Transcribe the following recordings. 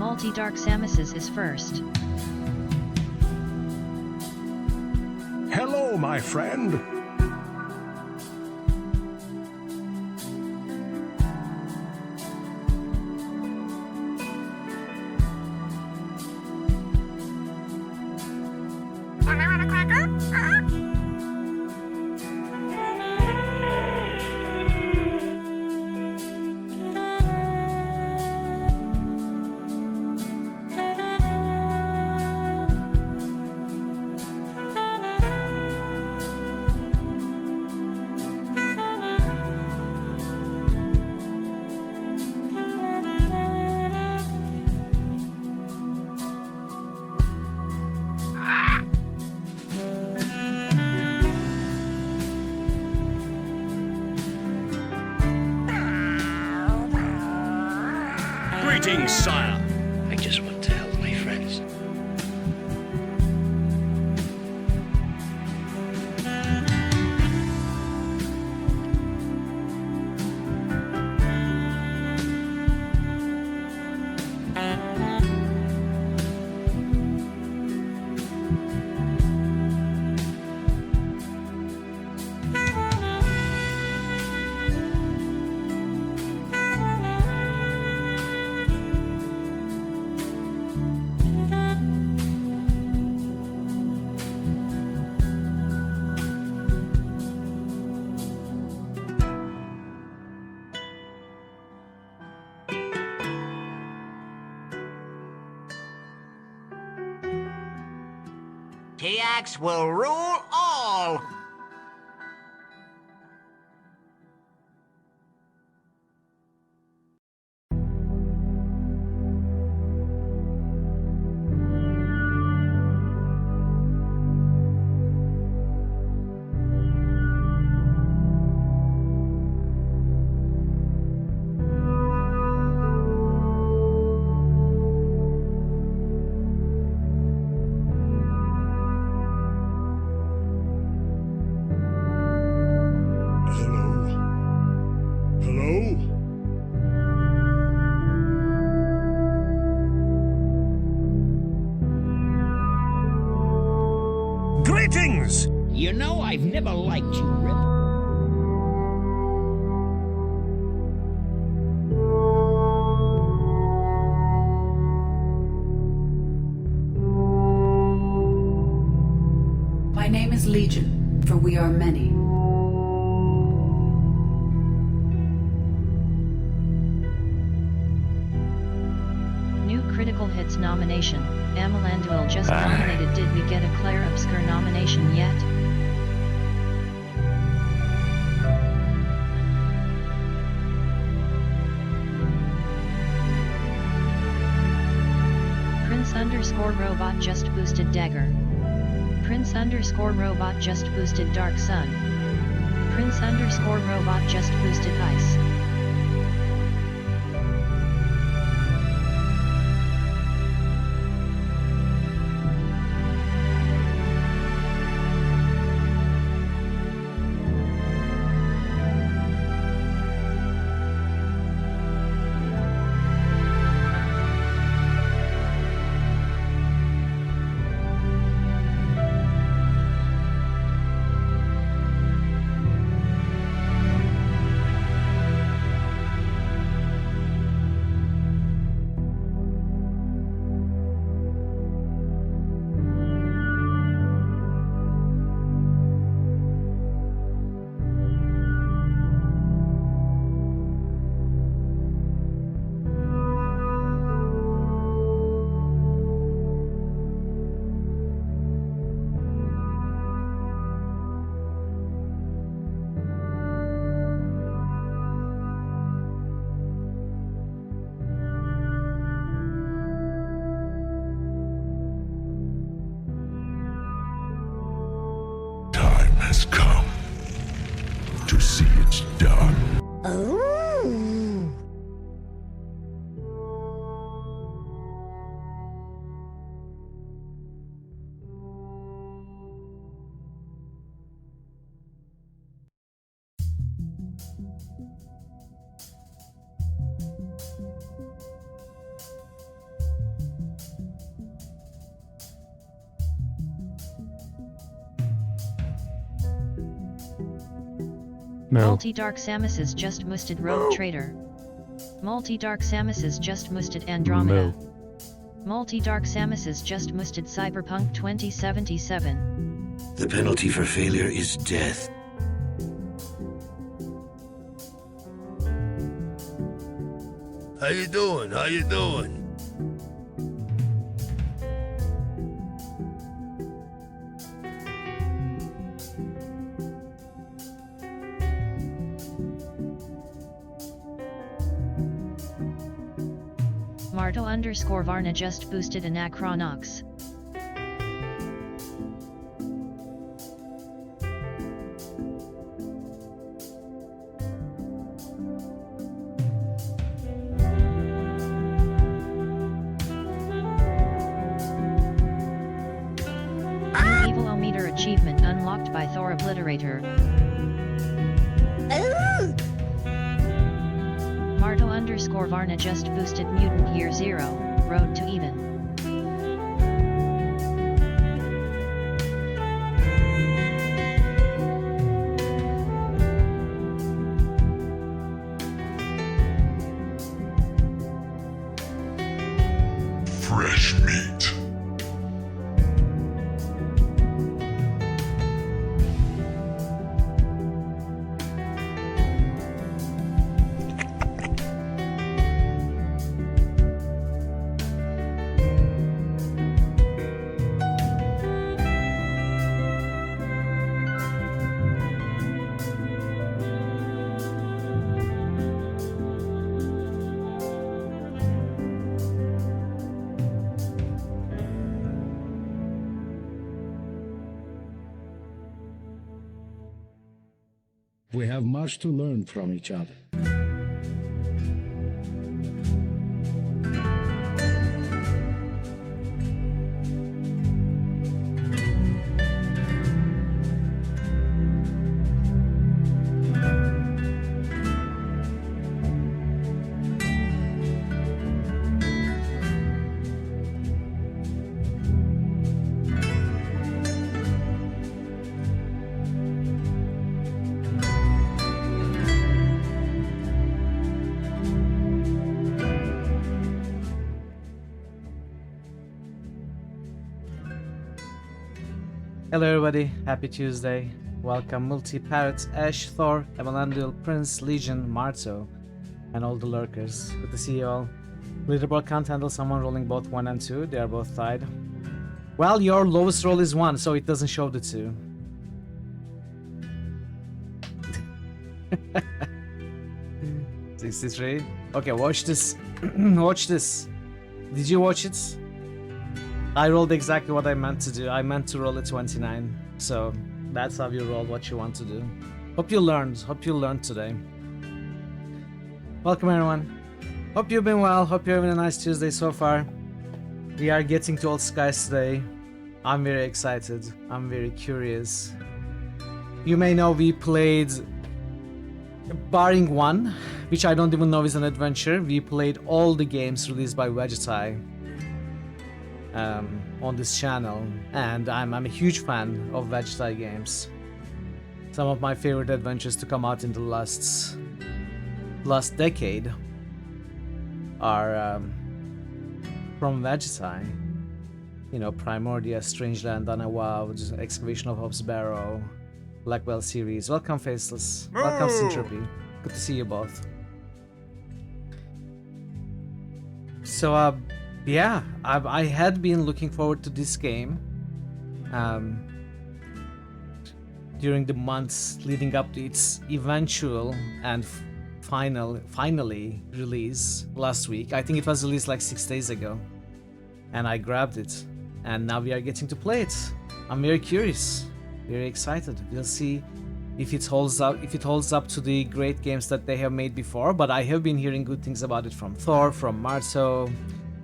Multi-Dark Samus's is first. Hello, my friend. Greetings, sire. I just want to help my friends. TX will rule all! Greetings! You know, I've never liked you, Rip. My name is Legion, for we are many. New Critical Hits nomination. Amalanduel just nominated. Did we get a Claire Obscure nomination yet? Prince_Robot just boosted Dagger. Prince_Robot just boosted Dark Sun. Prince_Robot just boosted Ice. Has come to see it's done. No. Multi-Dark Samus's just musted Rogue Trader. Multi-Dark Samus's just musted Andromeda. Multi-Dark Samus's just musted Cyberpunk 2077. The penalty for failure is death. How you doing? How you doing? Marto_Varna just boosted Anachronox. New Evil-O-Meter achievement unlocked by Thor Obliterator. Marto_Varna just boosted Mutant Year Zero, Road to Even. Fresh meat. We have much to learn from each other. Hello everybody, happy Tuesday. Welcome Multi-Parrot, Ash, Thor, Emelandil, Prince, Legion, Marto, and all the lurkers. Good to see you all. Leaderboard can't handle someone rolling both 1 and 2, they are both tied. Well, your lowest roll is 1, so it doesn't show the 2. $63. Okay, watch this. Watch this. Did you watch it? I rolled exactly what I meant to do. I meant to roll a 29. So that's how you roll what you want to do. Hope you learned. Hope you learned today. Welcome everyone. Hope you've been well. Hope you're having a nice Tuesday so far. We are getting to Old Skies today. I'm very excited. I'm very curious. You may know we played, barring one, which I don't even know is an adventure, we played all the games released by Vegetai on this channel, and I'm a huge fan of Vegetai games. Some of my favorite adventures to come out in the last decade are from Vegetai. You know, Primordia, Strangeland, Unavowed, Excavation of Hope's Barrow, Blackwell series. Welcome, Faceless. Welcome, Syntropy. Good to see you both. So, yeah, I had been looking forward to this game during the months leading up to its eventual and finally release last week. I think it was released like 6 days ago, and I grabbed it, and now we are getting to play it. I'm very curious, very excited. We'll see if it holds up to the great games that they have made before, but I have been hearing good things about it from Thor, from Marto,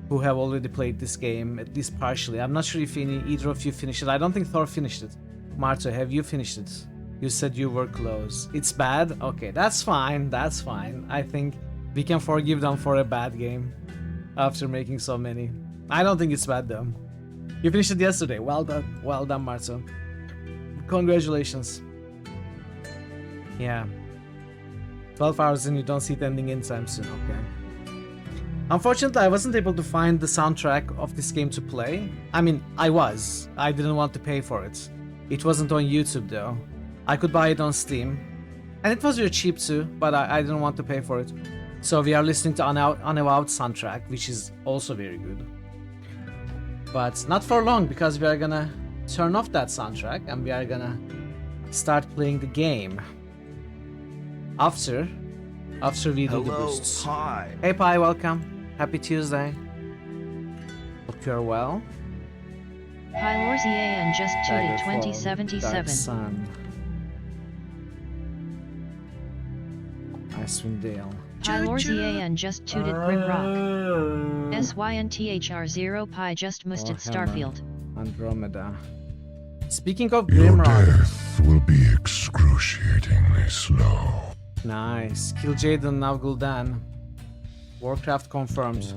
who have already played this game, at least partially. I'm not sure if either of you finished it. I don't think Thor finished it. Marto, have you finished it? You said you were close. It's bad? Okay, that's fine, that's fine. I think we can forgive them for a bad game after making so many. I don't think it's bad though. You finished it yesterday. Well done, Marto. Congratulations. Yeah, 12 hours and you don't see it ending anytime soon, okay. Unfortunately, I wasn't able to find the soundtrack of this game to play. I mean, I didn't want to pay for it. It wasn't on YouTube though. I could buy it on Steam. And it was very cheap too, but I didn't want to pay for it. So we are listening to Unavowed soundtrack, which is also very good. But not for long, because we are gonna turn off that soundtrack and we are gonna start playing the game. After we do the boosts. Hi. Hey Pi, welcome. Happy Tuesday. Hope you're well. Pylor's EAN just tooted Daggerfall, 2077. Dark Sun. Icewind Dale. Pylor's EAN just tooted Grimrock. SYNTHR0 Pi just musted Starfield. Andromeda. Speaking of Your Grimrock. death will be excruciatingly slow. Nice. Kill Jaden now Gul'dan. Warcraft confirmed.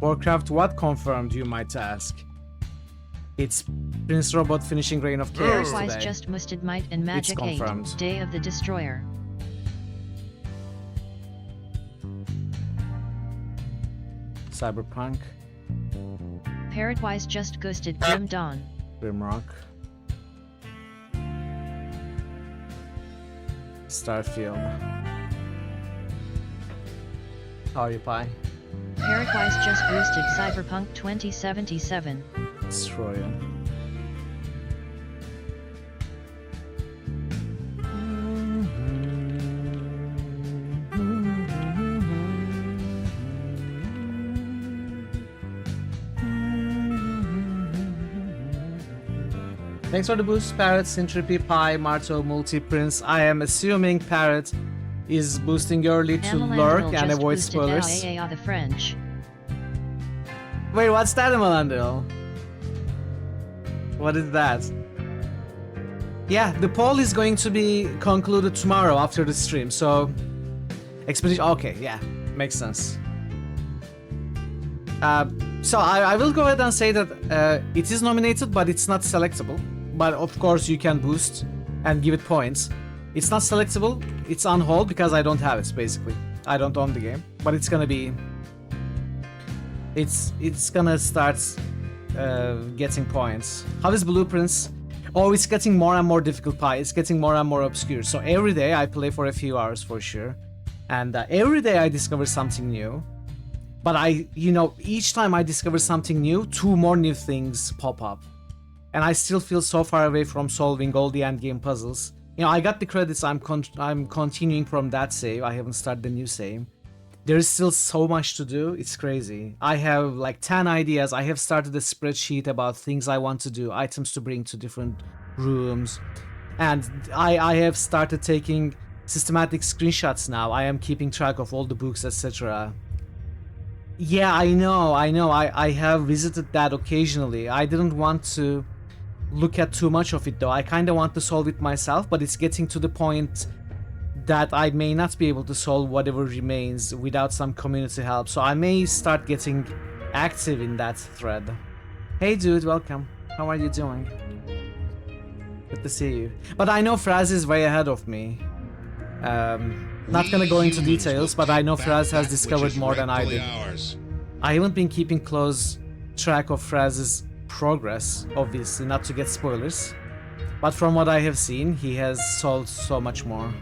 Warcraft what confirmed, you might ask? It's Prince Robot finishing Reign of Chaos Pairwise today. just musted Might and Magic 8. confirmed. Day of the Destroyer. Cyberpunk. Parrotwise just ghosted Grim Dawn. Grimrock. Starfield. How are you, Pi? Parrotwise just boosted Cyberpunk 2077. Destroyer. Thanks for the boost, Parrot, Syntropy, Pi, Marto, Multi, Prince. I am assuming Parrot is boosting early to lurk Amalandil and just avoid boosted spoilers. AAA the French. Wait, what's that, Amalandil? What is that? Yeah, the poll is going to be concluded tomorrow after the stream, so... Expedition... Okay, yeah, makes sense. So I will go ahead and say that it is nominated, but it's not selectable. But of course you can boost and give it points. It's not selectable, it's on hold because I don't have it, basically. I don't own the game, but it's gonna be... It's gonna start getting points. How is Blueprints? Oh, it's getting more and more difficult, Pi. It's getting more and more obscure. So every day I play for a few hours for sure. And every day I discover something new. But each time I discover something new, 2 more new things pop up. And I still feel so far away from solving all the endgame puzzles. You know, I got the credits, I'm continuing from that save, I haven't started the new save. There is still so much to do, it's crazy. I have like 10 ideas, I have started a spreadsheet about things I want to do, items to bring to different rooms. And I have started taking systematic screenshots now, I am keeping track of all the books, etc. Yeah, I know, I have visited that occasionally. I didn't want to look at too much of it though. I kinda want to solve it myself, but it's getting to the point that I may not be able to solve whatever remains without some community help. So I may start getting active in that thread. Hey dude, welcome. How are you doing? Good to see you. But I know Fraz is way ahead of me. Not gonna go into details, but I know Fraz has discovered more than I did. I haven't been keeping close track of Fraz's progress, obviously, not to get spoilers. But from what I have seen, he has solved so much more.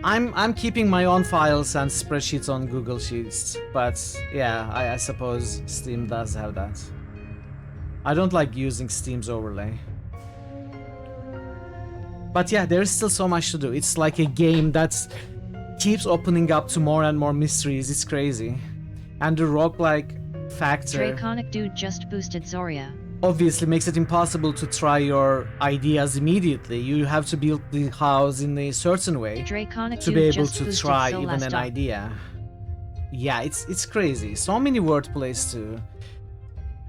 I'm keeping my own files and spreadsheets on Google Sheets, but yeah, I suppose Steam does have that. I don't like using Steam's overlay. But yeah, there's still so much to do. It's like a game that keeps opening up to more and more mysteries. It's crazy. And the roguelike factor Draconic Dude just boosted Zoria. obviously makes it impossible to try your ideas immediately. You have to build the house in a certain way Draconic to Dude be able just to boosted try Soul even Last an Stop. idea. Yeah, it's crazy. So many wordplays too.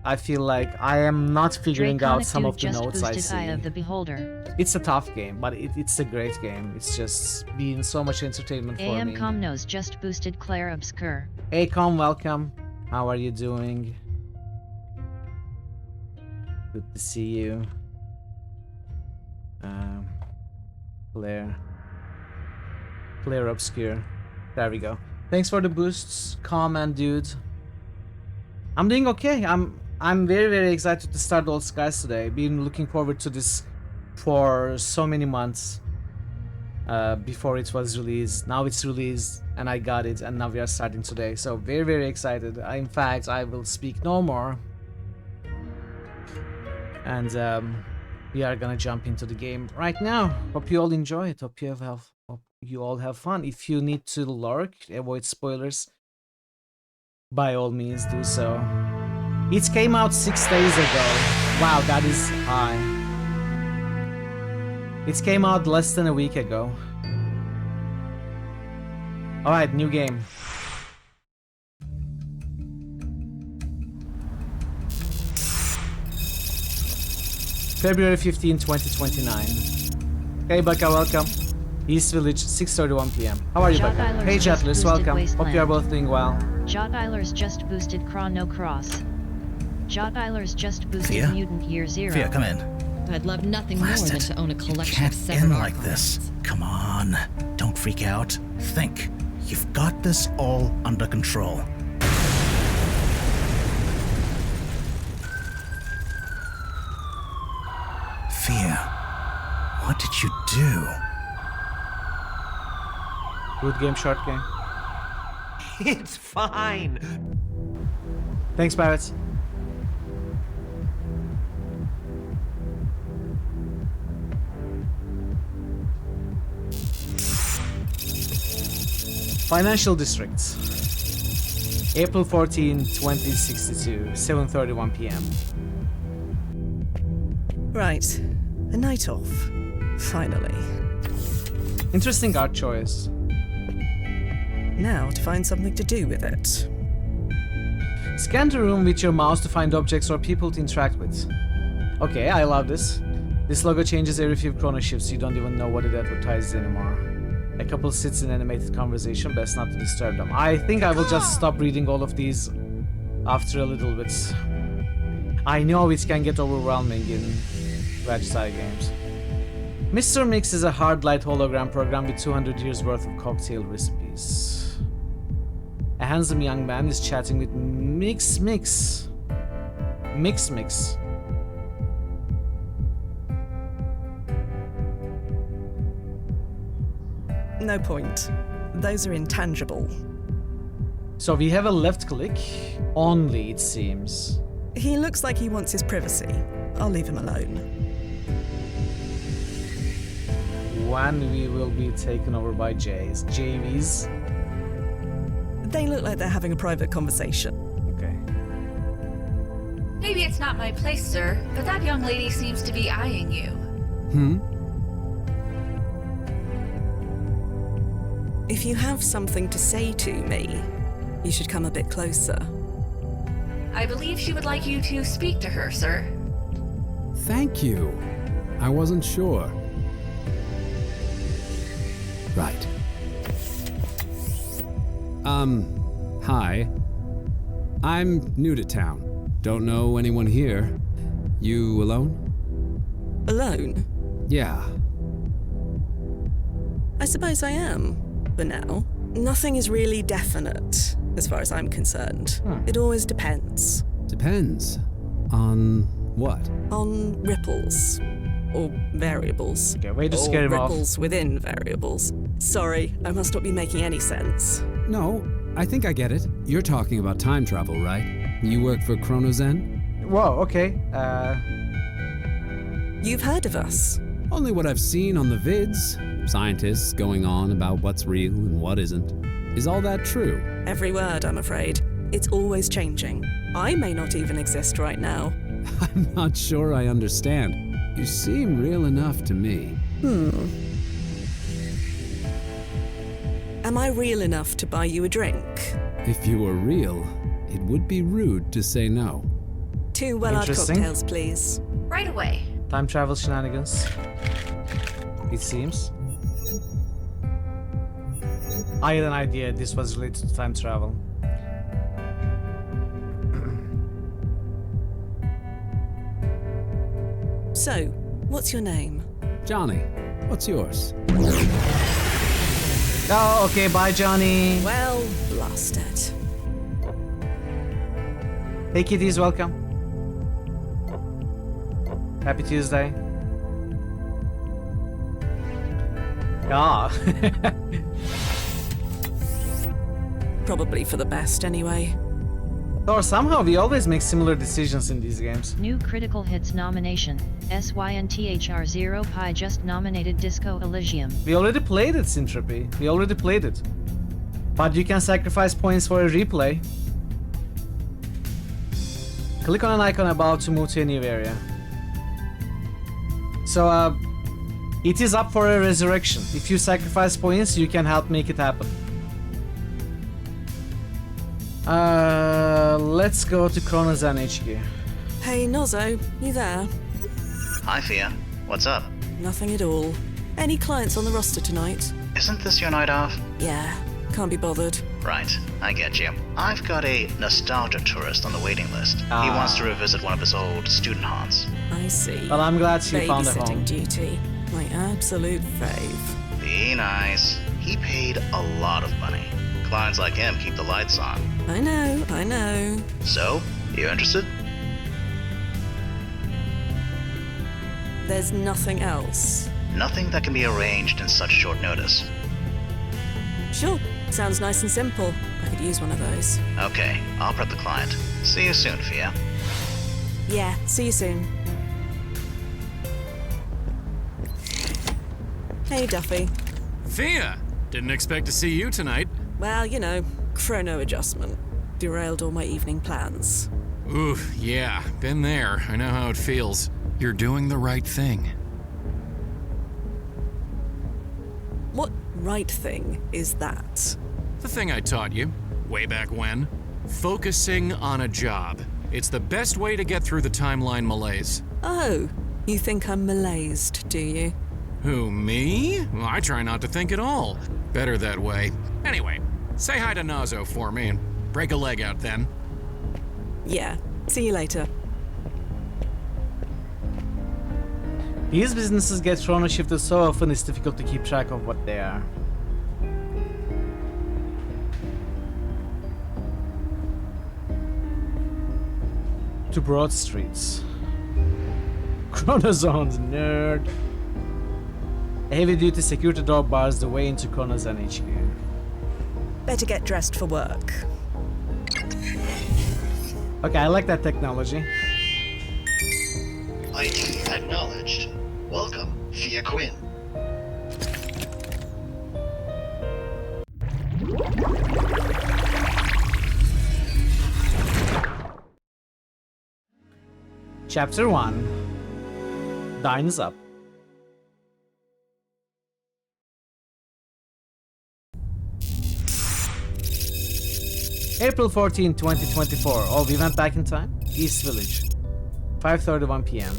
I feel like I am not figuring out Draconic some Dude of the just notes I boosted Eye see. of the Beholder. It's a tough game, but it's a great game. It's just been so much entertainment for me. AM Comnos just boosted Claire Obscure. Acom, welcome. How are you doing? Good to see you. Clear. Clear obscure. There we go. Thanks for the boosts, comment, dude. I'm doing okay. I'm very, very excited to start Old Skies today. Been looking forward to this for so many months. Before it was released. Now it's released and I got it, and now we are starting today. So very, very excited. In fact, I will speak no more. And we are gonna jump into the game right now. Hope you all enjoy it. Hope you all have fun. If you need to lurk, avoid spoilers, by all means do so. It came out 6 days ago. Wow, that is high. It came out less than a week ago. Alright, new game. February 15, 2029. Hey Baka, welcome. East Village, 6:31 p.m. How are you, Jot Baka? Eilers Hey just Jetless, boosted welcome. Wasteland. Hope you are both doing well. Jot Eilers just boosted Chrono Cross. Jot Eilers just boosted Thea? Mutant Year Zero. Thea, come in. I'd love nothing Blast more than it. to own a You collection of can't severed end like this. archives. Come on. Don't freak out. Think. You've got this all under control. Thea, what did you do? Good game, short game. It's fine. Thanks, Barrett. Financial District. April 14, 2062, 7:31 p.m. Right. A night off. Finally. Interesting art choice. Now to find something to do with it. Scan the room with your mouse to find objects or people to interact with. Okay, I love this. This logo changes every few chrono shifts, you don't even know what it advertises anymore. A couple sits in animated conversation, best not to disturb them. I think I will just stop reading all of these after a little bit. I know it can get overwhelming in Veg-style games. Mr. Mix is a hard light hologram program with 200 years worth of cocktail recipes. A handsome young man is chatting with Mix. No point. Those are intangible. So we have a left click only, it seems. He looks like he wants his privacy. I'll leave him alone. When we will be taken over by JVs. They look like they're having a private conversation. Okay. Maybe it's not my place, sir, but that young lady seems to be eyeing you. If you have something to say to me, you should come a bit closer. I believe she would like you to speak to her, sir. Thank you. I wasn't sure. Right. Hi. I'm new to town. Don't know anyone here. You alone? Alone? Yeah. I suppose I am, for now. Nothing is really definite, as far as I'm concerned. It always depends. Depends. On what? On ripples. Or variables. Okay, way to scare him off. Ripples within variables. Sorry, I must not be making any sense. No, I think I get it. You're talking about time travel, right? You work for Chronozen? Whoa, okay. You've heard of us? Only what I've seen on the vids. Scientists going on about what's real and what isn't. Is all that true? Every word, I'm afraid. It's always changing. I may not even exist right now. I'm not sure I understand. You seem real enough to me. Am I real enough to buy you a drink? If you were real, it would be rude to say no. 2 well-art Interesting. cocktails, please. Right away. Time travel shenanigans. It seems. I had an idea this was related to time travel. So, what's your name? Johnny. What's yours? Oh, okay, bye, Johnny. Well, blasted. Hey, kiddies, welcome. Happy Tuesday. Ah. Probably for the best anyway. Or somehow we always make similar decisions in these games. New Critical Hits nomination. SYNTHR0 Pi just nominated Disco Elysium. We already played it, Syntropy. We already played it. But you can sacrifice points for a replay. Click on an icon about to move to a new area. So, it is up for a resurrection. If you sacrifice points, you can help make it happen. Let's go to Chronozan HQ. Hey, Nozzo, you there? Hi, Fia. What's up? Nothing at all. Any clients on the roster tonight? Isn't this your night off? Yeah, can't be bothered. Right, I get you. I've got a nostalgia tourist on the waiting list. He wants to revisit one of his old student haunts. I see. Well, I'm glad she found a home. Babysitting duty. My absolute fave. Be nice. He paid a lot of money. Clients like him keep the lights on. I know. So, you interested? There's nothing else. Nothing that can be arranged in such short notice. Sure, sounds nice and simple. I could use one of those. Okay, I'll prep the client. See you soon, Fia. Yeah, see you soon. Hey, Duffy. Fia! Didn't expect to see you tonight. Well, you know, chrono adjustment. Derailed all my evening plans. Ooh, yeah, been there. I know how it feels. You're doing the right thing. What right thing is that? The thing I taught you, way back when. Focusing on a job. It's the best way to get through the timeline malaise. Oh, you think I'm malaised, do you? Who, me? Well, I try not to think at all. Better that way. Anyway, say hi to Nazo for me and break a leg out then. Yeah, see you later. These businesses get chrono shifted so often it's difficult to keep track of what they are. To Broad Streets. Chronozones, nerd. A heavy-duty security door bars the way into Chronozan HQ. Better get dressed for work. Okay, I like that technology. ID acknowledged. Welcome, Fia Quinn. Chapter 1. Dines Up. April 14, 2024. Oh, we went back in time? East Village. 5:31 p.m.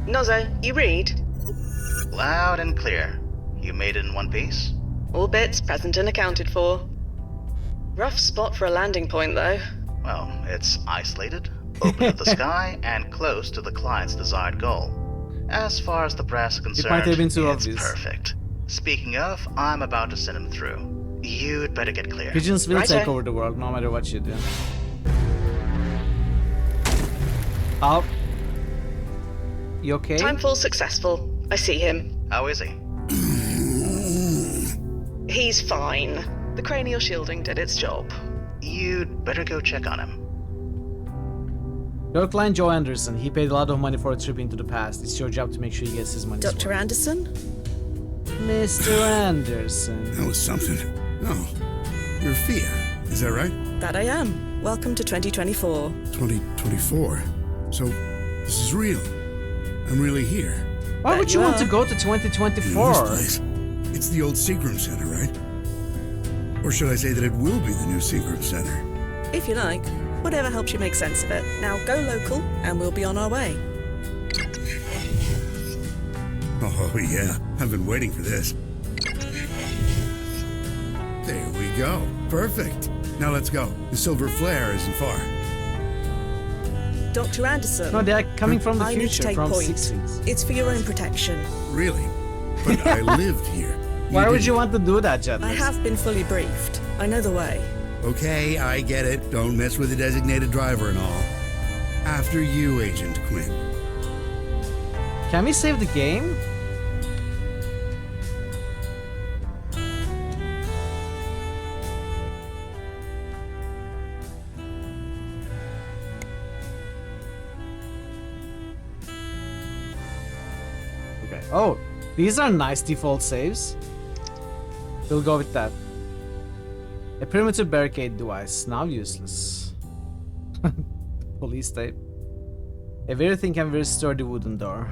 Nozzo, you read? Loud and clear. You made it in one piece? All bits present and accounted for. Rough spot for a landing point, though. Well, it's isolated, open to the sky, and close to the client's desired goal. As far as the press is concerned, might have been too it's obvious. perfect. Speaking of, I'm about to send him through. You'd better get clear. Pigeons will Righto. take over the world no matter what you do. Oh. You okay? Timefall successful. I see him. How is he? He's fine. The cranial shielding did its job. You'd better go check on him. Your client Joe Anderson, he paid a lot of money for a trip into the past. It's your job to make sure he gets his money. Dr. Anderson? Mr. Anderson. That was something. Oh, you're Fia, is that right? That I am. Welcome to 2024. 2024. So, this is real. I'm really here. Why would you want to are. go to You 2024? know this place? It's the old Seagram Center, right? Or should I say that it will be the new Seagram Center? If you like. Whatever helps you make sense of it. Now go local, and we'll be on our way. Oh, yeah. I've been waiting for this. There we go. Perfect. Now let's go. The Silver Flare isn't far. Dr. Anderson. No, they are coming from the I need to future, take from point. 60s. It's for your own protection. Really? But I lived here. Why would didn't. you want to do that, Jet? I have been fully briefed. I know the way. Okay, I get it. Don't mess with the designated driver and all. After you, Agent Quinn. Can we save the game? Okay. Oh, these are nice default saves. We'll go with that. A perimeter barricade device, now useless. Police tape. A very thin and very sturdy wooden door.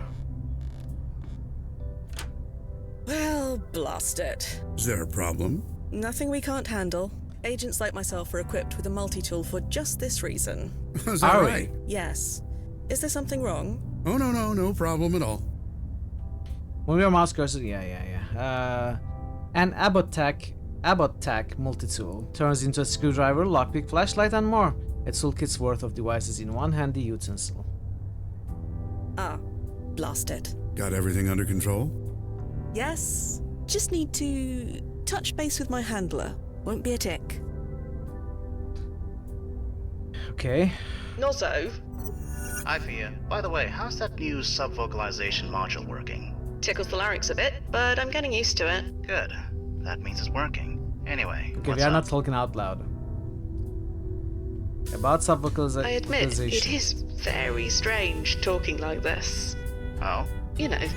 Well, blast it. Is there a problem? Nothing we can't handle. Agents like myself are equipped with a multi-tool for just this reason. Is that right? Yes. Is there something wrong? Oh, no problem at all. Move your mouse cursor. Yeah. An Abbott Tac multi-tool turns into a screwdriver, lockpick, flashlight, and more. A toolkit's worth of devices in one handy utensil. Ah, blast it. Got everything under control? Yes. Just need to touch base with my handler. Won't be a tick. Okay. Nozzo, Hi, Fia. By the way, how's that new subvocalization module working? tickles the larynx a bit, but I'm getting used to it. Good. That means it's working. Anyway, Okay, what's we are up? not talking out loud. About subvocalization. I admit, it is very strange talking like this. Oh? You know,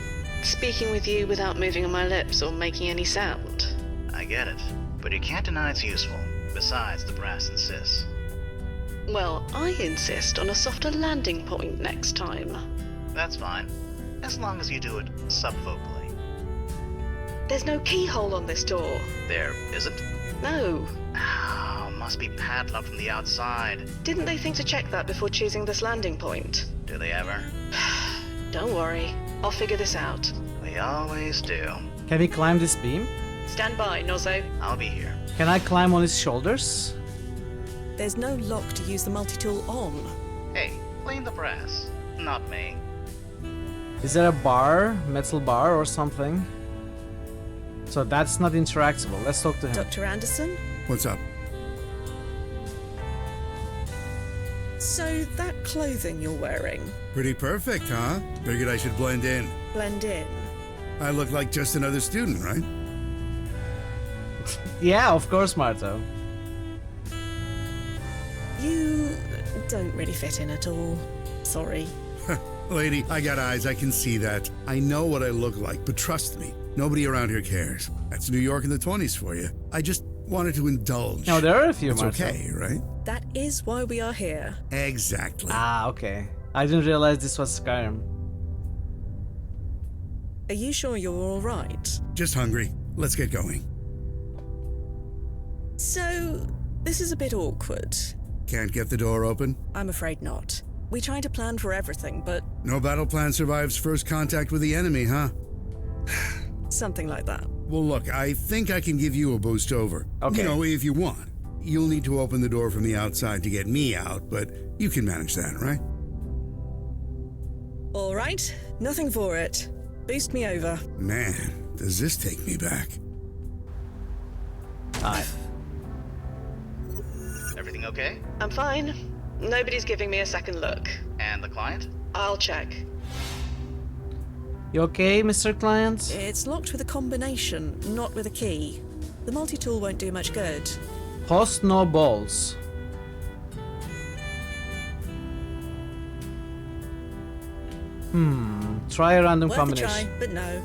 speaking with you without moving on my lips or making any sound. I get it. But you can't deny it's useful. Besides, the brass insists. Well, I insist on a softer landing point next time. That's fine. As long as you do it subvocally. There's no keyhole on this door. There isn't? No. Oh, must be padlocked from the outside. Didn't they think to check that before choosing this landing point? Do they ever? Don't worry. I'll figure this out. We always do. Can we climb this beam? Stand by, Nozzo. I'll be here. Can I climb on his shoulders? There's no lock to use the multi-tool on. Hey, blame the brass. Not me. Is there a bar, metal bar or something? So that's not interactable. Let's talk to him. Dr. Anderson? What's up? So that clothing you're wearing, Pretty perfect, huh? Figured I should blend in. blend in. I look like just another student, right? Yeah, of course, Marto. You don't really fit in at all. Sorry. Lady, I got eyes, I can see that. I know what I look like, but trust me, nobody around here cares. That's New York in the 20s for you. I just wanted to indulge. No, there are a few, It's Marto. okay, right? That is why we are here. Exactly. Ah, okay. I didn't realize this was Skyrim. Are you sure you're all right? Just hungry. Let's get going. So, this is a bit awkward. Can't get the door open? I'm afraid not. We try to plan for everything, but No battle plan survives first contact with the enemy, huh? something like that. Well, look, I think I can give you a boost over. Okay. You know, if you want. You'll need to open the door from the outside to get me out, but you can manage that, right? All right, nothing for it. Boost me over. Man, does this take me back? Alright. Everything okay? I'm fine. Nobody's giving me a second look. And the client? I'll check. You okay, Mr. Client? It's locked with a combination, not with a key. The multi-tool won't do much good. Post no balls. Try a random Worth a combination. try, but no.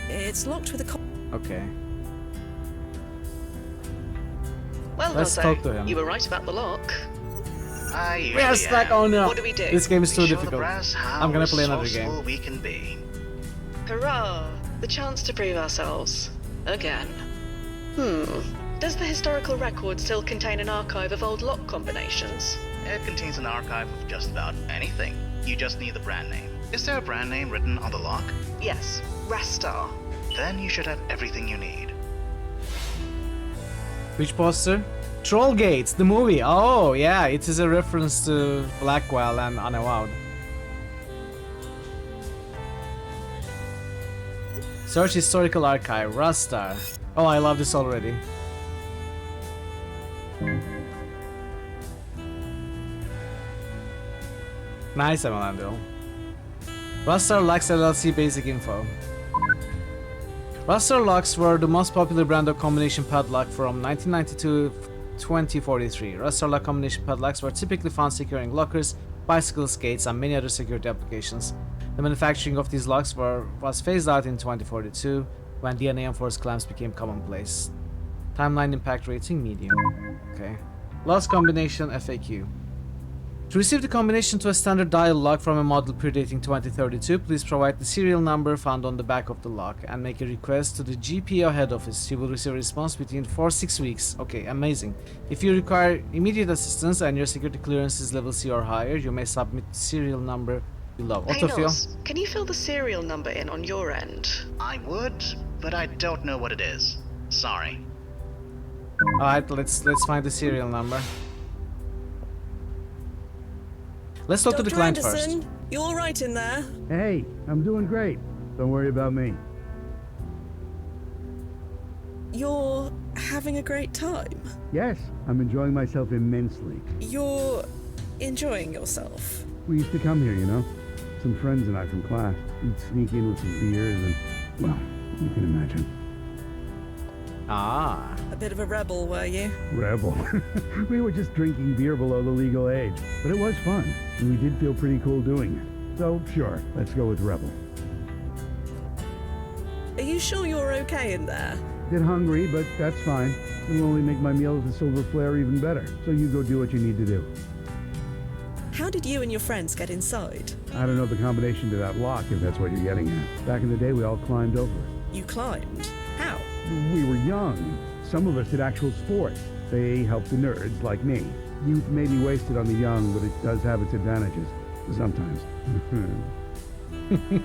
It's locked with a Okay. Well, Let's Nozzo, talk to him. you were right about the lock. I usually We are stuck. Oh no. What do we do? This game is too We show the difficult. brass how I'm gonna play another resourceful game. we can be. Hurrah! The chance to prove ourselves. Again. Does the historical record still contain an archive of old lock combinations? It contains an archive of just about anything. You just need the brand name. Is there a brand name written on the lock? Yes. Rastar. Then you should have everything you need. Which poster? Trollgate, the movie. Oh, yeah, it is a reference to Blackwell and Unavowed. Search historical archive, Rastar. Oh, I love this already. Nice, Emelando. Rastar Locks LLC basic info. Rastar locks were the most popular brand of combination padlock from 1992 to 2043. Rastar lock combination padlocks were typically found securing lockers, bicycle skates, and many other security applications. The manufacturing of these locks was phased out in 2042 when DNA enforced clamps became commonplace. Timeline impact rating medium. Okay. Last combination FAQ. To receive the combination to a standard dial lock from a model predating 2032, please provide the serial number found on the back of the lock and make a request to the GPO head office. You will receive a response within 4-6 weeks. Okay, amazing. If you require immediate assistance and your security clearance is level C or higher, you may submit the serial number below. Hey Nils, can you fill the serial number in on your end? I would, but I don't know what it is. Sorry. Alright, let's find the serial number. Let's talk to the client Anderson, first. You all right in there? Hey, I'm doing great. Don't worry about me. You're having a great time. Yes, I'm enjoying myself immensely. You're enjoying yourself. We used to come here, you know? Some friends and I from class. We'd sneak in with some beers and, well, you can imagine. Ah. A bit of a rebel, were you? Rebel. We were just drinking beer below the legal age. But it was fun, and we did feel pretty cool doing it. So, sure, let's go with Rebel. Are you sure you're okay in there? Bit hungry, but that's fine. It'll only make my meal at the Silver Flare even better. So you go do what you need to do. How did you and your friends get inside? I don't know the combination to that lock, if that's what you're getting at. Back in the day, we all climbed over it. You climbed? How? We were young. Some of us did actual sports. They helped the nerds like me. Youth may be wasted on the young, but it does have its advantages. Sometimes.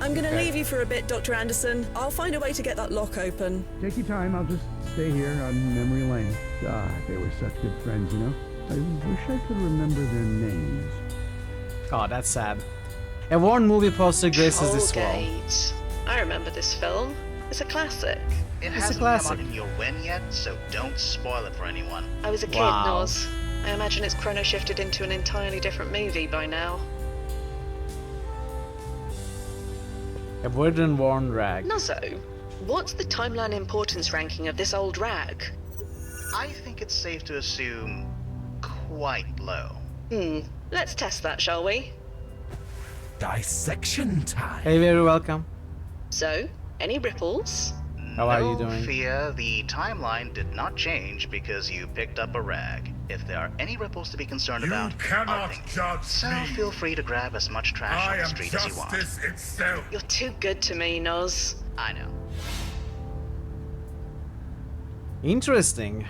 I'm gonna leave you for a bit, Dr. Anderson. I'll find a way to get that lock open. Take your time. I'll just stay here on memory lane. Ah, they were such good friends, you know? I wish I could remember their names. Oh, that's sad. A worn movie poster graces this wall. Trollgate. I remember this film. It's a classic. It It's a hasn't classic. come out in your win yet, so don't spoil it for anyone. I was a kid, Wow. Nos. I imagine it's chrono shifted into an entirely different movie by now. A wooden worn rag. Nuzzo, what's the timeline importance ranking of this old rag? I think it's safe to assume quite low. Let's test that, shall we? Dissection time. Hey, very welcome. So, any ripples? How are you No doing? fear, the timeline did not change because you picked up a rag. If there are any ripples to be concerned You about, cannot I think judge so me. feel free to grab as much trash I on the am street as you want. justice itself. You're too good to me, Nos. I know. Interesting.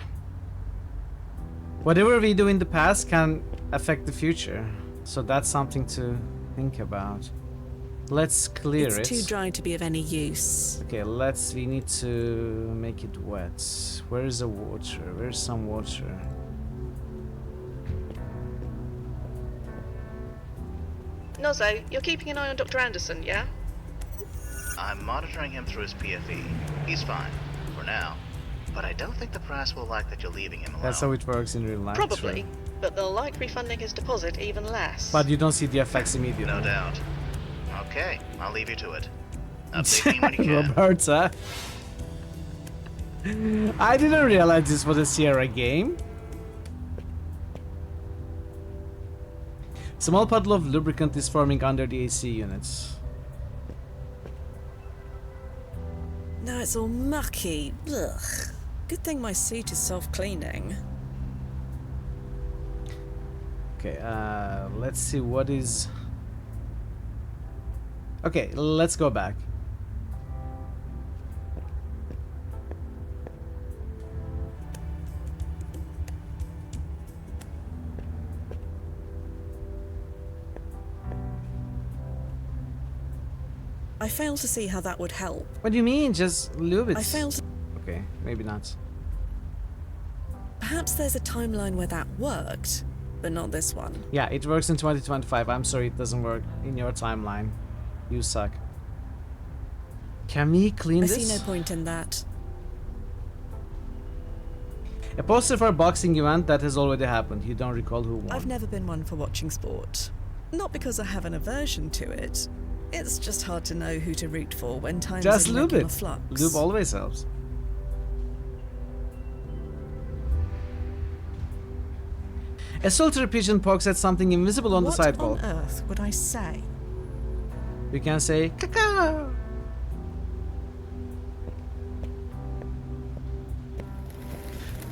Whatever we do in the past can affect the future. So that's something to think about. Let's clear It's it. too dry to be of any use. Okay, we need to make it wet. Where is the water? Where's some water? Nozzo, you're keeping an eye on Dr. Anderson, yeah? I'm monitoring him through his PFE. He's fine, for now. But I don't think the press will like that you're leaving him alone. That's how it works in real life. Probably, true. but they'll like refunding his deposit even less. But you don't see the effects immediately. No doubt. Okay, I'll leave you to it. Update me when you can. Roberta. I didn't realize this was a Sierra game. Small puddle of lubricant is forming under the AC units. Now it's all mucky. Ugh. Good thing my suit is self-cleaning. Okay, let's see what is... Okay, let's go back. I fail to see how that would help. What do you mean? Just lube it. I fail to... Okay, maybe not. Perhaps there's a timeline where that worked, but not this one. Yeah, it works in 2025. I'm sorry it doesn't work in your timeline. You suck. Can we clean I this? see no point in that. A poster for a boxing event that has already happened. You don't recall who won. I've never been one for watching sport. Not because I have an aversion to it. It's just hard to know who to root for when time's Just in lube regular it. flux. Lube always helps. A solitary pigeon pokes at something invisible on the sidewall. What on earth would I say? You can say caca.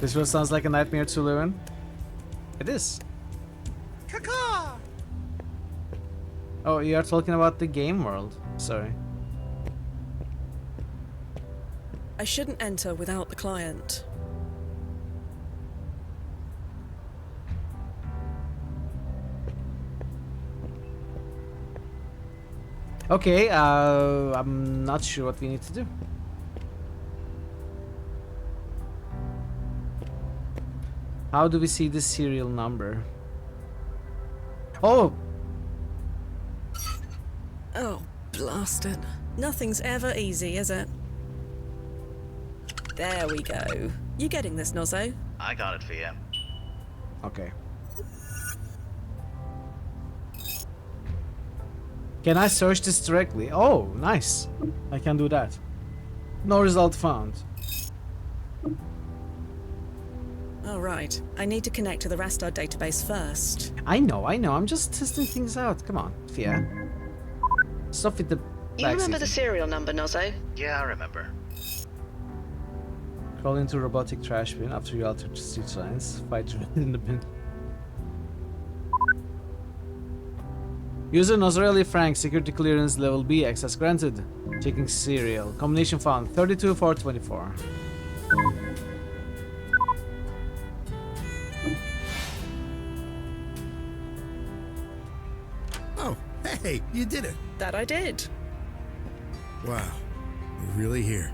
This one sounds like a nightmare to live in. It is. Caca. Oh, you are talking about the game world. Sorry. I shouldn't enter without the client. Okay, I'm not sure what we need to do. How do we see the serial number? Oh! Oh, blasted. Nothing's ever easy, is it? There we go. You getting this, Nozzo? I got it for you. Okay. Can I search this directly? Oh, nice. I can do that. No result found. Oh, right. I need to connect to the Rastar database first. I know. I'm just testing things out. Come on, Fia. Stop with the You remember the serial number, Nozzo? Yeah, I remember. Crawl into robotic trash bin after you alter street signs. Fight in the bin. User Nozarelli Frank, security clearance level B, access granted. Checking serial. Combination found 32424. Oh, hey, you did it. That I did. Wow, we're really here.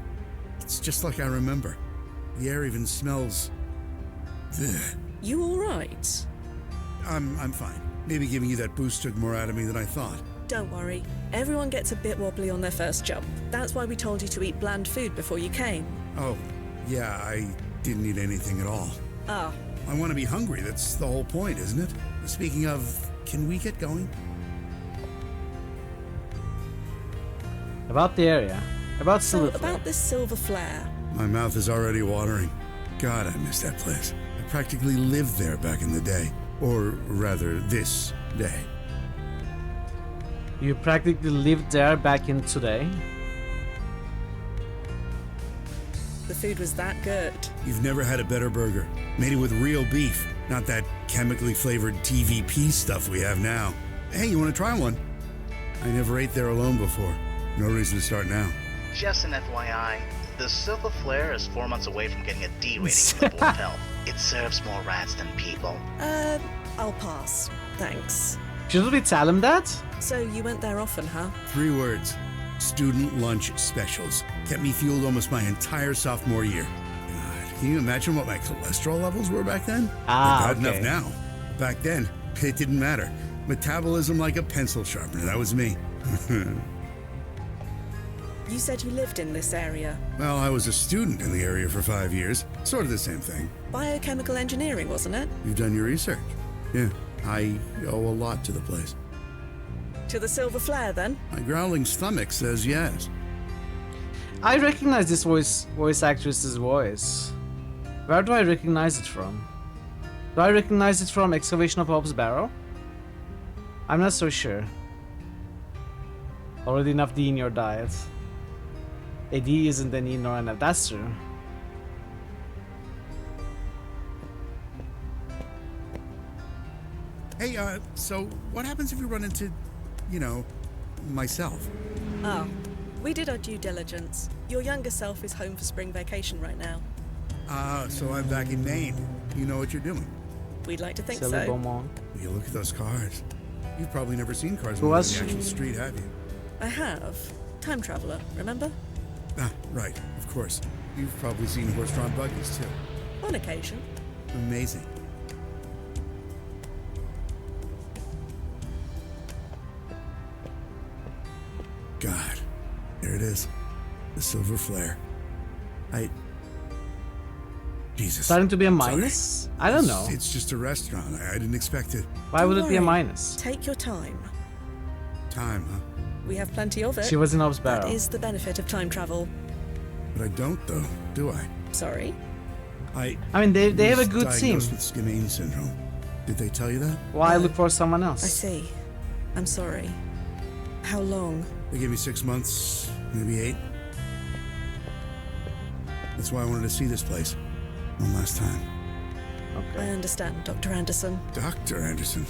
It's just like I remember. The air even smells... Ugh. You alright? I'm fine. Maybe giving you that boost took more out of me than I thought. Don't worry. Everyone gets a bit wobbly on their first jump. That's why we told you to eat bland food before you came. Oh, yeah, I didn't eat anything at all. Ah. I want to be hungry. That's the whole point, isn't it? Speaking of, can we get going? About the area. About So, Silver Flare. about this silver flare. My mouth is already watering. God, I miss that place. I practically lived there back in the day. Or rather, this day. You practically lived there back in today. The food was that good. You've never had a better burger. Made it with real beef, not that chemically flavored TVP stuff we have now. Hey, you want to try one? I never ate there alone before. No reason to start now. Just an FYI, the Silver Flare is 4 months away from getting a D rating from the Board of Health. It serves more rats than people. I'll pass. Thanks. Should we tell him that? So you went there often, huh? 3 words. Student lunch specials. Kept me fueled almost my entire sophomore year. God, can you imagine what my cholesterol levels were back then? Ah, I've got okay. enough now. Back then, it didn't matter. Metabolism like a pencil sharpener. That was me. You said you lived in this area. Well, I was a student in the area for 5 years. Sort of the same thing. Biochemical engineering, wasn't it? You've done your research. Yeah, I owe a lot to the place. To the silver flare, then? My growling stomach says yes. I recognize this voice actress's voice. Where do I recognize it from? Do I recognize it from Excavation of Hope's Barrow? I'm not so sure. Already enough D in your diet. A D isn't an E nor an F. That's true. Hey, so what happens if we run into, you know, myself? Oh, we did our due diligence. Your younger self is home for spring vacation right now. So I'm back in Maine. You know what you're doing. We'd like to think Silly so. Beaumont. Will you look at those cars? You've probably never seen cars Who moving was on the she? actual street, have you? I have. Time traveler, remember? Ah, right, of course. You've probably seen horse-drawn buggies, too. On occasion. Amazing. God, there it is. The silver flare. Jesus. Starting to be a Sorry. minus? I don't know. It's just a restaurant. I didn't expect it. Why would Don't it be a worry. minus? Take your time. Time, huh? We have plenty of it. She was in Ob's That barrel. is the benefit of time travel. But I don't, though, do I? Sorry? I mean, they have a was good team. diagnosed with Skinane syndrome. Did they tell you that? Why look for someone else? I see. I'm sorry. How long? They gave me 6 months, maybe 8. That's why I wanted to see this place. One last time. I understand, Dr. Anderson. Dr. Anderson.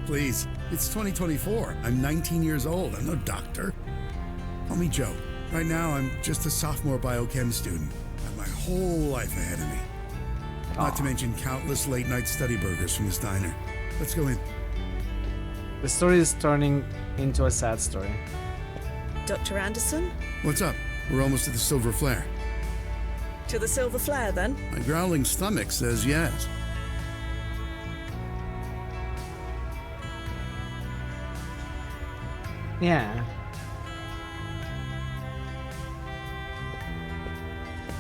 Please, it's 2024. I'm 19 years old. I'm no doctor. Call me Joe. Right now, I'm just a sophomore biochem student. I have my whole life ahead of me. Not to mention countless late-night study burgers from this diner. Let's go in. The story is turning into a sad story. Dr. Anderson? What's up? We're almost at the silver flare. To the silver flare, then? My growling stomach says yes. Yeah.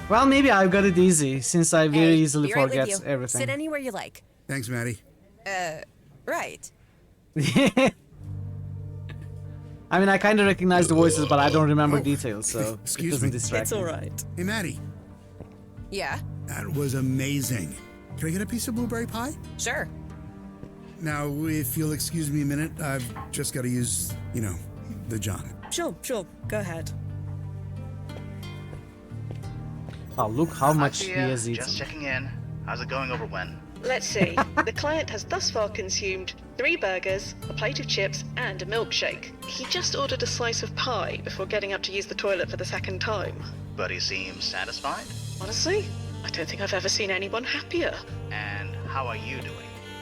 Well, maybe I've got it easy, since I very easily be right with forget you. everything. Sit anywhere you like. Thanks, Maddie. Right. I mean, I kind of recognize the voices, but I don't remember details, so excuse it doesn't me. distract It's me. all right. Hey, Maddie. Yeah, That was amazing. Can I get a piece of blueberry pie? sure. Now, if you'll excuse me a minute, I've just got to use, the John. Sure. Go ahead. Oh, look how much he Thea, has eaten. just checking in. How's it going over when? Let's see. The client has thus far consumed 3 burgers, a plate of chips, and a milkshake. He just ordered a slice of pie before getting up to use the toilet for the second time. But he seems satisfied? Honestly, I don't think I've ever seen anyone happier. And how are you doing?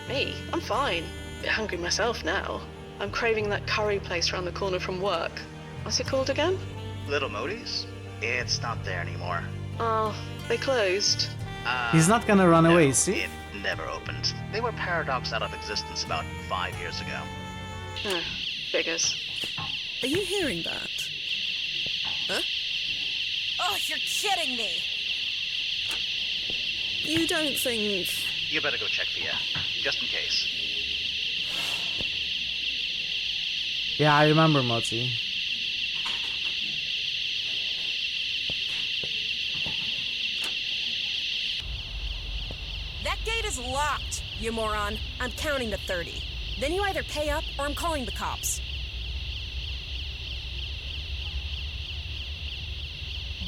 Me? I'm fine. Bit hungry myself now. I'm craving that curry place around the corner from work. What's it called again? Little Modi's? It's not there anymore. Oh, they closed. He's not gonna run No, away, see? It never opened. They were paradoxed out of existence about 5 years ago. Figures. Are you hearing that? Huh? Oh, you're kidding me. You don't think... You better go check Thea, just in case. Yeah, I remember Moti. That gate is locked, you moron. I'm counting to 30. Then you either pay up or I'm calling the cops.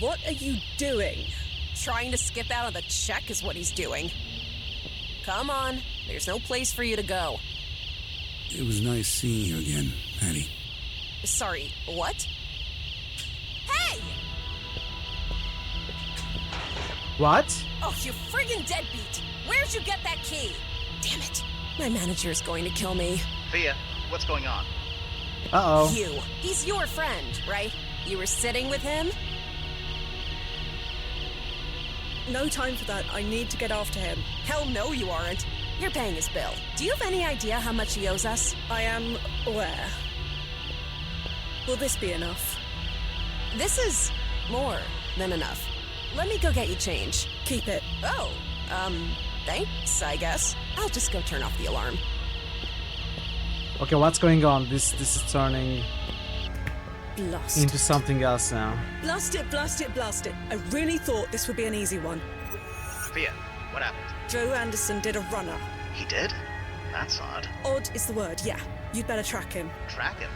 What are you doing? Trying to skip out on the check is what he's doing. Come on, there's no place for you to go. It was nice seeing you again, Maddie. Sorry, what? Hey! What? Oh, you friggin' deadbeat! Where'd you get that key? Damn it. My manager is going to kill me. Thea, what's going on? Uh-oh. You. He's your friend, right? You were sitting with him? No time for that. I need to get after him. Hell no, you aren't. You're paying his bill. Do you have any idea how much he owes us? I am aware. Will this be enough? This is more than enough. Let me go get you change. Keep it. Oh, thanks, I guess. I'll just go turn off the alarm. Okay, what's going on? This is turning Blast. into something else now. Blast it, blast it, blast it. I really thought this would be an easy one. Thea, what happened? Joe Anderson did a runner. He did? That's odd. Odd is the word, yeah. You'd better track him. Track him?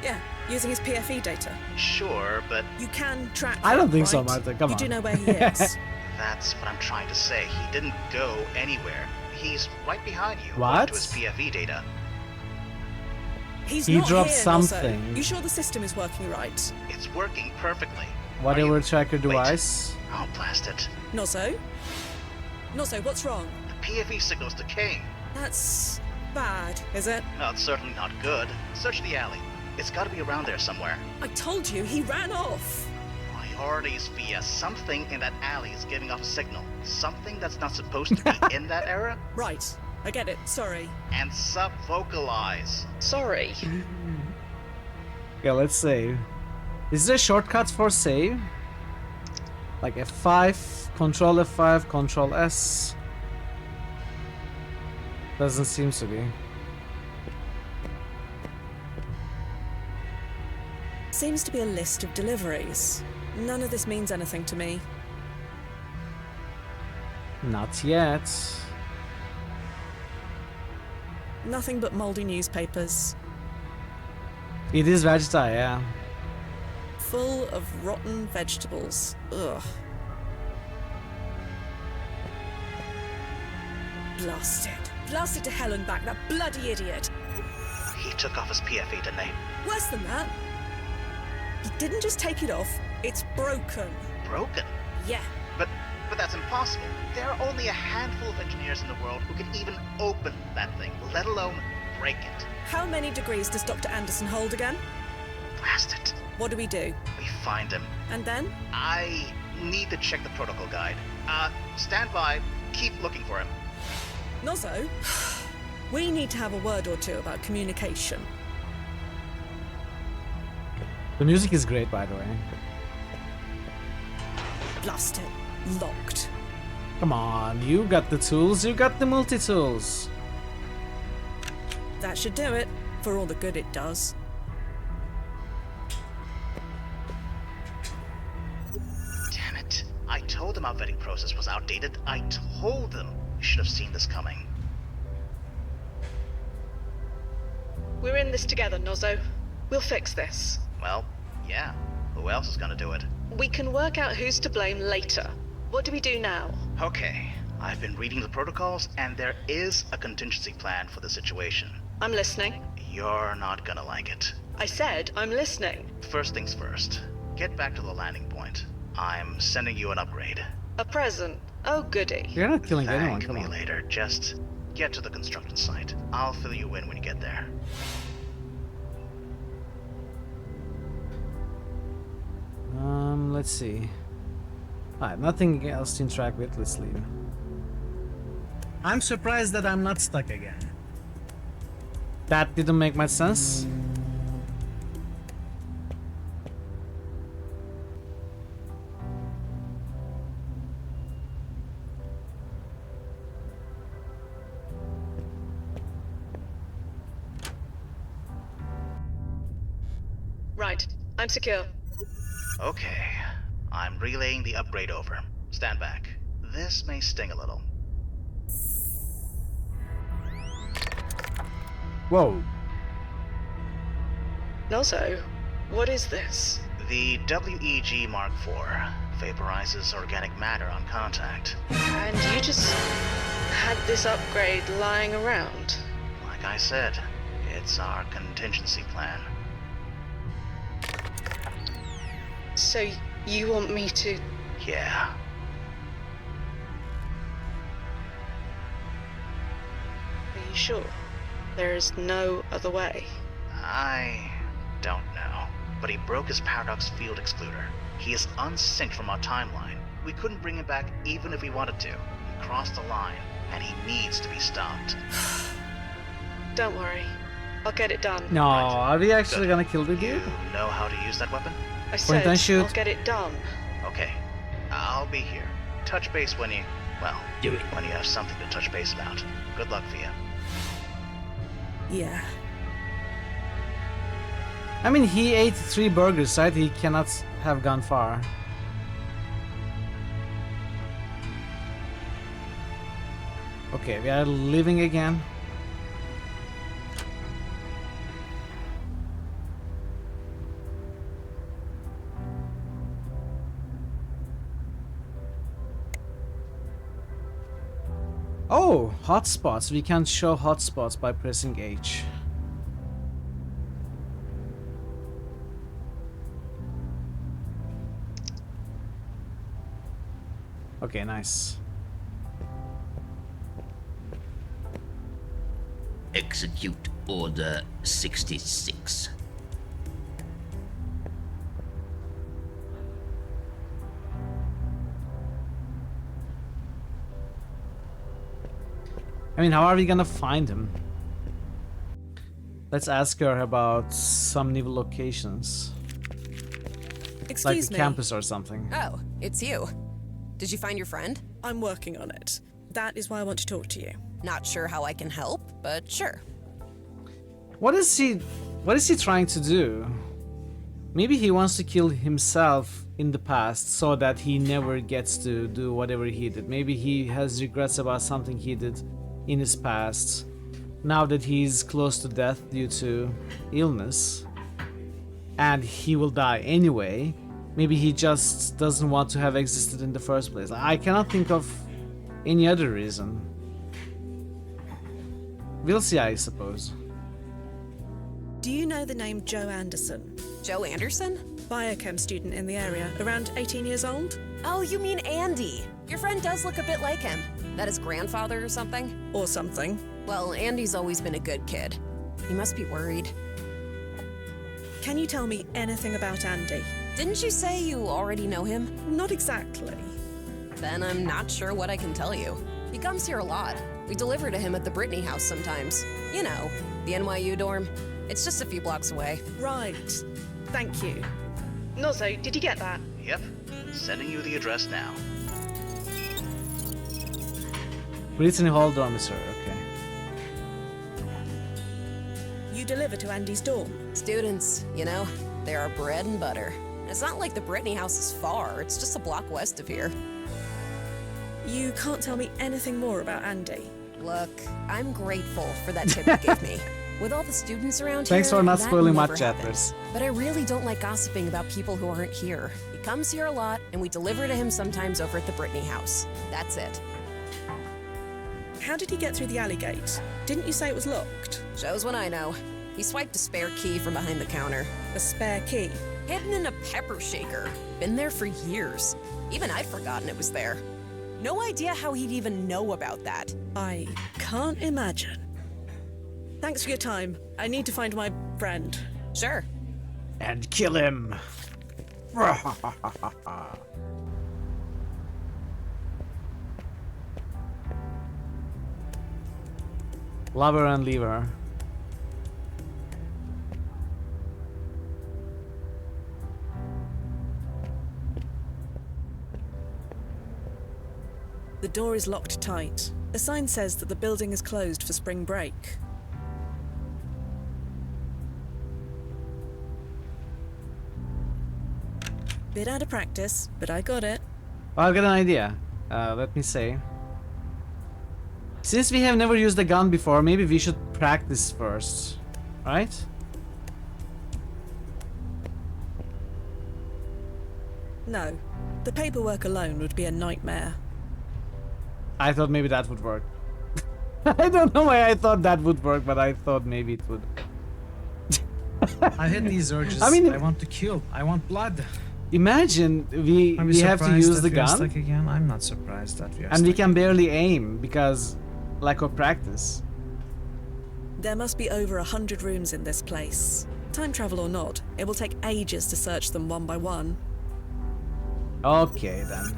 Yeah, using his PFE data. Sure, but You can track I don't him, think so, right? Martha. Come you on. do know where he is. that's what I'm trying to say. He didn't go anywhere. He's right behind you. What? according to his PFE data. He's He not dropped here, Nosso. something. You sure the system is working right? It's working perfectly. Whatever tracker device. Oh, blast it. Nosso? Nosso, what's wrong? The PFE signal's decaying. That's bad, is it? No, it's certainly not good. Search the alley. It's gotta be around there somewhere. I told you, he ran off. Oh, he authorities via something in that alley is giving off a signal. Something that's not supposed to be in that area. Right. I get it. Sorry. And sub-vocalize. Sorry. Okay, let's save. Is there a shortcut for save? Like F5, Control F5, Control S? Doesn't seem to be. Seems to be a list of deliveries. None of this means anything to me. Not yet. Nothing but moldy newspapers. It is Vegeta, yeah. Full of rotten vegetables. Ugh. Blasted. Blasted to hell and back, that bloody idiot. He took off his PFE, didn't he? Worse than that. He didn't just take it off, it's broken. Broken? Yeah. But that's impossible. There are only a handful of engineers in the world who can even open that thing, let alone break it. How many degrees does Dr. Anderson hold again? Blast it. What do we do? We find him. And then? I need to check the protocol guide. Stand by. Keep looking for him. Nozzo, we need to have a word or two about communication. The music is great, by the way. Blast it. Locked. Come on, you got the tools, you got the multi-tools. That should do it, for all the good it does. Damn it. I told them our vetting process was outdated. I told them. We should have seen this coming. We're in this together, Nozzo. We'll fix this. Well, yeah. Who else is gonna do it? We can work out who's to blame later. What do we do now? Okay. I've been reading the protocols, and there is a contingency plan for the situation. I'm listening. You're not gonna like it. I said I'm listening. First things first. Get back to the landing point. I'm sending you an upgrade. A present. Oh, goody. You're not killing anyone, Thank come me on. later. Just get to the construction site. I'll fill you in when you get there. Let's see. Alright, nothing else to interact with, let's leave. I'm surprised that I'm not stuck again. That didn't make much sense. Right. I'm secure. Okay. I'm relaying the upgrade over. Stand back. This may sting a little. Whoa. Nozzo, what is this? The WEG Mark IV vaporizes organic matter on contact. And you just had this upgrade lying around? Like I said, it's our contingency plan. So you want me to... Yeah. Are you sure? There is no other way? I don't know. But he broke his paradox field excluder. He is unsynced from our timeline. We couldn't bring him back even if we wanted to. He crossed the line, and he needs to be stopped. Don't worry. I'll get it done. No, are we actually gonna kill the dude? You know how to use that weapon? I said and shoot. I'll get it done. Okay. I'll be here. Touch base when you... well, Do it. when you have something to touch base about. Good luck for you. Yeah. I mean, he ate 3 burgers, right? He cannot have gone far. Okay, we are living again. Oh, hotspots. We can show hotspots by pressing H. Okay, nice. Execute Order 66. I mean, how are we gonna find him? Let's ask her about some new locations. Excuse like me. the campus or something. Oh, it's you. Did you find your friend? I'm working on it. That is why I want to talk to you. Not sure how I can help, but sure. What is he trying to do? Maybe he wants to kill himself in the past so that he never gets to do whatever he did. Maybe he has regrets about something he did in his past. Now that he's close to death due to illness and he will die anyway, maybe he just doesn't want to have existed in the first place. I cannot think of any other reason. We'll see, I suppose. Do you know the name Joe Anderson? Joe Anderson? Biochem student in the area, around 18 years old? Oh, you mean Andy. Your friend does look a bit like him. That his grandfather or something? Or something. Well, Andy's always been a good kid. He must be worried. Can you tell me anything about Andy? Didn't you say you already know him? Not exactly. Then I'm not sure what I can tell you. He comes here a lot. We deliver to him at the Brittany house sometimes. You know, the NYU dorm. It's just a few blocks away. Right. Thank you. Nozo, did you get that? Yep. Sending you the address now. Brittany Hall dormitory, okay. You deliver to Andy's dorm? Students, you know, they're our bread and butter. It's not like the Brittany house is far, it's just a block west of here. You can't tell me anything more about Andy. Look, I'm grateful for that tip you gave me. With all the students around Thanks here, for not that spoiling never much, happens. Atlas. But I really don't like gossiping about people who aren't here. He comes here a lot, and we deliver to him sometimes over at the Brittany house. That's it. How did he get through the alley gate? Didn't you say it was locked? Shows what I know. He swiped a spare key from behind the counter. A spare key? Hidden in a pepper shaker. Been there for years. Even I'd forgotten it was there. No idea how he'd even know about that. I can't imagine. Thanks for your time. I need to find my friend. Sure. And kill him. Love her and leave her. The door is locked tight. A sign says that the building is closed for spring break. Bit out of practice, but I got it. I've got an idea. Let me say. Since we have never used a gun before, maybe we should practice first, right? No. The paperwork alone would be a nightmare. I thought maybe that would work. I don't know why I thought that would work, but I thought maybe it would. I had these urges. I mean, I want to kill. I want blood. Imagine we have to use the gun, stuck again. I'm not surprised that we are and we stuck. can barely aim because lack of practice. There must be over 100 rooms in this place. Time travel or not, it will take ages to search them one by one. Okay then.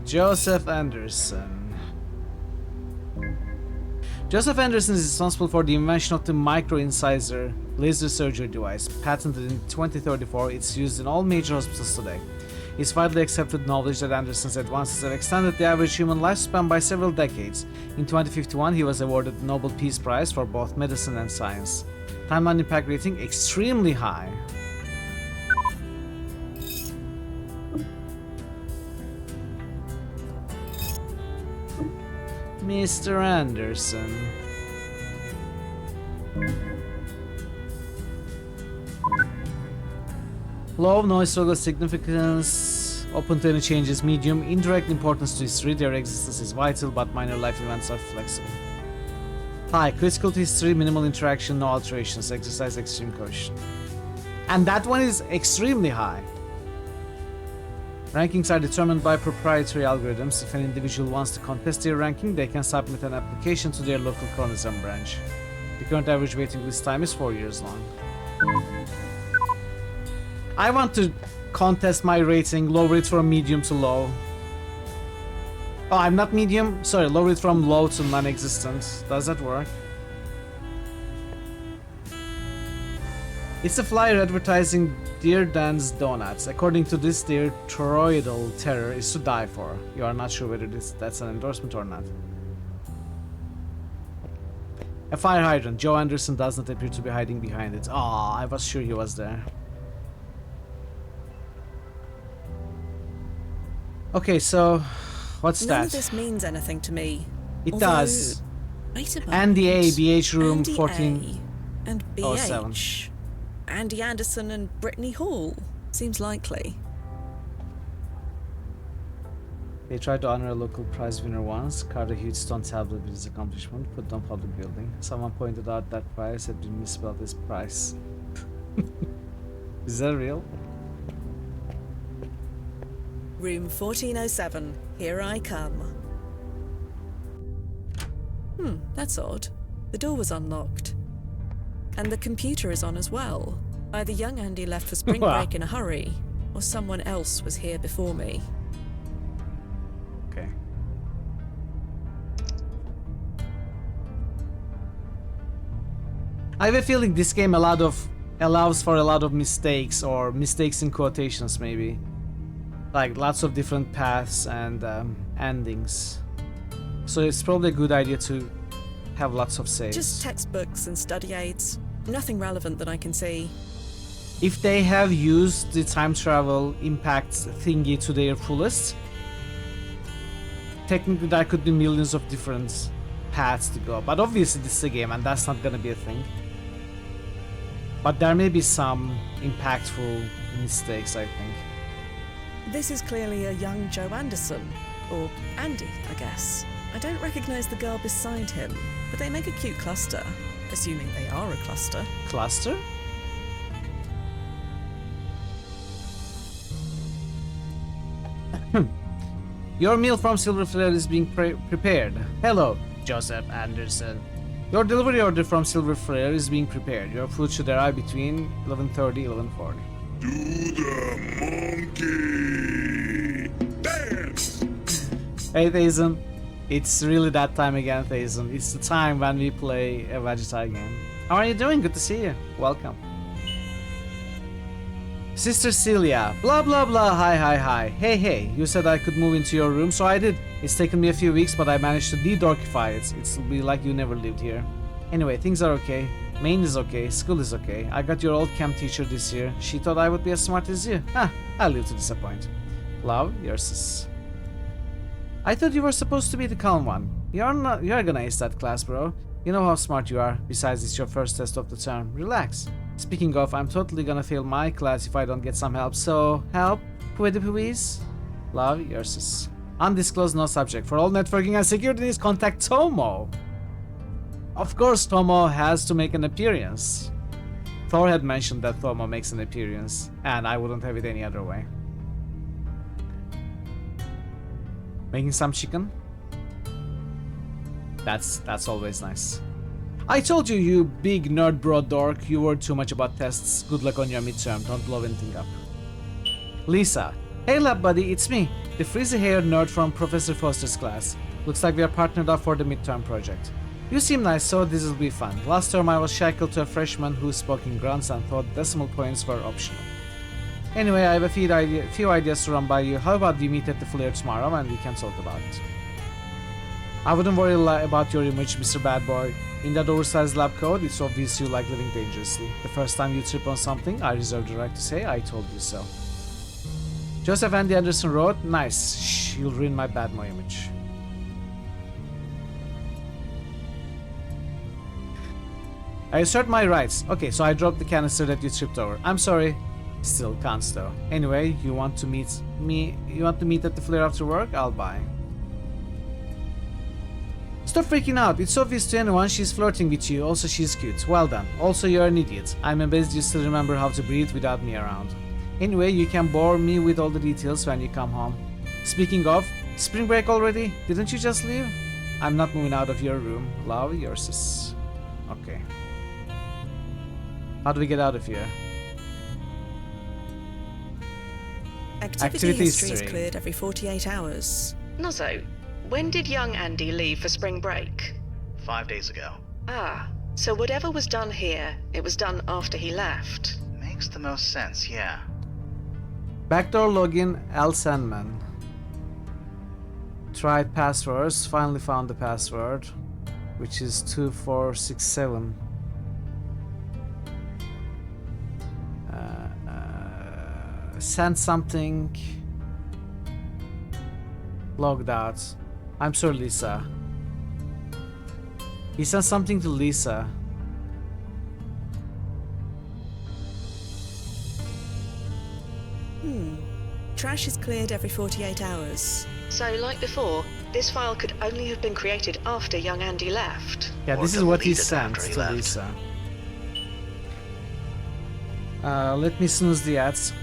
Joseph Anderson. Joseph Anderson is responsible for the invention of the micro-incisor laser surgery device. Patented in 2034, it's used in all major hospitals today. It's widely accepted knowledge that Anderson's advances have extended the average human lifespan by several decades. In 2051, he was awarded the Nobel Peace Prize for both medicine and science. Timeline impact rating extremely high. Mr. Anderson. Low noise level significance, open to any changes, medium, indirect importance to history, their existence is vital, but minor life events are flexible. High, critical to history, minimal interaction, no alterations, exercise extreme caution. And that one is extremely high. Rankings are determined by proprietary algorithms. If an individual wants to contest their ranking, they can submit an application to their local chronism branch. The current average waiting list time is 4 years long. I want to contest my rating, lower it from medium to low. Oh, I'm not medium? Sorry, lower it from low to non-existent. Does that work? It's a flyer advertising Dear Dan's Donuts. According to this, their toroidal terror is to die for. You are not sure whether that's an endorsement or not. A fire hydrant. Joe Anderson does not appear to be hiding behind it. Ah, I was sure he was there. Okay, so what's None that? of this means anything to me. It Although, does. Wait a moment. Andy A, BH room Andy 14. A and Oh, 7. BH. Andy Anderson and Brittany Hall. Seems likely. They tried to honor a local prize winner once, carved a huge stone tablet with his accomplishment, put it on public building. Someone pointed out that prize had been misspelled as price. Is that real? Room 1407. Here I come. That's odd. The door was unlocked. And the computer is on as well. Either young Andy left for spring break in a hurry, or someone else was here before me. Okay. I have a feeling this game allows for a lot of mistakes, or mistakes in quotations maybe. Like lots of different paths and endings. So it's probably a good idea to have lots of saves. Just textbooks and study aids. Nothing relevant that I can see. If they have used the time travel impact thingy to their fullest, technically there could be millions of different paths to go. But obviously this is a game and that's not gonna be a thing. But there may be some impactful mistakes, I think. This is clearly a young Joe Anderson. Or Andy, I guess. I don't recognize the girl beside him, but they make a cute cluster. Assuming they are a cluster. Cluster? Your meal from Silver Flare is being prepared. Hello, Joseph Anderson. Your delivery order from Silver Flare is being prepared. Your food should arrive between 11:30 and 11:40. Do the monkey dance! Hey, Thazen. It's really that time again, Thazen. It's the time when we play a Vegeta game. How are you doing? Good to see you. Welcome. Sister Celia. Blah blah blah. Hi. Hey. You said I could move into your room, so I did. It's taken me a few weeks, but I managed to de-dorkify it. It'll be like you never lived here. Anyway, things are okay. Maine is okay. School is okay. I got your old chem teacher this year. She thought I would be as smart as you. I'll live to disappoint. Love, your sis. I thought you were supposed to be the calm one. You're gonna ace that class, bro. You know how smart you are. Besides, it's your first test of the term. Relax. Speaking of, I'm totally gonna fail my class if I don't get some help. So, help? Please? Love, your sis. Undisclosed, no subject. For all networking and security needs, contact Tomo. Of course, Tomo has to make an appearance. Thor had mentioned that Tomo makes an appearance, and I wouldn't have it any other way. Making some chicken? That's always nice. I told you, you big nerd bro dork, you worried too much about tests. Good luck on your midterm, don't blow anything up. Lisa. Hey lab buddy, it's me, the frizzy-haired nerd from Professor Foster's class. Looks like we are partnered up for the midterm project. You seem nice, so this will be fun. Last term I was shackled to a freshman who spoke in grunts and thought decimal points were optional. Anyway, I have a few ideas to run by you. How about we meet at the Flare tomorrow and we can talk about it? I wouldn't worry about your image, Mr. Bad Boy. In that oversized lab coat, it's obvious you like living dangerously. The first time you trip on something, I reserve the right to say I told you so. Joseph Andy Anderson wrote, nice. Shh, you'll ruin my bad boy image. I assert my rights. Okay, so I dropped the canister that you tripped over. I'm sorry. Still counts though. Anyway, you want to meet at the Flare after work? I'll buy. Stop freaking out. It's obvious to anyone she's flirting with you. Also, she's cute. Well done. Also, you're an idiot. I'm amazed you still remember how to breathe without me around. Anyway, you can bore me with all the details when you come home. Speaking of, spring break already? Didn't you just leave? I'm not moving out of your room. Love, your sis. Okay. How do we get out of here? Activity history is cleared every 48 hours. Nozzo, When did young Andy leave for spring break? 5 days ago. Ah, so whatever was done here, it was done after he left. Makes the most sense, yeah. Backdoor login, L. Sandman. Tried passwords, finally found the password, which is 2467. Sent something. Logged out. I'm sorry, Lisa. He sent something to Lisa. Trash is cleared every 48 hours. So, like before, this file could only have been created after young Andy left. Yeah, this is what he sent to Lisa. Let me snooze the ads.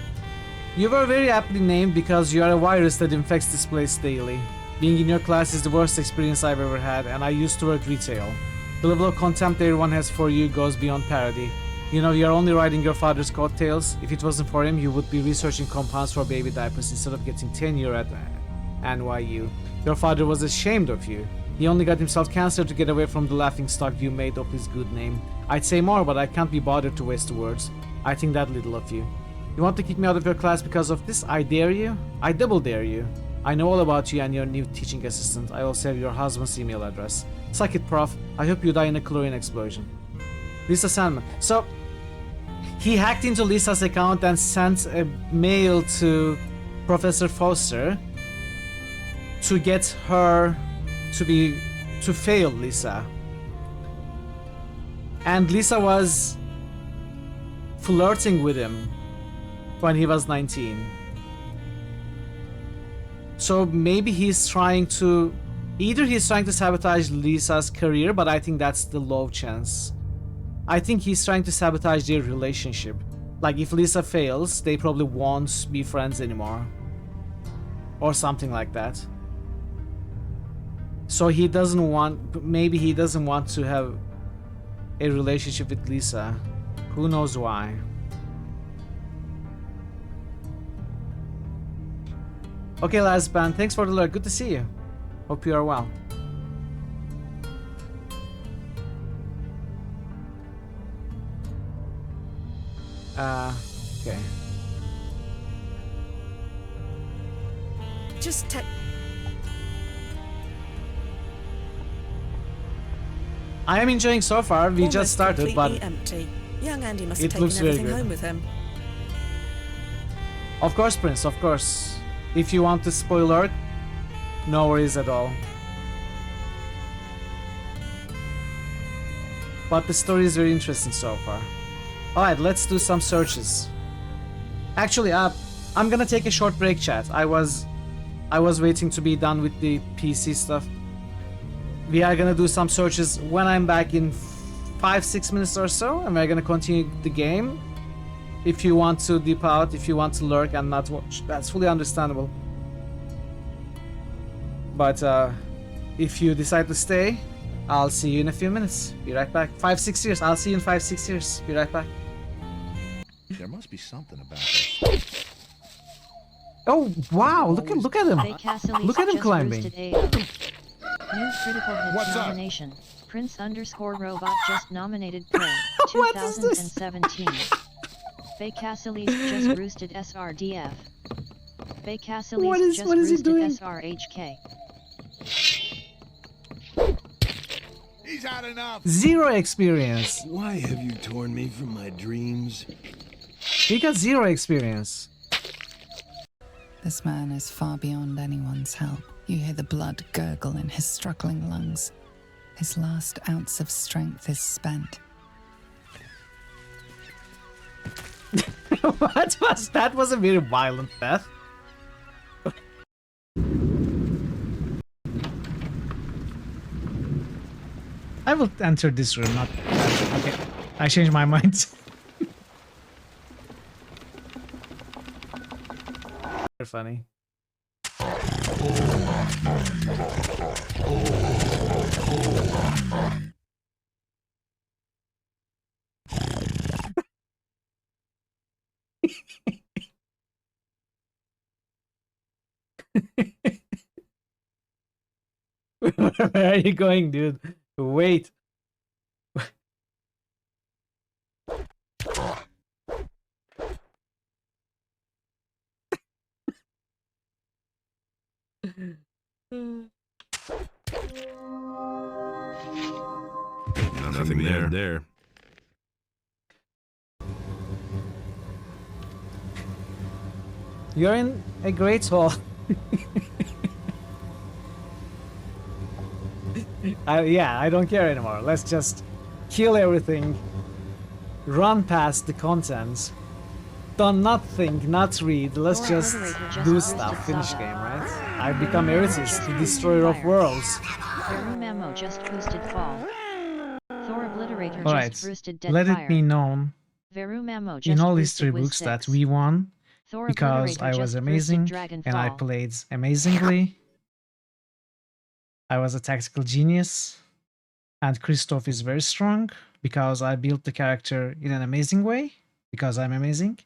You were very aptly named because you are a virus that infects this place daily. Being in your class is the worst experience I've ever had, and I used to work retail. The level of contempt everyone has for you goes beyond parody. You know, you're only riding your father's coattails. If it wasn't for him, you would be researching compounds for baby diapers instead of getting tenure at NYU. Your father was ashamed of you. He only got himself cancer to get away from the laughingstock you made of his good name. I'd say more, but I can't be bothered to waste the words. I think that little of you. You want to kick me out of your class because of this? I dare you. I double dare you. I know all about you and your new teaching assistant. I also have your husband's email address. Suck it, prof. I hope you die in a chlorine explosion. Lisa Sandman. So, he hacked into Lisa's account and sent a mail to Professor Foster to get her to fail Lisa. And Lisa was flirting with him when he was 19. So maybe he's trying to... Either he's trying to sabotage Lisa's career, but I think that's the low chance. I think he's trying to sabotage their relationship. Like, if Lisa fails, they probably won't be friends anymore. Or something like that. So he doesn't want... Maybe he doesn't want to have a relationship with Lisa. Who knows why? Okay, last band, thanks for the alert. Good to see you. Hope you are well. Okay. Just take. I am enjoying so far. We just started, but empty. Young Andy must it have looks taken very everything good. home with him. Of course, Prince, of course. If you want to spoiler, no worries at all. But the story is very interesting so far. Alright, let's do some searches. Actually, I'm gonna take a short break, chat. I was waiting to be done with the PC stuff. We are gonna do some searches when I'm back in 5-6 minutes or so, and we're gonna continue the game. If you want to dip out, if you want to lurk and not watch, that's fully understandable. But if you decide to stay, I'll see you in a few minutes. Be right back. 5-6 years. I'll see you in 5-6 years. Be right back. There must be something about this. Oh wow! Look at him! Look at him climbing. New critical hit nomination. Prince_Robot just nominated Prey 2017. Baycasseles just roosted SRDF. Baycasseles just roosted SRHK. He's had enough. 0 experience. Why have you torn me from my dreams? He got 0 experience. This man is far beyond anyone's help. You hear the blood gurgle in his struggling lungs. His last ounce of strength is spent. What was that? Was a very violent death. I will enter this room, not that. Okay, I changed my mind. Very funny. Where are you going, dude? Wait. Nothing there. You're in a great hall. Yeah, I don't care anymore. Let's just kill everything. Run past the contents. Don't not think, not read. Let's just do stuff. Finish game, right? I've become Eretis, the destroyer of worlds. Veru Memo just boosted fall. Thor Obliterator Alright, just boosted dead let fire. it be known Veru Memo just in all boosted history with books 6. that we won Thor because Obliterator I was just boosted amazing Dragon and I Fall. played amazingly. I was a tactical genius, and Christoph is very strong because I built the character in an amazing way, because I'm amazing,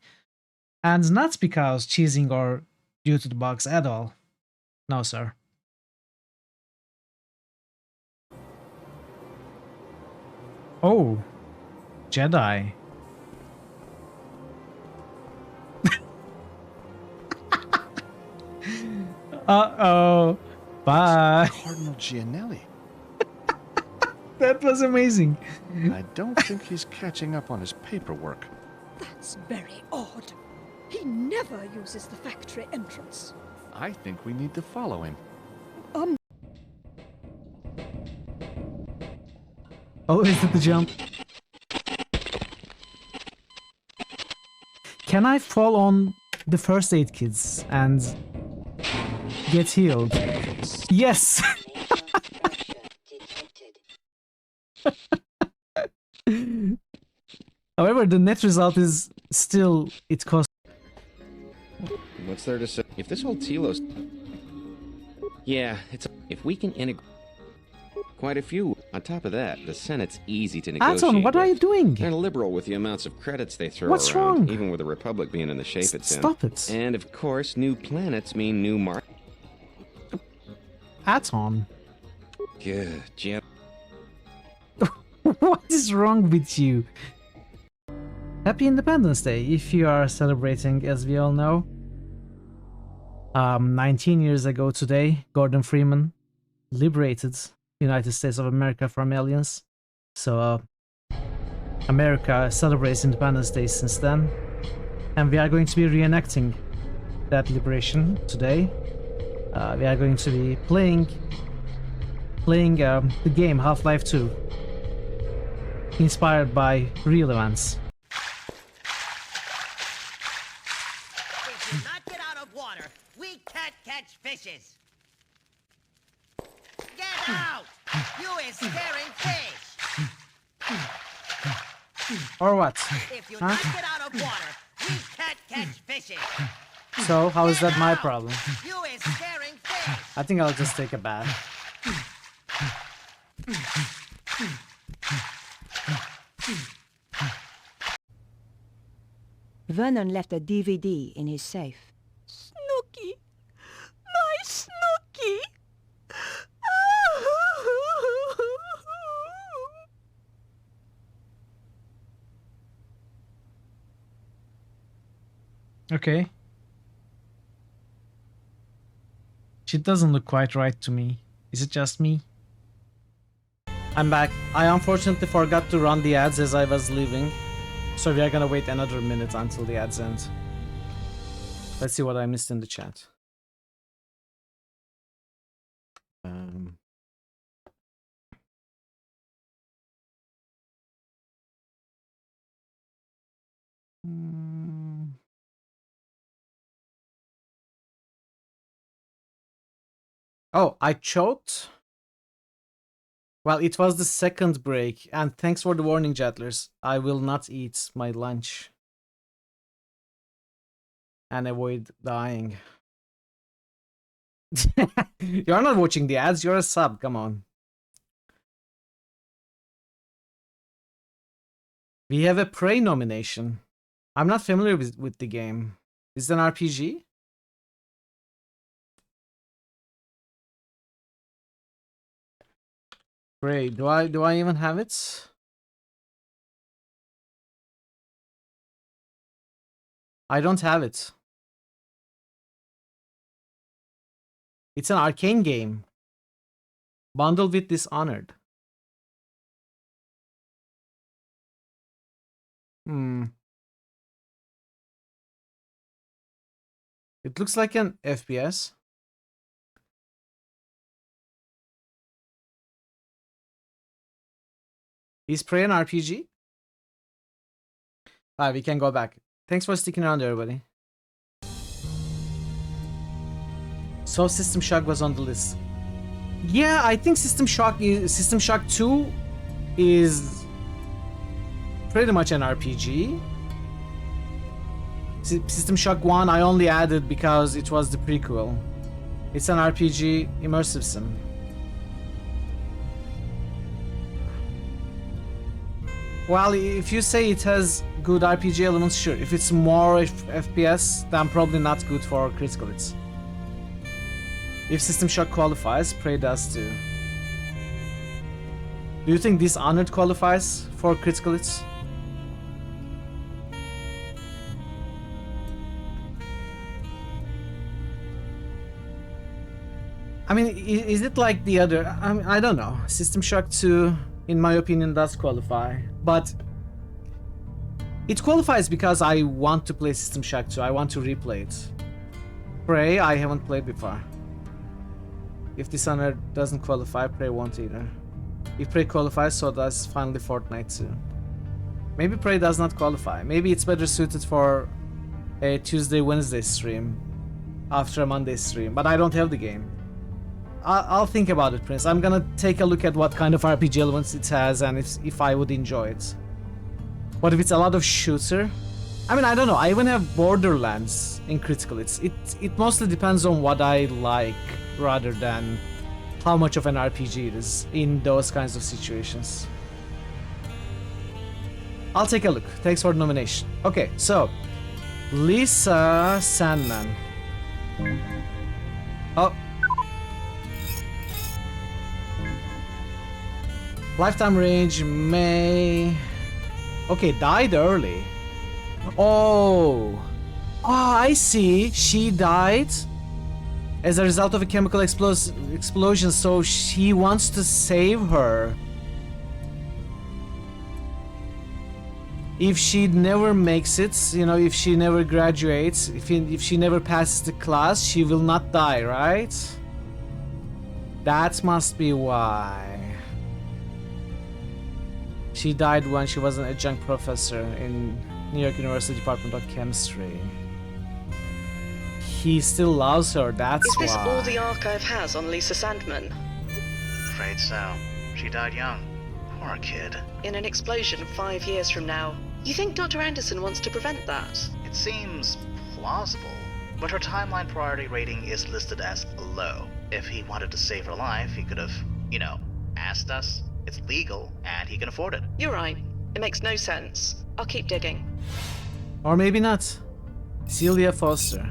and not because cheesing or due to the bugs at all. No, sir. Oh, Jedi. Uh-oh. Bye. Cardinal Gianelli. That was amazing. I don't think he's catching up on his paperwork. That's very odd. He never uses the factory entrance. I think we need to follow him. Oh, is it the jump? Can I fall on the first aid kits and get healed? Yes! However, the net result is still, it costs. What's there to say? If this whole telos... Yeah, it's... If we can integrate... Quite a few. On top of that, the Senate's easy to negotiate Anton, what are you doing? They're liberal with the amounts of credits they throw What's around, wrong? even with the Republic being in the shape it's in. Stop it. And of course, new planets mean new Anton. Good, Jim. What is wrong with you? Happy Independence Day, if you are celebrating, as we all know. 19 years ago today, Gordon Freeman liberated United States of America from aliens. So, America celebrates Independence Day since then. And we are going to be reenacting that liberation today. We are going to be playing the game Half-Life 2. Inspired by real events. If you not get out of water, we can't catch fishes. Get out! You is scaring fish. Or what? If you Huh? not get out of water, we can't catch fishes. So, how is that my problem? You is scaring fish. I think I'll just take a bath. Vernon left a DVD in his safe. Snooky! My Snooky! Okay. She doesn't look quite right to me. Is it just me? I'm back. I unfortunately forgot to run the ads as I was leaving. So we are gonna wait another minute until the ads end. Let's see what I missed in the chat. Oh, I choked? Well, it was the second break, and thanks for the warning, Jettlers. I will not eat my lunch. And avoid dying. You're not watching the ads, you're a sub, come on. We have a Prey nomination. I'm not familiar with the game. Is it an RPG? Great. Do I even have it? I don't have it. It's an arcane game. Bundled with Dishonored. It looks like an FPS. Is Prey an RPG? We can go back. Thanks for sticking around, everybody. So System Shock was on the list. Yeah, I think System Shock 2 is pretty much an RPG. System Shock 1 I only added because it was the prequel. It's an RPG immersive sim. Well, if you say it has good RPG elements, sure. If it's more FPS, then probably not good for critical hits. If System Shock qualifies, Prey does too. Do you think Dishonored qualifies for critical hits? I mean, is it like the other? I don't know. System Shock 2, in my opinion, does qualify. But it qualifies because I want to play System Shock 2. I want to replay it. Prey, I haven't played before. If Dishonored doesn't qualify, Prey won't either. If Prey qualifies, so does finally Fortnite too. Maybe Prey does not qualify. Maybe it's better suited for a Tuesday-Wednesday stream after a Monday stream, but I don't have the game. I'll think about it, Prince. I'm gonna take a look at what kind of RPG elements it has and if I would enjoy it. But if it's a lot of shooter, I mean, I don't know. I even have Borderlands in critical. It mostly depends on what I like rather than how much of an RPG it is in those kinds of situations. I'll take a look. Thanks for the nomination. Okay, so Lisa Sandman. Oh. Lifetime range May. Okay, died early. Oh, I see. She died as a result of a chemical explosion, so she wants to save her. If she never makes it, you know, if she never graduates, if she never passes the class, she will not die, right? That must be why. She died when she was an adjunct professor in New York University Department of Chemistry. He still loves her, that's why. Is this all the archive has on Lisa Sandman? Afraid so. She died young. Poor kid. In an explosion 5 years from now. You think Dr. Anderson wants to prevent that? It seems plausible, but her timeline priority rating is listed as low. If he wanted to save her life, he could have, you know, asked us. It's legal, and he can afford it. You're right. It makes no sense. I'll keep digging. Or maybe not. Celia Foster.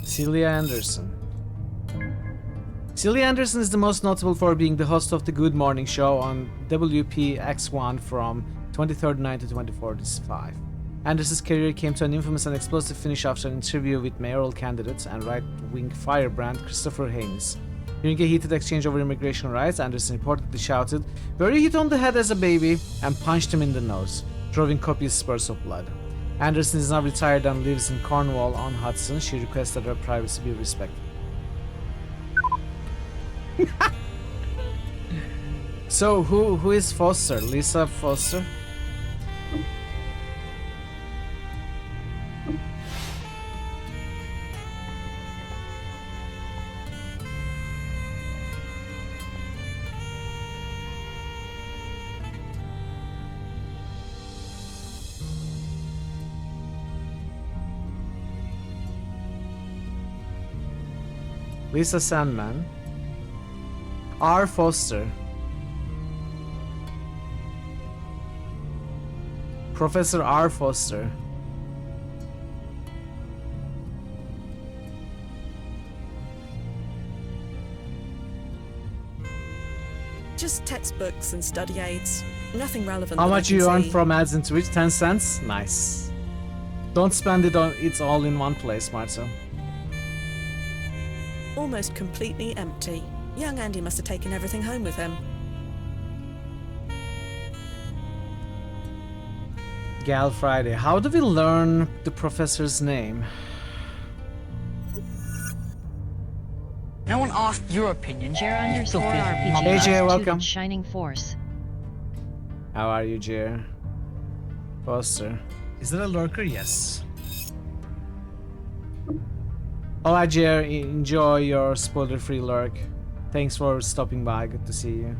Celia Anderson. Celia Anderson is the most notable for being the host of the Good Morning Show on WPX1 from 23rd to 24th. Anderson's career came to an infamous and explosive finish after an interview with mayoral candidate and right-wing firebrand Christopher Haynes. During a heated exchange over immigration rights, Anderson reportedly shouted, "Were you hit on the head as a baby?" and punched him in the nose, drawing copious spurts of blood. Anderson is now retired and lives in Cornwall-on-Hudson. She requests that her privacy be respected. So, who is Foster? Lisa Foster? Lisa Sandman. R. Foster. Professor R. Foster. Just textbooks and study aids. Nothing relevant. How that I much can you earn see. from ads in Twitch? 10 cents? Nice. Don't spend it on it's all in one place, Marzo. Almost completely empty. Young Andy must have taken everything home with him. Gal Friday. How do we learn the professor's name? No one asked your opinion. Jer_RPG. Hey, Jer, welcome. Shining Force. How are you, Jer? Foster. Is there a lurker? Yes. Alright, Jer. Enjoy your spoiler-free lurk. Thanks for stopping by. Good to see you.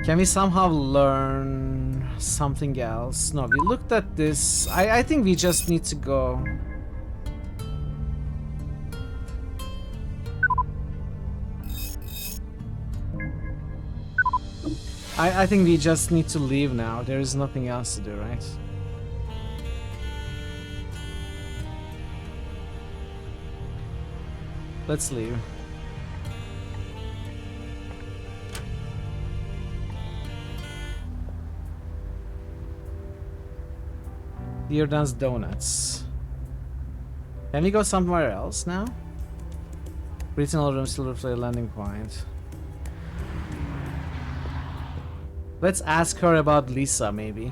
Can we somehow learn something else? No, we looked at this. I think we just need to go. I think we just need to leave now. There is nothing else to do, right? Let's leave. Deardan's Donuts. Can we go somewhere else now? Regional room, Silver Flare landing point. Let's ask her about Lisa, maybe.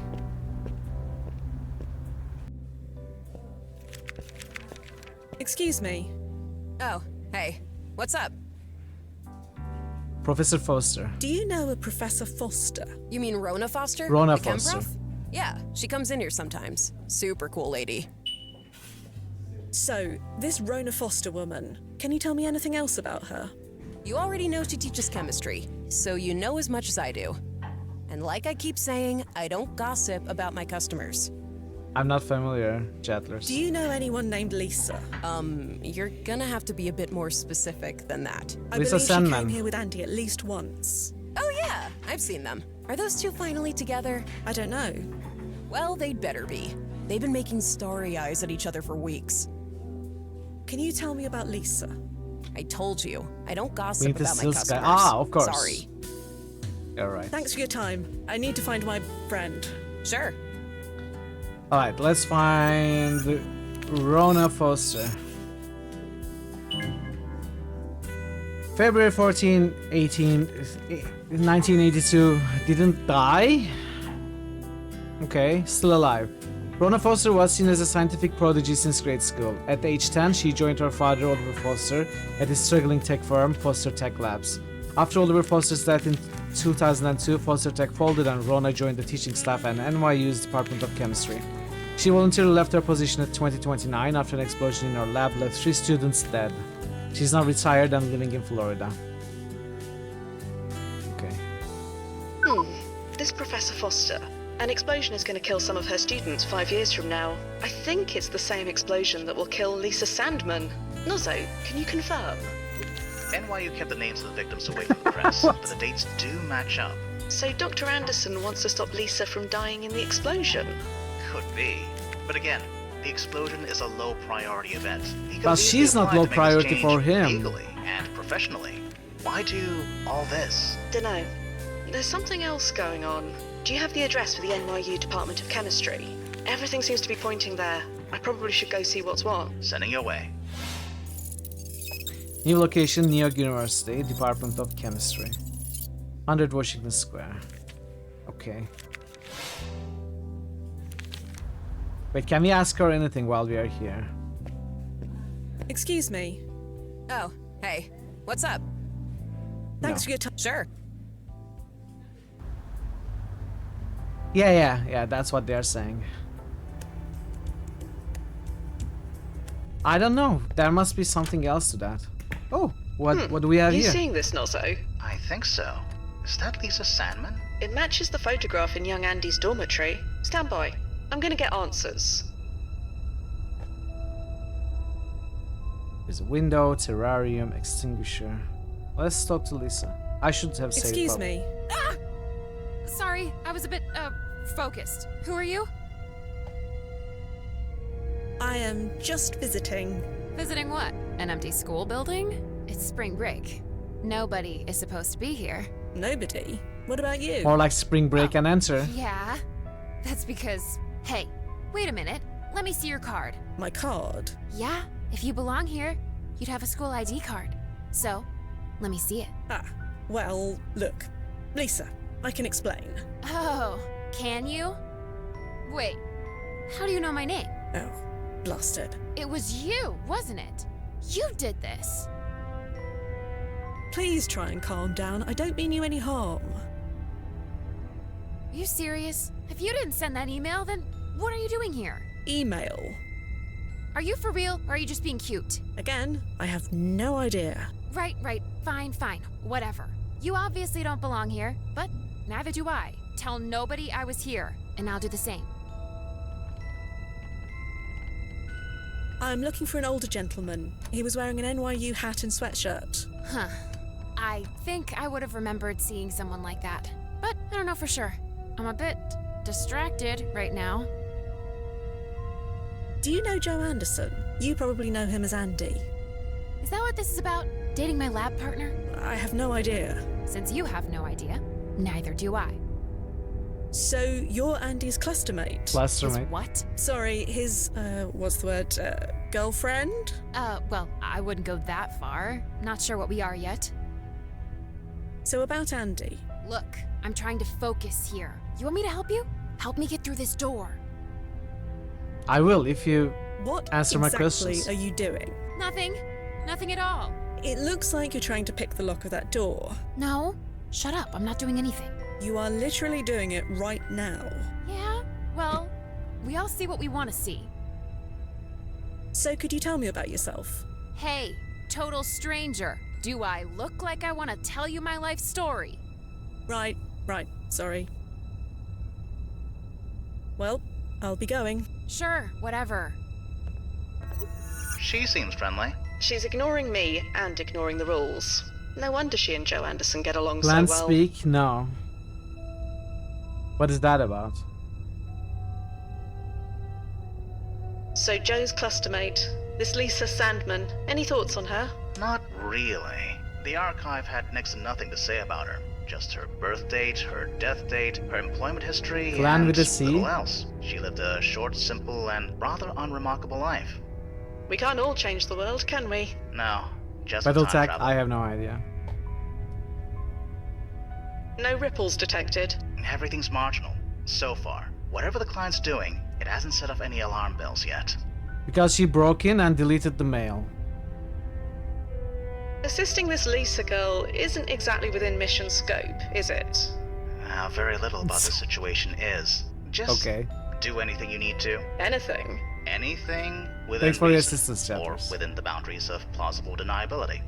Excuse me. Oh, hey. What's up? Professor Foster. Do you know a Professor Foster? You mean Rona Foster? Rona The chem Foster. prof? Yeah, she comes in here sometimes. Super cool lady. So, this Rona Foster woman, can you tell me anything else about her? You already know she teaches chemistry, so you know as much as I do. And like I keep saying, I don't gossip about my customers. I'm not familiar, Chattlers. Do you know anyone named Lisa? You're gonna have to be a bit more specific than that. I Lisa believe she Sandman. came here with Andy at least once. Oh yeah, I've seen them. Are those two finally together? I don't know. Well, they'd better be. They've been making starry eyes at each other for weeks. Can you tell me about Lisa? I told you, I don't We gossip need to about my still customers. Ah, of course. Sorry. Alright. Thanks for your time. I need to find my friend. Sure. Alright, let's find Rona Foster. February 14, 1982. Didn't die? Okay, still alive. Rona Foster was seen as a scientific prodigy since grade school. At age 10, she joined her father, Oliver Foster, at his struggling tech firm, Foster Tech Labs. After Oliver Foster's death in 2002, Foster Tech folded and Rona joined the teaching staff at NYU's Department of Chemistry. She voluntarily left her position at 2029 after an explosion in her lab left 3 students dead. She's now retired and living in Florida. Okay. This Professor Foster. An explosion is going to kill some of her students 5 years from now. I think it's the same explosion that will kill Lisa Sandman. Nozzo, can you confirm? NYU kept the names of the victims away from the press, but the dates do match up. So Dr. Anderson wants to stop Lisa from dying in the explosion? Could be. But again, the explosion is a low priority event. He could But easily she's not apply low to make this priority change for him. Legally and professionally. Why do all this? Dunno. There's something else going on. Do you have the address for the NYU Department of Chemistry? Everything seems to be pointing there. I probably should go see what's what. Sending your way. New location, New York University, Department of Chemistry. 100 Washington Square. Okay. Wait, can we ask her anything while we are here? Excuse me. Oh, hey. What's up? Thanks for your time. Sure. Yeah, that's what they're saying. I don't know. There must be something else to that. Oh, what do we have You here? seeing this, Nozzo? I think so. Is that Lisa Sandman? It matches the photograph in young Andy's dormitory. Stand by. I'm gonna get answers. There's a window, terrarium, extinguisher. Let's talk to Lisa. I should have said Excuse me. Ah! Sorry, I was a bit, focused. Who are you? I am just visiting. Visiting what? An empty school building? It's spring break. Nobody is supposed to be here. Nobody? What about you? More like spring break and enter. Yeah, that's because... Hey, wait a minute. Let me see your card. My card? Yeah, if you belong here, you'd have a school ID card. So, let me see it. Ah, well, look. Lisa, I can explain. Oh, can you? Wait, how do you know my name? Oh, blasted. It was you, wasn't it? You did this. Please try and calm down. I don't mean you any harm. Are you serious? If you didn't send that email, then what are you doing here? Email? Are you for real, or are you just being cute? Again, I have no idea. Right, fine, whatever. You obviously don't belong here, but neither do I. Tell nobody I was here, and I'll do the same. I'm looking for an older gentleman. He was wearing an NYU hat and sweatshirt. Huh. I think I would have remembered seeing someone like that, but I don't know for sure. I'm a bit distracted right now. Do you know Joe Anderson? You probably know him as Andy. Is that what this is about? Dating my lab partner? I have no idea. Since you have no idea, neither do I. So you're Andy's clustermate? Clustermate? His what? Sorry, his, what's the word, girlfriend? Well, I wouldn't go that far. Not sure what we are yet. So about Andy. Look, I'm trying to focus here. You want me to help you? Help me get through this door. I will if you answer my What questions. exactly are you doing? Nothing. Nothing at all. It looks like you're trying to pick the lock of that door. No. Shut up. I'm not doing anything. You are literally doing it right now. Yeah? Well, we all see what we want to see. So could you tell me about yourself? Hey, total stranger. Do I look like I want to tell you my life story? Right, sorry. Well, I'll be going. Sure, whatever. She seems friendly. She's ignoring me and ignoring the rules. No wonder she and Joe Anderson get along Plan so well. speak? No. What is that about? So Joe's clustermate, this Lisa Sandman, any thoughts on her? Not really. The archive had next to nothing to say about her. Just her birth date, her death date, her employment history, Clan and with a C? little else. She lived a short, simple, and rather unremarkable life. We can't all change the world, can we? No, just Battle time tech? travel. I have no idea. No ripples detected. Everything's marginal, so far. Whatever the client's doing, it hasn't set off any alarm bells yet. Because she broke in and deleted the mail. Assisting this Lisa girl isn't exactly within mission scope, is it? Very little about the situation is. Just Okay. do anything you need to. Anything? Anything within Thanks for your reason, assistance, or Chatters. within the boundaries of plausible deniability.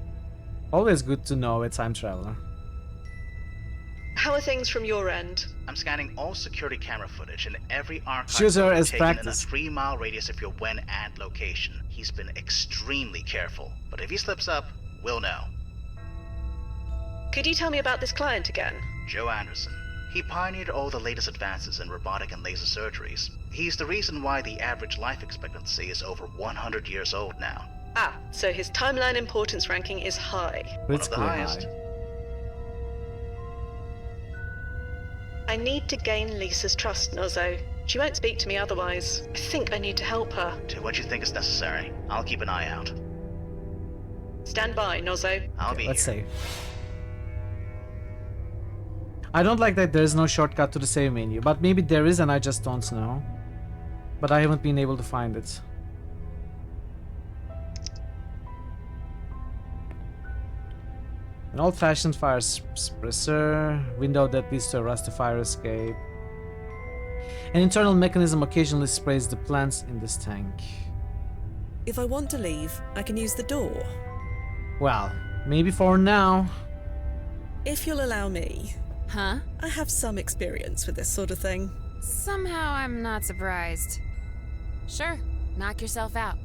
Always good to know a time traveler. How are things from your end? I'm scanning all security camera footage in every archive Choose her photo as taken practice. in a 3-mile radius of your when and location. He's been extremely careful, but if he slips up, we'll know. Could you tell me about this client again? Joe Anderson. He pioneered all the latest advances in robotic and laser surgeries. He's the reason why the average life expectancy is over 100 years old now. Ah, so his timeline importance ranking is high. One of the highest. I need to gain Lisa's trust, Nozzo. She won't speak to me otherwise. I think I need to help her. Do what you think is necessary. I'll keep an eye out. Stand by, Nozzo. I'll be Let's here. save. I don't like that there's no shortcut to the save menu, but maybe there is and I just don't know. But I haven't been able to find it. An old-fashioned fire suppressor, window that leads to a rusty fire escape. An internal mechanism occasionally sprays the plants in this tank. If I want to leave, I can use the door. Well, maybe for now. If you'll allow me. Huh? I have some experience with this sort of thing. Somehow I'm not surprised. Sure, knock yourself out.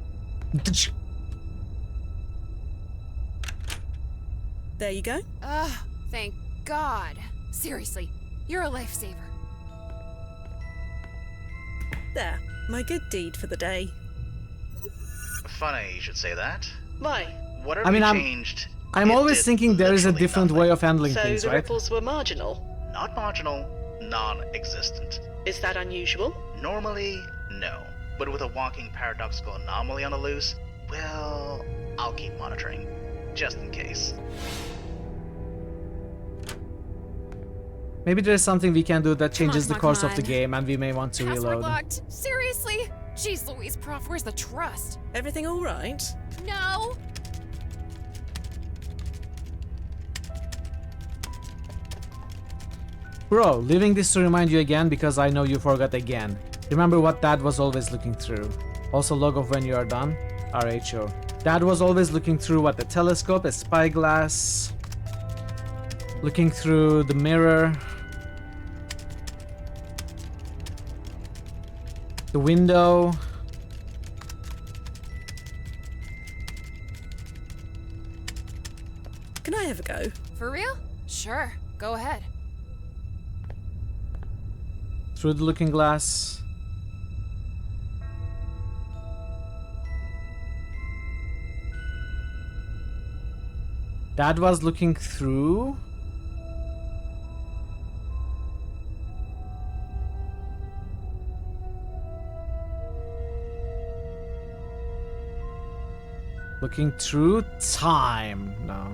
There you go. Ugh, thank God. Seriously, you're a lifesaver. There, my good deed for the day. Funny you should say that. Why? Whatever I mean, you I'm changed I'm always thinking there is a different way of handling So things, the right? ripples were marginal? Not marginal, non-existent. Is that unusual? Normally, no. But with a walking paradoxical anomaly on the loose, well, I'll keep monitoring. Just in case. Maybe there's something we can do that changes the come course of the on. game and we may want to Password reload. locked. Seriously? Jeez Louise, Prof, where's the trust? Everything all right? No. Bro, leaving this to remind you again because I know you forgot again. Remember what Dad was always looking through. Also log off when you are done. RHO. Dad was always looking through what? The telescope, a spyglass. Looking through the mirror. The window. Can I have a go? For real? Sure. Go ahead. Through the looking glass. Dad was looking through. Looking through time. No.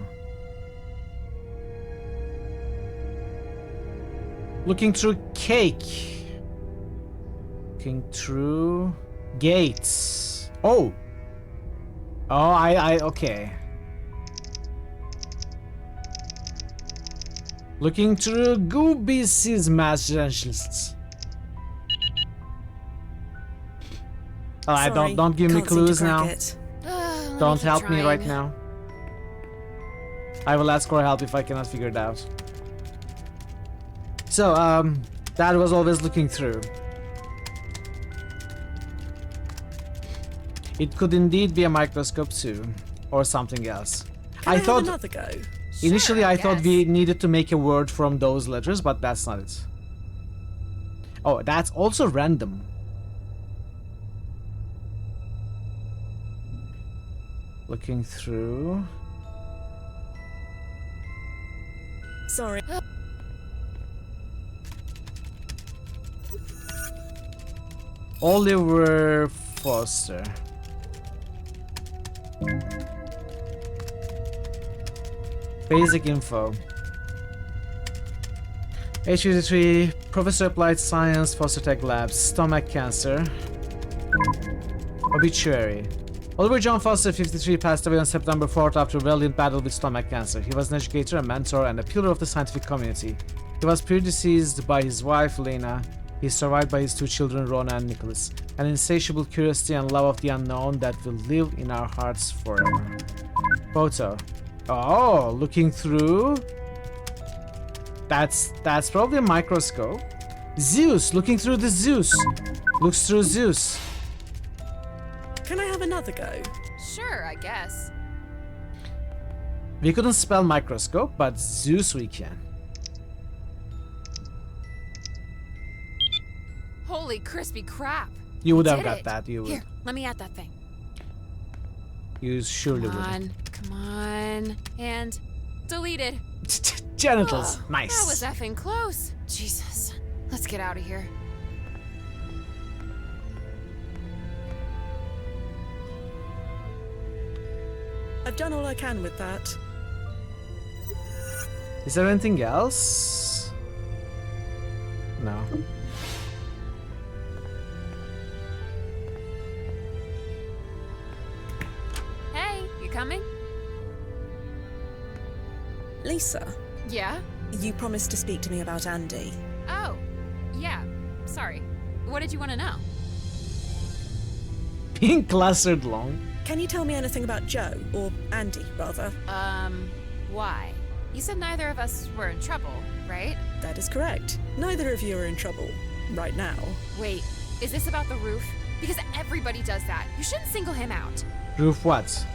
Looking through cake. Looking through gates. Oh. Oh, okay. Looking through Gooby's messages. Alright, don't give me clues now. Don't help me right now. I will ask for help if I cannot figure it out. So, Dad was always looking through. It could indeed be a microscope too, or something else. I thought another go. Initially, I thought we needed to make a word from those letters, but that's not it. Oh, that's also random. Looking through. Sorry. Oliver Foster. Basic info. H83, Professor Applied Science, Foster Tech Labs, stomach cancer. Obituary. Oliver John Foster, 53, passed away on September 4th after a valiant battle with stomach cancer. He was an educator, a mentor, and a pillar of the scientific community. He was predeceased by his wife, Lena. He is survived by his two children, Rona and Nicholas. An insatiable curiosity and love of the unknown that will live in our hearts forever. Photo. Oh, looking through. That's probably a microscope. Zeus, looking through the Zeus. Looks through Zeus. Can I have another go? Sure, I guess. We couldn't spell microscope, but Zeus we can. Holy crispy crap. You would have Did got it. that, you would. Here, let me add that thing. You surely would. Come on. And deleted. Genitals, Oh, nice. That was effing close. Jesus. Let's get out of here. I've done all I can with that. Is there anything else? No. Hey, you coming? Lisa, Yeah? you promised to speak to me about Andy. Oh, yeah. Sorry. What did you want to know? Being clustered long. Can you tell me anything about Joe, or Andy, rather? Why? You said neither of us were in trouble, right? That is correct. Neither of you are in trouble. Right now. Wait, is this about the roof? Because everybody does that. You shouldn't single him out. Roof what?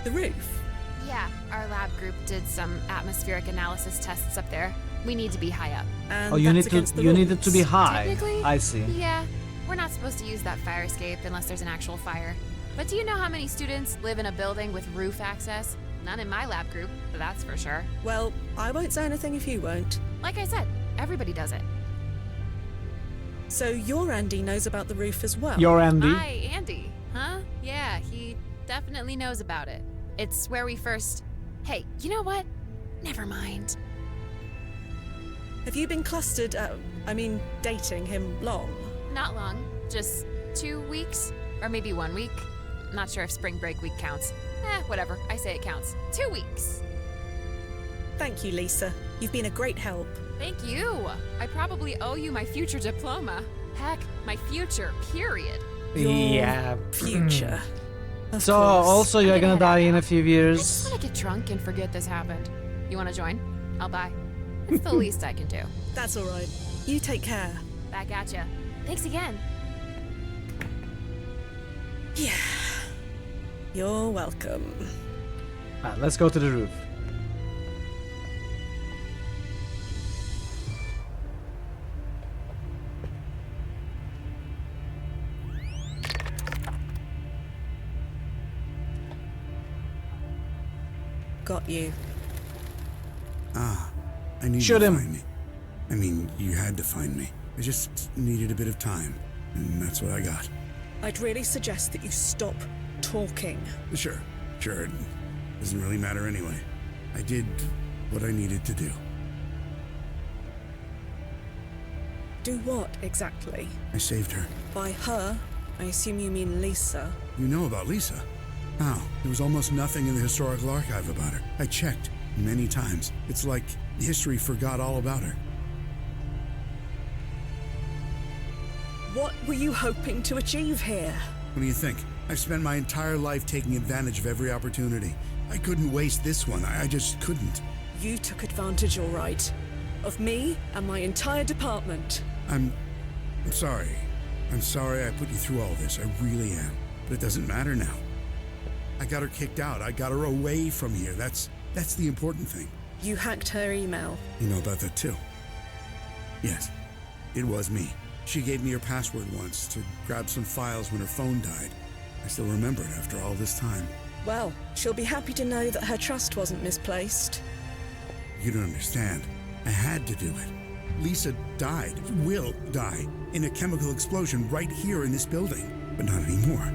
The roof. Yeah, our lab group did some atmospheric analysis tests up there. We need to be high up. And Oh, you that's need against the to. You needed to be rules. high. Technically, I see. Yeah, we're not supposed to use that fire escape unless there's an actual fire. But do you know how many students live in a building with roof access? none in my lab group, that's for sure. Well, I won't say anything if you won't. Like I said, everybody does it. So your Andy knows about the roof as well? Your Andy? Hi, Andy. Huh? Yeah, he definitely knows about it. It's where we first... Hey, you know what? Never mind. Have you been clustered, dating him long? Not long. Just 2 weeks? Or maybe 1 week? Not sure if spring break week counts. Whatever. I say it counts. 2 weeks. Thank you, Lisa. You've been a great help. Thank you. I probably owe you my future diploma. Heck, my future, period. Yeah. Future. So, also, you're gonna die in a few I years. just want to get drunk and forget this happened. You want to join? I'll buy. It's the least I can do. That's all right. You take care. Back at ya. Thanks again. Yeah. You're welcome. Alright, let's go to the roof. Got you. I need Shoot you to him. find me. I mean, you had to find me. I just needed a bit of time, and that's what I got. I'd really suggest that you stop talking. Sure. It doesn't really matter anyway. I did what I needed to do. Do what, exactly? I saved her. By her, I assume you mean Lisa. You know about Lisa? How? There was almost nothing in the historical archive about her. I checked many times. It's like history forgot all about her. What were you hoping to achieve here? What do you think? I've spent my entire life taking advantage of every opportunity. I couldn't waste this one. I just couldn't. You took advantage, all right. Of me and my entire department. I'm sorry. I'm sorry I put you through all this. I really am. But it doesn't matter now. I got her kicked out. I got her away from here. That's the important thing. You hacked her email. You know about that too? Yes. It was me. She gave me her password once to grab some files when her phone died. I still remember it after all this time. Well, she'll be happy to know that her trust wasn't misplaced. You don't understand. I had to do it. Lisa died, will die, in a chemical explosion right here in this building. But not anymore.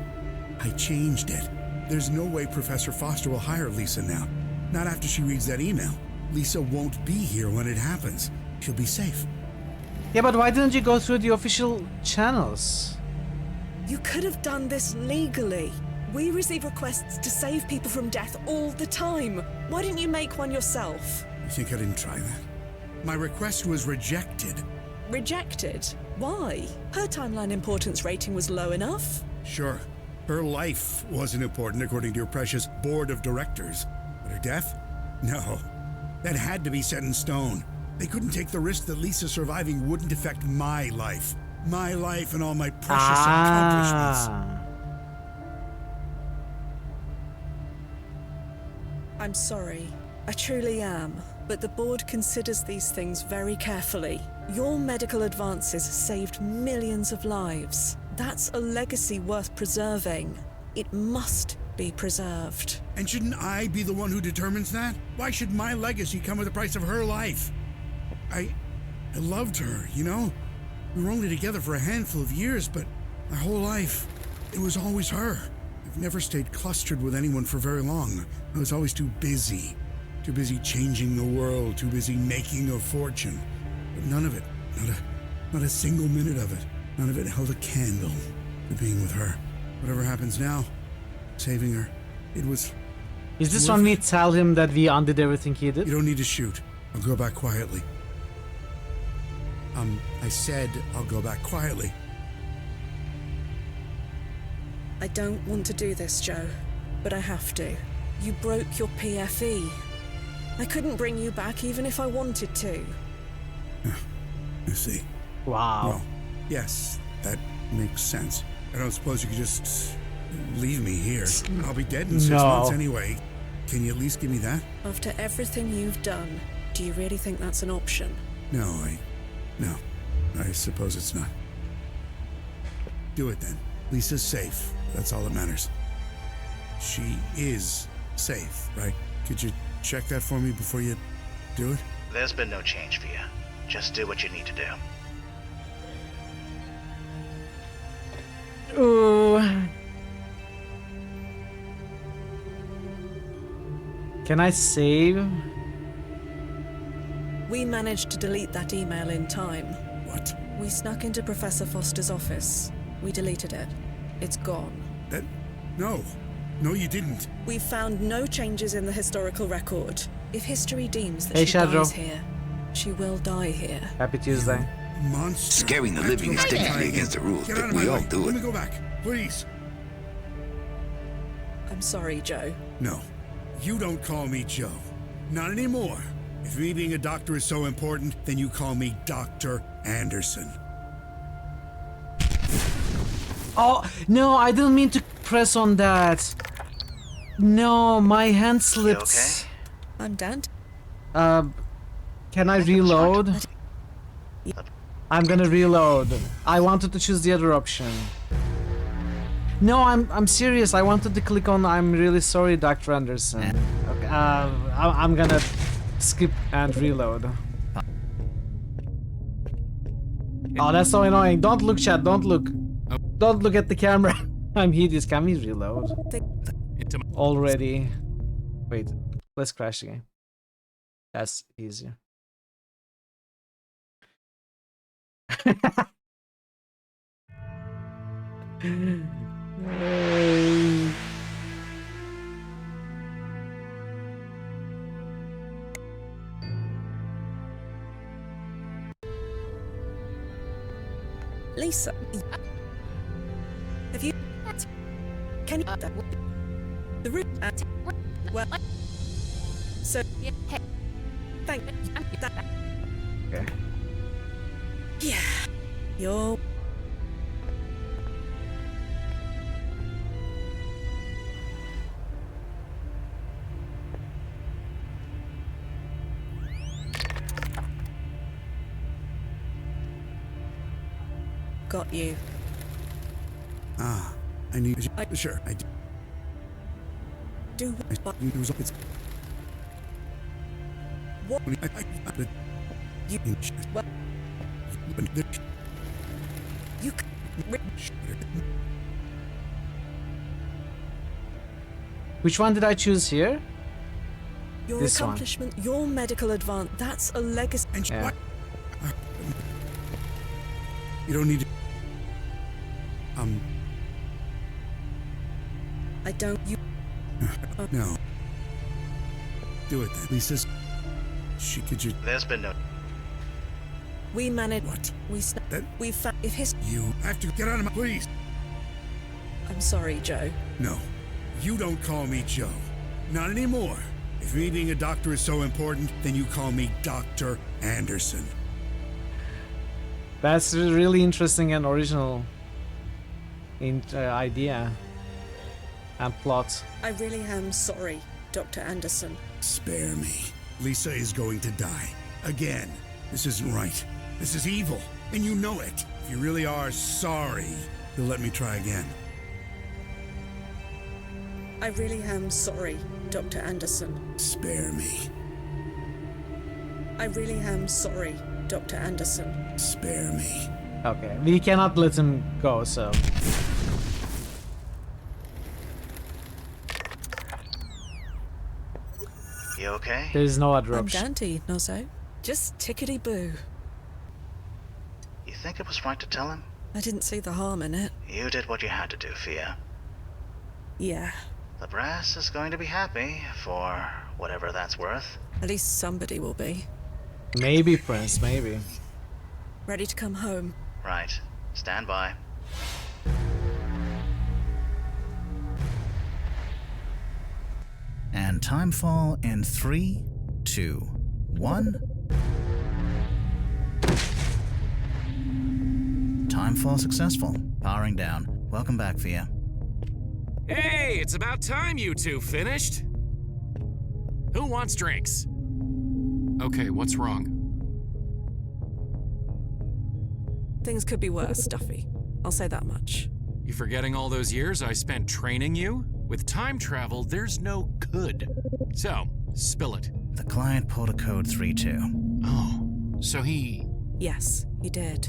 I changed it. There's no way Professor Foster will hire Lisa now. Not after she reads that email. Lisa won't be here when it happens. She'll be safe. Yeah, but why didn't you go through the official channels? You could have done this legally. We receive requests to save people from death all the time. Why didn't you make one yourself? You think I didn't try that? My request was rejected. Rejected? Why? Her timeline importance rating was low enough. Sure. Her life wasn't important according to your precious board of directors. But her death? No. That had to be set in stone. They couldn't take the risk that Lisa surviving wouldn't affect my life. My life and all my precious accomplishments. I'm sorry. I truly am. But the board considers these things very carefully. Your medical advances saved millions of lives. That's a legacy worth preserving. It must be preserved. And shouldn't I be the one who determines that? Why should my legacy come at the price of her life? I loved her, you know? We were only together for a handful of years, but my whole life, it was always her. I've never stayed clustered with anyone for very long. I was always too busy. Too busy changing the world, too busy making a fortune. But none of it, not a single minute of it, none of it held a candle to being with her. Whatever happens now, saving her, it was... Is this when we tell him that we undid everything he did? You don't need to shoot. I'll go back quietly. I said I'll go back quietly. I don't want to do this, Joe, but I have to. You broke your PFE. I couldn't bring you back even if I wanted to. You see. Wow. Well, yes, that makes sense. I don't suppose you could just leave me here. I'll be dead in 6 months anyway. Can you at least give me that? After everything you've done, do you really think that's an option? No, I suppose it's not. Do it then. Lisa's safe. That's all that matters. She is safe, right? Could you check that for me before you do it? There's been no change for you. Just do what you need to do. Ooh. Can I save? We managed to delete that email in time. What? We snuck into Professor Foster's office. We deleted it. It's gone. No. No, you didn't. We found no changes in the historical record. If history deems that Hey, she Shadow. dies here, she will die here. Happy Tuesday. Monster. Scaring the living is technically against the rules, Get out but of my we all way. do Let it. me go back, please. I'm sorry, Joe. No. You don't call me Joe. Not anymore. If me being a doctor is so important, then you call me Dr. Anderson. Oh, no, I didn't mean to press on that. No, my hand slipped. Okay? I'm Dante. Can I reload? I'm gonna reload. I wanted to choose the other option. No, I'm serious. I wanted to click on I'm really sorry, Dr. Anderson. Okay, I'm gonna skip and reload. Oh, that's so annoying. Don't look, chat. Don't look. Don't look at the camera. I'm hideous. Can we reload? Already. Wait. Let's crash again. That's easier. Lisa, have you? Can you? The room. Well. So. Thank. Okay. Yeah. You're. Got you. Ah, I need. Sure, I do. Do what? It's. What? You. What? You. Which one did I choose here? Your This one. accomplishment, your medical advance, that's a legacy. And Yeah. what? You don't need to. I don't. You. No. Do it then. Lisa's. She could you. There's been no. We managed. What? We we found. If his. You have to get out of my. Please. I'm sorry, Joe. No. You don't call me Joe. Not anymore. If me being a doctor is so important, then you call me Dr. Anderson. That's a really interesting and original idea and plot. I really am sorry, Dr. Anderson. Spare me. Lisa is going to die. Again. This isn't right. This is evil. And you know it. If you really are sorry, you'll let me try again. I really am sorry, Dr. Anderson. Spare me. I really am sorry, Dr. Anderson. Spare me. Okay, we cannot let him go, so. You okay? There is no other I'm option. Dante, Nozzo. Just tickety-boo. You think it was right to tell him? I didn't see the harm in it. You did what you had to do, Fia. Yeah. The brass is going to be happy, for whatever that's worth. At least somebody will be. Maybe, Prince, maybe. Ready to come home. Right. Stand by. And timefall in 3, 2, 1. Timefall successful. Powering down. Welcome back, Fia. Hey, it's about time you two finished. Who wants drinks? Okay, what's wrong? Things could be worse, Duffy. I'll say that much. You forgetting all those years I spent training you? With time travel, there's no could. So, Spill it. The client pulled a code 32. Oh, so he... Yes, he did.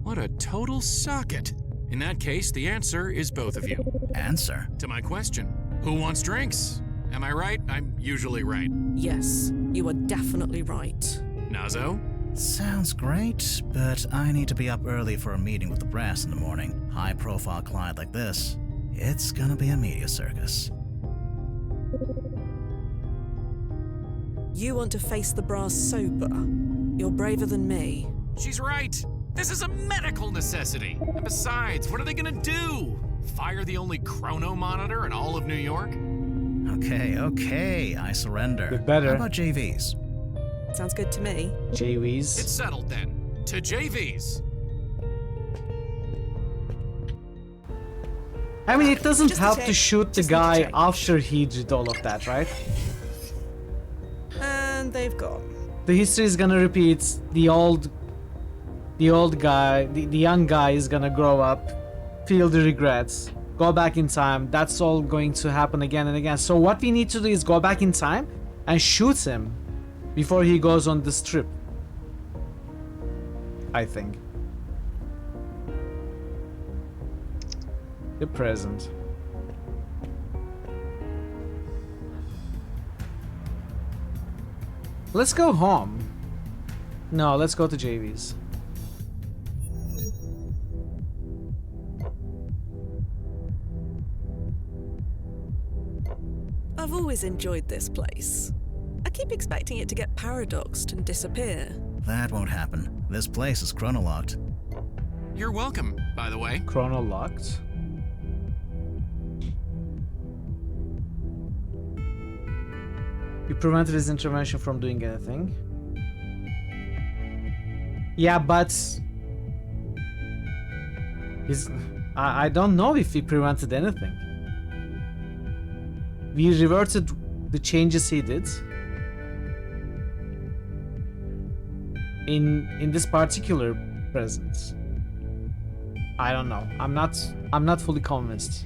What a total socket. In that case, the answer is both of you. Answer? To my question, who wants drinks? Am I right? I'm usually right. Yes, you are definitely right. Nazo? Sounds great, but I need to be up early for a meeting with the brass in the morning. High-profile client like this, it's gonna be a media circus. You want to face the brass sober. You're braver than me. She's right. This is a medical necessity. And besides, what are they gonna do? Fire the only chrono monitor in all of New York? Okay, I surrender. Good better. How about JVs? Sounds good to me. JVs. It's settled then. To JVs. I mean, it doesn't Just a help check. to shoot the Just need to guy check. after he did all of that, right? And they've gone. The history is gonna repeat. The old guy, the young guy is gonna grow up, feel the regrets, go back in time. That's all going to happen again and again. So what we need to do is go back in time and shoot him before he goes on this trip. I think. The present. Let's go home. No, let's go to JV's. I've always enjoyed this place. I keep expecting it to get paradoxed and disappear. That won't happen. This place is chronolocked. You're welcome, by the way. Chronolocked. You prevented his intervention from doing anything. Yeah, but I don't know if he prevented anything. We reverted the changes he did in this particular presence. I don't know. I'm not fully convinced.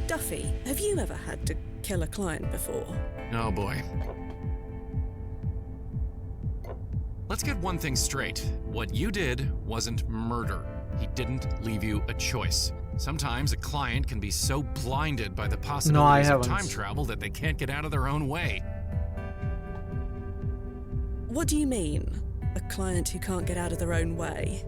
Duffy, have you ever had to kill a client before? Oh boy. Let's get one thing straight. What you did wasn't murder. He didn't leave you a choice. Sometimes a client can be so blinded by the possibilities of time travel that they can't get out of their own way. What do you mean? A client who can't get out of their own way?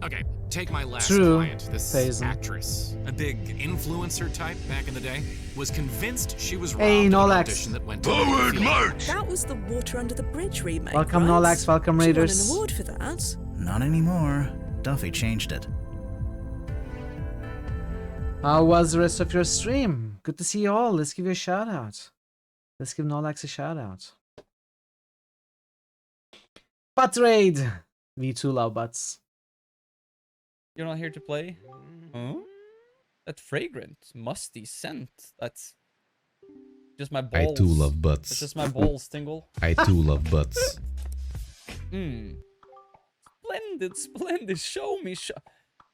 Okay, take my last True, client, this Faison. actress, a big influencer type back in the day, was convinced she was robbed Hey, of an Nolax. audition that went to Forward march! That was the Water Under the Bridge remake. Welcome, right? Nolax. Welcome, She won Raiders. an award for that. Not anymore. Duffy changed it. How was the rest of your stream? Good to see you all. Let's give you a shout out. Let's give Nolax a shout out. Butt raid. We too love butts. You're not here to play? Huh? That fragrant, musty scent. That's just my balls. I too love butts. It's just my balls tingle. I too love butts. Splendid, splendid. Show me.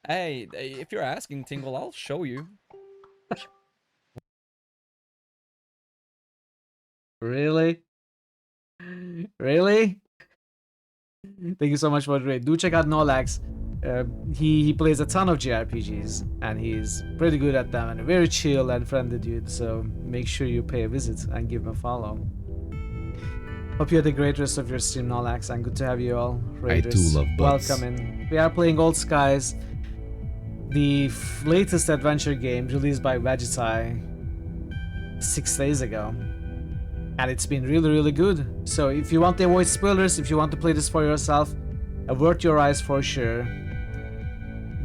Hey, if you're asking, Tingle, I'll show you. Really? Really? Thank you so much for the raid. Do check out Nolax. He plays a ton of JRPGs and he's pretty good at them and a very chill and friendly dude. So make sure you pay a visit and give him a follow. Hope you had a great rest of your stream, Nolax, and good to have you all. Raiders. I too love butts. Welcome in. We are playing Old Skies, the latest adventure game released by Vegetai 6 days ago. And it's been really good. So if you want to avoid spoilers, if you want to play this for yourself, avert your eyes for sure.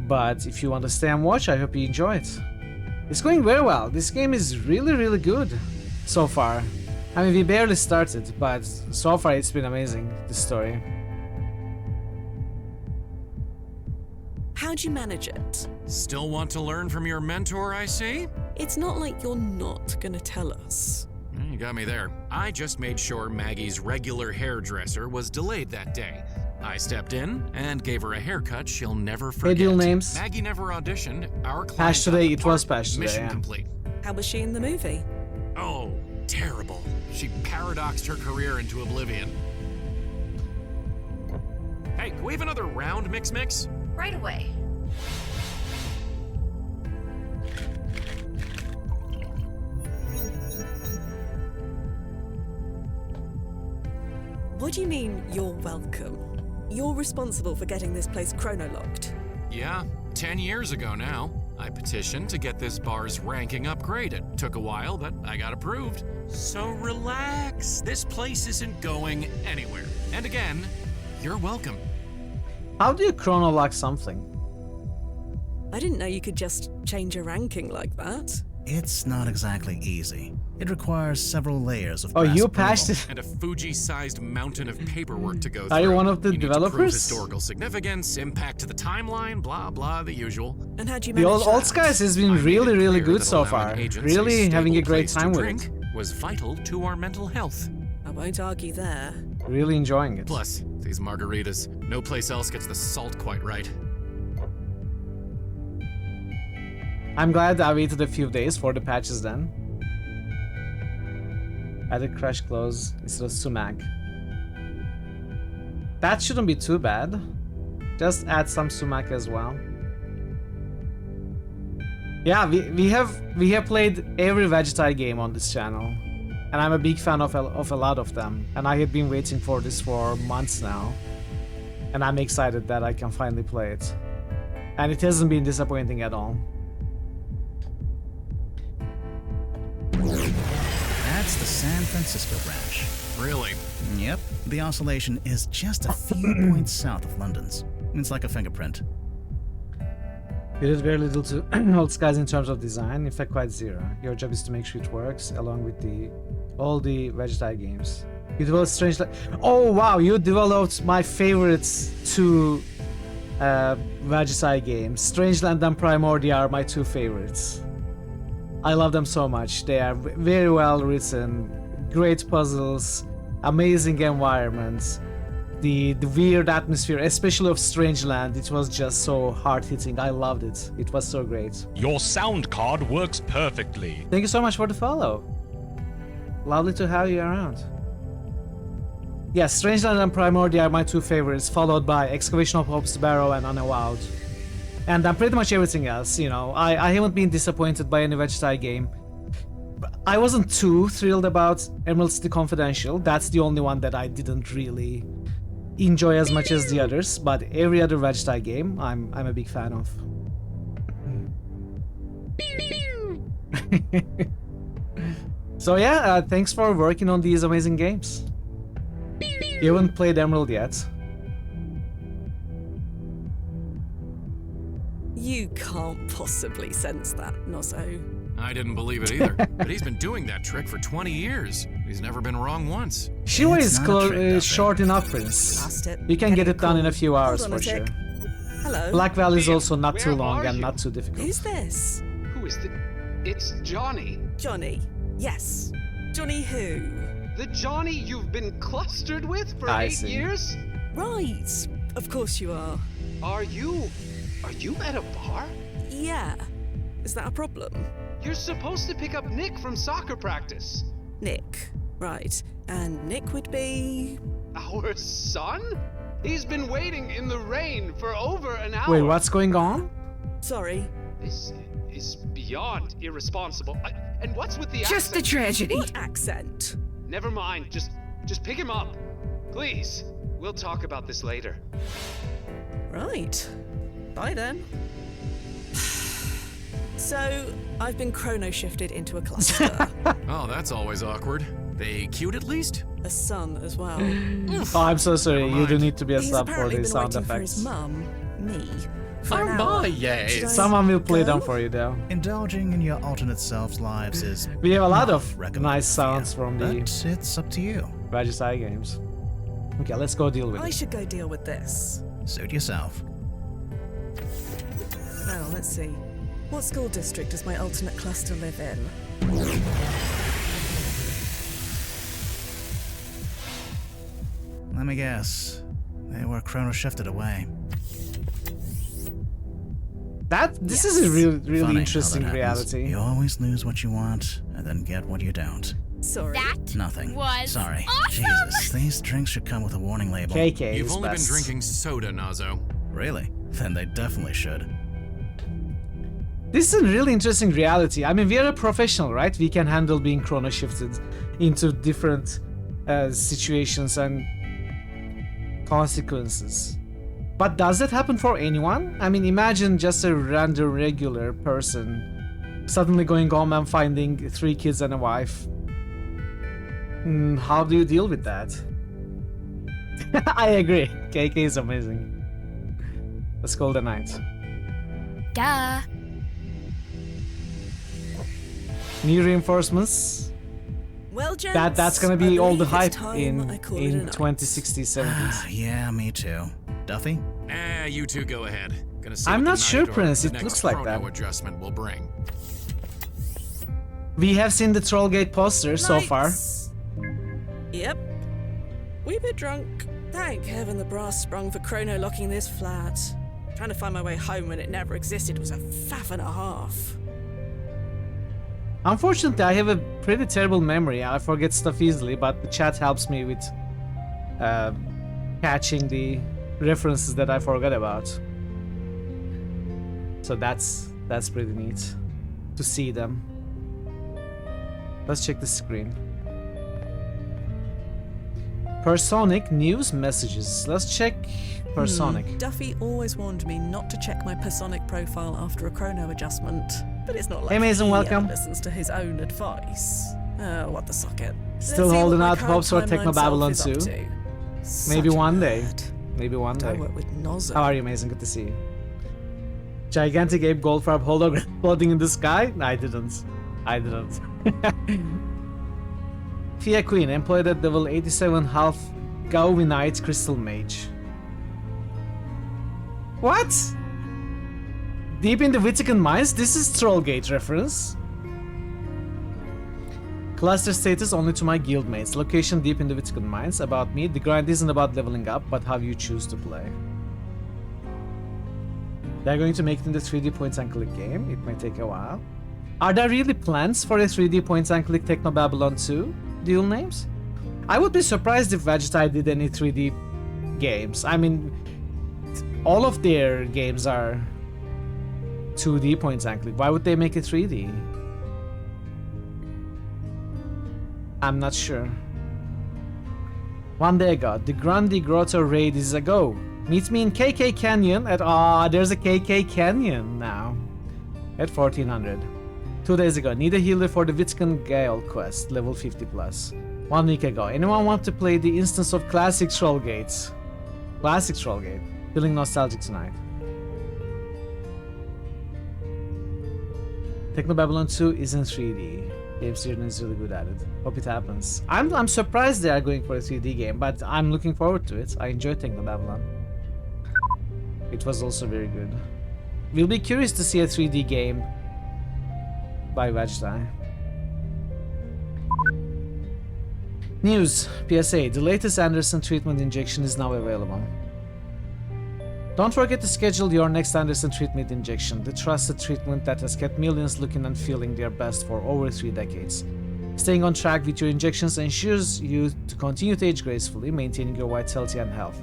But if you want to stay and watch, I hope you enjoy it. It's going very well. This game is really good so far. I mean, we barely started, but so far it's been amazing, this story. How'd you manage it? Still want to learn from your mentor, I see? It's not like you're not gonna tell us. You got me there. I just made sure Maggie's regular hairdresser was delayed that day. I stepped in and gave her a haircut she'll never forget. Hey, deal names. Maggie never auditioned. Our client Patch today, it was patch today, mission yeah. complete. How was she in the movie? Oh, terrible. She paradoxed her career into oblivion. Hey, can we have another round, Mix? Right away. What do you mean, you're welcome? You're responsible for getting this place chronolocked. Yeah, 10 years ago now. I petitioned to get this bar's ranking upgraded. Took a while, but I got approved. So relax. This place isn't going anywhere. And again, you're welcome. How do you chronolock something? I didn't know you could just change a ranking like that. It's not exactly easy. It requires several layers of Oh, brass you approval. patched it. And a Fuji-sized mountain of paperwork to go through. Are you one of the You need to prove developers? historical significance, impact to the timeline, blah blah, the usual. And how'd you The manage old that? Skies has been I made really, it really clear good that so allowing far. agents Really having a stable great place to time with drink it. was vital to our mental health. I won't argue there. Really enjoying it. Plus, these margaritas. No place else gets the salt quite right. I'm glad I waited a few days for the patches then. Added crush clothes instead of sumac. That shouldn't be too bad. Just add some sumac as well. Yeah, we have played every Vegetai game on this channel, and I'm a big fan of a lot of them. And I had been waiting for this for months now, and I'm excited that I can finally play it. And it hasn't been disappointing at all. That's the San Francisco branch. Really? Yep. The oscillation is just a few points south of London's. It's like a fingerprint. You did very little to Old Skies in terms of design, in fact quite zero. Your job is to make sure it works, along with all the Vegetai games. You developed Strange Land. Oh wow, you developed my favorites two Vegetai games. Strange Land and Primordia are my two favorites. I love them so much. They are very well written, great puzzles, amazing environments. The weird atmosphere, especially of Strange Land, it was just so hard-hitting. I loved it. It was so great. Your sound card works perfectly. Thank you so much for the follow. Lovely to have you around. Yes, Strange Land and Primordia are my two favorites, followed by Excavation of Hope's Barrow and Unavowed. And then pretty much everything else, you know. I haven't been disappointed by any Vegetai game. I wasn't too thrilled about Emerald City Confidential. That's the only one that I didn't really enjoy as much as the others, but every other Vegetai game I'm a big fan of. So yeah, thanks for working on these amazing games. You haven't played Emerald yet. You can't possibly sense that, Nozzo. I didn't believe it either, but he's been doing that trick for 20 years. He's never been wrong once. Shiwa is short enough, Prince. You can get it done in a few hours for sure. Hello. Black Valley is also not too long and not too difficult. Who's this? Who is the... It's Johnny. Johnny. Yes. Johnny who? The Johnny you've been clustered with for 8 years? Right. Of course you are. Are you at a bar? Yeah. Is that a problem? You're supposed to pick up Nick from soccer practice. Nick. Right. And Nick would be... Our son? He's been waiting in the rain for over an hour. Wait, what's going on? Sorry. This is beyond irresponsible. And what's with the Just accent? a tragedy. What accent? Never mind. Just pick him up. Please. We'll talk about this later. Right. Bye then. So, I've been chrono-shifted into a cluster. Oh, that's always awkward. They cute at least? A son as well. Oh, I'm so sorry. You do need to be a He's sub for apparently the been sound waiting for effects. his mum, me, for Oh an my, hour. yes. Should I Someone will play go? them for you, though. Indulging in your alternate selves' lives is We have a lot not of recommended nice sounds from the but it's up to you. Vegetai games. Okay, let's go deal with I it. should go deal with this. Suit yourself. Now, let's see. What school district does my alternate cluster live in? Let me guess. They were chrono shifted away. This is a really Funny interesting how that happens. reality. You always lose what you want and then get what you don't. Sorry. That Nothing. was Sorry. awesome! Jesus, these drinks should come with a warning label. KK You've is only best. been drinking soda, Nazo. Really? Then they definitely should. This is a really interesting reality. I mean, we are a professional, right? We can handle being chrono shifted into different situations and consequences. But does that happen for anyone? I mean, imagine just a random regular person suddenly going home and finding 3 kids and a wife. How do you deal with that? I agree. KK is amazing. Let's call the night. Duh. New reinforcements. Well, gents, That's gonna be I all the believe hype it's time in I call it a night. 2060s, 70s. Yeah, me too. Duffy? You two go ahead. Gonna see I'm what the not sure, night or Prince. the It next looks like chrono that. adjustment will bring. We have seen the Trollgate poster so far. Nights. Yep. We bit drunk. Thank heaven the brass sprung for chrono locking this flat. Trying to find my way home when it never existed was a faff and a half. Unfortunately, I have a pretty terrible memory. I forget stuff easily, but the chat helps me with catching the references that I forgot about. So that's pretty neat to see them. Let's check the screen. Personic news messages. Let's check Personic. Duffy always warned me not to check my Personic profile after a chrono adjustment. But it's not like Hey, Mason, he welcome. ever listens to his own advice. What the socket. Still Let's see holding what my out current hopes for timeline Techno self Babylon is up 2. to. Maybe Such a one day. nerd. Maybe one Don't day. work with Nozo. How are you, Mason? Good to see you. Gigantic Ape Goldfarb hologram floating in the sky? I didn't. Fia Queen, employed at level 87 half Gauvinite Crystal Mage. What? Deep in the Vatican mines? This is Trollgate reference. Cluster status only to my guildmates. Location deep in the Vatican mines. About me, the grind isn't about leveling up, but how you choose to play. They're going to make it in the 3D points and click game. It may take a while. Are there really plans for a 3D points and click Techno Babylon 2 dual names? I would be surprised if Vegeta did any 3D games. I mean, all of their games are 2D points and click. Why would they make it 3D? I'm not sure. One day ago, the Grandi Grotto raid is a go. Meet me in KK Canyon at there's a KK Canyon now. At 1400. 2 days ago, need a healer for the Vatican Gale quest, level 50 plus. 1 week ago, anyone want to play the instance of Classic Trollgate? Classic Trollgate. Feeling nostalgic tonight. Techno Babylon 2 isn't 3D. Game Student is really good at it. Hope it happens. I'm surprised they are going for a 3D game, but I'm looking forward to it. I enjoy Techno Babylon. It was also very good. We'll be curious to see a 3D game by Vegeta. News. PSA. The latest Anderson treatment injection is now available. Don't forget to schedule your next Anderson treatment injection, the trusted treatment that has kept millions looking and feeling their best for over 3 decades. Staying on track with your injections ensures you to continue to age gracefully, maintaining your vitality and health.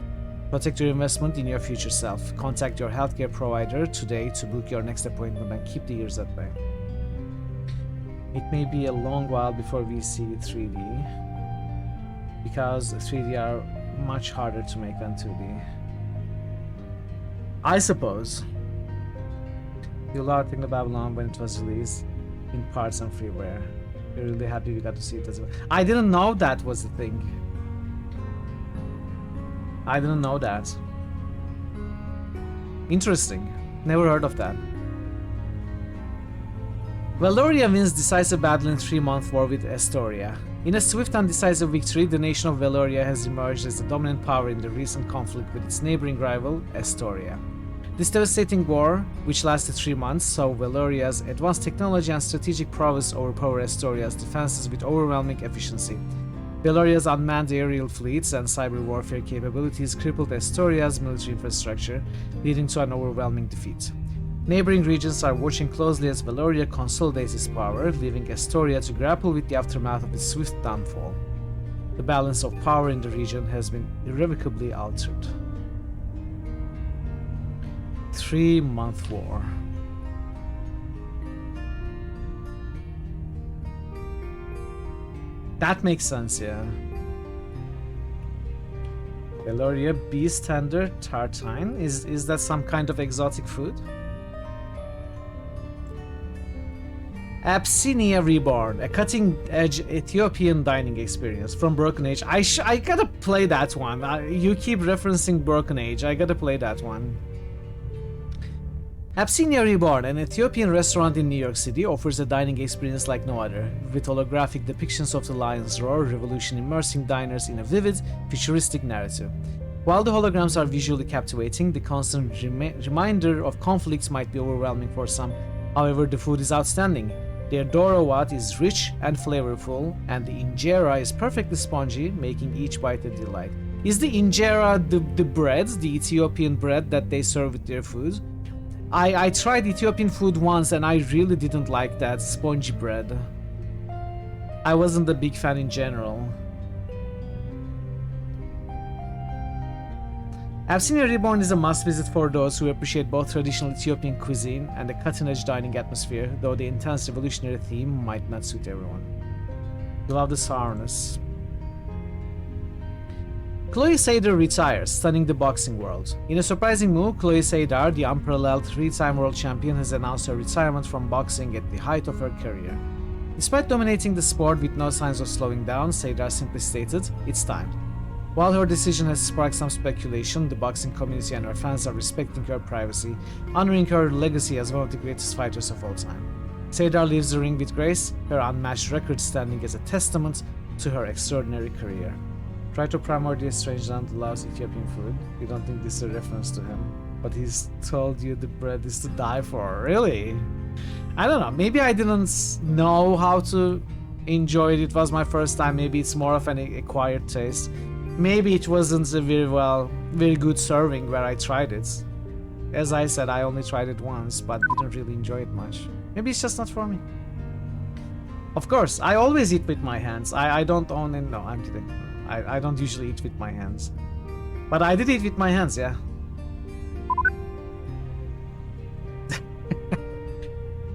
Protect your investment in your future self. Contact your healthcare provider today to book your next appointment and keep the years at bay. It may be a long while before we see 3D, because 3D are much harder to make than 2D. I suppose. You loved Techno Babylon when it was released in parts and freeware. We're really happy we got to see it as well. I didn't know that was the thing. I didn't know that. Interesting. Never heard of that. Valoria wins decisive battle in 3-month war with Estoria. In a swift and decisive victory, the nation of Valoria has emerged as the dominant power in the recent conflict with its neighboring rival, Estoria. This devastating war, which lasted 3 months, saw Valoria's advanced technology and strategic prowess overpower Estoria's defenses with overwhelming efficiency. Valoria's unmanned aerial fleets and cyber warfare capabilities crippled Estoria's military infrastructure, leading to an overwhelming defeat. Neighboring regions are watching closely as Valoria consolidates its power, leaving Astoria to grapple with the aftermath of its swift downfall. The balance of power in the region has been irrevocably altered. 3-month war. That makes sense, yeah. Valoria beast tender tartine. Is that some kind of exotic food? Abyssinia Reborn, a cutting-edge Ethiopian dining experience from Broken Age. I gotta play that one. You keep referencing Broken Age. I gotta play that one. Abyssinia Reborn, an Ethiopian restaurant in New York City, offers a dining experience like no other, with holographic depictions of the lion's roar revolution immersing diners in a vivid, futuristic narrative. While the holograms are visually captivating, the constant reminder of conflicts might be overwhelming for some. However, the food is outstanding. Their dorowat is rich and flavorful, and the injera is perfectly spongy, making each bite a delight. Is the injera the bread, the Ethiopian bread that they serve with their food? I tried Ethiopian food once and I really didn't like that spongy bread. I wasn't a big fan in general. Abyssinia Reborn is a must-visit for those who appreciate both traditional Ethiopian cuisine and a cutting-edge dining atmosphere, though the intense revolutionary theme might not suit everyone. Love the sourness. Chloe Sadar retires, stunning the boxing world. In a surprising move, Chloe Sadar, the unparalleled 3-time world champion, has announced her retirement from boxing at the height of her career. Despite dominating the sport with no signs of slowing down, Sadar simply stated, "It's time." While her decision has sparked some speculation, the boxing community and her fans are respecting her privacy, honoring her legacy as one of the greatest fighters of all time. Sadar leaves the ring with grace, her unmatched record standing as a testament to her extraordinary career. Try to Primordial Strangeland loves Ethiopian food. You don't think this is a reference to him, but he's told you the bread is to die for. Really? I don't know. Maybe I didn't know how to enjoy it. It was my first time. Maybe it's more of an acquired taste. Maybe it wasn't a very good serving where I tried it. As I said, I only tried it once, but didn't really enjoy it much. Maybe it's just not for me. Of course, I always eat with my hands. I don't own it. No, I'm kidding. I don't usually eat with my hands. But I did eat with my hands, yeah.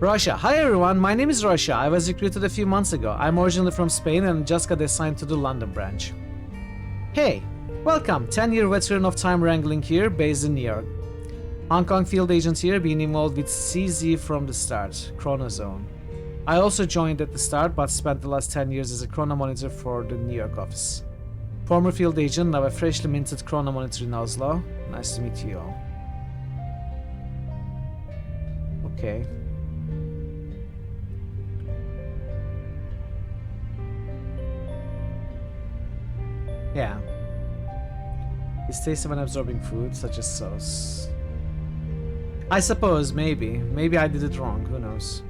Russia. Hi everyone, my name is Russia. I was recruited a few months ago. I'm originally from Spain and just got assigned to the London branch. Hey, welcome. 10-year veteran of time wrangling here, based in New York. Hong Kong field agent here, being involved with CZ from the start, Chronozone. I also joined at the start, but spent the last 10 years as a chrono monitor for the New York office. Former field agent, now a freshly minted chrono monitor in Oslo. Nice to meet you all. Okay. Yeah. It's tasty when absorbing food, such as sauce. I suppose, maybe. Maybe I did it wrong, who knows.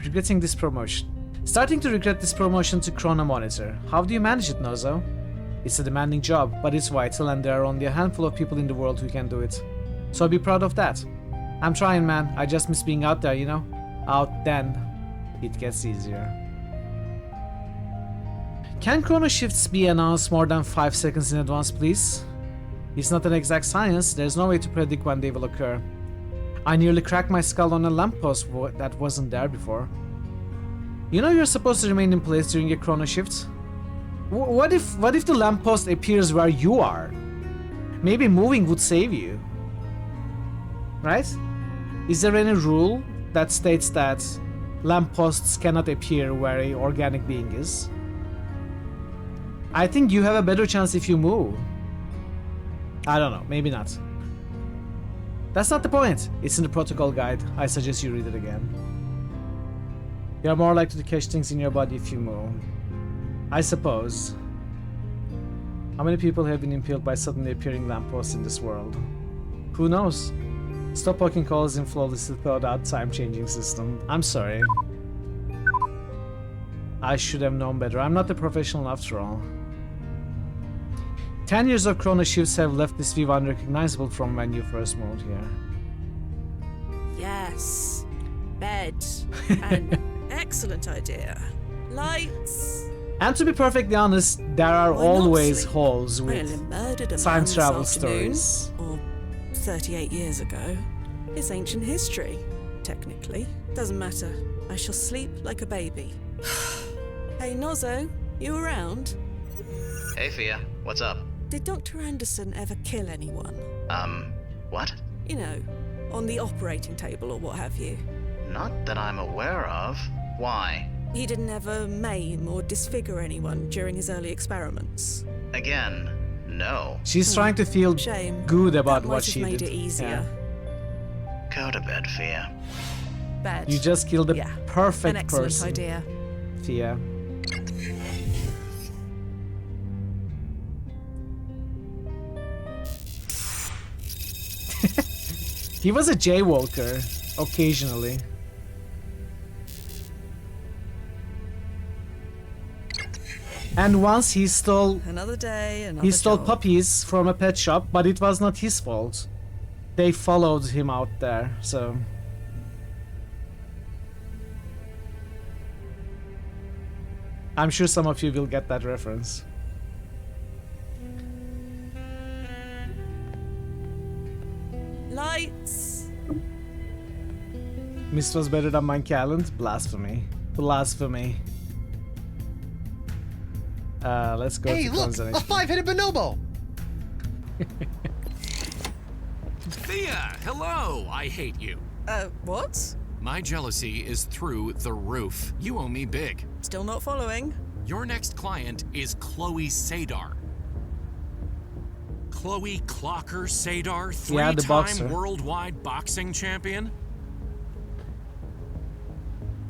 Regretting this promotion. Starting to regret this promotion to Chrono Monitor. How do you manage it, Nozo? It's a demanding job, but it's vital and there are only a handful of people in the world who can do it. So be proud of that. I'm trying, man. I just miss being out there, you know? Out then. It gets easier. Can chrono shifts be announced more than 5 seconds in advance, please? It's not an exact science, there's no way to predict when they will occur. I nearly cracked my skull on a lamppost that wasn't there before. You know you're supposed to remain in place during a chrono shift? What if the lamppost appears where you are? Maybe moving would save you. Right? Is there any rule that states that lampposts cannot appear where an organic being is? I think you have a better chance if you move. I don't know, maybe not. That's not the point. It's in the protocol guide. I suggest you read it again. You're more likely to catch things in your body if you move. I suppose. How many people have been impaled by suddenly appearing lampposts in this world? Who knows? Stop poking holes in flawlessly thought out time-changing system. I'm sorry. I should have known better. I'm not a professional after all. 10 years of chrono shifts have left this view unrecognizable from when you first moved here. Yes. Bed. An excellent idea. Lights. And to be perfectly honest, there are Why not always sleep? holes I with only murdered a time man this travel afternoon, stories. Or 38 years ago. It's ancient history, technically. Doesn't matter. I shall sleep like a baby. Hey, Nozzo, you around? Hey, Fia. What's up? Did Dr. Anderson ever kill anyone? What? You know, on the operating table or what have you. Not that I'm aware of. Why? He didn't ever maim or disfigure anyone during his early experiments. Again, no. She's trying to feel Shame. good about That what might have she made did. it easier. Go to bed, Fia. Bed. You just killed the Yeah, perfect an excellent person. idea. Fia. He was a jaywalker, occasionally. And once he stole Another day, another he stole job. puppies from a pet shop, but it was not his fault. They followed him out there, so I'm sure some of you will get that reference. Lights. Mist was better than my calendar. Blasphemy. Blasphemy. Let's go Hey, to look! A Consternation. 5-headed bonobo! Thea, hello! I hate you. What? My jealousy is through the roof. You owe me big. Still not following. Your next client is Chloe Sadar. Chloe Clocker Sadar, Yeah, the boxer. three-time worldwide boxing champion?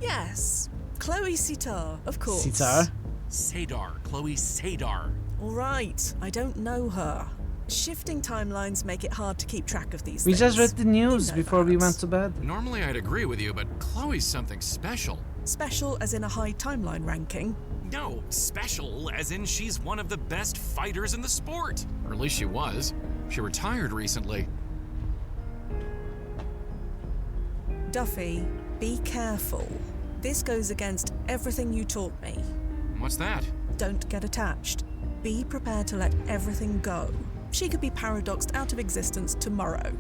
Yes. Chloe Sitar, of course. Sitar? Sadar, Chloe Sadar. All right, I don't know her. Shifting timelines make it hard to keep track of these We things. just read the news You know before we that. went to bed. Normally I'd agree with you, but Chloe's something special. Special as in a high timeline ranking. No, special as in she's one of the best fighters in the sport. Or at least she was. She retired recently. Duffy, be careful. This goes against everything you taught me. What's that? Don't get attached. Be prepared to let everything go. She could be paradoxed out of existence tomorrow.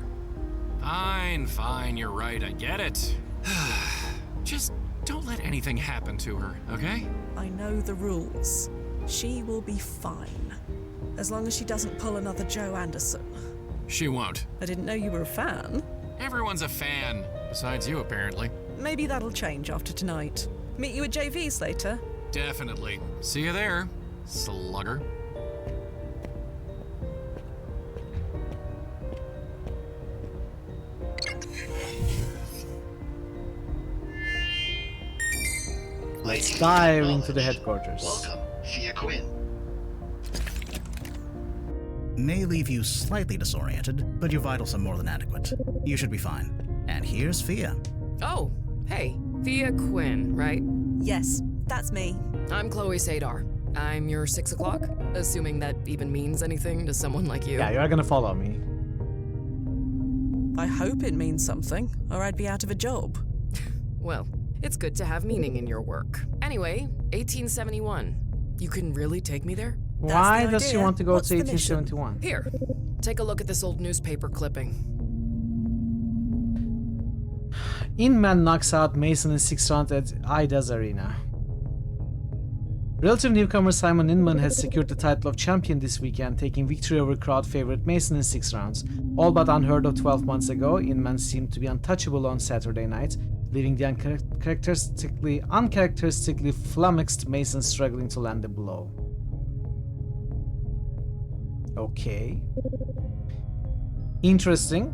Fine, you're right, I get it. Just don't let anything happen to her, okay? I know the rules. She will be fine. As long as she doesn't pull another Joe Anderson. She won't. I didn't know you were a fan. Everyone's a fan, besides you apparently. Maybe that'll change after tonight. Meet you at JV's later. Definitely. See you there, slugger. Let's dive into the headquarters. Welcome, Fia Quinn. May leave you slightly disoriented, but your vitals are more than adequate. You should be fine. And here's Fia. Oh, hey, Thea Quinn, right? Yes, that's me. I'm Chloe Sadar. I'm your 6 o'clock, assuming that even means anything to someone like you. Yeah, you're gonna follow me. I hope it means something, or I'd be out of a job. Well, it's good to have meaning in your work. Anyway, 1871. You can really take me there? Why does she idea. want to go What's to the mission? 1871? Here, take a look at this old newspaper clipping. Inman knocks out Mason in 6th round at Ida's arena. Relative newcomer Simon Inman has secured the title of champion this weekend, taking victory over crowd favorite Mason in 6 rounds. All but unheard of 12 months ago, Inman seemed to be untouchable on Saturday night, leaving the uncharacteristically flummoxed Mason struggling to land a blow. Okay. Interesting.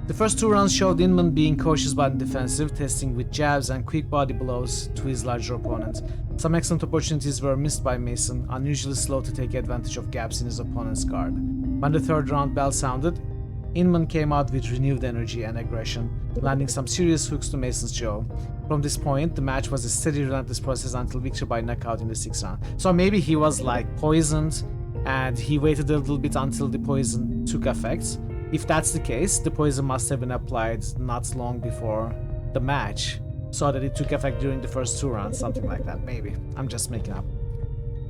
The first 2 rounds showed Inman being cautious but defensive, testing with jabs and quick body blows to his larger opponent. Some excellent opportunities were missed by Mason, unusually slow to take advantage of gaps in his opponent's guard. When the 3rd round bell sounded, Inman came out with renewed energy and aggression, landing some serious hooks to Mason's jaw. From this point, the match was a steady, relentless process until victory by knockout in the 6th round. So maybe he was like poisoned, and he waited a little bit until the poison took effect, if that's the case, the poison must have been applied not long before the match, so that it took effect during the first 2 rounds, something like that, maybe. I'm just making up.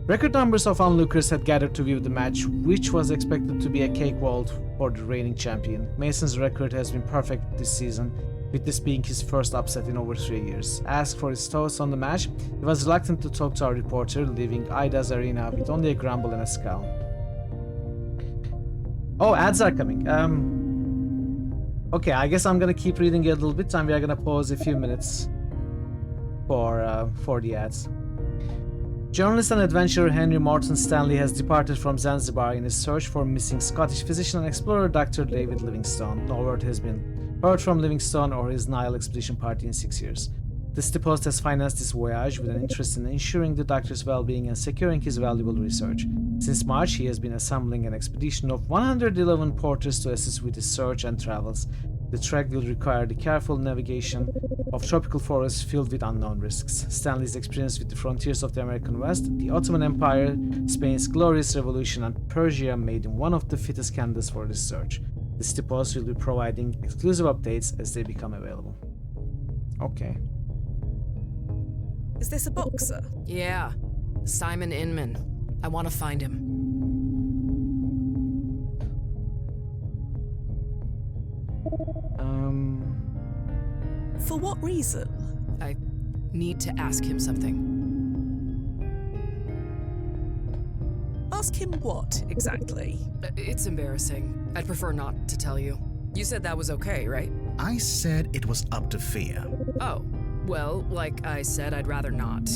Record numbers of onlookers had gathered to view the match, which was expected to be a cakewalk for the reigning champion. Mason's record has been perfect this season, with this being his first upset in over 3 years. Asked for his thoughts on the match, he was reluctant to talk to our reporter, leaving Ida's arena with only a grumble and a scowl. Oh, ads are coming. Okay, I guess I'm gonna keep reading it a little bit, and we are gonna pause a few minutes for the ads. Journalist and adventurer Henry Morton Stanley has departed from Zanzibar in his search for missing Scottish physician and explorer Dr. David Livingstone. No word has been heard from Livingstone or his Nile expedition party in 6 years. The Stipost has financed this voyage with an interest in ensuring the doctor's well-being and securing his valuable research. Since March, he has been assembling an expedition of 111 porters to assist with his search and travels. The trek will require the careful navigation of tropical forests filled with unknown risks. Stanley's experience with the frontiers of the American West, the Ottoman Empire, Spain's glorious revolution, and Persia made him one of the fittest candidates for this search. The Stipost will be providing exclusive updates as they become available. Okay. Is this a boxer? Yeah. Simon Inman. I want to find him. For what reason? I need to ask him something. Ask him what, exactly? It's embarrassing. I'd prefer not to tell you. You said that was okay, right? I said it was up to Fia. Oh, well, like I said, I'd rather not.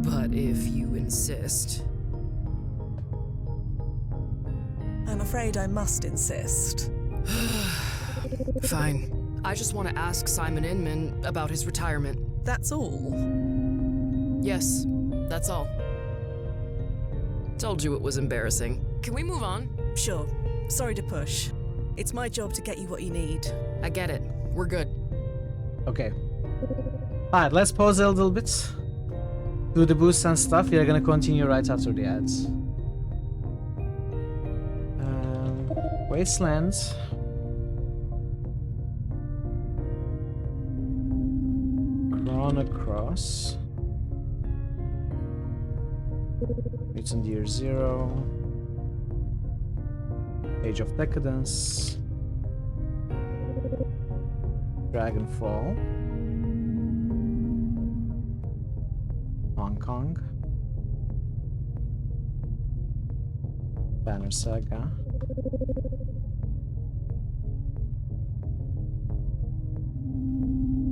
But if you insist... I'm afraid I must insist. Fine. I just want to ask Simon Inman about his retirement. That's all? Yes, that's all. Told you it was embarrassing. Can we move on? Sure. Sorry to push. It's my job to get you what you need. I get it. We're good. Okay. Alright, let's pause a little bit. Do the boosts and stuff. We are gonna continue right after the ads. Wastelands. Chronicross. Mutant Year Zero. Age of Decadence. Dragonfall. Hong Kong. Banner Saga.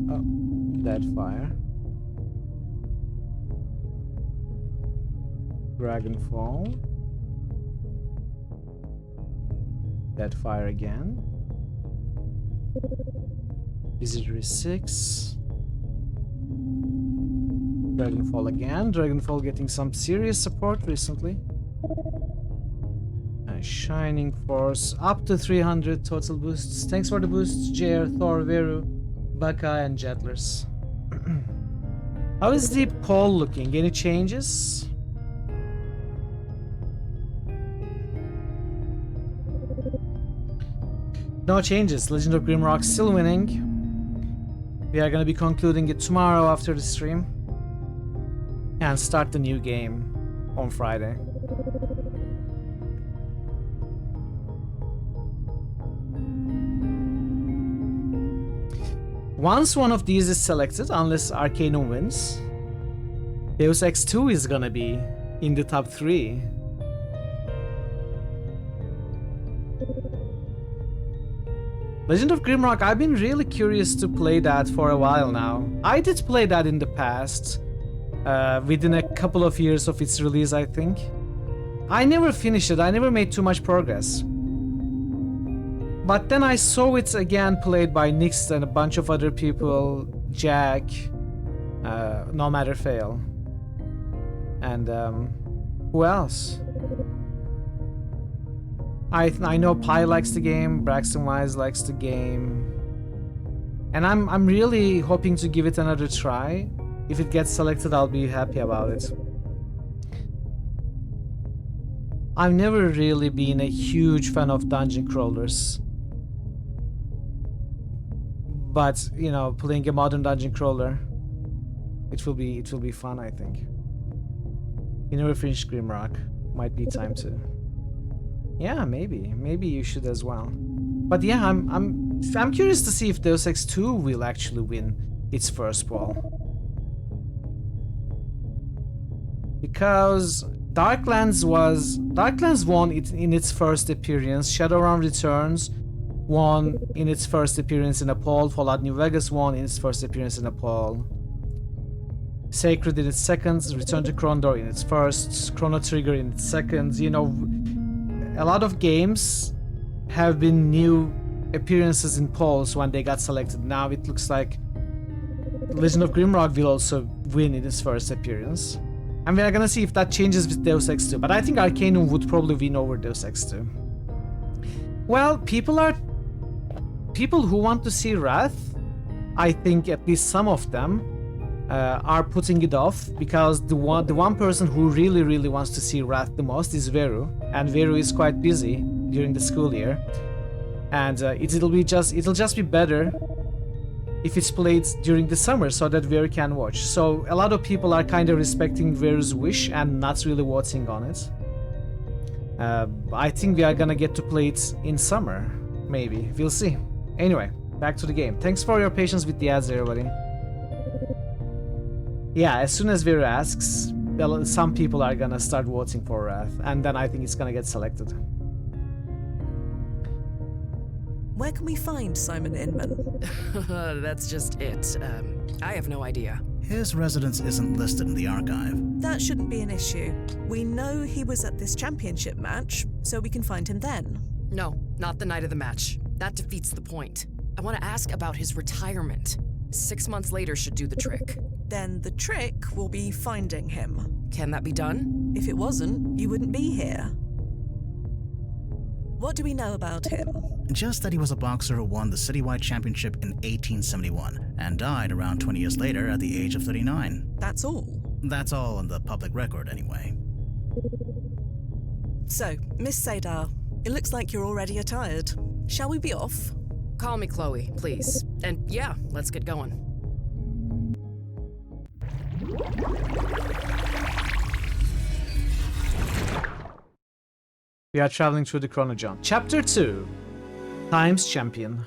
Oh, Deadfire. Dragonfall. Deadfire again. Visitor 6. Dragonfall again. Dragonfall getting some serious support recently. Shining Force up to 300 total boosts. Thanks for the boosts, JR, Thor, Veru, Baka, and Jettlers. How is the poll looking? Any changes? No changes. Legend of Grimrock still winning. We are gonna be concluding it tomorrow after the stream. And start the new game on Friday. Once one of these is selected, unless Arcanum wins, Deus Ex 2 is gonna be in the top 3. Legend of Grimrock, I've been really curious to play that for a while now. I did play that in the past, within a couple of years of its release, I think. I never finished it, I never made too much progress. But then I saw it again played by Nix and a bunch of other people, Jack, No Matter Fail. And who else? I know Pi likes the game, Braxton Wise likes the game. And I'm really hoping to give it another try. If it gets selected, I'll be happy about it. I've never really been a huge fan of dungeon crawlers. But you know, playing a modern dungeon crawler, it will be fun, I think. You never finished Grimrock. Might be time to. Yeah, maybe you should as well. But yeah, I'm curious to see if Deus Ex 2 will actually win its first ball. Because Darklands won it in its first appearance. Shadowrun Returns won in its first appearance in a poll. Fallout New Vegas won in its first appearance in a poll. Sacred in its second. Return to Krondor in its first. Chrono Trigger in its second. You know, a lot of games have been new appearances in polls when they got selected. Now it looks like Legend of Grimrock will also win in its first appearance. And we're gonna see if that changes with Deus Ex 2. But I think Arcanum would probably win over Deus Ex 2. Well, people who want to see Wrath, I think at least some of them are putting it off, because the one person who really wants to see Wrath the most is Veru, and Veru is quite busy during the school year, and it'll just be better if it's played during the summer so that Veru can watch. So a lot of people are kind of respecting Veru's wish and not really voting on it. I think we are gonna get to play it in summer, maybe. We'll see. Anyway, back to the game. Thanks for your patience with the ads, everybody. Yeah, as soon as Veru asks, some people are gonna start voting for Wrath, and then I think it's gonna get selected. Where can we find Simon Inman? That's just it. I have no idea. His residence isn't listed in the archive. That shouldn't be an issue. We know he was at this championship match, so we can find him then. No, not the night of the match. That defeats the point. I want to ask about his retirement. 6 months later should do the trick. Then the trick will be finding him. Can that be done? If it wasn't, you wouldn't be here. What do we know about him? Just that he was a boxer who won the citywide championship in 1871 and died around 20 years later at the age of 39. That's all? That's all on the public record anyway. So, Miss Sadar, it looks like you're already attired. Shall we be off? Call me Chloe, please. And yeah, let's get going. We are traveling through the Chrono Jump. Chapter 2. Times Champion.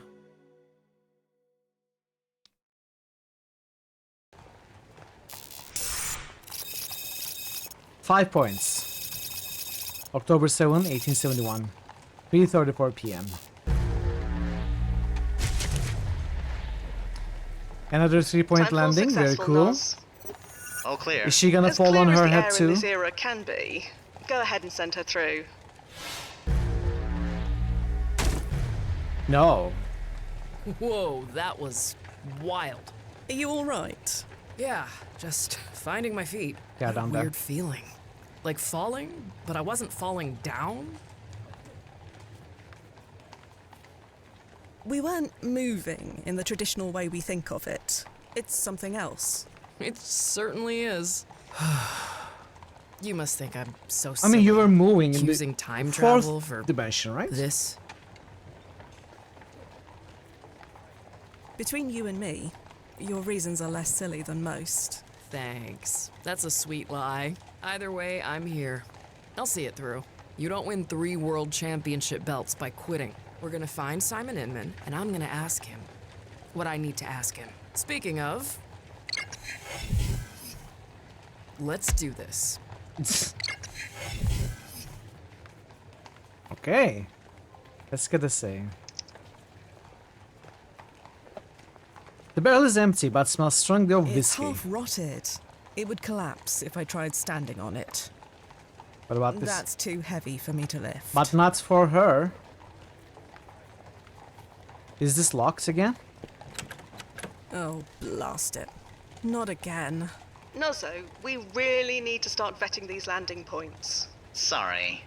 Five points. October 7, 1871. 3:34 p.m. Another 3-point landing. Very cool. All clear. Is she gonna As fall clear on as her the head air too? in this era can be. Go ahead and send her through. No. Whoa, that was wild. Are you alright? Yeah, just finding my feet. Yeah, What a down there. weird feeling. Like falling, but I wasn't falling down. We weren't moving in the traditional way we think of it. It's something else. It certainly is. You must think I'm so I silly. mean, you were moving in using the time travel fourth for dimension, right? this. Between you and me, your reasons are less silly than most. Thanks. That's a sweet lie. Either way, I'm here. I'll see it through. You don't win 3 world championship belts by quitting. We're gonna find Simon Inman, and I'm gonna ask him what I need to ask him. Speaking of, let's do this. Okay. Let's get a say. The barrel is empty, but smells strongly of It's whiskey. half rotted. It would collapse if I tried standing on it. What about this? That's too heavy for me to lift. But not for her. Is this locked again? Oh, blast it. Not again. Nozzo, we really need to start vetting these landing points. Sorry.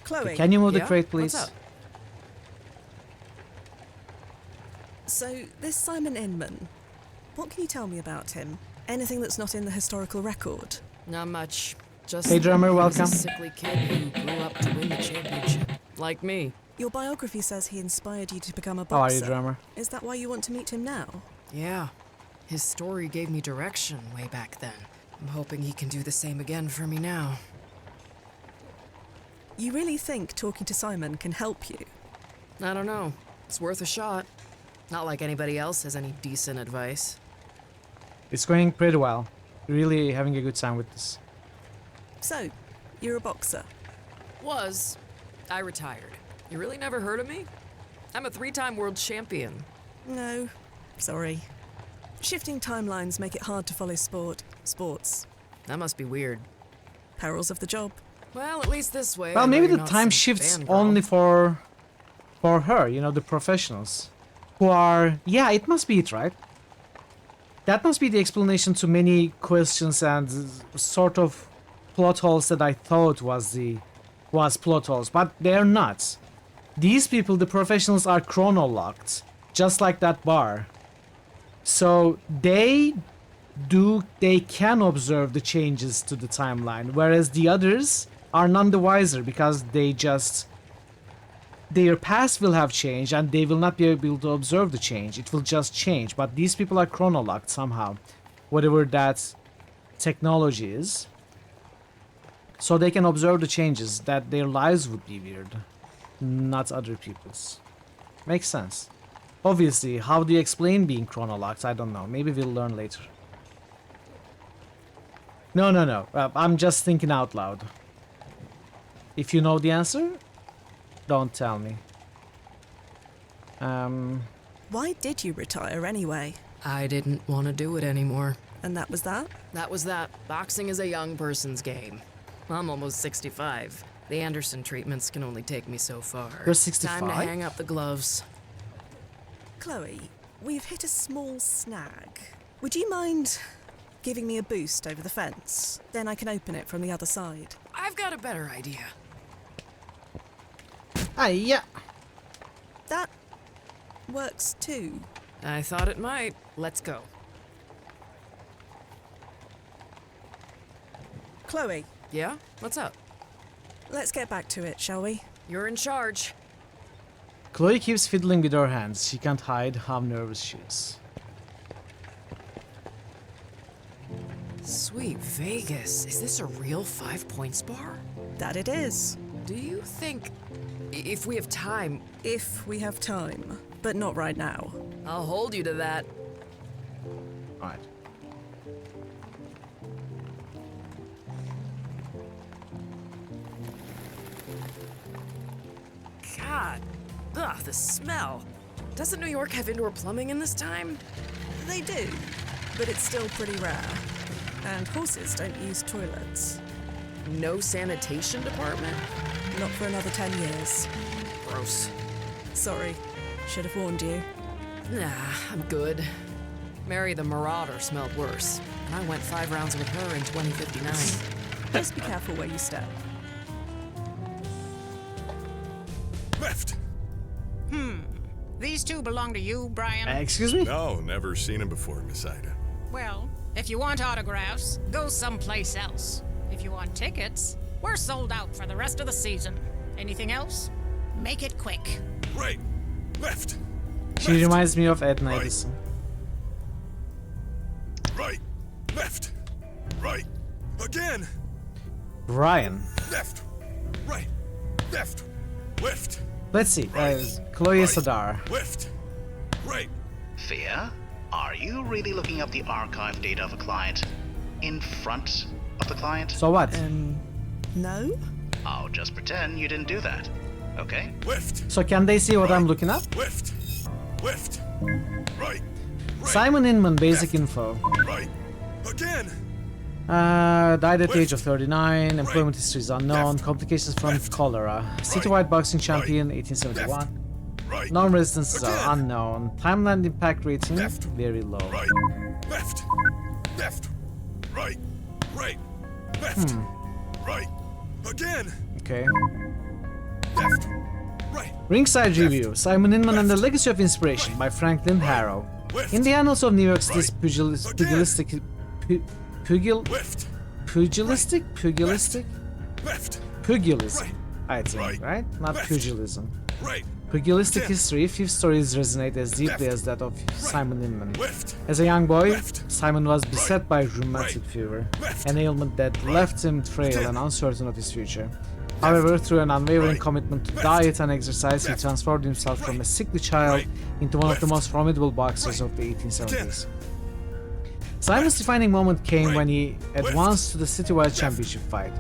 Chloe. Can you move the Yeah? crate, please? What's up? So, this Simon Inman, what can you tell me about him? Anything that's not in the historical record? Not much. Just Hey, drummer, he was welcome. a sickly kid who grew up to win the championship. Like me. Your biography says he inspired you to become a boxer. How are you, drummer? Is that why you want to meet him now? Yeah. His story gave me direction way back then. I'm hoping he can do the same again for me now. You really think talking to Simon can help you? I don't know. It's worth a shot. Not like anybody else has any decent advice. It's going pretty well. Really having a good time with this. So, you're a boxer? Was. I retired. You really never heard of me? I'm a 3-time world champion. No, sorry. Shifting timelines make it hard to follow sports. That must be weird. Perils of the job. Well, at least this way. Well, maybe the time shifts only for her, you know, the professionals. Who are... Yeah, it must be it, right? That must be the explanation to many questions and sort of plot holes that I thought was plot holes, but they're not. These people, the professionals, are chrono-locked, just like that bar. So they can observe the changes to the timeline, whereas the others are none the wiser because their past will have changed and they will not be able to observe the change. It will just change, but these people are chrono-locked somehow, whatever that technology is. So they can observe the changes, that their lives would be weird, not other people's. Makes sense. Obviously, how do you explain being chrono-locked? I don't know. Maybe we'll learn later. No. I'm just thinking out loud. If you know the answer, don't tell me. Why did you retire anyway? I didn't want to do it anymore. And that was that? That was that. Boxing is a young person's game. I'm almost 65. The Anderson treatments can only take me so far. You're 65? Time to hang up the gloves. Chloe, we've hit a small snag. Would you mind giving me a boost over the fence? Then I can open it from the other side. I've got a better idea. Yeah. That works too. I thought it might. Let's go. Chloe. Yeah? What's up? Let's get back to it, shall we? You're in charge. Chloe keeps fiddling with her hands. She can't hide how nervous she is. Sweet Vegas. Is this a real 5 Points bar? That it is. Do you think... if we have time... If we have time. But not right now. I'll hold you to that. Alright. God. Ugh, the smell. Doesn't New York have indoor plumbing in this time? They do. But it's still pretty rare. And horses don't use toilets. No sanitation department? Not for another 10 years. Gross. Sorry. Should have warned you. Nah, I'm good. Mary the Marauder smelled worse. And I went 5 rounds with her in 2059. Just be careful where you step. Left. These two belong to you, Brian? Excuse me? No, never seen him before, Miss Ida. Well, if you want autographs, go someplace else. If you want tickets, we're sold out for the rest of the season. Anything else? Make it quick. Right. Left. She reminds me of Edna Edison. Right. Left. Right. Again. Brian. Left. Right. Left. Left. Let's see. Chloe Sadar. Left. Right. Fia, are you really looking up the archive data of a client in front of the client? So what? No? I'll just pretend you didn't do that. Okay? Left. So can they see what I'm looking up? Left. Left. Right. Simon Inman, basic info. Right. Again. Died at the age of 39. Employment history is unknown. Complications from cholera. Citywide boxing champion, 1871. Non-residences are unknown. Timeline impact rating, very low. Right. Left. Left. Right. Right. Left. Right. Again. Okay. Left. Right. Ringside Review. Simon Inman and the Legacy of Inspiration by Franklin Harrow. In the annals of New York City's pugilistic... Pugilism, I think, right? Not pugilism. Right. Pugilistic history, few stories resonate as deeply as that of Simon Inman. As a young boy, Simon was beset by rheumatic fever, an ailment that left him frail and uncertain of his future. However, through an unwavering commitment to diet and exercise, he transformed himself from a sickly child into one of the most formidable boxers of the 1870s. Simon's defining moment came when he advanced to the citywide championship fight.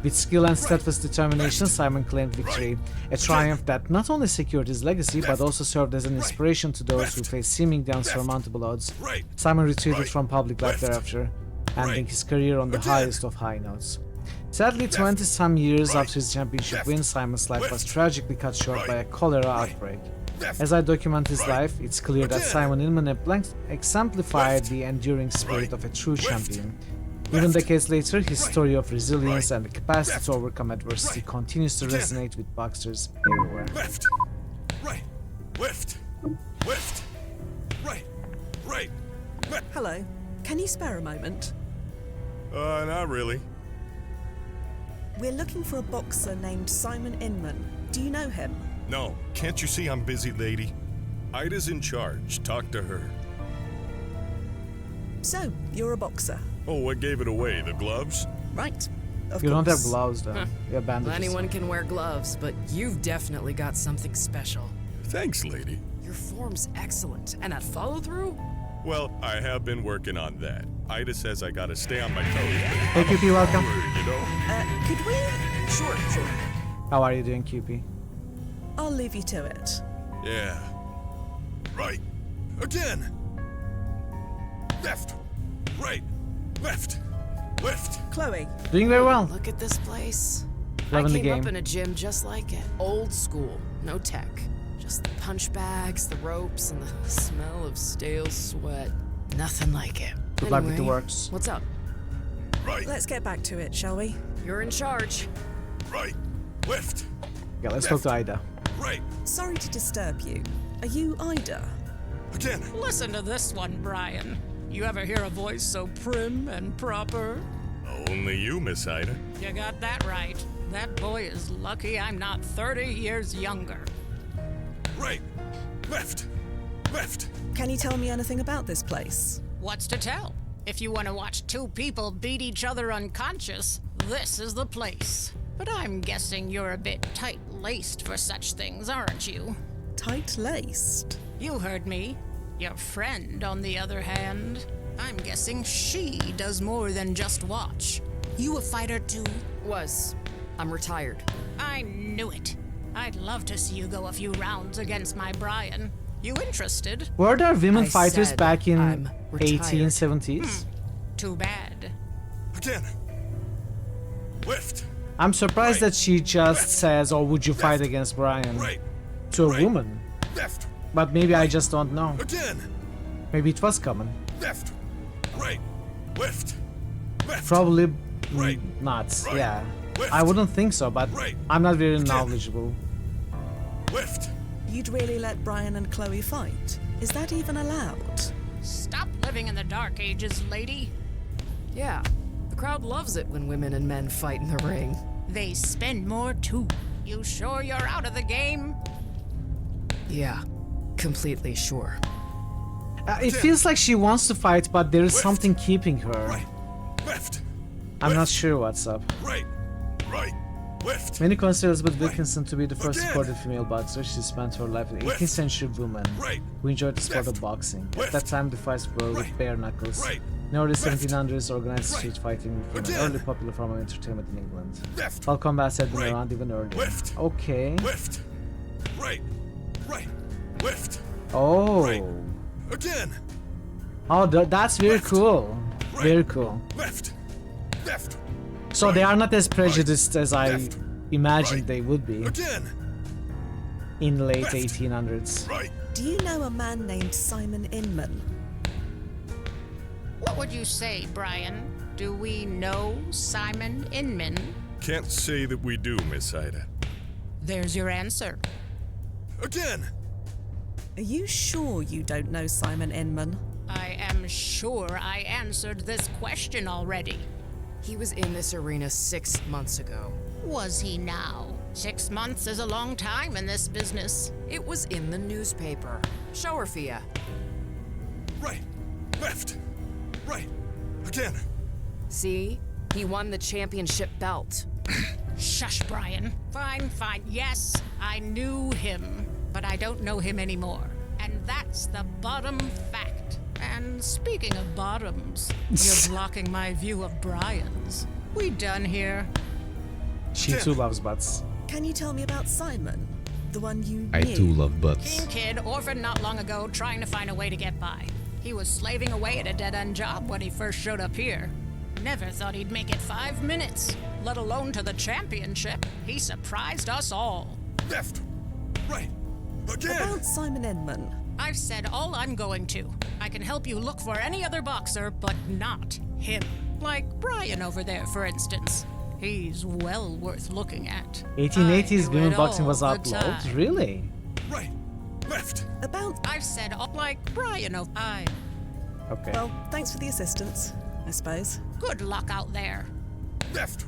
With skill and steadfast determination, Simon claimed victory, a triumph that not only secured his legacy but also served as an inspiration to those who faced seemingly unsurmountable odds. Simon retreated from public life thereafter, ending his career on the highest of high notes. Sadly, 20-some years after his championship win, Simon's life was tragically cut short by a cholera outbreak. As I document his life, it's clear that Simon Inman exemplified the enduring spirit of a true champion. Even decades later, his story of resilience and the capacity to overcome adversity continues to resonate with boxers everywhere. Left. Right. Left. Left. Right. Right. Left. Hello. Can you spare a moment? Not really. We're looking for a boxer named Simon Inman. Do you know him? No, can't you see I'm busy, lady? Ida's in charge. Talk to her. So, you're a boxer? Oh, what gave it away? The gloves? Right. Of You course. don't have gloves though. You have bandages. Anyone can wear gloves, but you've definitely got something special. Thanks, lady. Your form's excellent, and that follow-through? Well, I have been working on that. Ida says I gotta stay on my toes. Hey, QP, welcome. You know? Could we? Sure. How are you doing, QP? I'll leave you to it. Yeah. Right. Again. Left. Right. Left. Left. Chloe. Doing very well. Look at this place. Loving the I came game. up in a gym just like it. Old school, no tech. Just the punch bags, the ropes, and the smell of stale sweat. Nothing like it. Good luck with the Anyway, works. What's up? Right. Let's get back to it, shall we? You're in charge. Right. Left. Yeah, let's talk to Ida. Right. Sorry to disturb you. Are you Ida? Again. Listen to this one, Brian. You ever hear a voice so prim and proper? Only you, Miss Ida. You got that right. That boy is lucky I'm not 30 years younger. Right. Left. Left. Can you tell me anything about this place? What's to tell? If you want to watch two people beat each other unconscious, this is the place. But I'm guessing you're a bit tight-laced for such things, aren't you? Tight-laced? You heard me. Your friend, on the other hand, I'm guessing she does more than just watch. You a fighter too? I'm retired. I knew it. I'd love to see you go a few rounds against my Brian. You interested? Were there women I fighters said back in I'm retired. 1870s? Too bad. Again. Left. I'm surprised that she just says, "Oh, would you fight against Brian?" Right. to a woman. Left. But maybe I just don't know. Again. Maybe it was common. Left. Right. Left. Left. Probably Right. not. Right. Yeah. Left. I wouldn't think so, but Right. I'm not very Again. knowledgeable. Left. You'd really let Brian and Chloe fight? Is that even allowed? Stop living in the dark ages, lady. Yeah, the crowd loves it when women and men fight in the ring. They spend more too. You sure you're out of the game? Yeah, completely sure. It feels like she wants to fight, but there is something keeping her. Right. Left. I'm not sure what's up. Right. Right. Left. Many consider Elizabeth Wilkinson to be the first Again. recorded female boxer. She spent her life an 18th century woman Right. who enjoyed the sport of Left. boxing. At Left. that time, the fights were with bare knuckles. Right. In the early Left. 1700s, organized street fighting became an Again. early popular form of entertainment in England. Left. While combats had been Right. around even earlier. Left. Okay. Left. Right. Right. Left. Oh. Right. Again. Oh, that's very Left. cool. Right. Very cool. Left. Left. So they are not as prejudiced as I Left. imagined Right. they would be Again. in the late Left. 1800s. Right. Do you know a man named Simon Inman? What would you say, Brian? Do we know Simon Inman? Can't say that we do, Miss Ida. There's your answer. Again. Are you sure you don't know Simon Inman? I am sure I answered this question already. He was in this arena 6 months ago. Was he now? 6 months is a long time in this business. It was in the newspaper. Show her, Fia. Right. Left. Right. Again. See? He won the championship belt. Shush, Brian. Fine, fine. Yes, I knew him, but I don't know him anymore. And that's the bottom fact. And speaking of bottoms, you're blocking my view of Brian's. We done here? She too loves butts. Can you tell me about Simon? The one you I knew? too love butts. Teen kid, orphaned not long ago, trying to find a way to get by. He was slaving away at a dead-end job when he first showed up here. Never thought he'd make it 5 minutes, let alone to the championship. He surprised us all. Left. Right. Again. About Simon Inman. I've said all I'm going to. I can help you look for any other boxer, but not him. Like Brian over there, for instance. He's well worth looking at. 1880s women it boxing was all the outlawed? time. Really? Right. Left. I've said all like Brian over. Okay. Well, thanks for the assistance, I suppose. Good luck out there. Left.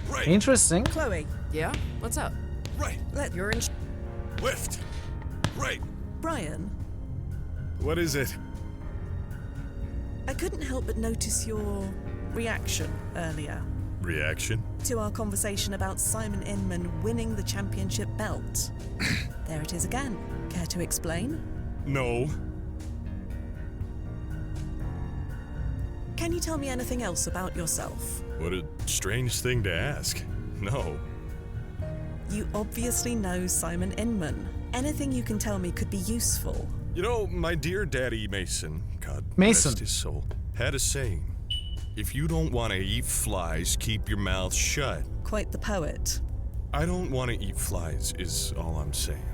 Right. Interesting. Chloe. Yeah? What's up? Right. You're in. Left. Right. Brian, What is it? I couldn't help but notice your reaction earlier Reaction? to our conversation about Simon Inman winning the championship belt. There it is again. Care to explain? No. Can you tell me anything else about yourself? What a strange thing to ask. No. You obviously know Simon Inman. Anything you can tell me could be useful. You know, my dear Daddy Mason, God Mason. rest his soul, had a saying. If you don't want to eat flies, keep your mouth shut. Quite the poet. I don't want to eat flies, is all I'm saying.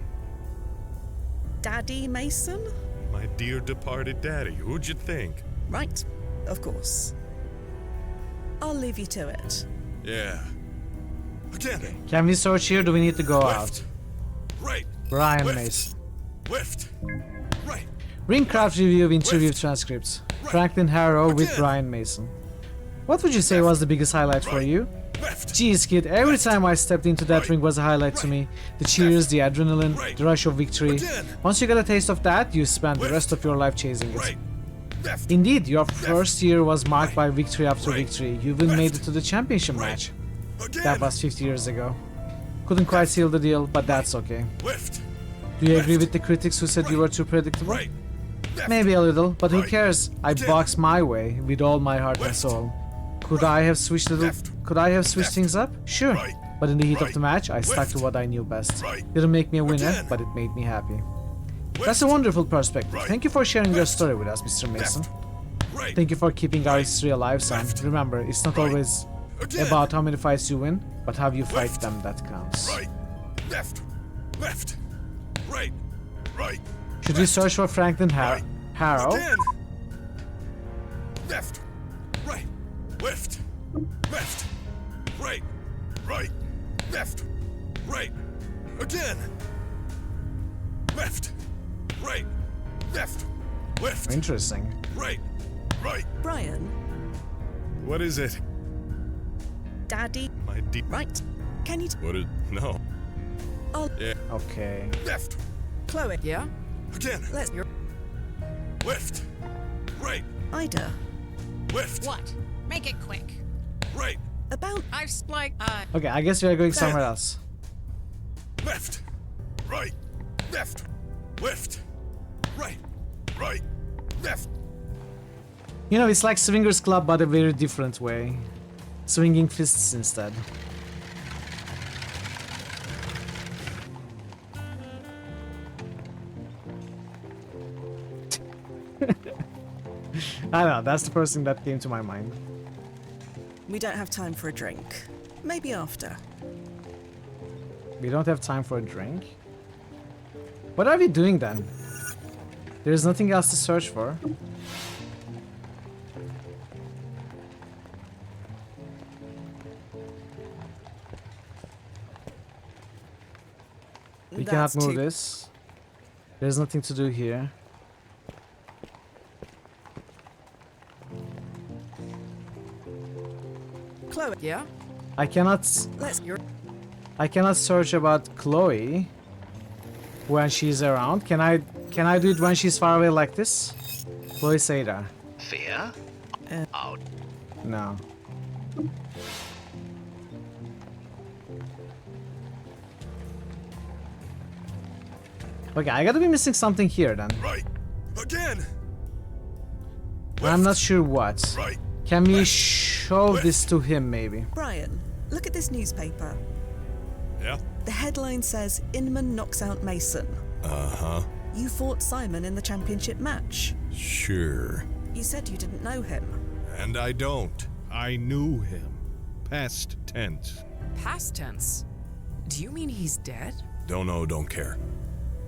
Daddy Mason? My dear departed daddy, who'd you think? Right, of course. I'll leave you to it. Yeah. Again. Can we search here? Do we need to go Left. out? Right. Brian Left. Mason. Left. Right. Ringcraft review interview transcripts. Franklin Harrow with Brian Mason. What would you say was the biggest highlight for you? Geez, kid, every time I stepped into that ring was a highlight to me. The cheers, the adrenaline, the rush of victory. Once you get a taste of that, you spend the rest of your life chasing it. Indeed, your first year was marked by victory after victory. You even made it to the championship match. That was 50 years ago. Couldn't quite seal the deal, but that's okay. Do you agree with the critics who said you were too predictable? Maybe a little, but who cares? I boxed my way with all my heart and soul. Could I have switched things up? Sure. But in the heat of the match, I stuck to what I knew best. Didn't make me a winner, but it made me happy. That's a wonderful perspective. Thank you for sharing your story with us, Mr. Mason. Thank you for keeping our history alive, son. Remember, it's not always about how many fights you win, but how you fight them that counts. Left. Left. Right. Right. Should we search for Franklin Harrow? Again. Left. Right. Left. Left. Right. Right. Left. Right. Again. Left. Right. Left. Left. Interesting. Right. Right. Brian, What is it? Daddy. My deep. Right. Can you? What is? No. I'll. Yeah. Okay. Left. Chloe. Yeah? Again. Let's. Left. Right. Ida. Left. What? Make it quick. Right. About. Okay, I guess we are going somewhere else. Left. Right. Left. Left. Right. Right. Left. You know, it's like Swingers Club, but a very different way. Swinging fists instead. I don't know, that's the first thing that came to my mind. We don't have time for a drink. Maybe after. We don't have time for a drink? What are we doing then? There's nothing else to search for. We cannot move this. There's nothing to do here. Chloe. Yeah? I cannot search about Chloe when she's around. Can I do it when she's far away like this? Chloe Seda. Fear? Out. No. Okay, I gotta be missing something here then. Right. Again. I'm not sure what. Right. Can we show this to him maybe? Brian, look at this newspaper. Yeah? The headline says Inman knocks out Mason. Uh-huh. You fought Simon in the championship match. Sure. You said you didn't know him. And I don't. I knew him. Past tense. Past tense? Do you mean he's dead? Don't know, don't care.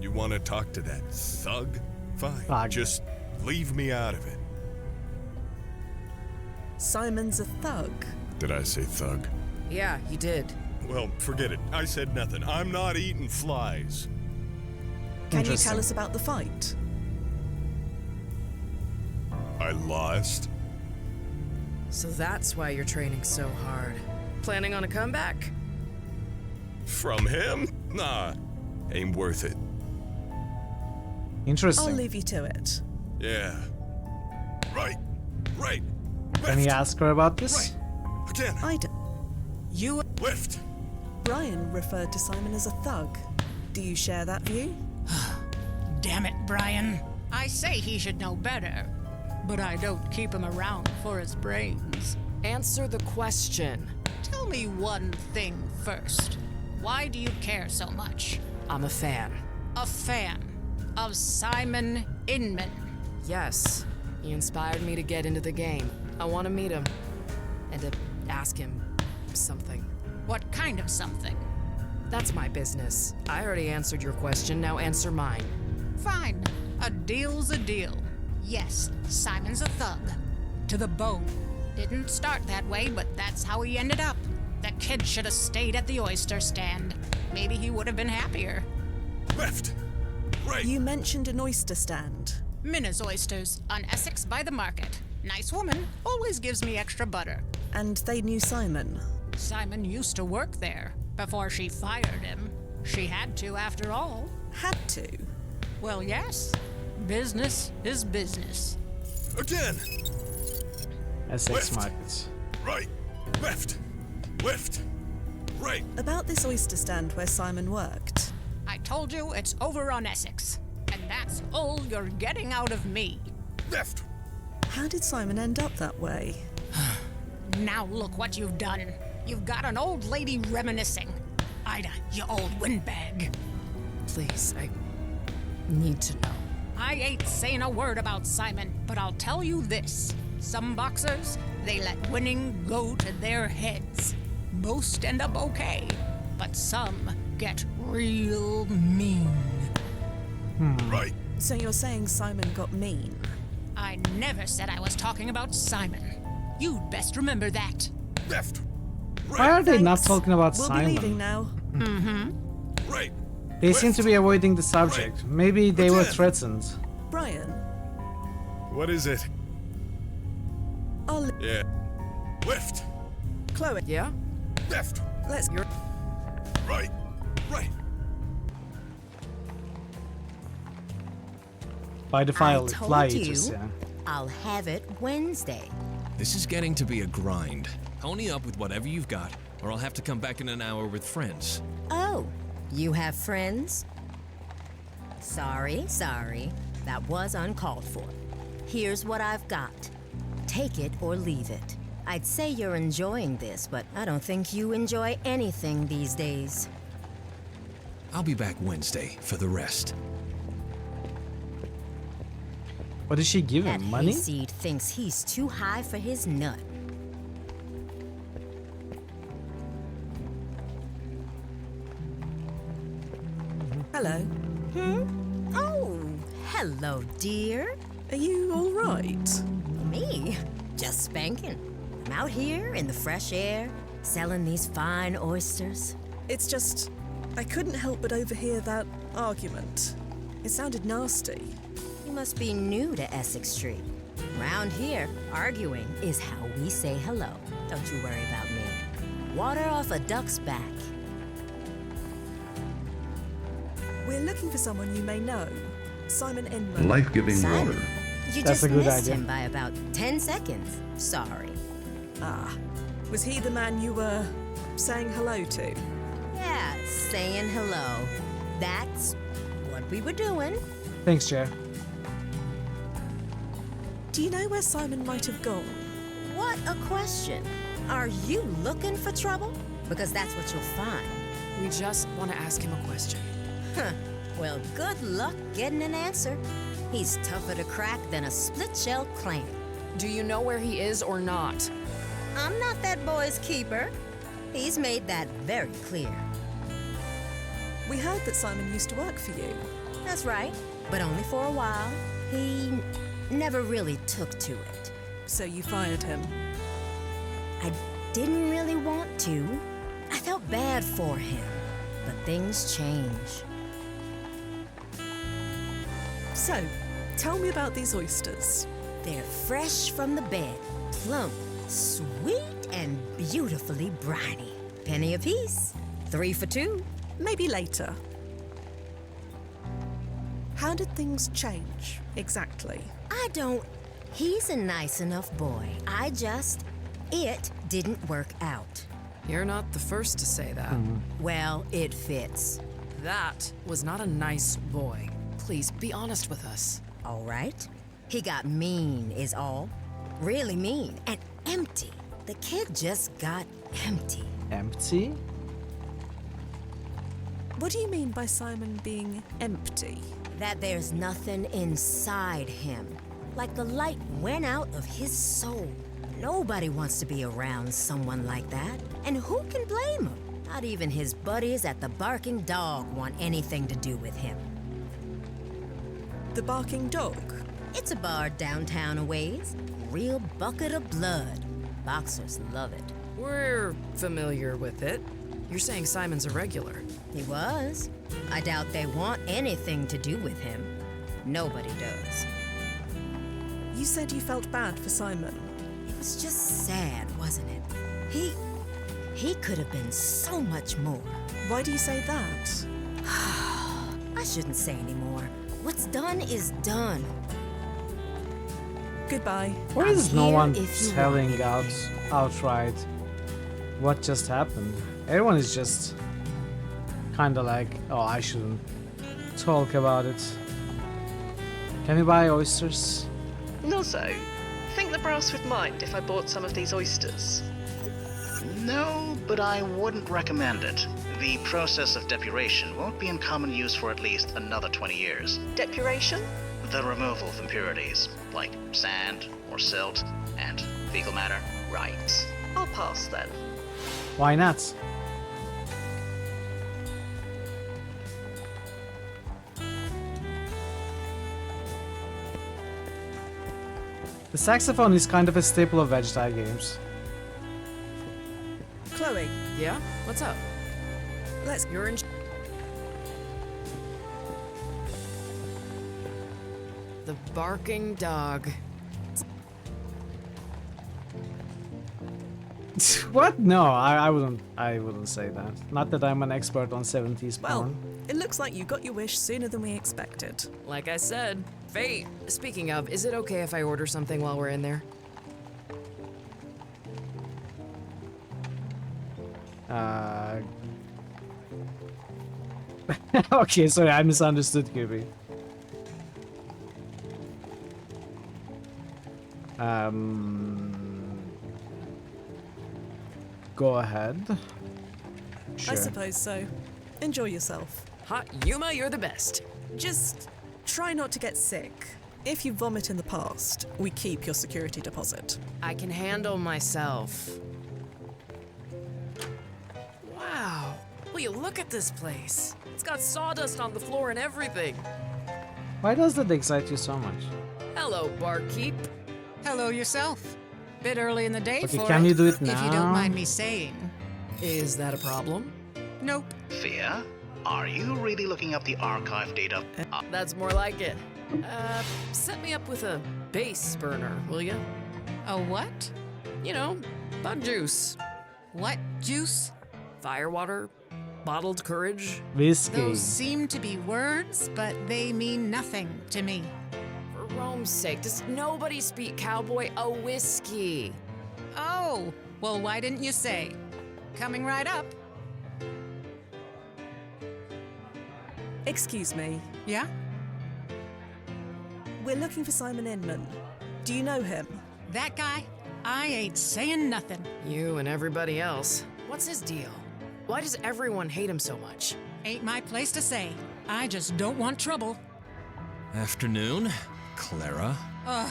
You want to talk to that thug? Fine. Just leave me out of it. Simon's a thug. Did I say thug? Yeah, you did. Well, forget it. I said nothing. I'm not eating flies. Can you tell us about the fight? I lost. So that's why you're training so hard. Planning on a comeback? From him? Nah, ain't worth it. Interesting. I'll leave you to it. Yeah. Right. Right. Can he ask her about this? Right. Again. I don't. You. Lift. Brian referred to Simon as a thug. Do you share that view? Damn it, Brian. I say he should know better, but I don't keep him around for his brains. Answer the question. Tell me one thing first. Why do you care so much? I'm a fan. A fan of Simon Inman. Yes. He inspired me to get into the game. I want to meet him. And to ask him something. What kind of something? That's my business. I already answered your question, now answer mine. Fine. A deal's a deal. Yes, Simon's a thug. To the bone. Didn't start that way, but that's how he ended up. That kid should have stayed at the oyster stand. Maybe he would have been happier. Left. Right. You mentioned an oyster stand. Minna's Oysters, on Essex by the market. Nice woman, always gives me extra butter. And they knew Simon. Simon used to work there, before she fired him. She had to, after all. Had to? Well, yes. Business is business. Again. Essex markets. Right. Left. Left. Right. About this oyster stand where Simon worked. I told you it's over on Essex. And that's all you're getting out of me. Left. How did Simon end up that way? Now look what you've done. You've got an old lady reminiscing. Ida, you old windbag. Please, I need to know. I ain't saying a word about Simon, but I'll tell you this. Some boxers, they let winning go to their heads. Most end up okay, but some get real mean. Right. So you're saying Simon got mean? I never said I was talking about Simon. You'd best remember that. Left. Right. Why are they not talking about We'll Simon? be leaving now. Right. They seem to be avoiding the subject. Right. Maybe they were Again. threatened. Brian, What is it? I'll... Yeah. Left. Chloe, Yeah? Left. let's... Right. Right. By the file, I told fly you eaters, yeah. I'll have it Wednesday. This is getting to be a grind. Pony up with whatever you've got, or I'll have to come back in an hour with friends. Oh, you have friends? Sorry. That was uncalled for. Here's what I've got. Take it or leave it. I'd say you're enjoying this, but I don't think you enjoy anything these days. I'll be back Wednesday for the rest. What did she give him? That Money? hayseed thinks he's too high for his nut. Hello. Oh, hello, dear. Are you all right? Me? Just spanking. I'm out here in the fresh air, selling these fine oysters. It's just... I couldn't help but overhear that argument. It sounded nasty. You must be new to Essex Street. Around here, arguing is how we say hello. Don't you worry about me. water off a duck's back. We're looking for someone you may know. Simon Inman. Life-giving Simon, water. you That's just a good missed idea. him by about 10 seconds. Sorry. Ah, was he the man you were saying hello to? Yeah, saying hello. That's what we were doing. Thanks, Chair. Do you know where Simon might have gone? What a question. Are you looking for trouble? Because that's what you'll find. We just want to ask him a question. Huh. Well, good luck getting an answer. He's tougher to crack than a split-shell clam. Do you know where he is or not? I'm not that boy's keeper. He's made that very clear. We heard that Simon used to work for you. That's right, but only for a while. He never really took to it. So you fired him? I didn't really want to. I felt bad for him, but things change. So, tell me about these oysters. They're fresh from the bed, plump, sweet, and beautifully briny. Penny apiece, 3 for 2. Maybe later. How did things change, exactly? I don't... He's a nice enough boy. It didn't work out. You're not the first to say that. Well, it fits. That was not a nice boy. Please be honest with us. All right. He got mean, is all. Really mean and empty. The kid just got empty. Empty? What do you mean by Simon being empty? That there's nothing inside him. Like the light went out of his soul. Nobody wants to be around someone like that. And who can blame him? Not even his buddies at the Barking Dog want anything to do with him. The Barking Dog? It's a bar downtown a ways. Real bucket of blood. Boxers love it. We're familiar with it. You're saying Simon's a regular. He was. I doubt they want anything to do with him. Nobody does. You said you felt bad for Simon. It was just sad, wasn't it? He could have been so much more. Why do you say that? I shouldn't say anymore. What's done is done. Goodbye. Why is I'm no here one if you telling want me. outright what just happened? Everyone is just kind of like, oh, I shouldn't talk about it. Can we buy oysters? Nozzo, think the brass would mind if I bought some of these oysters? No, but I wouldn't recommend it. The process of depuration won't be in common use for at least another 20 years. Depuration? The removal of impurities, like sand or silt and fecal matter. Right. I'll pass then. Why not? The saxophone is kind of a staple of Veggie games. Chloe. Yeah? What's up? You're in... The Barking Dog. What? No, I wouldn't say that. Not that I'm an expert on 70s porn. Well, it looks like you got your wish sooner than we expected. Like I said, fate. Speaking of, is it okay if I order something while we're in there? Okay, sorry, I misunderstood, Kirby. Go ahead. Sure. I suppose so. Enjoy yourself. Ha, Yuma, you're the best. Just try not to get sick. If you vomit in the past, we keep your security deposit. I can handle myself. Wow. Will you look at this place? It's got sawdust on the floor and everything. Why does that excite you so much? Hello, barkeep. Hello yourself. Bit early in the day Okay, for can it, you do it if you don't now? mind me saying. Is that a problem? Nope. Fia, are you really looking up the archive data? That's more like it. Set me up with a base burner, will ya? A what? You know, bug juice. What juice? Firewater? Bottled courage? Whiskey. Those seem to be words, but they mean nothing to me. For Rome's sake, does nobody speak cowboy a whiskey? Oh, well, why didn't you say? Coming right up. Excuse me. Yeah? We're looking for Simon Inman. Do you know him? That guy? I ain't saying nothing. You and everybody else. What's his deal? Why does everyone hate him so much? Ain't my place to say. I just don't want trouble. Afternoon, Clara. Ugh,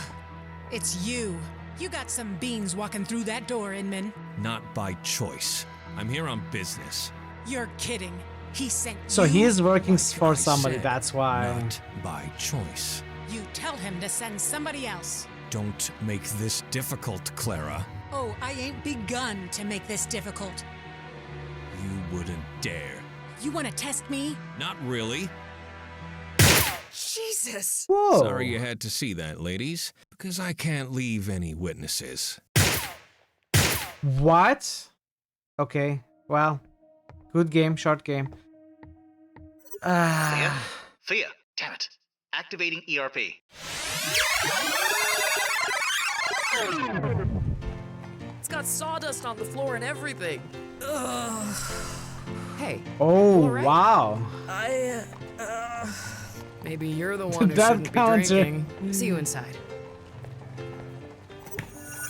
it's you. You got some beans walking through that door, Inman. Not by choice. I'm here on business. You're kidding. He sent So you. he is working for I somebody, said, that's why. Not by choice. You tell him to send somebody else. Don't make this difficult, Clara. Oh, I ain't begun to make this difficult. You wouldn't dare. You want to test me? Not really. Jesus! Whoa. Sorry you had to see that, ladies, because I can't leave any witnesses. What? Okay, well, good game, short game. Thea, damn it. Activating ERP. It's got sawdust on the floor and everything. Ugh. Hey. Oh, all right? wow. Maybe you're the one who That shouldn't be counter. drinking. See you inside.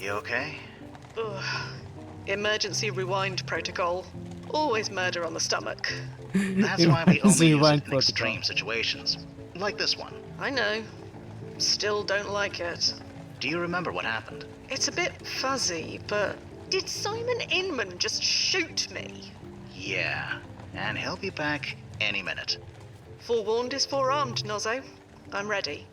You okay? Ugh. Emergency rewind protocol. Always murder on the stomach. That's why we only use Rewind it in extreme situations. Like this one. I know. Still don't like it. Do you remember what happened? It's a bit fuzzy, but did Simon Inman just shoot me? Yeah. And he'll be back any minute. Forewarned is forearmed, Nozzo. I'm ready.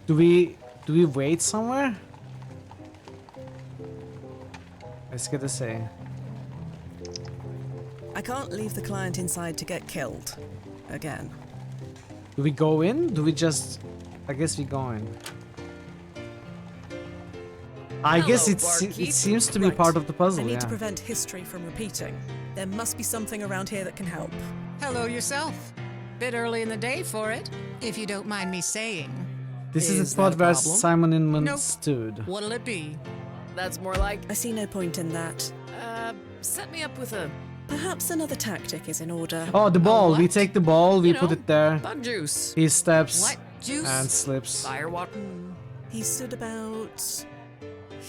Do we wait somewhere? Let's get to say. I can't leave the client inside to get killed. Again. Do we go in? Do we just... I guess we go in. I guess it seems to be Right. part of the puzzle, I need yeah. to prevent history from repeating. There must be something around here that can help. Hello yourself. Bit early in the day for it, if you don't mind me saying. This is the Is spot that a where problem? Simon Inman Nope. stood. What'll it be? That's more like, I see no point in that. set me up with a Perhaps another tactic is in order. Oh, the ball. We what? take the ball, we You put know, it there. bug juice. He steps What juice? and slips. Firewater. He stood about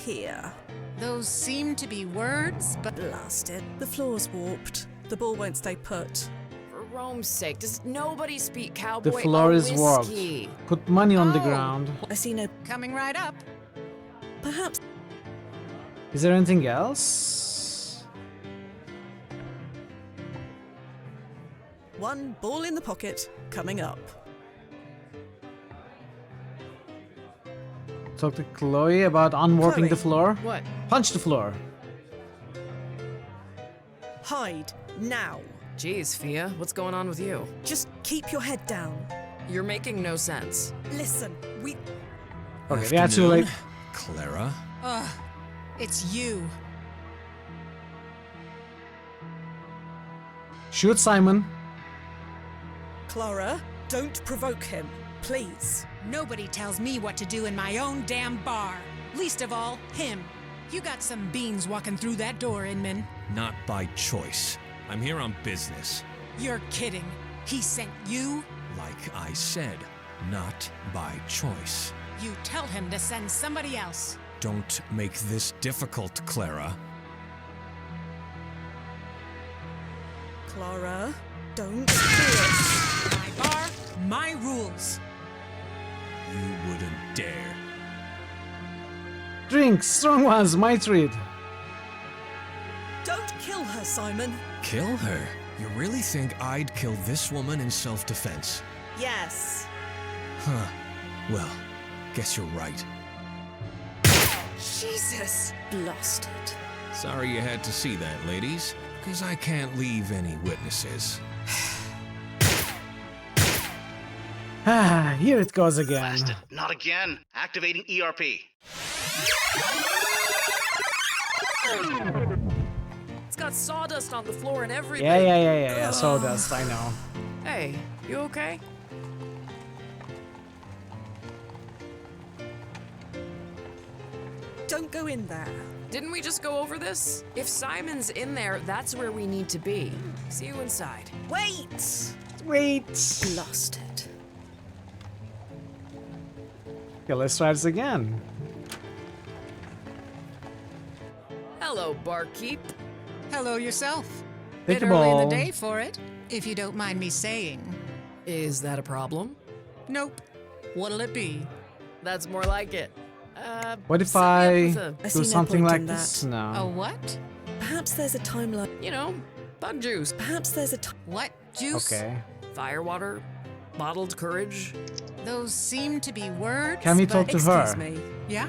here. Those seem to be words, but Blast it. The floor's warped. The ball won't stay put. For Rome's sake, does nobody speak cowboy The floor a is warped. whiskey? Put money on the Oh. ground. I see no... coming right up. Perhaps... Is there anything else? One ball in the pocket, coming up. Talk to Chloe about unwarping Chloe. the floor. What? Punch the floor. Hide, now. Jeez, Fia, what's going on with you? Just keep your head down. You're making no sense. Listen, we... Okay, we are too late. Clara. Ugh, it's you. Shoot Simon. Clara, don't provoke him, please. Nobody tells me what to do in my own damn bar. Least of all, him. You got some beans walking through that door, Inman. Not by choice. I'm here on business. You're kidding. He sent you? Like I said, not by choice. You tell him to send somebody else. Don't make this difficult, Clara. Clara, don't do it. My bar, my rules. You wouldn't dare. Drink, strong ones, my treat. Don't kill her, Simon. Kill her? You really think I'd kill this woman in self-defense? Yes. Huh. Well, guess you're right. Jesus. Blasted. Sorry you had to see that, ladies, because I can't leave any witnesses. Ah, here it goes again. Blasted. Not again. Activating ERP. It's got sawdust on the floor and everything. Yeah. Sawdust, I know. Hey, you okay? Don't go in there. Didn't we just go over this? If Simon's in there, that's where we need to be. See you inside. Wait! Lost it. Okay, let's try this again. Hello, barkeep. Hello yourself. Take Bit a early in ball. the day for it, if you don't mind me saying. Is that a problem? Nope. What'll it be? That's more like it. What if set me I up with do no something point like in this? A No. what? Perhaps there's a timeline. You know, bug juice, Perhaps there's a What juice? Okay. firewater, bottled courage. Those seem to be words. Can we but- talk to her? Excuse me. Yeah?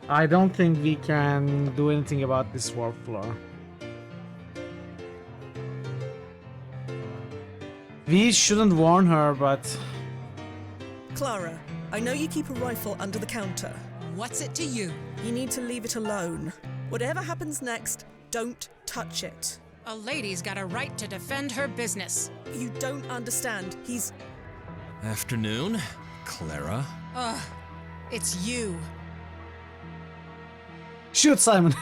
I don't think we can do anything about this warp floor. We shouldn't warn her, but Clara, I know you keep a rifle under the counter. What's it to you? You need to leave it alone. Whatever happens next, don't touch it. A lady's got a right to defend her business. You don't understand. He's... Afternoon, Clara. Ugh. It's you. shoot Simon.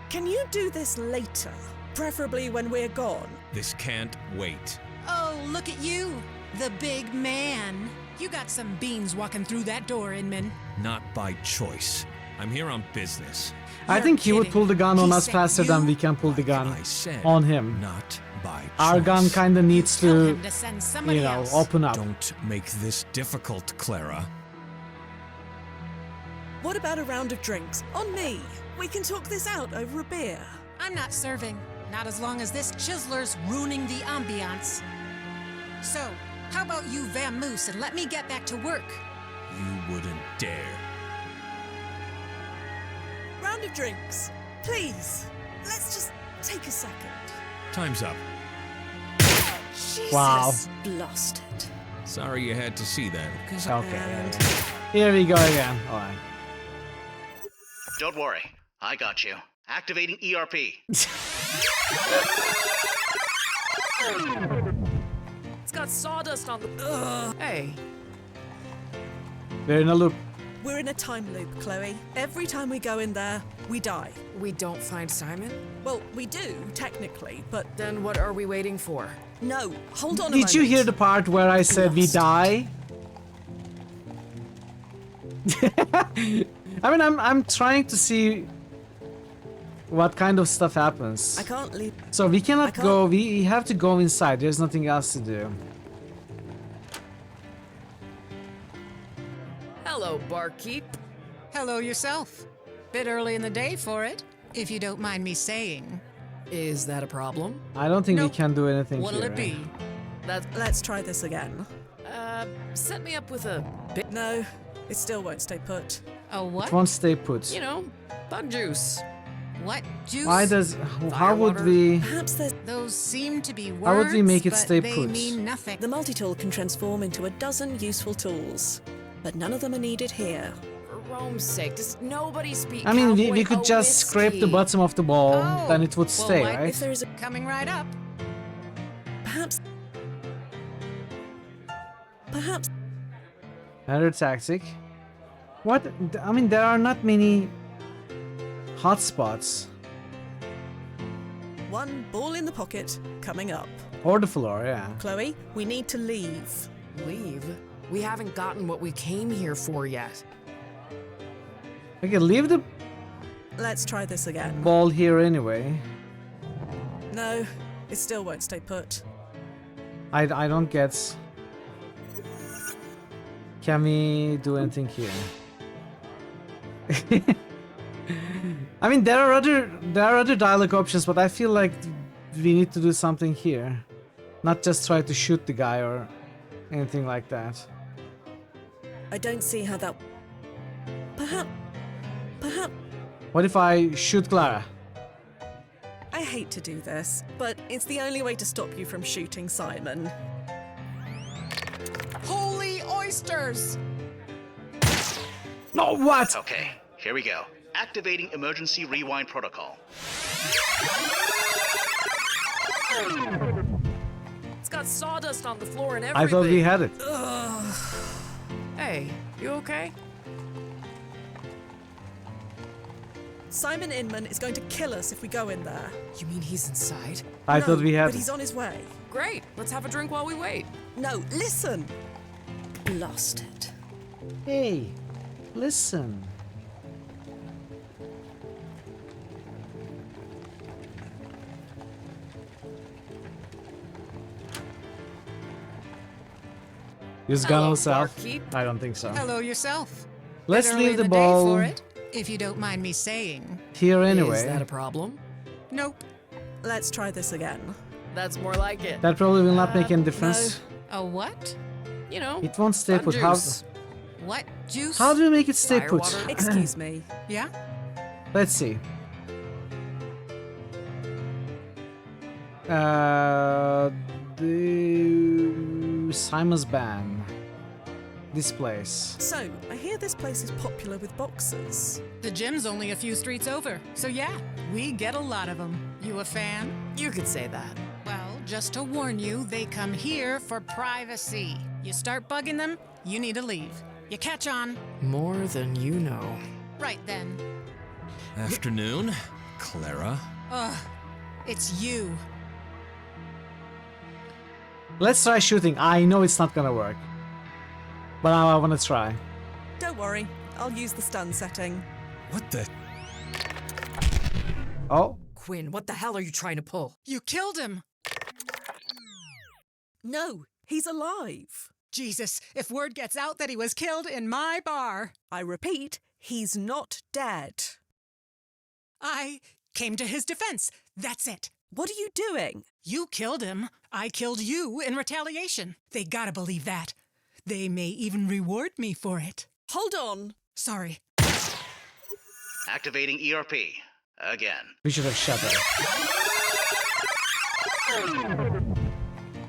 Can you do this later? Preferably when we're gone. This can't wait. Oh, look at you. The big man. You got some beans walking through that door, Inman. Not by choice. I'm here on business. I think he would pull the gun on He us said faster than you- we can pull the gun I said on him. not by choice. Our gun kinda needs Tell to, him to send somebody you know, else. open up. Don't make this difficult, Clara. What about a round of drinks? On me. We can talk this out over a beer. I'm not serving. Not as long as this chiseler's ruining the ambiance. So, how about you vamoose and let me get back to work? You wouldn't dare. Round of drinks. Please. Let's just take a second. Time's up. Jesus. Wow. Blasted. Sorry you had to see that. Okay. Here we go again. Alright. Don't worry. I got you. Activating ERP. It's got sawdust on the. Hey, We're in a loop. We're in a time loop, Chloe. Every time we go in there, we die. we don't find Simon? Well, we do, technically, but Then what are we waiting for? no. Hold on a Did you moment. hear the part where I said we Lost. die? I mean, I'm trying to see what kind of stuff happens. I can't leave. So we cannot can't- go. We have to go inside. There's nothing else to do. Hello, barkeep. Hello yourself. Bit early in the day for it, if you don't mind me saying. Is that a problem? I don't think Nope. we can do anything What'll here. it be? Let's try this again. Set me up with a bit. No, it still won't stay put. A what? It won't stay put. You know, bug juice. What juice? Why does? How would Firewater. we? Perhaps there's... Those seem to be words, How would we make it but stay they put? mean nothing. The multi-tool can transform into a dozen useful tools, but none of them are needed here. For Rome's sake, does nobody speak? I mean, we cowboy could just scrape the whiskey? bottom of the ball, Oh, then it would well, stay, why- right? If there is a... Coming right up. Perhaps... Perhaps... Another tactic. What? I mean, there are not many hotspots. One ball in the pocket coming up. Or the floor, yeah. Chloe, we need to leave. Leave? We haven't gotten what we came here for yet. Okay, leave the Let's try this again. ball here anyway. No, it still won't stay put. I don't get. Can we do anything here? I mean, there are other dialogue options, but I feel like we need to do something here, not just try to shoot the guy or anything like that. I don't see how that... Perhaps... What if I shoot Clara? I I hate to do this, but it's the only way to stop you from shooting Simon. Holy oysters! No, what? Okay, here we go. Activating emergency rewind protocol. It's got sawdust on the floor and everything. I thought we had it. Hey, you okay? Simon Inman is going to kill us if we go in there. You mean he's inside? I No, thought we had but it. he's on his way. Great, let's have a drink while we wait. No, listen! Lost it. Hey, listen. Use gun on self? barkeep. I don't think so. Hello yourself. Let's Bit early leave in the day ball for it, if you don't mind me saying. here Is anyway. that a problem? Nope. Let's try this again. That's more like it. That probably will not make any difference. A what? You know, It won't stay bug put. How, juice. What juice? how do we make it stay put? Firewater. Excuse me. Yeah? Let's see. The Simon's Ban. This place. So, I hear this place is popular with boxers. The gym's only a few streets over, so yeah, we get a lot of them. You a fan? You could say that. Well, just to warn you, they come here for privacy. You start bugging them, you need to leave. You catch on? More than you know. Right then. Afternoon, Clara. Ugh, it's you. Let's try shooting. I know it's not gonna work. But now I wanna try. Don't worry, I'll use the stun setting. What the? Oh, Quinn, what the hell are you trying to pull? You killed him! No, he's alive. Jesus, if word gets out that he was killed in my bar. I repeat, he's not dead. I came to his defense. That's it. What are you doing? You killed him. I killed you in retaliation. They gotta believe that. They may even reward me for it. Hold on. Sorry. Activating ERP. Again. we should have shut her.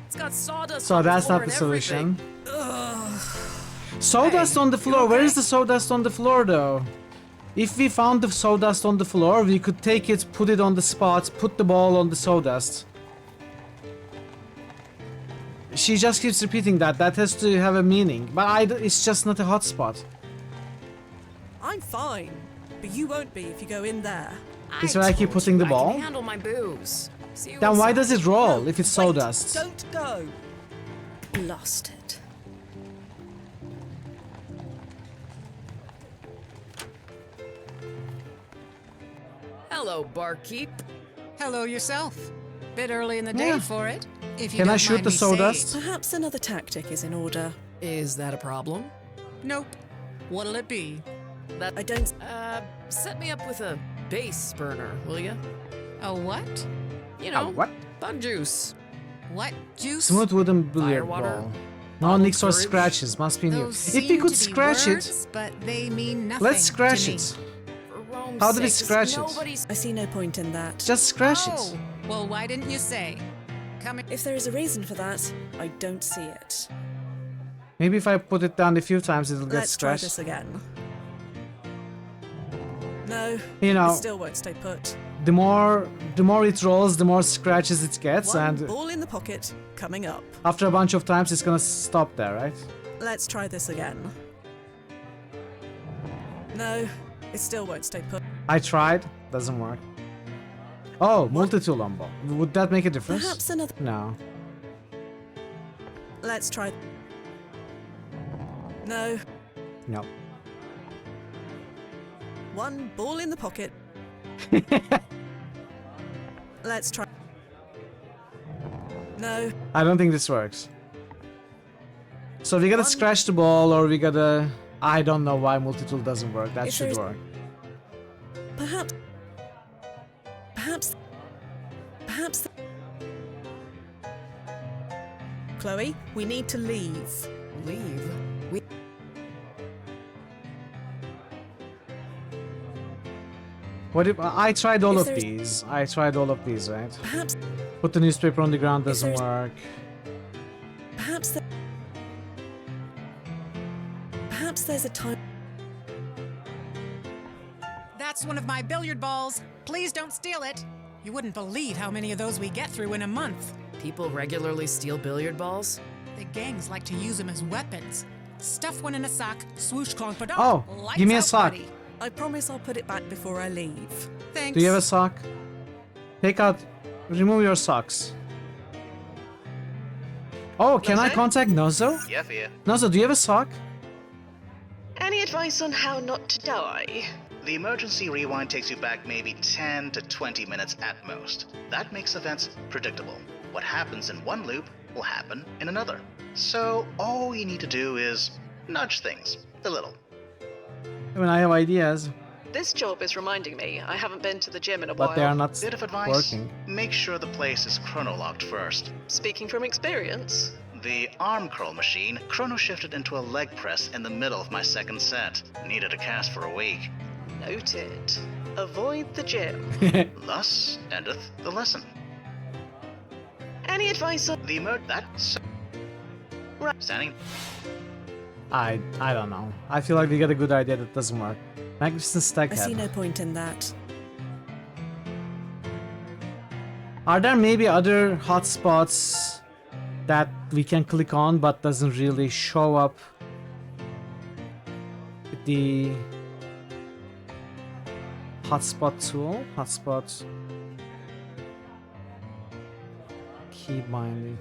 It's got sawdust So on that's the floor not the and solution. everything. Sawdust Hey, on the floor. you Where okay? is the sawdust on the floor, though? If we found the sawdust on the floor, we could take it, put it on the spot, put the ball on the sawdust. She just keeps repeating that. That has to have a meaning. But it's just not a hotspot. I'm fine, but you won't be if you go in there. Is where I keep putting the I ball? can handle my booze. See you Then why inside. does it roll No, if it's wait, sawdust? Don't go. Lost it. Hello, barkeep. Hello yourself. Bit early in the day Yeah. for it. If you Can I don't shoot mind the me saying. sawdust? Perhaps another tactic is in order. Is that a problem? Nope. What'll it be? That I don't. set me up with a base burner, will you? A what? You know, what? bug juice. What juice? Smooth wooden billiard Firewater. ball. No Bottled nicks or courage. scratches. Must be new. Those If we seem could to be scratch it, words, but they mean nothing. let's scratch to me. it. For Rome's How do we sake, scratch it? nobody's... I see no point in that. Just scratch Oh, it. well, why didn't you say? Come in. If there is a reason for that, I don't see it. Maybe if I put it down a few times, it'll get Let's try scratched. this again. No, You know, it still won't stay put. the more it rolls, the more scratches it gets, One and ball in the pocket, coming up. after a bunch of times, it's gonna stop there, right? Let's try this again. No, it still won't stay put. I tried, doesn't work. Oh, multi-tool on ball. Would that make a difference? Perhaps another. No. Let's try. No, No. one ball in the pocket. Let's try. No, I don't think this works. So we gotta scratch the ball, or we gotta... I don't know why multi-tool doesn't work. That If should there's- work. perhaps. Perhaps. Chloe, we need to leave. Leave? What if I tried all If of there's- these? I tried all of these, right? Perhaps, Put the newspaper on the ground doesn't work. perhaps there's a time. That's one of my billiard balls. Please don't steal it. You wouldn't believe how many of those we get through in a month. People regularly steal billiard balls? The gangs like to use them as weapons. Stuff one in a sock, swoosh clonk, but Oh, give me a sock. I promise I'll put it back before I leave. Thanks. Do you have a sock? Remove your socks. Oh, can I contact Nozo? Yeah, Fia. Nozo, do you have a sock? Any advice on how not to die? The emergency rewind takes you back maybe 10 to 20 minutes at most. That makes events predictable. What happens in one loop will happen in another. So all you need to do is nudge things a little. I mean, I have ideas, This job is reminding me I haven't been to the gym in a while. but they are not Bit of advice, working. make sure the place is chronolocked first. Speaking from experience. The arm curl machine chrono shifted into a leg press in the middle of my second set. Needed a cast for a week. Noted. Avoid the gym. Thus endeth the lesson. Any advice on The standing. I don't know. I feel like we got a good idea that doesn't work. Magnificent stack I see head. no point in that. Are there maybe other hotspots that we can click on but doesn't really show up with the hotspot tool? Hotspot key binding.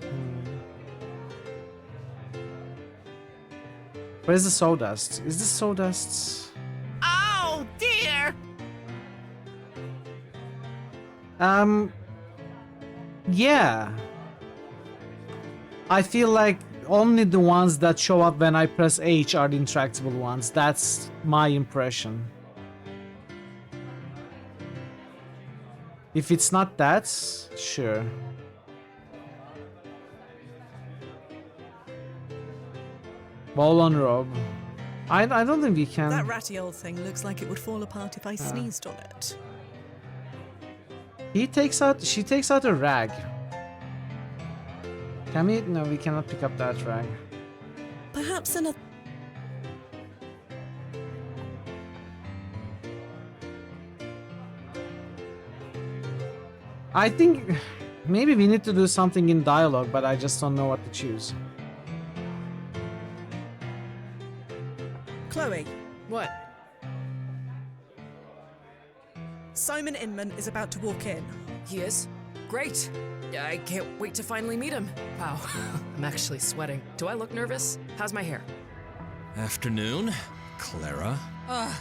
Where's the sawdust? Is this sawdust? Oh, dear! Yeah. I feel like only the ones that show up when I press H are the intractable ones. That's my impression. If it's not that, sure. Ball on robe. I don't think we can. That ratty old thing looks like it would fall apart if I sneezed on it. She takes out a rag. Can we? No, we cannot pick up that rag. Perhaps another. I think maybe we need to do something in dialogue, but I just don't know what to choose. Chloe, What? Simon Inman is about to walk in. He is? Great. I can't wait to finally meet him. Wow, I'm actually sweating. Do I look nervous? How's my hair? Afternoon, Clara. Ugh,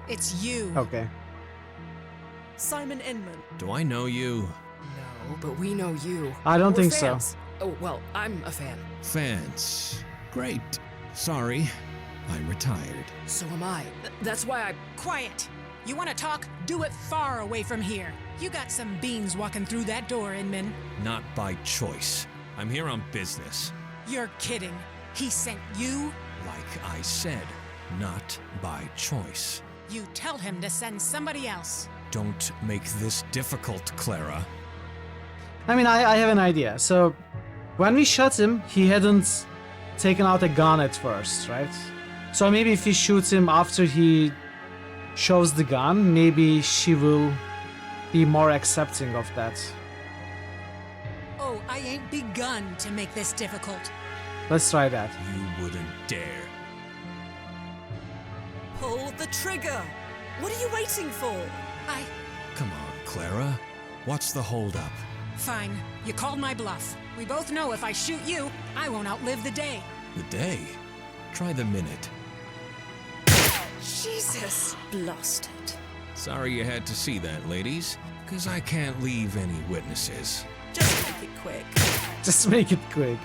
it's you. Okay. Simon Inman. Do I know you? No, but we know you. I don't We're think so. fans. Oh, well, I'm a fan. Fans. Great. Sorry, I'm retired. So am I. That's why I... Quiet. You want to talk? Do it far away from here. You got some beans walking through that door, Inman. Not by choice. I'm here on business. You're kidding. He sent you? Like I said, not by choice. You tell him to send somebody else. Don't make this difficult, Clara. I mean, I have an idea. So, when we shot him, he hadn't taken out a gun at first, right? So maybe if we shoot him after he shows the gun, maybe she will be more accepting of that. Oh, I ain't begun to make this difficult. Let's try that. You wouldn't dare. Pull the trigger. What are you waiting for? Come on, Clara. What's the holdup? Fine. You called my bluff. We both know if I shoot you, I won't outlive the day. The day? Try the minute. Jesus. Blasted. Sorry you had to see that, ladies. Because I can't leave any witnesses. Just make it quick. Just make it quick.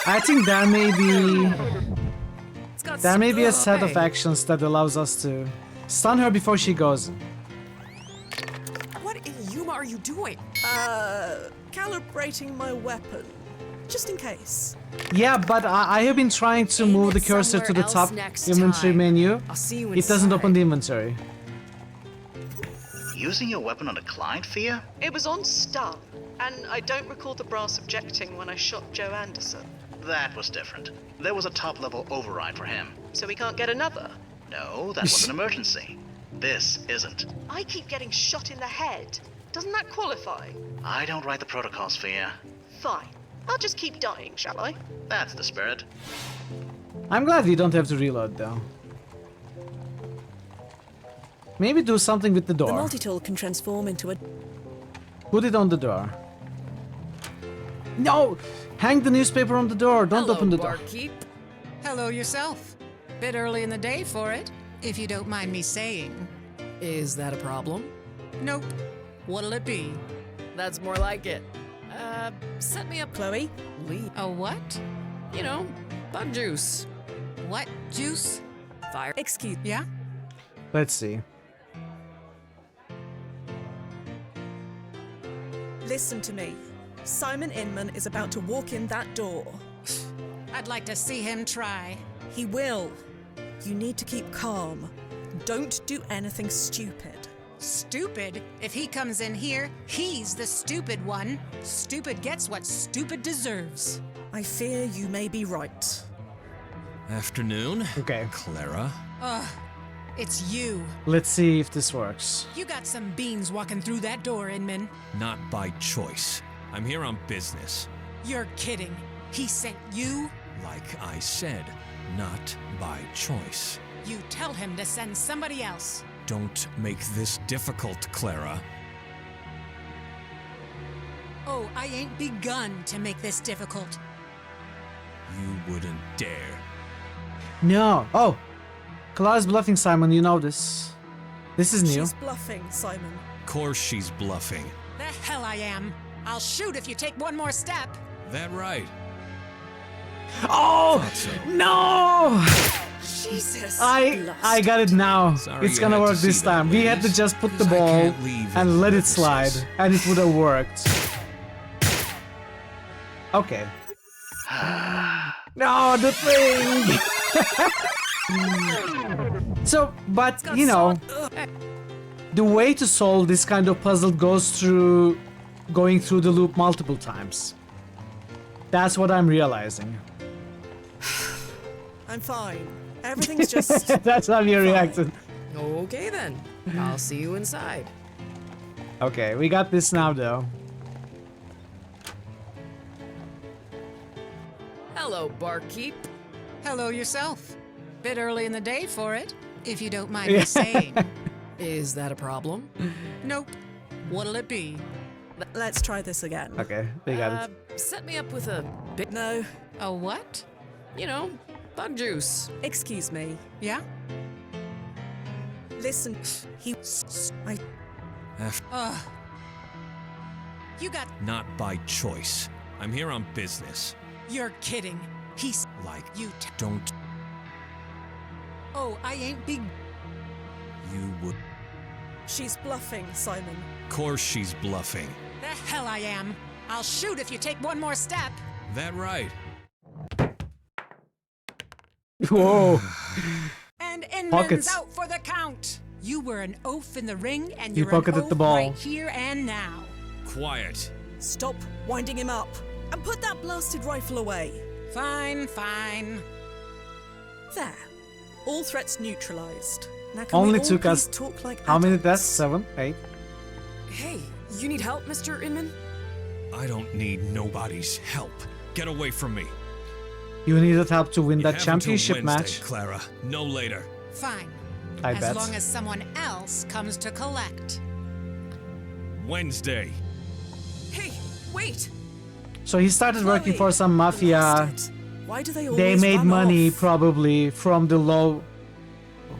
I think there may be a set of actions that allows us to stun her before she goes. What in Yuma are you doing? Calibrating my weapon. just in case. Yeah, but I have been trying to move the cursor to the top inventory menu. I'll see you It doesn't open the inventory. Using your weapon on a client, Fia? It was on stun, and I don't recall the brass objecting when I shot Joe Anderson. That was different. There was a top-level override for him. So we can't get another? No, that was an emergency. This isn't. I keep getting shot in the head. Doesn't that qualify? I don't write the protocols, Fia. Fine. I'll just keep dying, shall I? That's the spirit. I'm glad we don't have to reload though. Maybe do something with the door. The multi-tool can transform into a... Put it on the door. No! Hang the newspaper on the door. Don't open the door. Barkeep. Hello yourself. Bit early in the day for it, if you don't mind me saying. Is that a problem? Nope. What'll it be? That's more like it. Set me up, Chloe. Lee. A what? You know, bug juice. What juice? Fire. Excuse. Yeah? Let's see. Listen to me. Simon Inman is about to walk in that door. I'd like to see him try. He will. You need to keep calm. Don't do anything stupid. Stupid? If he comes in here, he's the stupid one. Stupid gets what stupid deserves. I fear you may be right. Afternoon. Okay. Clara. Ugh. It's you. Let's see if this works. You got some beans walking through that door, Inman. Not by choice. I'm here on business. You're kidding. He sent you? Like I said, not by choice. You tell him to send somebody else. Don't make this difficult, Clara. Oh, I ain't begun to make this difficult. You wouldn't dare. No. Oh. Clara's bluffing, Simon. You know this. This is new. She's bluffing, Simon. Course she's bluffing. The hell I am. I'll shoot if you take one more step. That right. Oh! So. No! Jesus. I got it now. Sorry it's you gonna had to work this see that, time. We had to ladies. just put the 'Cause I ball can't leave and with let it witnesses. slide, and it would have worked. Okay. No, the thing! So, but, you know, the way to solve this kind of puzzle goes through going through the loop multiple times. That's what I'm realizing. I'm fine. Everything's just... That's how you reacted. Okay then. I'll see you inside. Okay, we got this now though. Hello, barkeep. Hello yourself. Bit early in the day for it, if you don't mind me saying. Is that a problem? Nope. What'll it be? Let's try this again. Okay, we got it. Set me up with a bit. No. A what? You know, bug juice. Excuse me. Yeah? Listen, Ugh. You got... Not by choice. I'm here on business. You're kidding. He's... Like, You don't. Oh, I ain't big... You would. She's bluffing, Simon. Course she's bluffing. The hell I am. I'll shoot if you take one more step. That right. Whoa. And Inman's Pockets. out for the count. You were an oaf in the ring, and You you're an pocketed oaf the ball. right here and now. Quiet. Stop winding him up. And put that blasted rifle away. Fine, fine. There. All threats neutralized. Now can Only we all took us please talk like how many adults? deaths? 7, 8. Hey, you need help, Mr. Inman? I don't need nobody's help. Get away from me. You needed help to win You that have championship until Wednesday, match. Clara. No later. Fine. I as bet. long as someone else comes to collect. Wednesday. Hey, wait! So he started working for some mafia. Why do they always They made run money off? probably from the low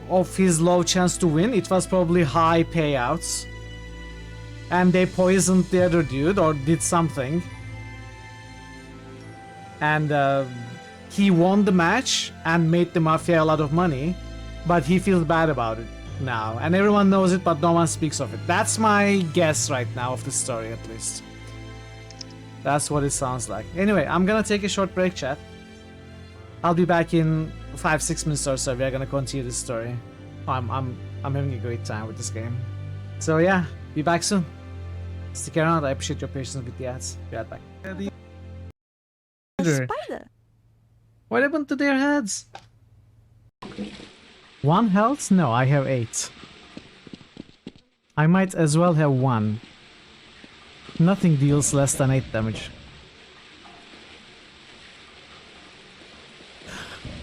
of his low chance to win. It was probably high payouts. And they poisoned the other dude or did something. And he won the match and made the mafia a lot of money. But he feels bad about it now. And everyone knows it, but no one speaks of it. That's my guess right now of the story, at least. That's what it sounds like. Anyway, I'm gonna take a short break, chat. I'll be back in 5-6 minutes or so. We're gonna continue this story. I'm having a great time with this game. So yeah, be back soon. Stick around. I appreciate your patience with the ads. Be right back. Spider. What happened to their heads? 1 health? No, I have 8. I might as well have 1. Nothing deals less than 8 damage.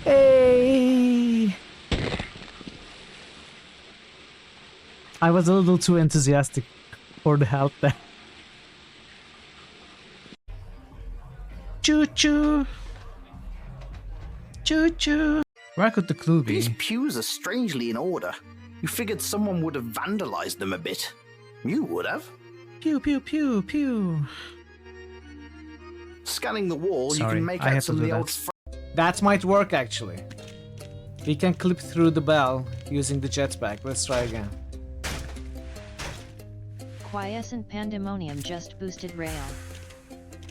Hey! I was a little too enthusiastic for the health there. Choo choo! Choo choo! Where could the clue be? These pews are strangely in order. You figured someone would have vandalized them a bit. You would have. Pew pew pew pew. Scanning the wall, Sorry, you can make I out have to some of do the that. old. That might work actually. We can clip through the bell using the jetpack. Let's try again. Quiescent Pandemonium just boosted Rail.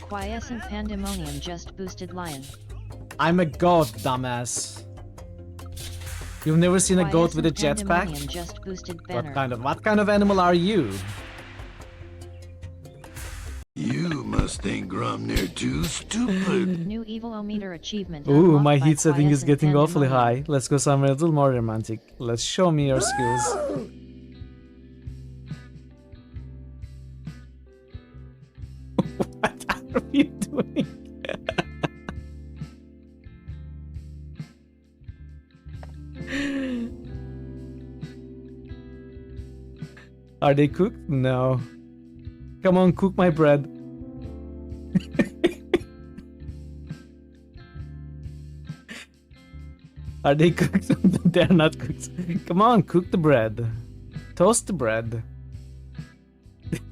Quiescent Pandemonium just boosted Lion. I'm a goat, dumbass. You've never seen a goat with a Quiescent jetpack? Pandemonium just boosted Banner. What kind of animal are you? You must think Grumner too stupid. New Evil-O-Meter achievement. Ooh, unlocked my by heat setting is Quiescent getting awfully Pandemonium. high. Let's go somewhere a little more romantic. Let's show me your skills. What are you doing? Are they cooked? No. Come on, cook my bread. Are they cooked? They're not cooked. Come on, cook the bread. Toast the bread.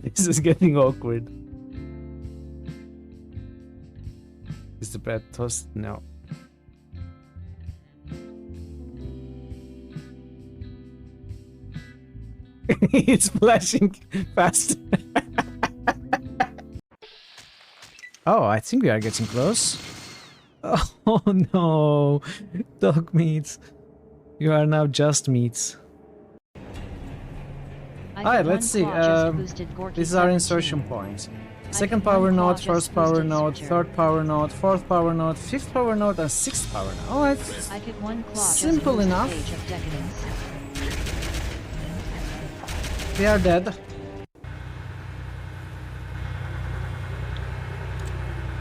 This is getting awkward. Is the bread toast? No. It's flashing fast. Oh, I think we are getting close. Oh no, dog meats. You are now just meats. Alright, let's see. This is our insertion point. Second power node, first power node, third power node, fourth power node, fifth power node, and sixth power node. Oh, it's simple enough. They are dead.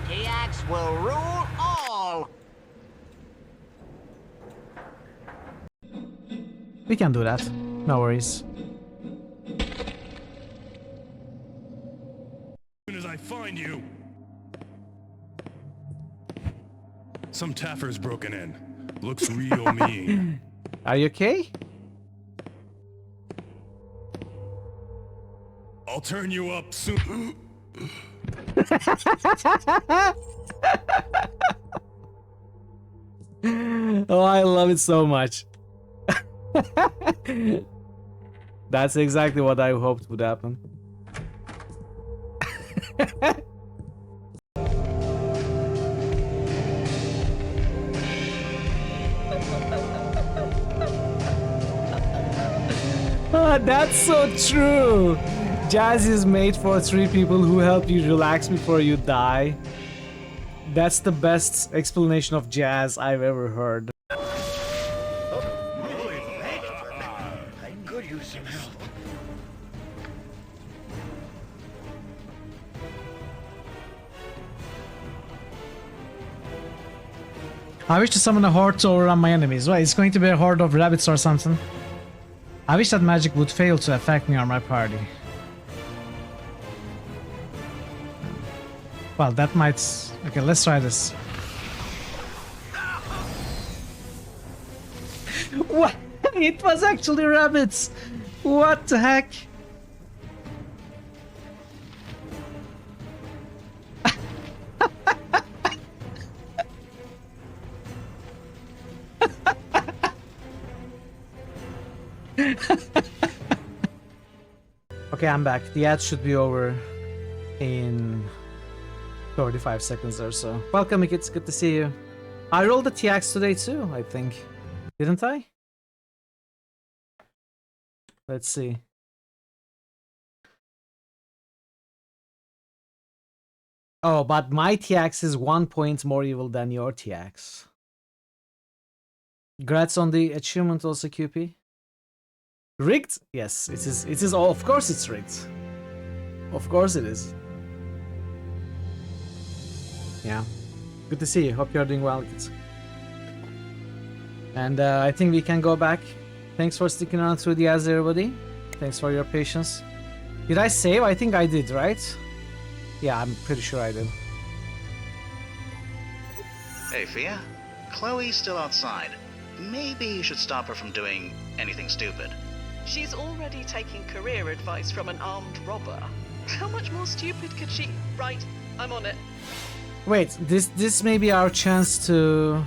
TX will rule all. We can do that. No worries. As soon as I find you. Some taffer's broken in. Looks real mean. Are you okay? I'll turn you up soon. Oh, I love it so much. That's exactly what I hoped would happen. That's so true. Jazz is made for 3 people who help you relax before you die. That's the best explanation of jazz I've ever heard. I could use some help. I wish to summon a horde to overrun my enemies. What, it's going to be a horde of rabbits or something? I wish that magic would fail to affect me or my party. Well, that might... Okay, let's try this. What? It was actually rabbits! What the heck? Okay, I'm back. The ad should be over in 35 seconds or so. Welcome, it's good to see you. I rolled the TX today too, I think. Didn't I? Let's see. Oh, but my TX is 1 point more evil than your TX. Congrats on the achievement also, QP. Rigged? Yes, it is. It is. Oh, of course it's rigged. Of course it is. Yeah. Good to see you. Hope you're doing well, kids. And I think we can go back. Thanks for sticking around through the ads, everybody. Thanks for your patience. Did I save? I think I did, right? Yeah, I'm pretty sure I did. Hey, Fia. Chloe's still outside. Maybe you should stop her from doing anything stupid. She's already taking career advice from an armed robber. How much more stupid could she... Right, I'm on it. Wait, this may be our chance to...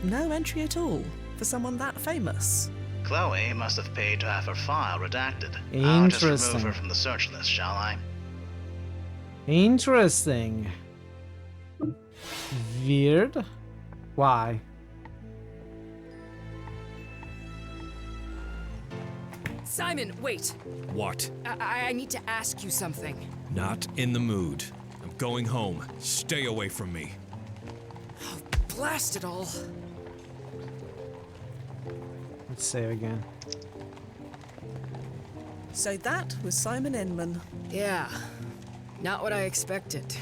No entry at all for someone that famous. Chloe must have paid to have her file redacted. Interesting. I'll just remove her from the search list, shall I? Interesting. Weird. Why? Simon, wait. What? I need to ask you something. Not in the mood. I'm going home. Stay away from me. Oh, blast it all. Let's save again. So that was Simon Inman. Yeah. Not what I expected.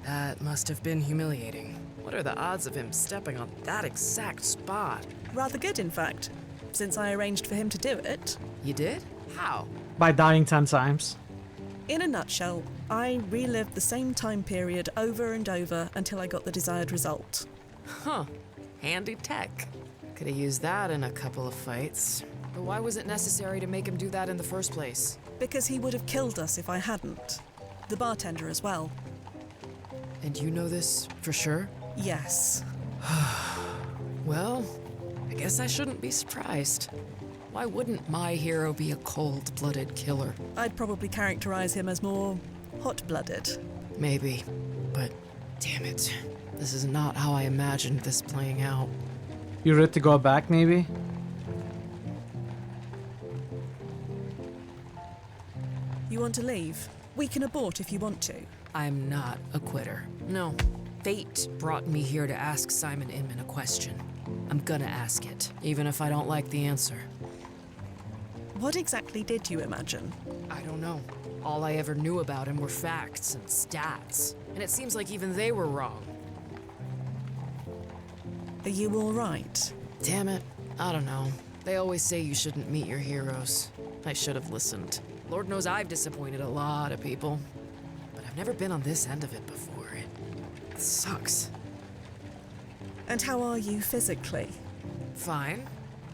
That must have been humiliating. What are the odds of him stepping on that exact spot? Rather good, in fact, since I arranged for him to do it. You did? How? By dying 10 times. In a nutshell, I relived the same time period over and over until I got the desired result. Huh. Handy tech. Could have used that in a couple of fights. But why was it necessary to make him do that in the first place? Because he would have killed us if I hadn't. The bartender as well. And you know this for sure? Yes. Well, I guess I shouldn't be surprised. Why wouldn't my hero be a cold-blooded killer? I'd probably characterize him as more hot-blooded. Maybe, but damn it. This is not how I imagined this playing out. You ready to go back, maybe? You want to leave? We can abort if you want to. I'm not a quitter. No. Fate brought me here to ask Simon Inman a question. I'm gonna ask it, even if I don't like the answer. What exactly did you imagine? I don't know. All I ever knew about him were facts and stats, and it seems like even they were wrong. Are you all right? Damn it. I don't know. They always say you shouldn't meet your heroes. I should have listened. Lord knows I've disappointed a lot of people, but I've never been on this end of it before. It sucks. And how are you physically? Fine.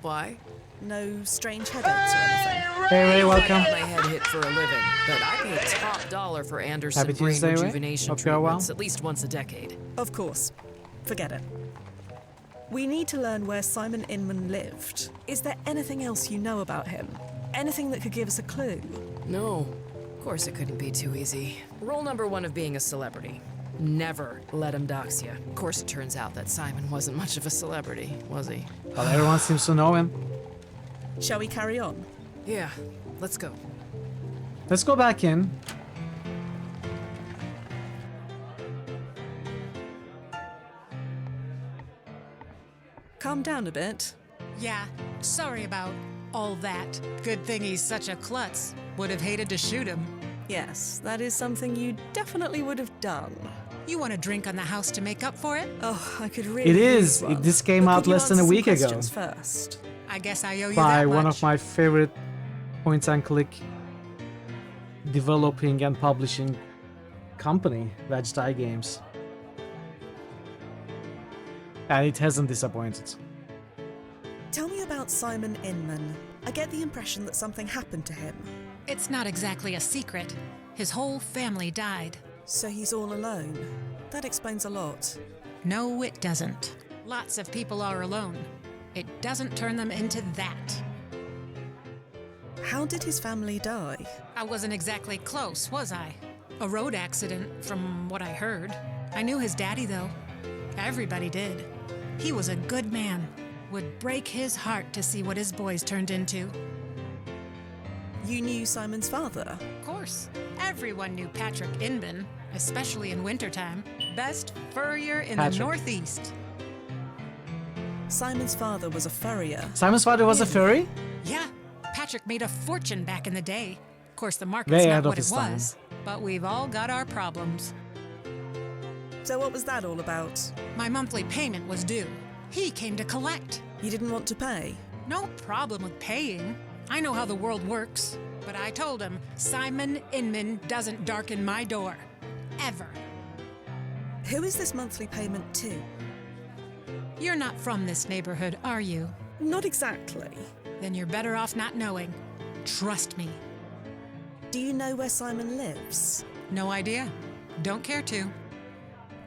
Why? No strange headaches or anything? Hey Ray, welcome. I get my head hit for a living, but I pay top dollar for Anderson Happy brain Tuesday, Ray. rejuvenation Hope you're well. treatments at least once a decade. Of course. Forget it. We need to learn where Simon Inman lived. Is there anything else you know about him? Anything that could give us a clue? No. Of course it couldn't be too easy. Rule number 1 of being a celebrity. Never let him dox you. Of course it turns out that Simon wasn't much of a celebrity, was he? Well, everyone seems to know him. Shall we carry on? Yeah, let's go. Let's go back in. Calm down a bit. Yeah, sorry about all that. Good thing he's such a klutz. Would have hated to shoot him. Yes, that is something you definitely would have done. You want a drink on the house to make up for it? Oh, I could really It is. use one. This came But out could you less than a answer week some ago. questions first? I guess I owe you By that one much. of my favorite point and click developing and publishing company, Veg Die Games. And it hasn't disappointed. Tell me about Simon Inman. I get the impression that something happened to him. It's not exactly a secret. His whole family died. So he's all alone. That explains a lot. No, it doesn't. Lots of people are alone. It doesn't turn them into that. How did his family die? I wasn't exactly close, was I? A road accident, from what I heard. I knew his daddy, though. Everybody did. He was a good man. Would break his heart to see what his boys turned into. You knew Simon's father? Of course. Everyone knew Patrick Inman, especially in wintertime. Best furrier in the Northeast. Simon's father was a furrier. Simon's father was a furry? Yeah. Patrick made a fortune back in the day. Of course, the market's not what it was. But we've all got our problems. So what was that all about? My monthly payment was due. He came to collect. You didn't want to pay? No problem with paying. I know how the world works. But I told him, Simon Inman doesn't darken my door. Ever. Who is this monthly payment to? You're not from this neighborhood, are you? Not exactly. Then you're better off not knowing. Trust me. Do you know where Simon lives? No idea. Don't care to.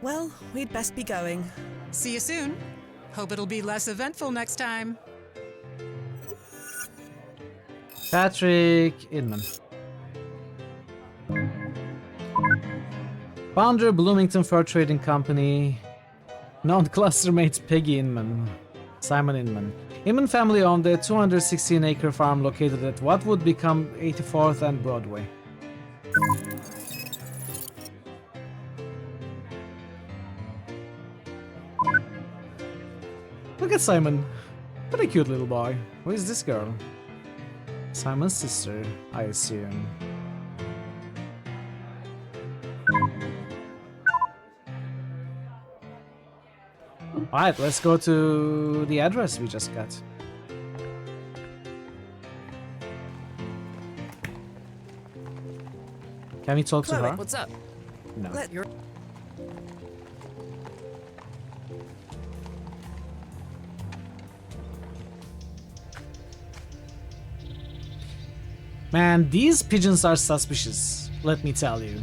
Well, we'd best be going. See you soon. Hope it'll be less eventful next time. Patrick Inman. Founder, Bloomington Fur Trading Company. Non-clustermate Peggy Inman. Simon Inman. Inman family owned a 216-acre farm located at what would become 84th and Broadway. Look at Simon. What a cute little boy. Who is this girl? Simon's sister, I assume. Alright, let's go to the address we just got. Can we talk to her? What's up? No. Man, these pigeons are suspicious, let me tell you.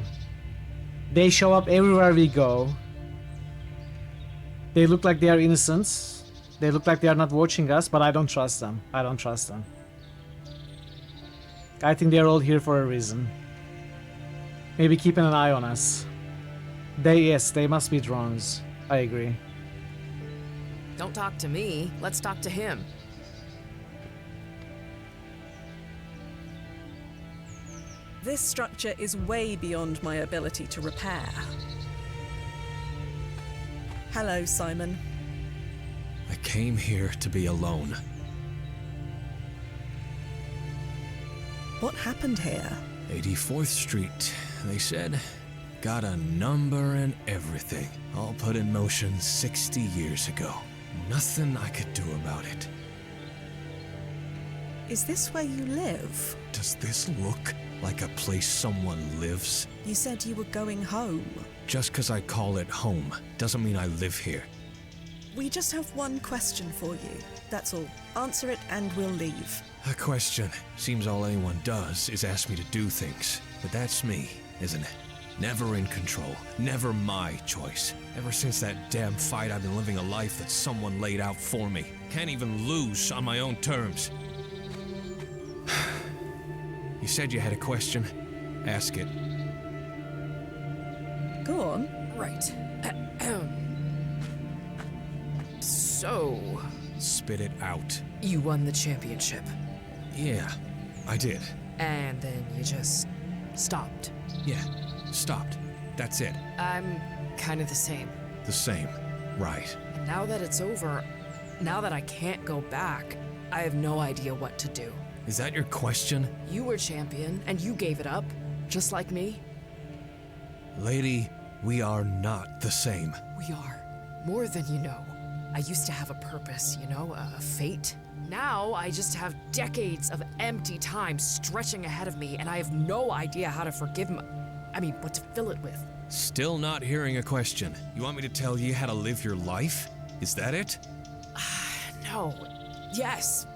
They show up everywhere we go. They look like they are innocent. They look like they are not watching us, but I don't trust them. I don't trust them. I think they're all here for a reason. Maybe keeping an eye on us. Yes, they must be drones. I agree. Don't talk to me. Let's talk to him. This structure is way beyond my ability to repair. Hello, Simon. I came here to be alone. What happened here? 84th Street, they said. Got a number and everything. All put in motion 60 years ago. Nothing I could do about it. Is this where you live? Does this look like a place someone lives? You said you were going home. Just because I call it home doesn't mean I live here. We just have one question for you. That's all. Answer it and we'll leave. A question. Seems all anyone does is ask me to do things. But that's me, isn't it? Never in control. Never my choice. Ever since that damn fight, I've been living a life that someone laid out for me. Can't even lose on my own terms. You said you had a question. Ask it. Go on. Right. So... Spit it out. You won the championship. Yeah, I did. And then you just stopped. Yeah, stopped. That's it. I'm kind of the same. The same. Right. And now that it's over, now that I can't go back, I have no idea what to do. Is that your question? You were champion, and you gave it up, just like me. Lady, we are not the same. We are. More than you know. I used to have a purpose, you know, a fate. Now I just have decades of empty time stretching ahead of me, and I have no idea how to forgive what to fill it with. Still not hearing a question. You want me to tell you how to live your life? Is that it? No. Yes.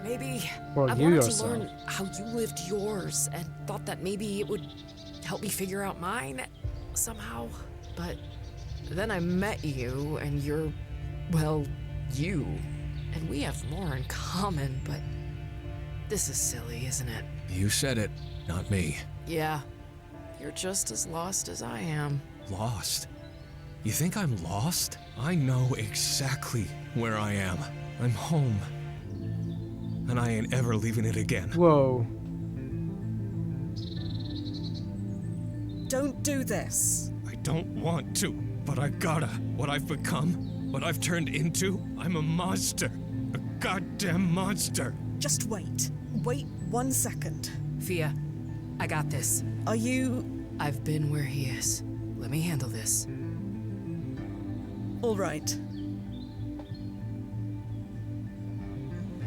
Maybe For I you wanted yourself. to learn how you lived yours and thought that maybe it would help me figure out mine somehow. But then I met you and you're, well, you. And we have more in common, but This is silly, isn't it? You said it, not me. Yeah. You're just as lost as I am. Lost? You think I'm lost? I know exactly where I am. I'm home. And I ain't ever leaving it again. Whoa. Don't do this. I don't want to, but I gotta. What I've become, what I've turned into, I'm a monster. A goddamn monster. Just wait. Wait 1 second. Fia, I got this. Are you... I've been where he is. Let me handle this. All right.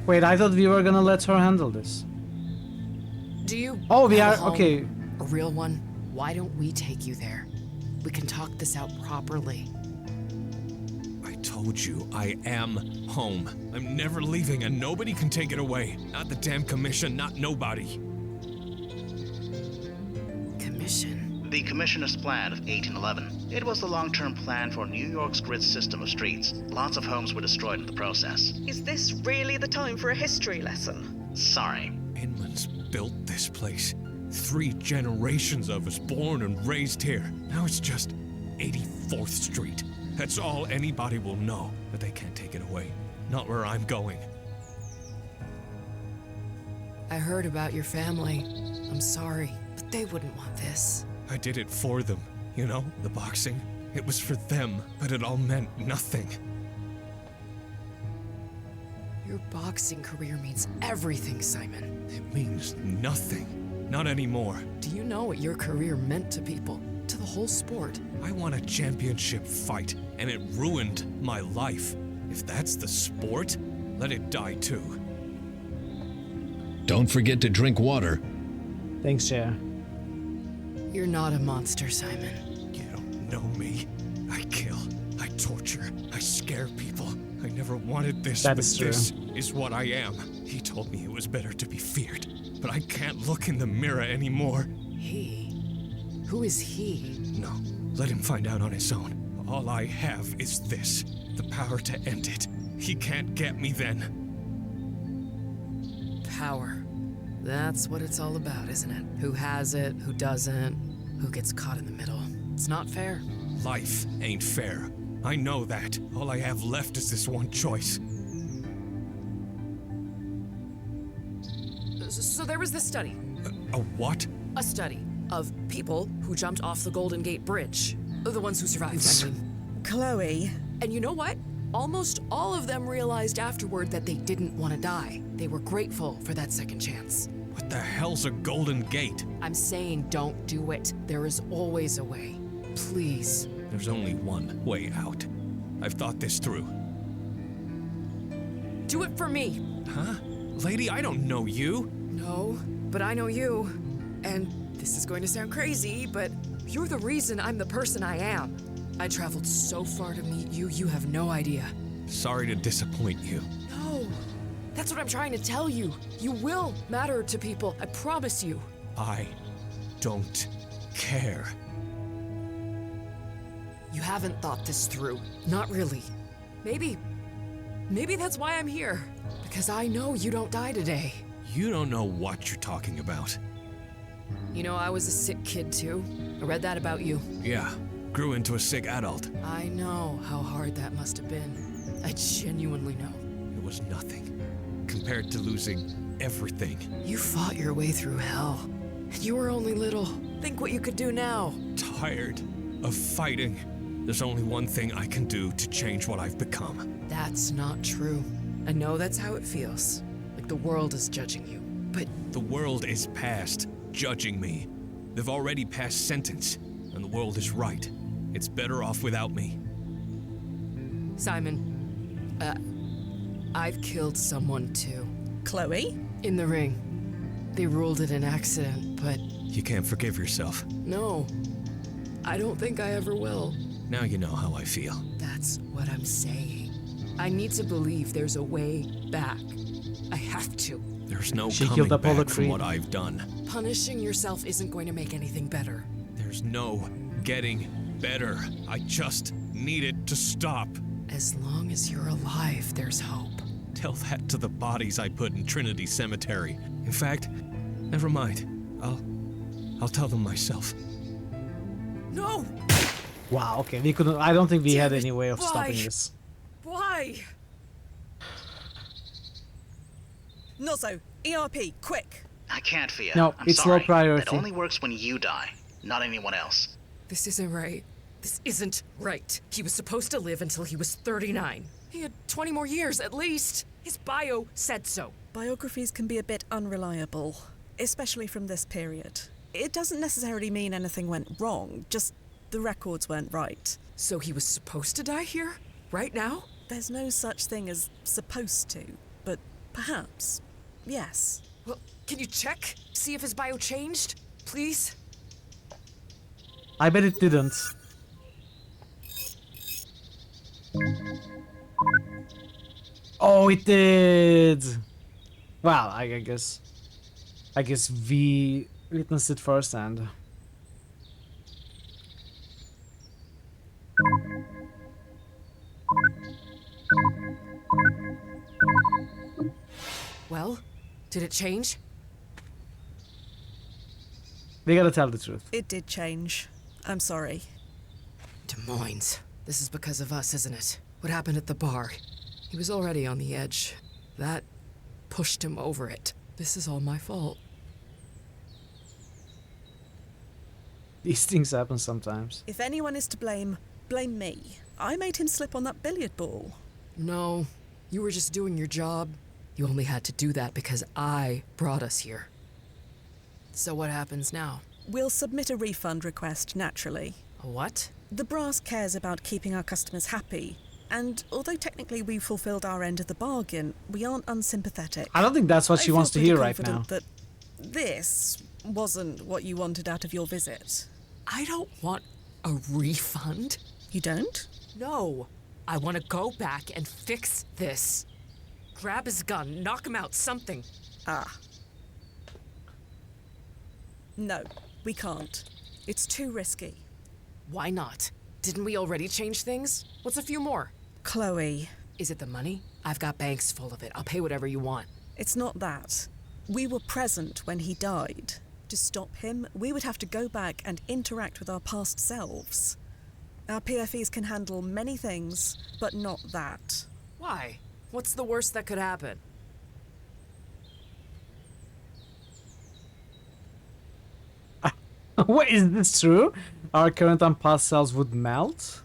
Wait, I thought we were gonna let her handle this. Do you... Oh, we have are... a home? Okay. A real one? Why don't we take you there? We can talk this out properly. I told you, I am home. I'm never leaving and nobody can take it away. Not the damn commission, not nobody. Commission? The Commissioner's Plan of 1811. It was the long-term plan for New York's grid system of streets. Lots of homes were destroyed in the process. Is this really the time for a history lesson? Sorry. Inman's built this place. 3 generations of us born and raised here. Now it's just 84th Street. That's all anybody will know, but they can't take it away. Not where I'm going. I heard about your family. I'm sorry, but they wouldn't want this. I did it for them, you know, the boxing. It was for them, but it all meant nothing. Your boxing career means everything, Simon. It means nothing. Not anymore. Do you know what your career meant to people? To the whole sport? I won a championship fight, and it ruined my life. If that's the sport, let it die too. Don't forget to drink water. Thanks, Chair. You're not a monster, Simon. You don't know me. I kill, I torture, I scare people. I never wanted this, That but is true. this is what I am. He told me it was better to be feared, but I can't look in the mirror anymore. He? Who is he? No, let him find out on his own. All I have is this, the power to end it. He can't get me then. Power. That's what it's all about, isn't it? Who has it, who doesn't, who gets caught in the middle. It's not fair. Life ain't fair. I know that. All I have left is this one choice. So there was this study. A what? A study of people who jumped off the Golden Gate Bridge. The ones who survived, I mean. Chloe. And you know what? Almost all of them realized afterward that they didn't want to die. They were grateful for that second chance. What the hell's a Golden Gate? I'm saying don't do it. There is always a way. Please. There's only one way out. I've thought this through. Do it for me. Huh? Lady, I don't know you. No, but I know you. And this is going to sound crazy, but you're the reason I'm the person I am. I traveled so far to meet you, you have no idea. Sorry to disappoint you. No, that's what I'm trying to tell you. You will matter to people, I promise you. I don't care. You haven't thought this through. Not really. Maybe that's why I'm here. Because I know you don't die today. You don't know what you're talking about. You know, I was a sick kid too. I read that about you. Yeah, grew into a sick adult. I know how hard that must have been. I genuinely know. It was nothing compared to losing everything. You fought your way through hell. And you were only little. Think what you could do now. Tired of fighting. There's only one thing I can do to change what I've become. That's not true. I know that's how it feels. Like the world is judging you. But the world is past judging me. They've already passed sentence, and the world is right. It's better off without me. Simon, I've killed someone too. Chloe? In the ring. They ruled it an accident, but... You can't forgive yourself. No. I don't think I ever will. Now you know how I feel. That's what I'm saying. I need to believe there's a way back. I have to. There's no coming back from what I've done. Punishing yourself isn't going to make anything better. There's no getting better. I just need it to stop. As long as you're alive, there's hope. tell that to the bodies I put in Trinity Cemetery. In fact, never mind. I'll tell them myself. No! Wow, okay, we couldn't. I don't think we had Damn it, any way of why? stopping this. Why? Nozzo, ERP, quick! I can't, Fia. No, I'm it's sorry. low priority. That only works when you die, not anyone else. This isn't right. This isn't right. He was supposed to live until he was 39. He had 20 more years, at least. His bio said so. Biographies can be a bit unreliable, especially from this period. It doesn't necessarily mean anything went wrong, just the records weren't right. So he was supposed to die here? Right now? There's no such thing as supposed to, but perhaps, yes. Well, can you check? See if his bio changed? Please? I bet it didn't. Oh, it did. Well, I guess we witnessed it firsthand. Well, did it change? We gotta tell the truth. It did change. I'm sorry. Des Moines. This is because of us, isn't it? What happened at the bar? He was already on the edge. That pushed him over it. This is all my fault. These things happen sometimes. If anyone is to blame, blame me. I made him slip on that billiard ball. No, you were just doing your job. You only had to do that because I brought us here. So what happens now? We'll submit a refund request, naturally. A what? The brass cares about keeping our customers happy, and although technically we fulfilled our end of the bargain, we aren't unsympathetic. I don't think that's what she wants to hear right now. That this wasn't what you wanted out of your visit. I don't want a refund. You don't? No. I want to go back and fix this. Grab his gun, knock him out, something. Ah. No, we can't. It's too risky. Why not? Didn't we already change things? What's a few more? Chloe. Is it the money? I've got banks full of it. I'll pay whatever you want. It's not that. We were present when he died. To stop him, we would have to go back and interact with our past selves. Our PFEs can handle many things, but not that. Why? What's the worst that could happen? What, is this true? Our current and past selves would melt?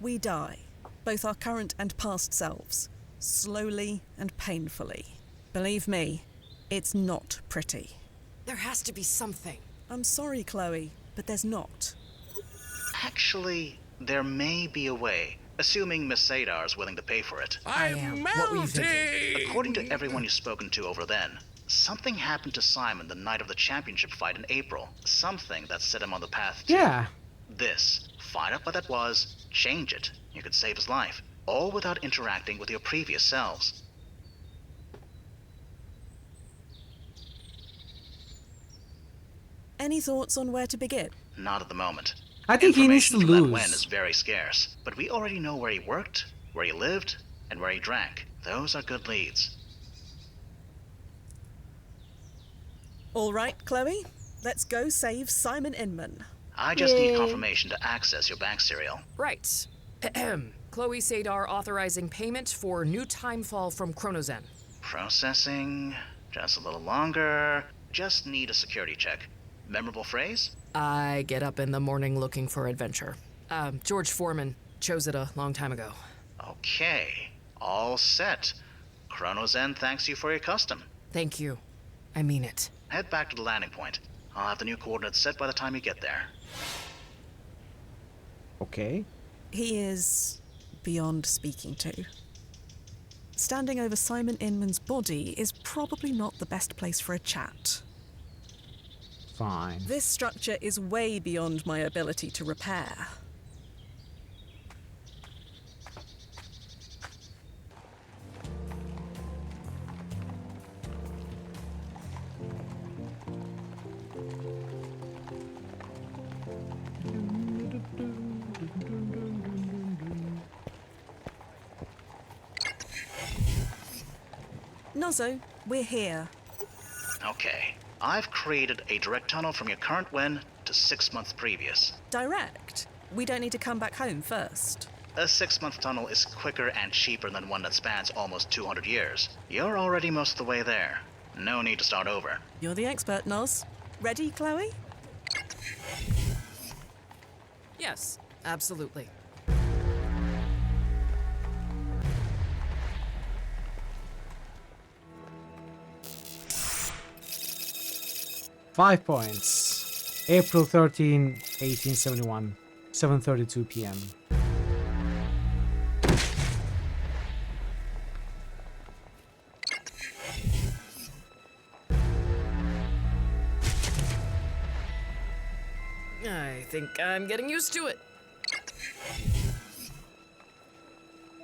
We die, both our current and past selves, slowly and painfully. Believe me, it's not pretty. There has to be something. I'm sorry, Chloe, but there's not. Actually, there may be a way, assuming Miss Sadar is willing to pay for it. I am. What were you thinking? According to everyone you've spoken to over then, something happened to Simon the night of the championship fight in April. Something that set him on the path to... Yeah. This. Find out what that was, change it. You could save his life. All without interacting with your previous selves. Any thoughts on where to begin? Not at the moment. I think he needs to Information lose. Len Wen is very scarce, but we already know where he worked, where he lived, and where he drank. Those are good leads. All right, Chloe. Let's go save Simon Inman. I just need confirmation to access your bank serial. Right. Chloe Sadar authorizing payment for new timefall from Chronozen. Processing. Just a little longer. Just need a security check. Memorable phrase? I get up in the morning looking for adventure. George Foreman chose it a long time ago. Okay. All set. Chronozen thanks you for your custom. Thank you. I mean it. Head back to the landing point. I'll have the new coordinates set by the time you get there. Okay. He is beyond speaking to. Standing over Simon Inman's body is probably not the best place for a chat. Fine. This structure is way beyond my ability to repair. Nozo, we're here. Okay. I've created a direct tunnel from your current win to 6 months previous. Direct? We don't need to come back home first. A 6-month tunnel is quicker and cheaper than one that spans almost 200 years. You're already most of the way there. No need to start over. You're the expert, Noz. Ready, Chloe? Yes, absolutely. Five points. April 13, 1871, 7:32 p.m. I think I'm getting used to it.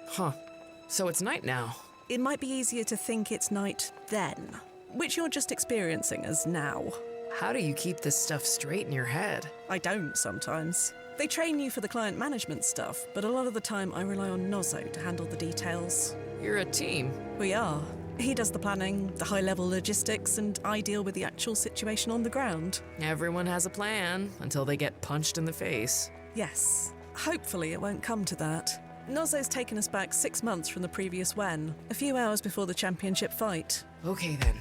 Huh. So it's night now. It might be easier to think it's night then, which you're just experiencing as now. How do you keep this stuff straight in your head? I don't sometimes. They train you for the client management stuff, but a lot of the time I rely on Nozo to handle the details. You're a team. We are. He does the planning, the high-level logistics, and I deal with the actual situation on the ground. Everyone has a plan until they get punched in the face. Yes. Hopefully it won't come to that. Nozo's taken us back 6 months from the previous Wen, a few hours before the championship fight. Okay then.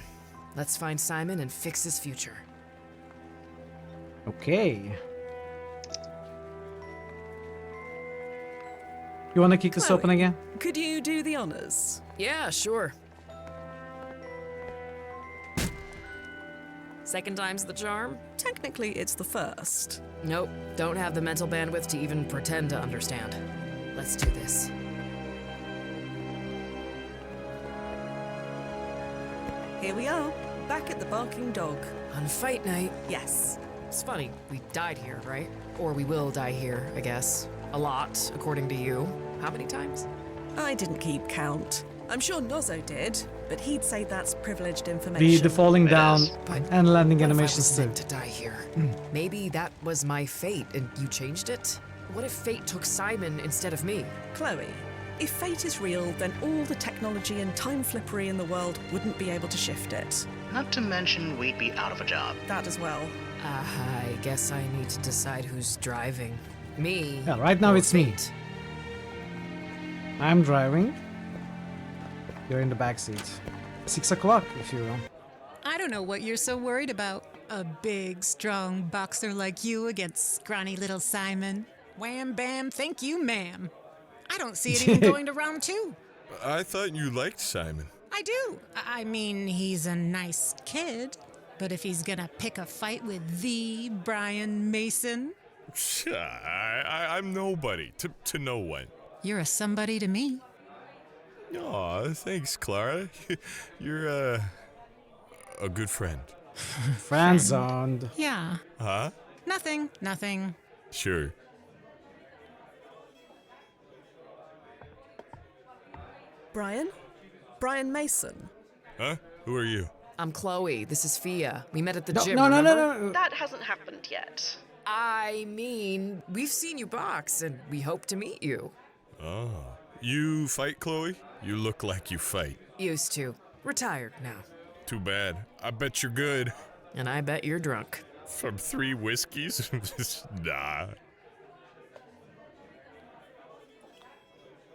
Let's find Simon and fix his future. Okay. You wanna kick this open again? Could you do the honors? Yeah, sure. Second time's the charm? Technically, it's the first. Nope, don't have the mental bandwidth to even pretend to understand. Let's do this. Here we are, back at the Barking Dog. On fight night? Yes. It's funny, we died here, right? Or we will die here, I guess. A lot, according to you. How many times? I didn't keep count. I'm sure Nozo did, but he'd say that's privileged information. The falling down But and landing what if I animations was too. meant to die here? Maybe that was my fate and you changed it? What if fate took Simon instead of me? Chloe, if fate is real, then all the technology and time flippery in the world wouldn't be able to shift it. Not to mention we'd be out of a job. That as well. I guess I need to decide who's driving. Me. Yeah, right now or it's me. fate. I'm driving. You're in the back seat. 6 o'clock, if you will. I don't know what you're so worried about. A big, strong boxer like you against scrawny little Simon. Wham bam, thank you, ma'am. I don't see it even going to round 2. I thought you liked Simon. I do. I mean, he's a nice kid. But if he's gonna pick a fight with the Brian Mason, I'm nobody to no one. you're a somebody to me. Aw, thanks, Clara. You're a good friend. Friend zoned. Yeah. Huh? Nothing. Sure. Brian? Brian Mason? Huh? Who are you? I'm Chloe. This is Fia. We met at the No, gym. no, no, remember? no. That hasn't happened yet. I mean, we've seen you box, and we hope to meet you. Oh. You fight, Chloe? You look like you fight. Used to. Retired now. Too bad. I bet you're good. And I bet you're drunk. From 3 whiskeys? Nah.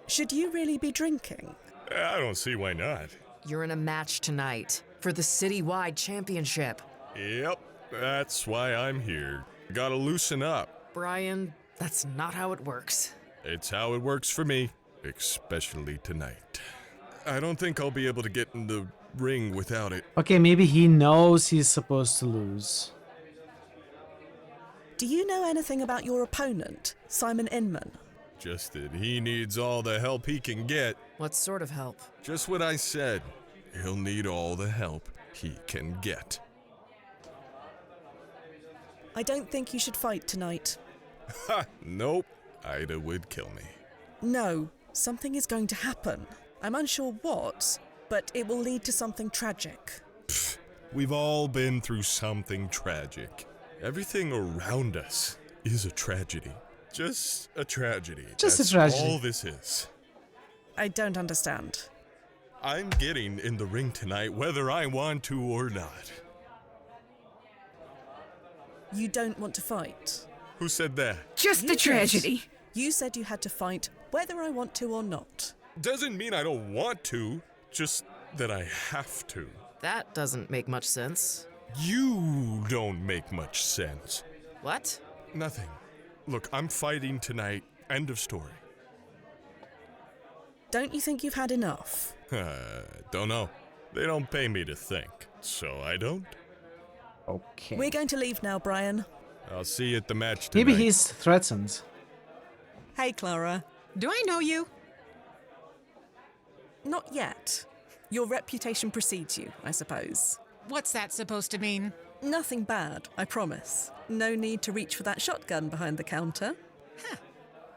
Should you really be drinking? I don't see why not. You're in a match tonight for the citywide championship. Yep, that's why I'm here. Gotta loosen up. Brian, that's not how it works. It's how it works for me, especially tonight. I don't think I'll be able to get in the ring without it. Okay, maybe he knows he's supposed to lose. Do you know anything about your opponent, Simon Inman? Just that he needs all the help he can get. What sort of help? Just what I said. He'll need all the help he can get. I don't think you should fight tonight. Ha! Nope. Ida would kill me. No, something is going to happen. I'm unsure what, but it will lead to something tragic. Pfft, we've all been through something tragic. Everything around us is a tragedy. Just a tragedy. Just a That's tragedy. all this is. I don't understand. I'm getting in the ring tonight whether I want to or not. You don't want to fight? Who said that? Just a tragedy. You said you had to fight whether I want to or not. Doesn't mean I don't want to, just that I have to. That doesn't make much sense. You don't make much sense. What? Nothing. Look, I'm fighting tonight. End of story. Don't you think you've had enough? Don't know. They don't pay me to think, so I don't. Okay. We're going to leave now, Brian. I'll see you at the match tonight. Maybe he's threatened. Hey, Clara. Do I know you? Not yet. Your reputation precedes you, I suppose. What's that supposed to mean? Nothing bad, I promise. No need to reach for that shotgun behind the counter.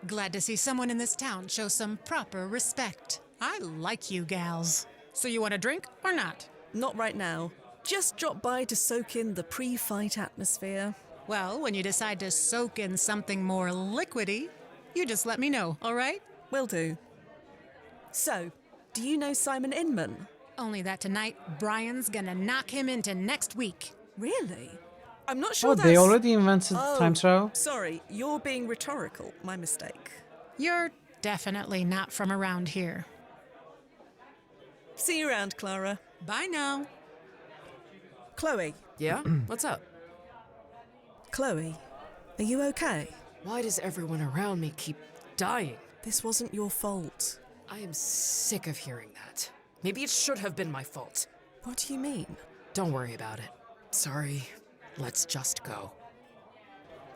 Glad to see someone in this town show some proper respect. I like you gals. So you want a drink or not? Not right now. Just drop by to soak in the pre-fight atmosphere. Well, when you decide to soak in something more liquidy, you just let me know, all right? Will do. So, do you know Simon Inman? Only that tonight, Brian's gonna knock him into next week. Really? I'm not sure they already invented time travel? Sorry, you're being rhetorical. My mistake. You're definitely not from around here. See you around, Clara. Bye now. Chloe. Yeah? What's up? Chloe, are you okay? Why does everyone around me keep dying? This wasn't your fault. I am sick of hearing that. Maybe it should have been my fault. What do you mean? Don't worry about it. Sorry. Let's just go.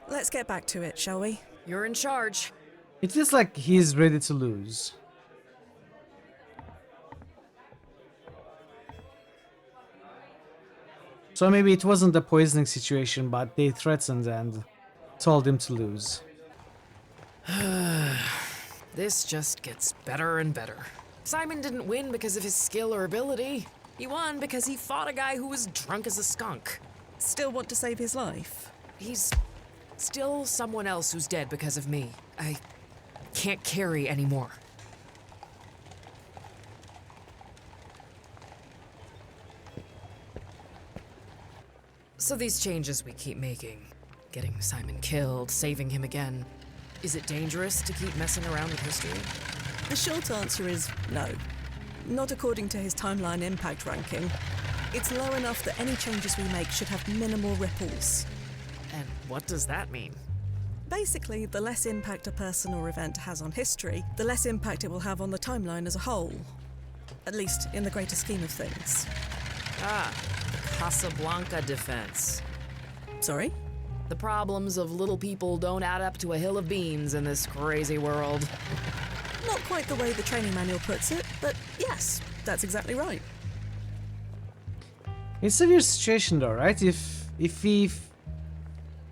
Let's get back to it, shall we? You're in charge. It feels like he's ready to lose. So maybe it wasn't a poisoning situation, but they threatened and told him to lose. This just gets better and better. Simon didn't win because of his skill or ability. He won because he fought a guy who was drunk as a skunk. Still want to save his life? He's still someone else who's dead because of me. I can't carry anymore. So these changes we keep making, getting Simon killed, saving him again, is it dangerous to keep messing around with history? The short answer is no. Not according to his timeline impact ranking. It's low enough that any changes we make should have minimal ripples. And what does that mean? Basically, the less impact a person or event has on history, the less impact it will have on the timeline as a whole. At least in the greater scheme of things. Ah, the Casablanca defense. Sorry? The problems of little people don't add up to a hill of beans in this crazy world. Not quite the way the training manual puts it, but yes, that's exactly right. It's a weird situation though, right? If we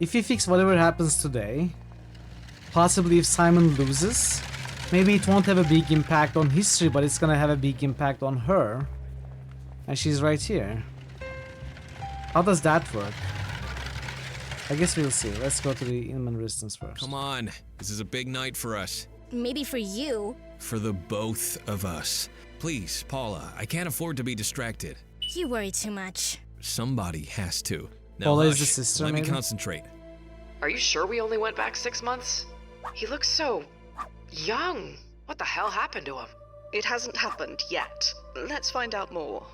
fix whatever happens today, possibly if Simon loses, maybe it won't have a big impact on history, but it's gonna have a big impact on her. And she's right here. How does that work? I guess we'll see. Let's go to the Inman Resistance first. Come on, this is a big night for us. Maybe for you. For the both of us. Please, Paula, I can't afford to be distracted. You worry too much. Somebody has to. Now Paula is hush, the sister, let me maybe? concentrate. Are you sure we only went back 6 months? He looks so young. What the hell happened to him? It hasn't happened yet. Let's find out more.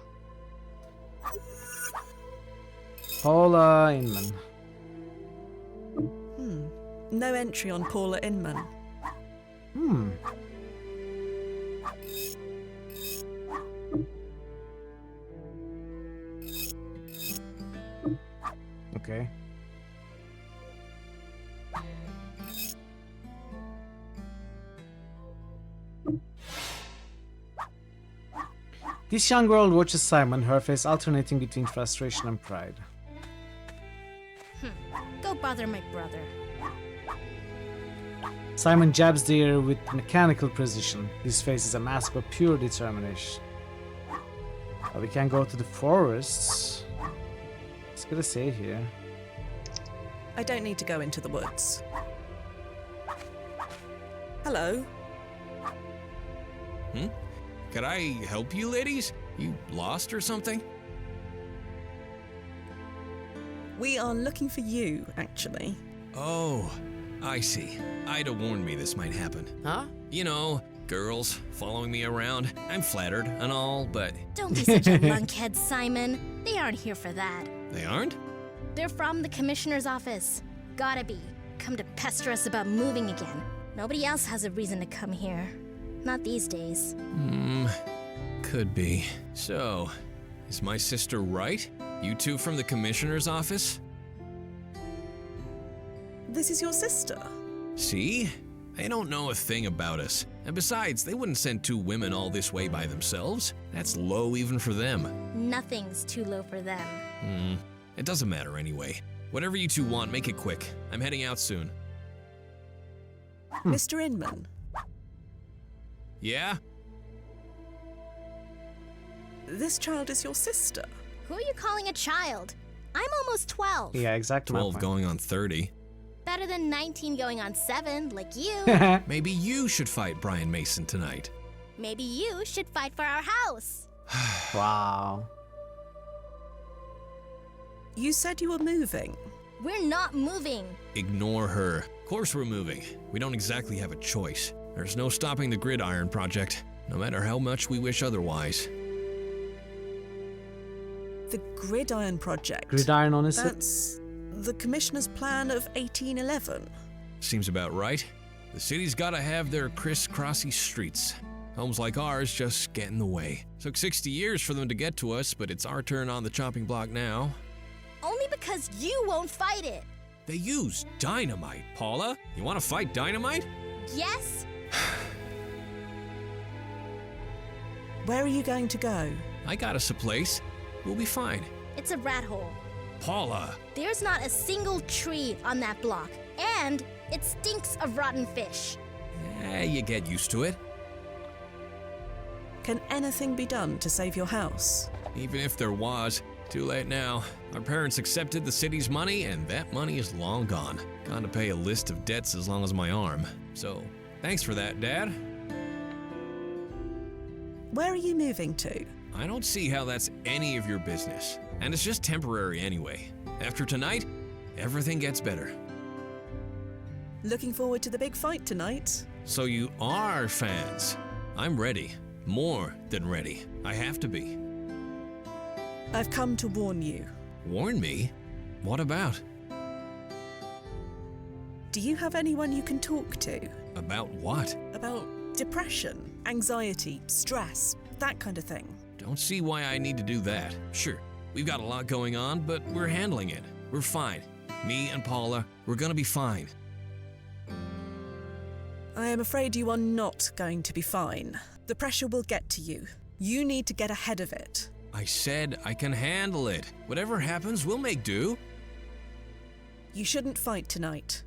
Paula Inman. No entry on Paula Inman. Okay. This young girl watches Simon, her face alternating between frustration and pride. Go bother my brother. Simon jabs the air with mechanical precision. His face is a mask of pure determination. We can go to the forests. Let's get a save here. I don't need to go into the woods. Hello? Could I help you, ladies? You lost or something? We are looking for you, actually. Oh, I see. Ida warned me this might happen. Huh? You know, girls following me around. I'm flattered and all, but... Don't be such a lunkhead, Simon. They aren't here for that. They aren't? They're from the commissioner's office. Gotta be. Come to pester us about moving again. Nobody else has a reason to come here. Not these days. Could be. So, is my sister right? You two from the commissioner's office? This is your sister? See? They don't know a thing about us. And besides, they wouldn't send two women all this way by themselves. That's low even for them. Nothing's too low for them. It doesn't matter anyway. Whatever you two want, make it quick. I'm heading out soon. Mr. Inman? Yeah? This child is your sister? Who are you calling a child? I'm almost 12. Yeah, exactly. 12 going on 30. Better than 19 going on 7, like you. Maybe you should fight Brian Mason tonight. Maybe you should fight for our house. Wow. You said you were moving. We're not moving. Ignore her. Of course we're moving. We don't exactly have a choice. There's no stopping the Gridiron Project, no matter how much we wish otherwise. The Gridiron Project? Gridiron on his That's the Commissioner's plan of 1811. Seems about right. The city's gotta have their criss-crossy streets. Homes like ours just get in the way. Took 60 years for them to get to us, but it's our turn on the chopping block now. Only because you won't fight it. They use dynamite, Paula. You want to fight dynamite? Yes? Where are you going to go? I got us a place. We'll be fine. It's a rat hole. Paula! There's not a single tree on that block, and it stinks of rotten fish. You get used to it. Can anything be done to save your house? Even if there was, too late now. Our parents accepted the city's money, and that money is long gone. Gone to pay a list of debts as long as my arm. So, thanks for that, Dad. Where are you moving to? I don't see how that's any of your business. And it's just temporary anyway. After tonight, everything gets better. Looking forward to the big fight tonight. So you are fans. I'm ready. More than ready. I have to be. I've come to warn you. Warn me? What about? Do you have anyone you can talk to? About what? About depression, anxiety, stress, that kind of thing. Don't see why I need to do that. Sure, we've got a lot going on, but we're handling it. We're fine. Me and Paula, we're gonna be fine. I am afraid you are not going to be fine. The pressure will get to you. You need to get ahead of it. I said I can handle it. Whatever happens, we'll make do. You shouldn't fight tonight.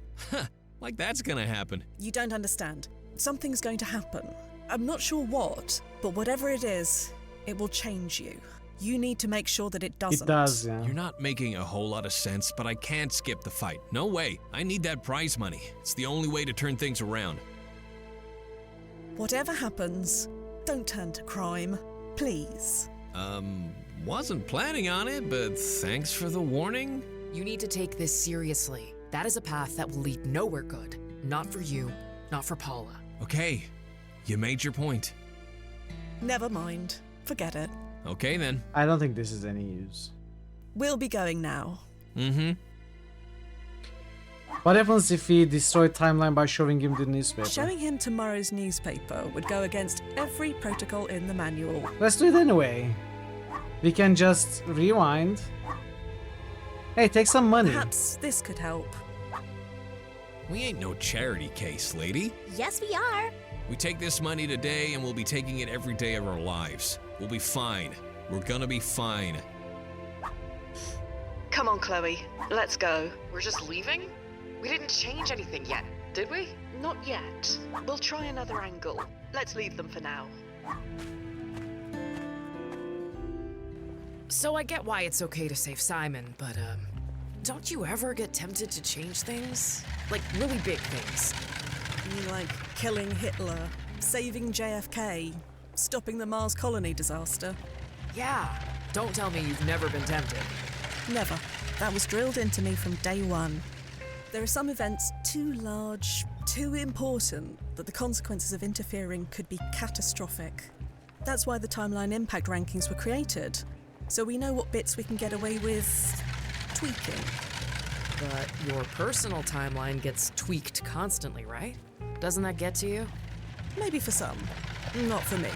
Like that's gonna happen. You don't understand. Something's going to happen. I'm not sure what, but whatever it is, it will change you. You need to make sure that it doesn't. It does, yeah. You're not making a whole lot of sense, but I can't skip the fight. No way. I need that prize money. It's the only way to turn things around. Whatever happens, don't turn to crime. Please. Wasn't planning on it, but thanks for the warning. You need to take this seriously. That is a path that will lead nowhere good. Not for you, not for Paula. Okay, you made your point. Never mind. Forget it. Okay then. I don't think this is any use. We'll be going now. What happens if we destroy timeline by showing him the newspaper? Showing him tomorrow's newspaper would go against every protocol in the manual. Let's do it anyway. We can just rewind. Hey, take some money. Perhaps this could help. We ain't no charity case, lady. Yes, we are. We take this money today and we'll be taking it every day of our lives. We'll be fine. We're gonna be fine. Come on, Chloe. Let's go. We're just leaving? We didn't change anything yet, did we? Not yet. We'll try another angle. Let's leave them for now. So I get why it's okay to save Simon, but don't you ever get tempted to change things? Like really big things. You mean like killing Hitler, saving JFK, Stopping the Mars colony disaster. Yeah. Don't tell me you've never been tempted. Never. That was drilled into me from day one. There are some events too large, too important, that the consequences of interfering could be catastrophic. That's why the timeline impact rankings were created, so we know what bits we can get away with tweaking. But your personal timeline gets tweaked constantly, right? Doesn't that get to you? Maybe for some. Not for me.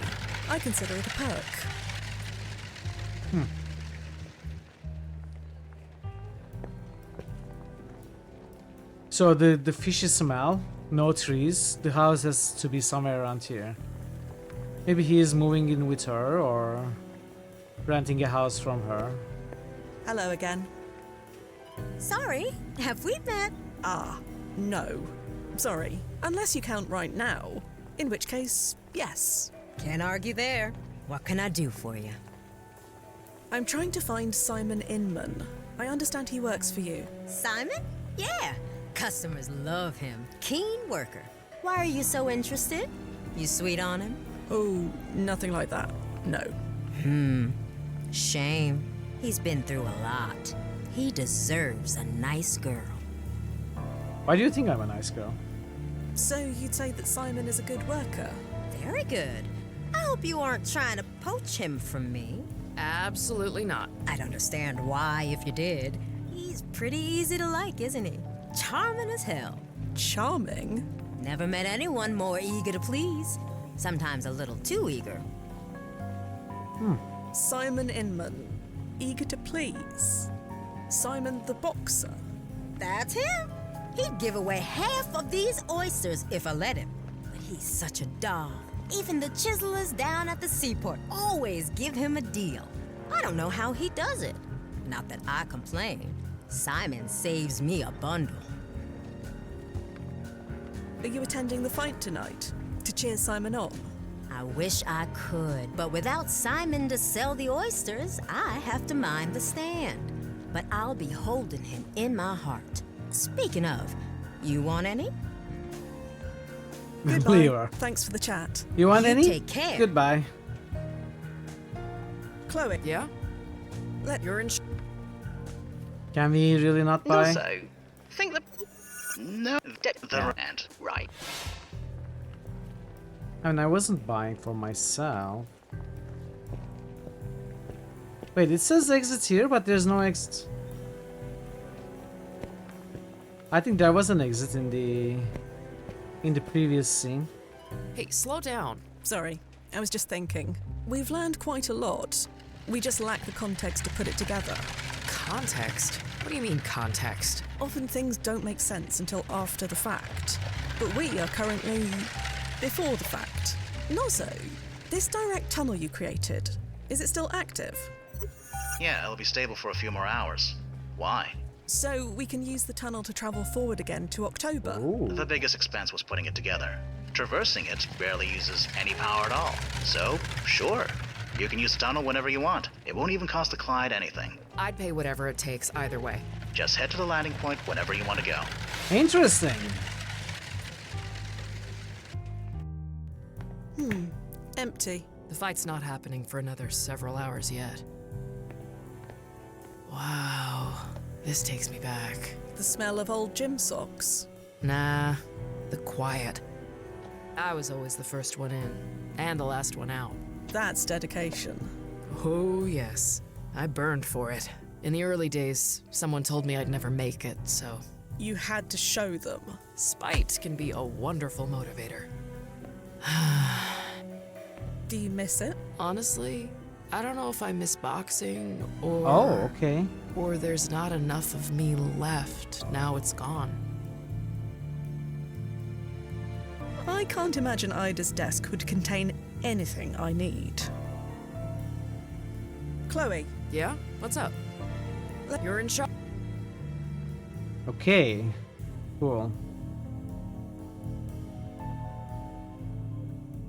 I consider it a perk. So the fishy smell, no trees, the house has to be somewhere around here. Maybe he is moving in with her or renting a house from her. Hello again. Sorry, have we met? Ah, no. Sorry, unless you count right now. In which case, yes. Can't argue there. What can I do for you? I'm trying to find Simon Inman. I understand he works for you. Simon? Yeah. Customers love him. Keen worker. Why are you so interested? You sweet on him? Oh, nothing like that. No. Shame. He's been through a lot. He deserves a nice girl. Why do you think I'm a nice girl? So you'd say that Simon is a good worker? Very good. I hope you aren't trying to poach him from me. Absolutely not. I'd understand why if you did. He's pretty easy to like, isn't he? Charming as hell. Charming? Never met anyone more eager to please. Sometimes a little too eager. Simon Inman. Eager to please. Simon the boxer. That's him. He'd give away half of these oysters if I let him. But he's such a doll. Even the chiselers down at the seaport always give him a deal. I don't know how he does it. Not that I complain. Simon saves me a bundle. Are you attending the fight tonight? To cheer Simon on? I wish I could, but without Simon to sell the oysters, I have to mind the stand. But I'll be holding him in my heart. Speaking of, you want any? Goodbye. You are. Thanks for the chat. You want any? Take care. Goodbye. Chloe. Yeah? You're in. Can we really not buy? Also, think the end, right? I mean, I wasn't buying for myself. Wait, it says exit here, but there's no exit. I think there was an exit in the previous scene. Hey, slow down. Sorry, I was just thinking. We've learned quite a lot. We just lack the context to put it together. Context? What do you mean, context? Often things don't make sense until after the fact. But we are currently before the fact. Nozzo, this direct tunnel you created, is it still active? Yeah, it'll be stable for a few more hours. Why? So we can use the tunnel to travel forward again to October? The biggest expense was putting it together. Traversing it barely uses any power at all. So, sure. You can use the tunnel whenever you want. It won't even cost the Clyde anything. I'd pay whatever it takes either way. Just head to the landing point whenever you want to go. Interesting. Empty. The fight's not happening for another several hours yet. Wow. This takes me back. The smell of old gym socks. Nah. The quiet. I was always the first one in. And the last one out. That's dedication. Oh, yes. I burned for it. In the early days, someone told me I'd never make it, so... You had to show them. Spite can be a wonderful motivator. Do you miss it? Honestly, I don't know if I miss boxing, or... Oh, okay. Or there's not enough of me left. Now it's gone. I can't imagine Ida's desk would contain anything I need. Chloe. Yeah? What's up? You're in charge. Okay. Cool.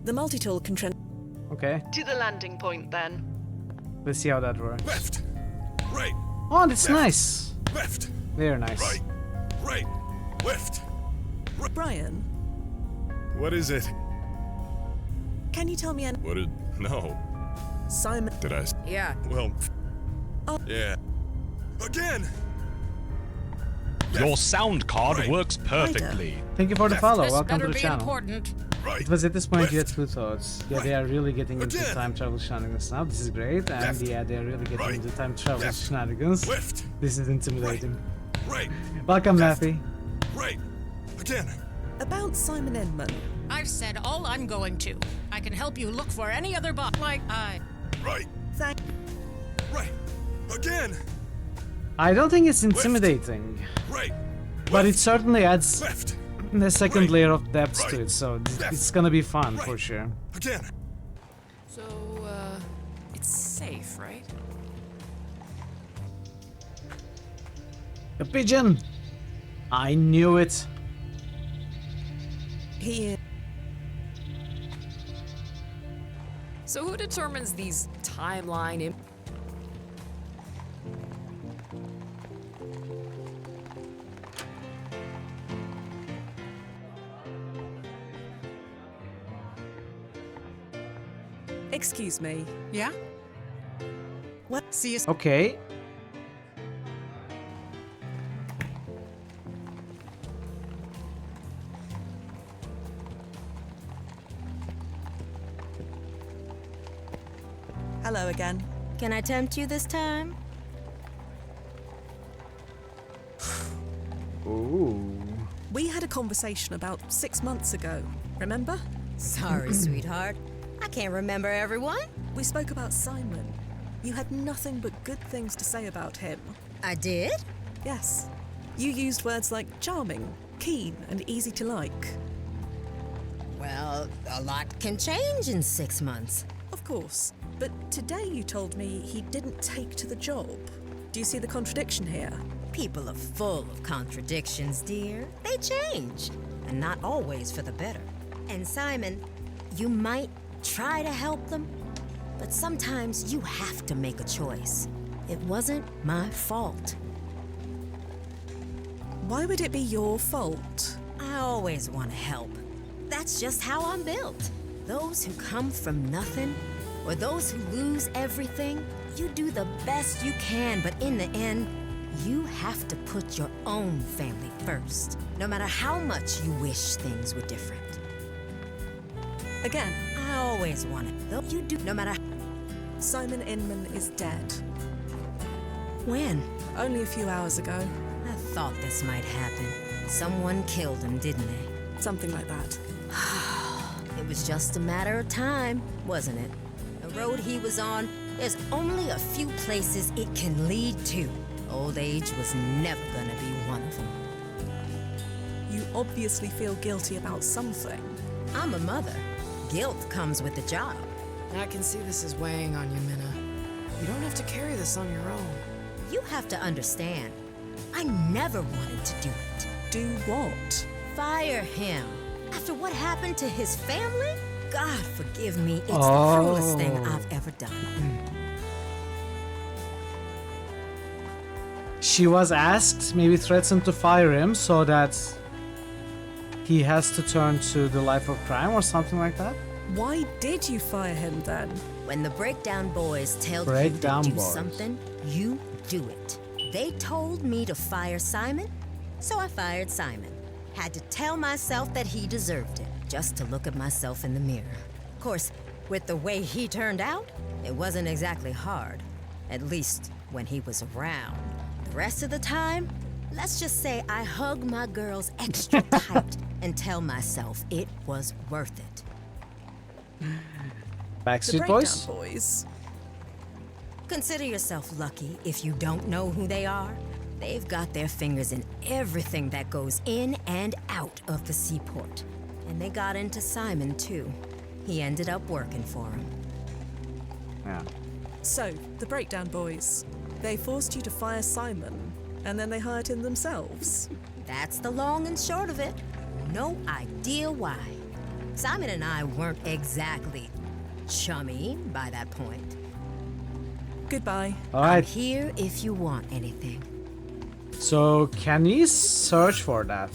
The multi-tool can Okay. To the landing point, then. Let's see how that works. Left. Right. Oh, that's left, nice. Left. Very nice. Right. Right. Left. Brian. What is it? Can you tell me What did No. Simon. Did I? Yeah. Well, yeah. Again! Your sound card works perfectly. Thank you for the follow. This Welcome better to the be channel. important. It was at this point you had two thoughts. Yeah, they are really getting into time travel shenanigans now. This is great. And yeah, they are really getting into time travel shenanigans. This is intimidating. Welcome, Matthew. Right. Again. About Simon Inman. I've said all I'm going to. I can help you look for any other bot like I. Right. Right. Again. I don't think it's intimidating. Right. But it certainly adds a second layer of depth to it, so it's gonna be fun for sure. Again. So, it's safe, right? A pigeon! I knew it. He. So who determines these timeline Excuse me. Yeah? What? See you. Okay. Hello again. Can I tempt you this time? Ooh. We had a conversation about 6 months ago, remember? Sorry, sweetheart. I can't remember everyone. We spoke about Simon. You had nothing but good things to say about him. I did? Yes. You used words like charming, keen, and easy to like. Well, a lot can change in 6 months. Of course. But today you told me he didn't take to the job. Do you see the contradiction here? People are full of contradictions, dear. They change, and not always for the better. And Simon, you might try to help them, but sometimes you have to make a choice. It wasn't my fault. Why would it be your fault? I always want to help. That's just how I'm built. Those who come from nothing, or those who lose everything, you do the best you can, but in the end, you have to put your own family first, no matter how much you wish things were different. Again, I always want it, though you do, no matter. Simon Inman is dead. When? Only a few hours ago. I thought this might happen. Someone killed him, didn't they? Something like that. It was just a matter of time, wasn't it? The road he was on, there's only a few places it can lead to. Old age was never gonna be one of them. You obviously feel guilty about something. I'm a mother. Guilt comes with the job. I can see this is weighing on you, Minna. You don't have to carry this on your own. You have to understand. I never wanted to do it. Do what? Fire him. After what happened to his family? God forgive me, it's the cruelest thing I've ever done. She was asked, maybe threatened to fire him so that he has to turn to the life of crime or something like that? Why did you fire him then? When the Breakdown Boys tell you to do something, you do it. They told me to fire Simon, so I fired Simon. Had to tell myself that he deserved it, just to look at myself in the mirror. Of course, with the way he turned out, it wasn't exactly hard. At least when he was around. The rest of the time, let's just say I hug my girls extra tight and tell myself it was worth it. Backstreet Boys? Consider yourself lucky if you don't know who they are. They've got their fingers in everything that goes in and out of the seaport. And they got into Simon, too. He ended up working for him. Yeah. So, the Breakdown Boys. They forced you to fire Simon, and then they hired him themselves. That's the long and short of it. No idea why. Simon and I weren't exactly chummy by that point. Goodbye. Alright. I'm here if you want anything. So, can we search for that?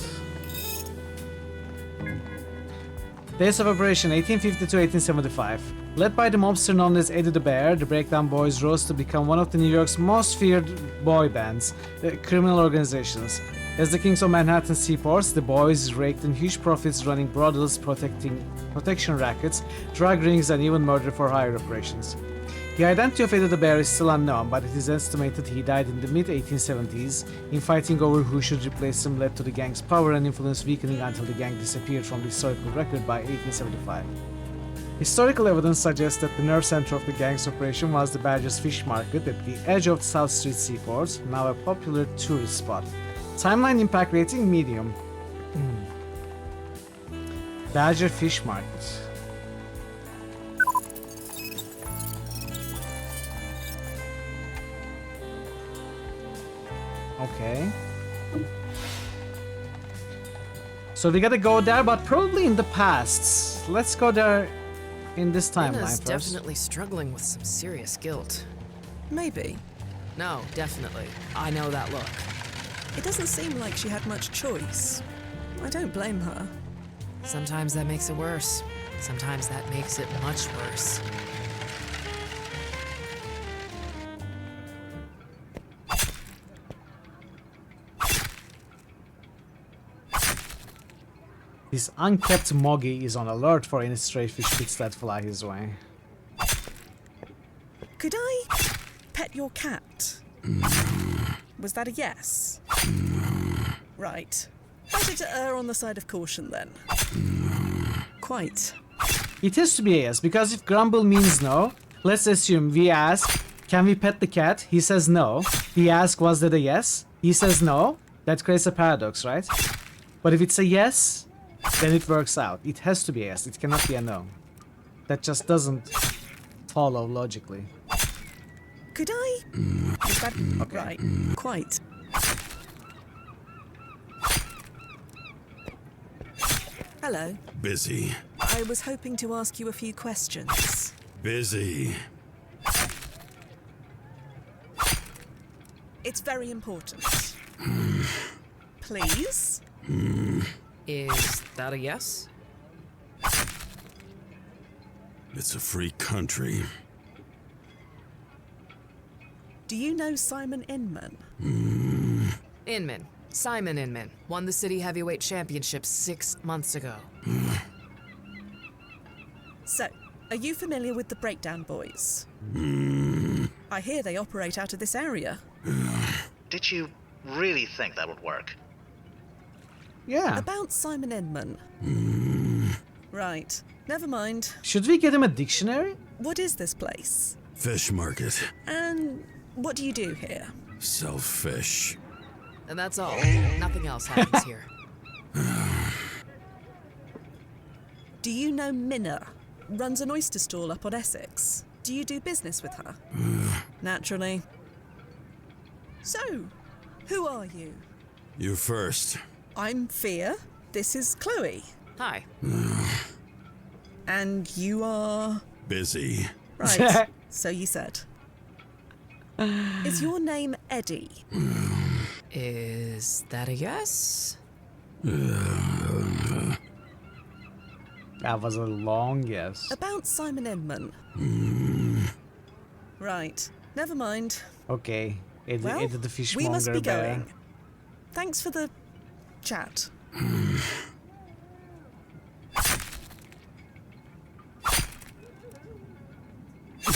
Days of operation 1852-1875. Led by the mobster known as Eddie the Bear, the Breakdown Boys rose to become one of the New York's most feared boy bands, criminal organizations. As the kings of Manhattan seaports, the boys raked in huge profits running brothels, protection rackets, drug rings, and even murder for hire operations. The identity of Eddie the Bear is still unknown, but it is estimated he died in the mid-1870s. Infighting over who should replace him led to the gang's power and influence weakening until the gang disappeared from the historical record by 1875. Historical evidence suggests that the nerve center of the gang's operation was the Badger's Fish Market at the edge of South Street Seaport, now a popular tourist spot. Timeline impact rating medium. Badger Fish Market. Okay. So we gotta go there, but probably in the past. Let's go there in this timeline Anna's first. definitely struggling with some serious guilt. Maybe. No, definitely. I know that look. It doesn't seem like she had much choice. I don't blame her. Sometimes that makes it worse. Sometimes that makes it much worse. This unkept Moggy is on alert for any stray fish pits that fly his way. Could I pet your cat? Was that a yes? Right. Better to err on the side of caution then. Quite. It has to be a yes, because if grumble means no, let's assume we ask, can we pet the cat? He says no. We ask, was that a yes? He says no. That creates a paradox, right? But if it's a yes, then it works out. It has to be a yes. It cannot be a no. That just doesn't follow logically. Could I? Is that Okay. right? Quite. Hello. Busy. I was hoping to ask you a few questions. Busy. It's very important. Please? Is that a yes? It's a free country. Do you know Simon Inman? Inman. Simon Inman. Won the City Heavyweight Championship 6 months ago. So, are you familiar with the Breakdown Boys? I hear they operate out of this area. Did you really think that would work? Yeah. About Simon Inman. Right. Never mind. Should we get him a dictionary? What is this place? Fish market. And what do you do here? Sell fish. And that's all. Nothing else happens here. Do you know Minna? Runs an oyster stall up on Essex. Do you do business with her? Naturally. So, who are you? You first. I'm Fia. This is Chloe. Hi. And you are... Busy. Right. So you said. Is your name Eddie? Is that a yes? That was a long yes. About Simon Inman. Right. Never mind. Okay. Well, Eddie the fishmonger we must be bear. going. Thanks for the chat.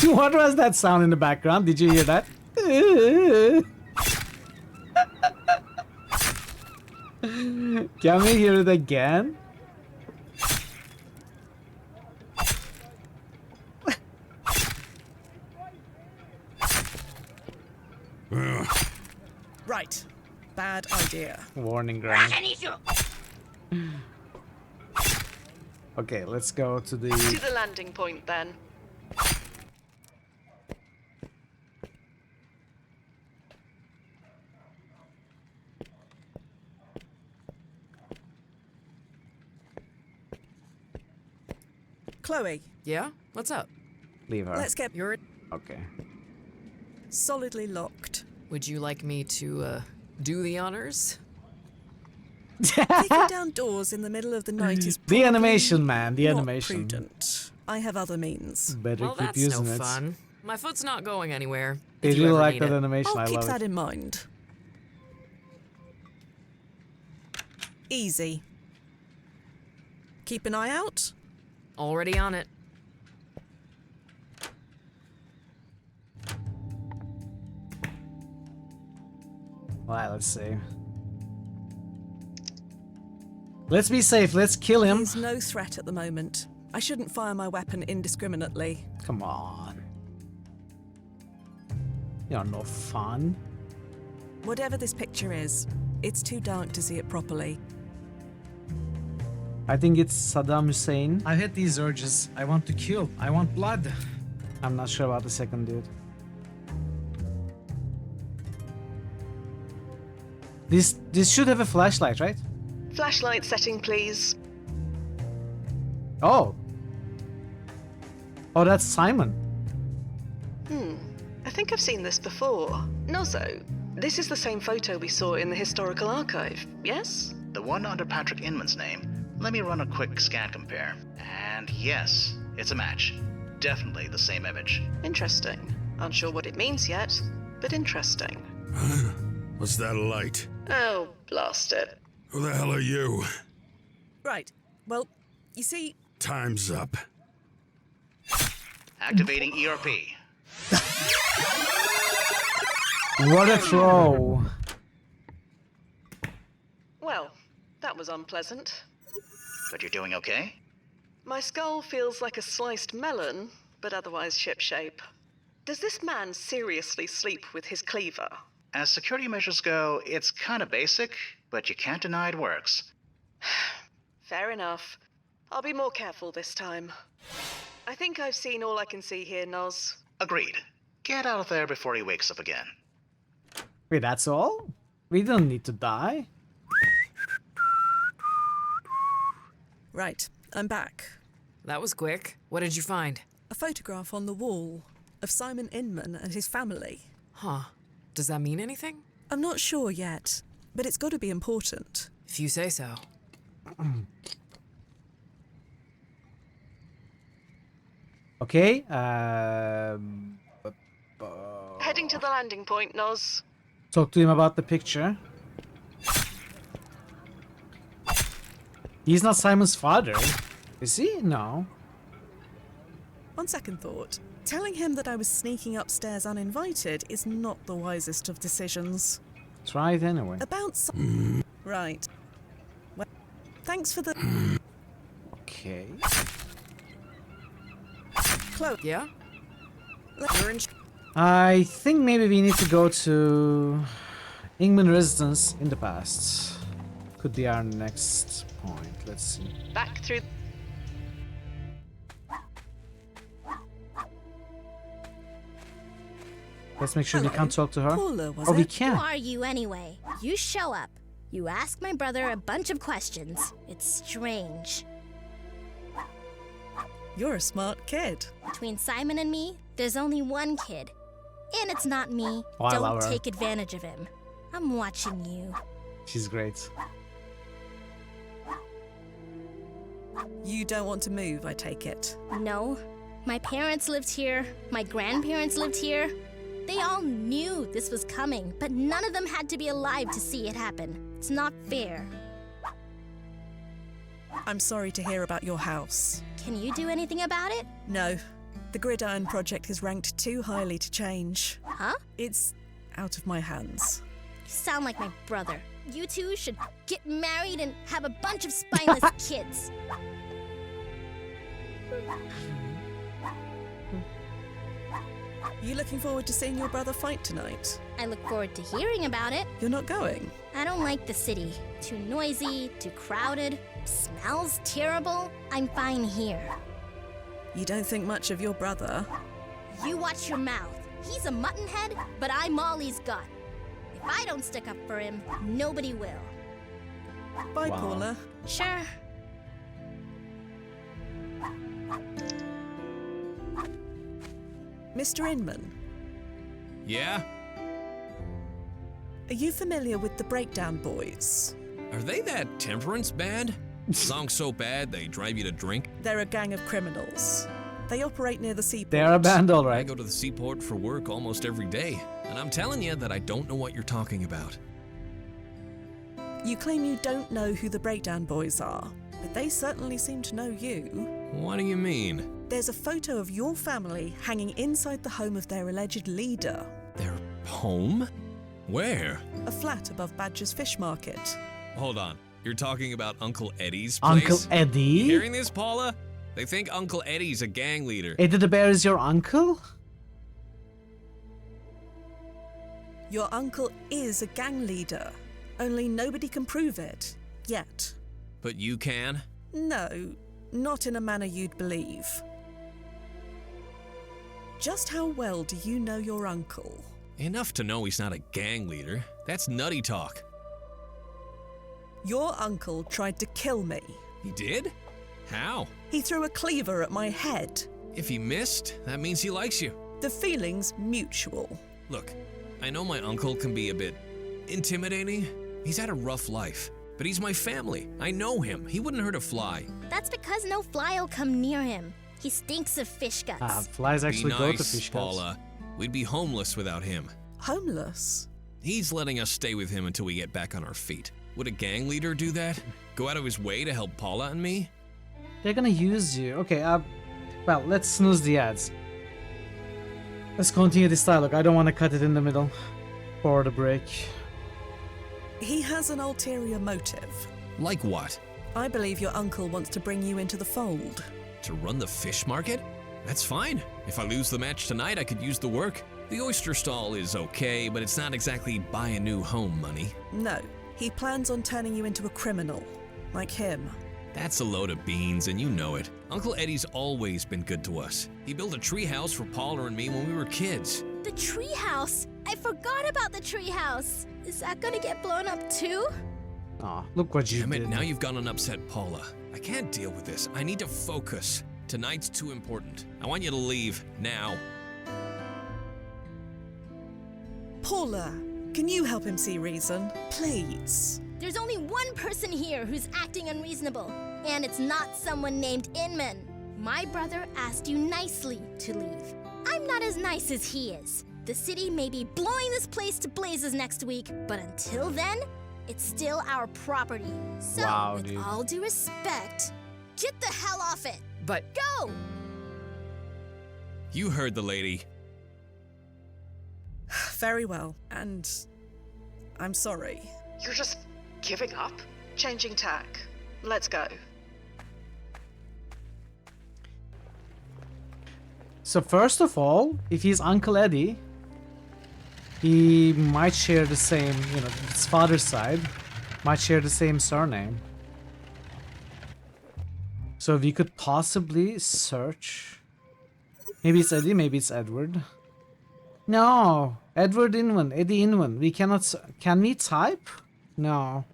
What was that sound in the background? Did you hear that? Can we hear it again? Right. Bad idea. Warning ground. Okay, let's go to the... To the landing point, then. Chloe. Yeah? What's up? Leave her. Let's get Okay. solidly locked. Would you like me to, do the honors? Taking down doors in the middle of the night is The animation, man. The not animation. prudent. I have other means. Better Well, keep that's using no it. fun. My foot's not going anywhere. They if you really ever like need that it. animation. I'll I keep love that it. in mind. Easy. Keep an eye out. Already on it. Alright, let's see. Let's be safe. Let's kill him. He's no threat at the moment. I shouldn't fire my weapon indiscriminately. Come on. You're no fun. Whatever this picture is, it's too dark to see it properly. I think it's Saddam Hussein. I hate these urges. I want to kill. I want blood. I'm not sure about the second dude. This should have a flashlight, right? Flashlight setting, please. Oh. Oh, that's Simon. I think I've seen this before. Nozzo, this is the same photo we saw in the historical archive, yes? The one under Patrick Inman's name. Let me run a quick scan compare. And yes, it's a match. Definitely the same image. Interesting. Unsure what it means yet, but interesting. What's that light? Oh, blast it. Who the hell are you? Right. Well, you see... Time's up. Activating ERP. What a throw. Well, that was unpleasant. But you're doing okay? My skull feels like a sliced melon, but otherwise shipshape. Does this man seriously sleep with his cleaver? As security measures go, it's kinda basic, but you can't deny it works. Fair enough. I'll be more careful this time. I think I've seen all I can see here, Noz. Agreed. Get out of there before he wakes up again. Wait, that's all? We don't need to die. Right, I'm back. That was quick. What did you find? A photograph on the wall of Simon Inman and his family. Huh. Does that mean anything? I'm not sure yet, but it's got to be important. If you say so. Okay, Heading to the landing point, Noz. talk to him about the picture. He's not Simon's father, is he? No. On second thought, telling him that I was sneaking upstairs uninvited is not the wisest of decisions. Try it anyway. About Right. Well, thanks for the... Okay. Chloe. Yeah? You're in... I think maybe we need to go to Ingman residence in the past. Could be our next point. Let's see. Back through... Let's make sure we can't talk to her. Paula, was Oh, we it? can. Who are you anyway? You show up. You ask my brother a bunch of questions. It's strange. You're a smart kid. Between Simon and me, there's only one kid. And it's not me. Oh, I love Don't her. take advantage of him. I'm watching you. She's great. You don't want to move, I take it. No. My parents lived here. My grandparents lived here. They all knew this was coming, but none of them had to be alive to see it happen. It's not fair. I'm sorry to hear about your house. Can you do anything about it? No. The Gridiron Project is ranked too highly to change. Huh? It's out of my hands. You sound like my brother. You two should get married and have a bunch of spineless kids. You looking forward to seeing your brother fight tonight? I look forward to hearing about it. You're not going? I don't like the city. Too noisy, too crowded, smells terrible. I'm fine here. You don't think much of your brother? You watch your mouth. He's a muttonhead, but I'm Molly's gut. If I don't stick up for him, nobody will. Bye, Paula. Sure. Mr. Inman, Yeah? are you familiar with the Breakdown Boys? Are they that temperance band? Song so bad they drive you to drink? They're a gang of criminals. They operate near the seaport. They're a band, all I right. go to the seaport for work almost every day, and I'm telling you that I don't know what you're talking about. You claim you don't know who the Breakdown Boys are, but they certainly seem to know you. What do you mean? There's a photo of your family hanging inside the home of their alleged leader. Their home? Where? A flat above Badger's Fish Market. Hold on. You're talking about Uncle Eddie's place? Uncle Eddie? You hearing this, Paula? They think Uncle Eddie's a gang leader. Eddie the Bear is your uncle? Your uncle is a gang leader, only nobody can prove it, yet. But you can? No, not in a manner you'd believe. Just how well do you know your uncle? Enough to know he's not a gang leader. That's nutty talk. Your uncle tried to kill me. He did? How? He threw a cleaver at my head. If he missed, that means he likes you. The feeling's mutual. Look, I know my uncle can be a bit intimidating. He's had a rough life, but he's my family. I know him. He wouldn't hurt a fly. That's because no fly will come near him. He stinks of fish guts. Flies actually be go nice, to fish guts. Paula. We'd be homeless without him. Homeless? He's letting us stay with him until we get back on our feet. Would a gang leader do that? Go out of his way to help Paula and me? They're gonna use you. Okay, well, let's snooze the ads. Let's continue this dialogue. I don't want to cut it in the middle for the break. He has an ulterior motive. Like what? I believe your uncle wants to bring you into the fold. To run the fish market? That's fine. If I lose the match tonight, I could use the work. The oyster stall is okay, but it's not exactly buy a new home money. No, he plans on turning you into a criminal, like him. That's a load of beans, and you know it. Uncle Eddie's always been good to us. He built a treehouse for Paula and me when we were kids. The treehouse! I forgot about the treehouse! Is that gonna get blown up too? Aw, look what you Damn it, did. now you've gone and upset Paula. I can't deal with this. I need to focus. Tonight's too important. I want you to leave, now. Paula, can you help him see reason? Please. There's only one person here who's acting unreasonable, and it's not someone named Inman. My brother asked you nicely to leave. I'm not as nice as he is. The city may be blowing this place to blazes next week, but until then, it's still our property. So, Wow, with dude. all due respect, get the hell off it. But Go! You heard the lady. Very well, and I'm sorry. You're just giving up? Changing tack. Let's go. So first of all, if he's Uncle Eddie, he might share the same, his father's side might share the same surname. So we could possibly search. Maybe it's Eddie, maybe it's Edward. No, Edward Inman, Eddie Inman. We cannot. Can we type? No.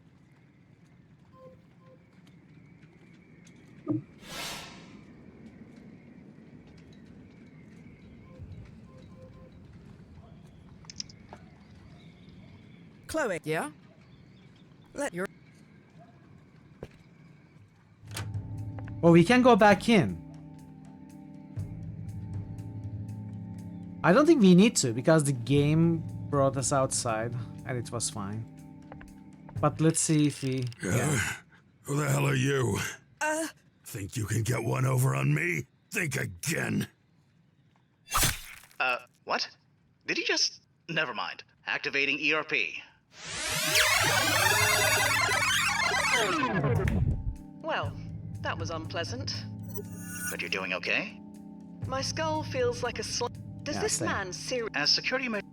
Chloe. Yeah? Let your. Well, we can go back in. I don't think we need to because the game brought us outside and it was fine. But let's see if we... Yeah. Who the hell are you? Think you can get one over on me? Think again. What? Did he just... Never mind. Activating ERP. Well, that was unpleasant. But you're doing okay? My skull feels like a Does Yeah, this same. man seriously... As security measure...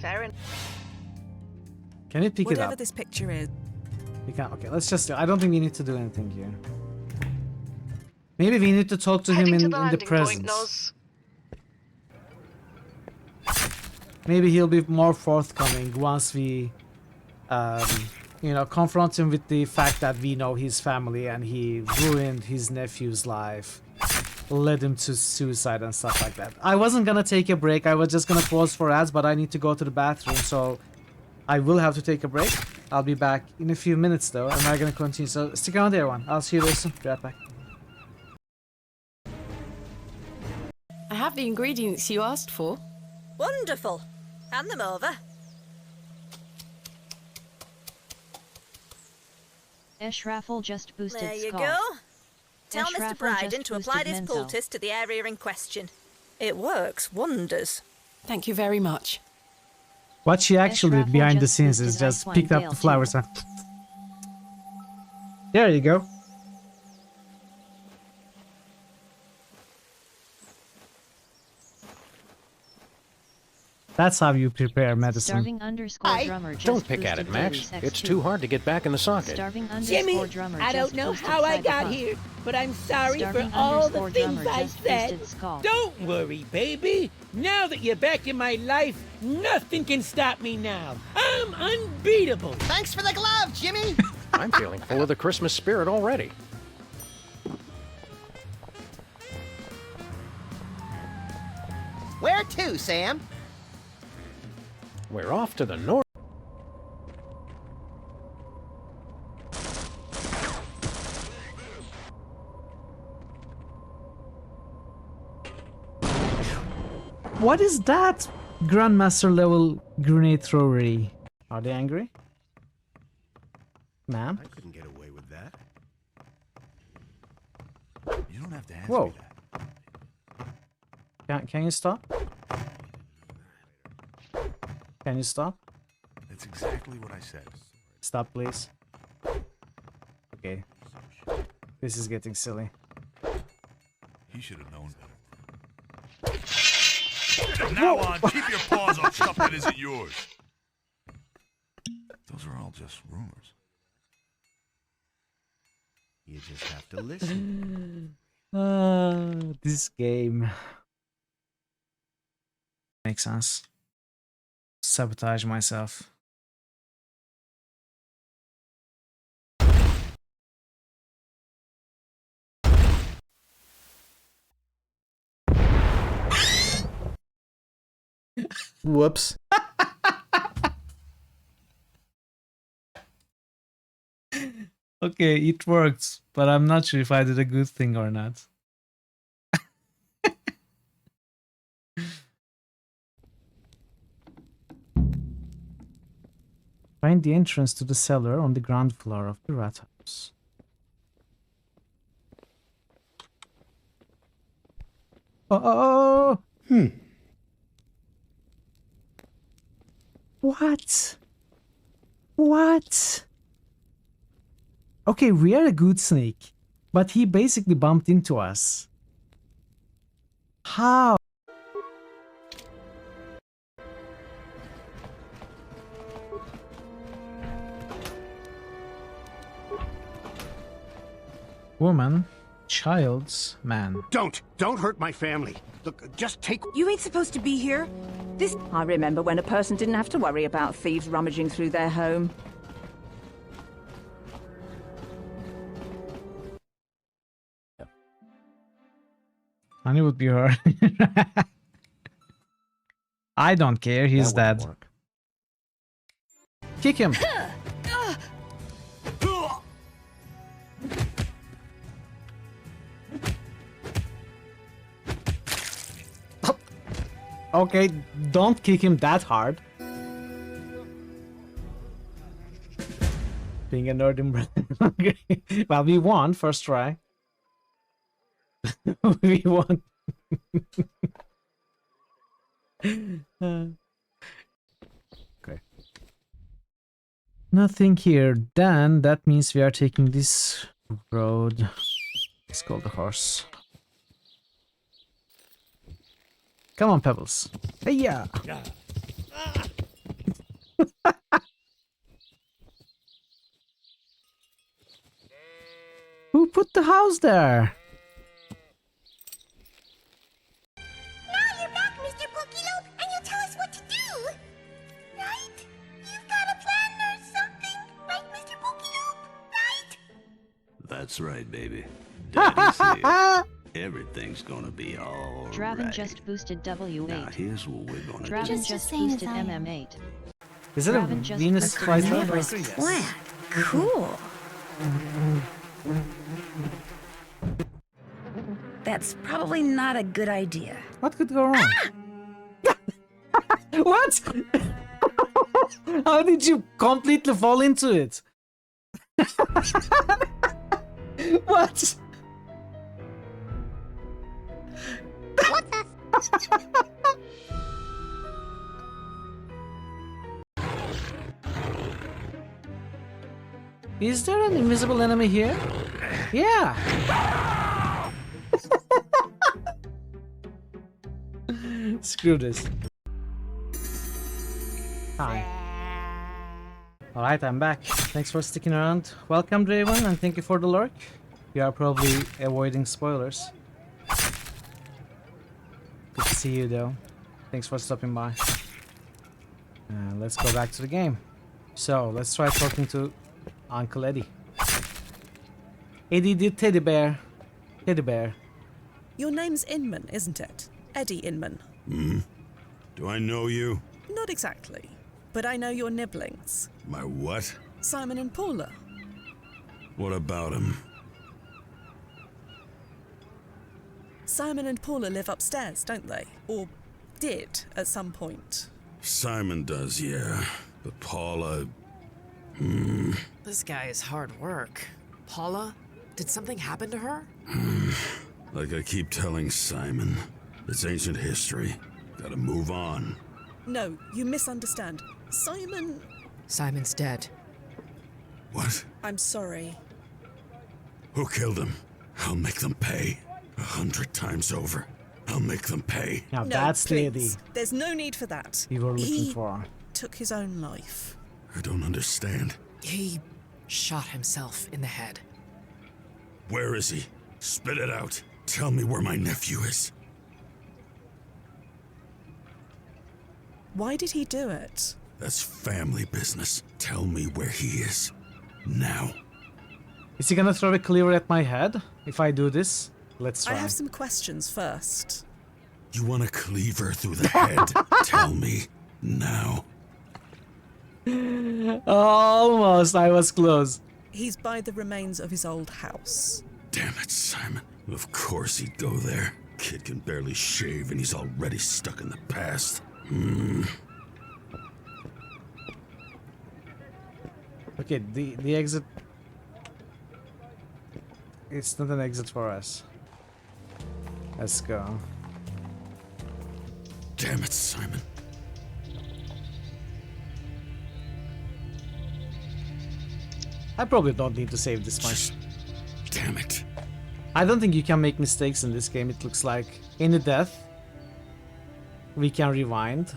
Fair enough. Can you pick it Whatever up? this picture is. We can. Okay, let's just... I don't think we need to do anything here. Maybe we need to talk to him in the landing point, presence. Noz. Maybe he'll be more forthcoming once we, confront him with the fact that we know his family and he ruined his nephew's life, led him to suicide and stuff like that. I wasn't gonna take a break. I was just gonna pause for ads, but I need to go to the bathroom, so I will have to take a break. I'll be back in a few minutes though, and I'm gonna continue. So stick around there, everyone. I'll see you later soon. Be right back. the ingredients you asked for. Wonderful. Hand them over. Raffle just boosted There you Skull. go. Tell Mr. Raffle Bryden just to apply boosted this Menzel. poultice to the area in question. It works wonders. Thank you very much. What she actually did behind the scenes is just picked up the flowers and... There you go. That's how you prepare medicine. Don't pick at it, Max. It's too hard to get back in the socket. Jimmy, I don't know how I got here, but I'm sorry for all the things I said. Don't worry, baby. Now that you're back in my life, nothing can stop me now. I'm unbeatable. Thanks for the glove, Jimmy. I'm feeling full of the Christmas spirit already. Where to, Sam? We're off to the north. What is that? Grandmaster level grenade throwery. Are they angry? Ma'am? I couldn't get away with that. You don't have to ask Whoa. me that. Can you stop? Can you stop? That's exactly what I said. Stop, please. Okay. This is getting silly. He should have known better. From now on, keep your paws off stuff that isn't yours. Those are all just rumors. You just have to listen. This game makes sense. Sabotage myself. Whoops. Okay, it worked, but I'm not sure if I did a good thing or not. Find the entrance to the cellar on the ground floor of the rat house. Oh! What? What? Okay, we are a good snake, but he basically bumped into us. How? Woman, child's man. Don't hurt my family. Look, just take... You ain't supposed to be here. I remember when a person didn't have to worry about thieves rummaging through their home. And it would be her. I don't care, he's dead. Kick him! Okay, don't kick him that hard. Being a nerd in brother. Well, we won first try. We won. Okay. Nothing here. Then that means we are taking this road. Let's call the horse. Come on, Pebbles. Hey, yeah. Who put the house there? Now you're back, Mr. Pokeylope, and you'll tell us what to do, right? You've got a plan or something, right, Mr. Pokeylope, right? That's right, baby. Daddy's here. Everything's gonna be all Draven right. just boosted W8. Now here's what we're gonna Draven do. just boosted MM8. Is it a Draven just Venus boosted flytrap? Plan. Cool. That's probably not a good idea. What could go wrong? What? How did you completely fall into it? What? What the? Is there an invisible enemy here? Yeah. Screw this. Hi. Alright, I'm back. Thanks for sticking around. Welcome, Draven, and thank you for the lurk. You are probably avoiding spoilers. Good to see you, though. Thanks for stopping by. Let's go back to the game. So, let's try talking to Uncle Eddie. Eddie the teddy bear. Teddy bear. Your name's Inman, isn't it? Eddie Inman. Hmm? Do I know you? Not exactly, but I know your nibblings. My what? Simon and Paula. What about him? Simon and Paula live upstairs, don't they? Or did at some point. Simon does, yeah. But Paula... This guy is hard work. Paula? Did something happen to her? Like I keep telling Simon, it's ancient history. Gotta move on. No, you misunderstand. Simon... Simon's dead. What? I'm sorry. Who killed him? I'll make them pay. 100 times over. I'll make them pay. Now No, that's the Eddie please. There's no need for that. we were looking He for. took his own life. I don't understand. He shot himself in the head. Where is he? Spit it out. Tell me where my nephew is. Why did he do it? That's family business. Tell me where he is. Now. Is he gonna throw a cleaver at my head if I do this? Let's try. I have some questions first. You want a cleaver through the head? Tell me. Now. Almost. I was close. He's by the remains of his old house. Damn it, Simon. Of course he'd go there. Kid can barely shave and he's already stuck in the past. Okay, the exit... It's not an exit for us. Let's go. Damn it, Simon. I probably don't need to save this much. Damn it. I don't think you can make mistakes in this game. It looks like any death we can rewind.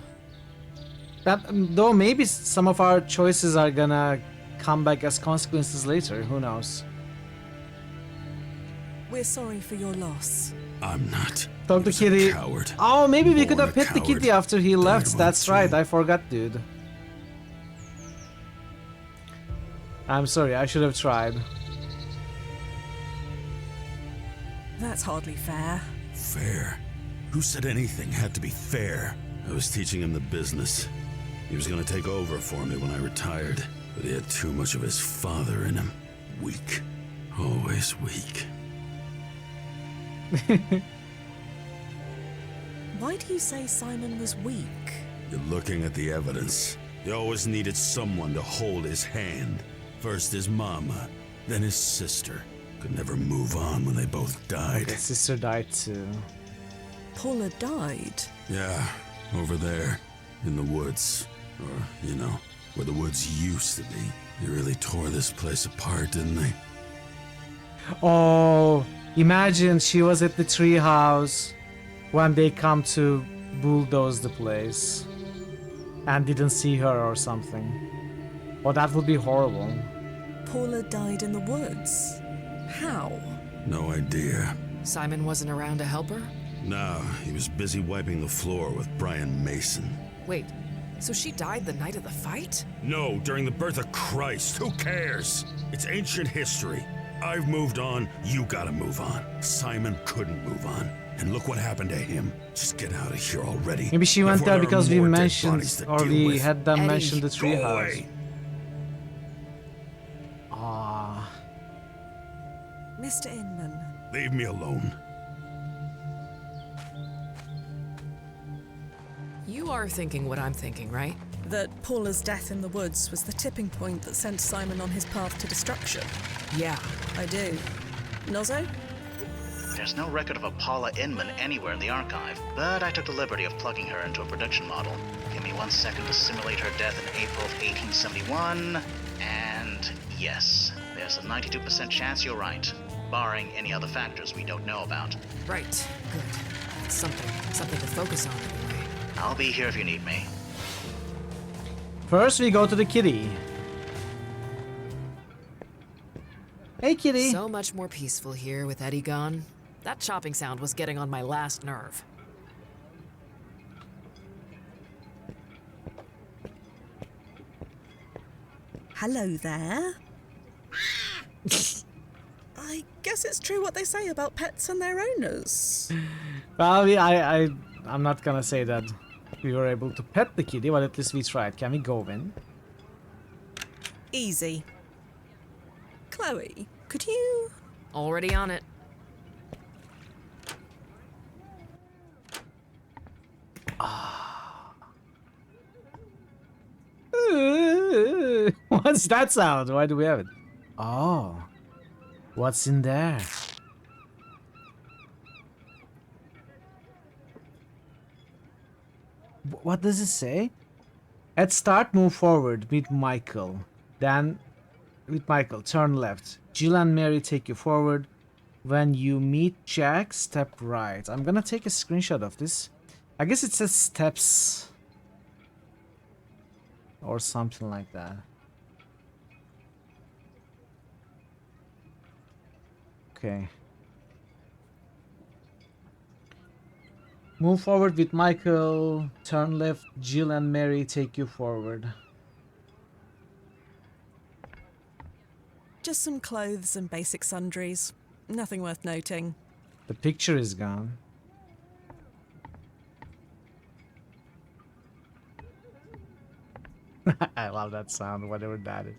That, though maybe some of our choices are gonna come back as consequences later. Who knows? We're sorry for your loss. I'm not. Talk to Kitty. Coward. Oh, maybe we could Born have a hit the coward. kitty after he left. Died That's one right. too. I forgot, dude. I'm sorry. I should have tried. That's hardly fair. Fair? Who said anything had to be fair? I was teaching him the business. He was gonna take over for me when I retired, but he had too much of his father in him. Weak. Always weak. Why do you say Simon was weak? You're looking at the evidence. He always needed someone to hold his hand. First his mama, then his sister. Could never move on when they both died. His sister died too. Paula died? Yeah, over there, in the woods. Or, you know, where the woods used to be. They really tore this place apart, didn't they? Oh, imagine she was at the treehouse when they come to bulldoze the place and didn't see her or something. Oh, that would be horrible. Paula died in the woods. How? No idea. Simon wasn't around to help her? No, he was busy wiping the floor with Brian Mason. Wait, so she died the night of the fight? No, during the birth of Christ. Who cares? It's ancient history. I've moved on, you gotta move on. Simon couldn't move on. And look what happened to him. Just get out of here already. Maybe she went before there there are because we more dead mentioned, bodies to or deal we with. had them Eddie, mention the Go treehouse. away. Ah, Mr. Inman. Leave me alone. You are thinking what I'm thinking, right? That Paula's death in the woods was the tipping point that sent Simon on his path to destruction. Yeah. I do. Nozzo? There's no record of a Paula Inman anywhere in the archive, but I took the liberty of plugging her into a production model. Give me 1 second to simulate her death in April of 1871, and yes, there's a 92% chance you're right, barring any other factors we don't know about. Right. Good. That's something to focus on anyway. I'll be here if you need me. First, we go to the kitty. Hey, kitty. So much more peaceful here with Eddie gone. That chopping sound was getting on my last nerve. Hello there. I guess it's true what they say about pets and their owners. Well, I'm not gonna say that we were able to pet the kitty, but at least we tried. Can we go in? Easy. Chloe, could you... Already on it. What's that sound? Why do we have it? Oh. What's in there? What does it say? At start, move forward, meet Michael. Then, with Michael, turn left. Jill and Mary take you forward. When you meet Jack, step right. I'm gonna take a screenshot of this. I guess it says steps. Or something like that. Okay. Move forward with Michael. Turn left. Jill and Mary take you forward. Just some clothes and basic sundries. Nothing worth noting. The picture is gone. I love that sound, whatever that is.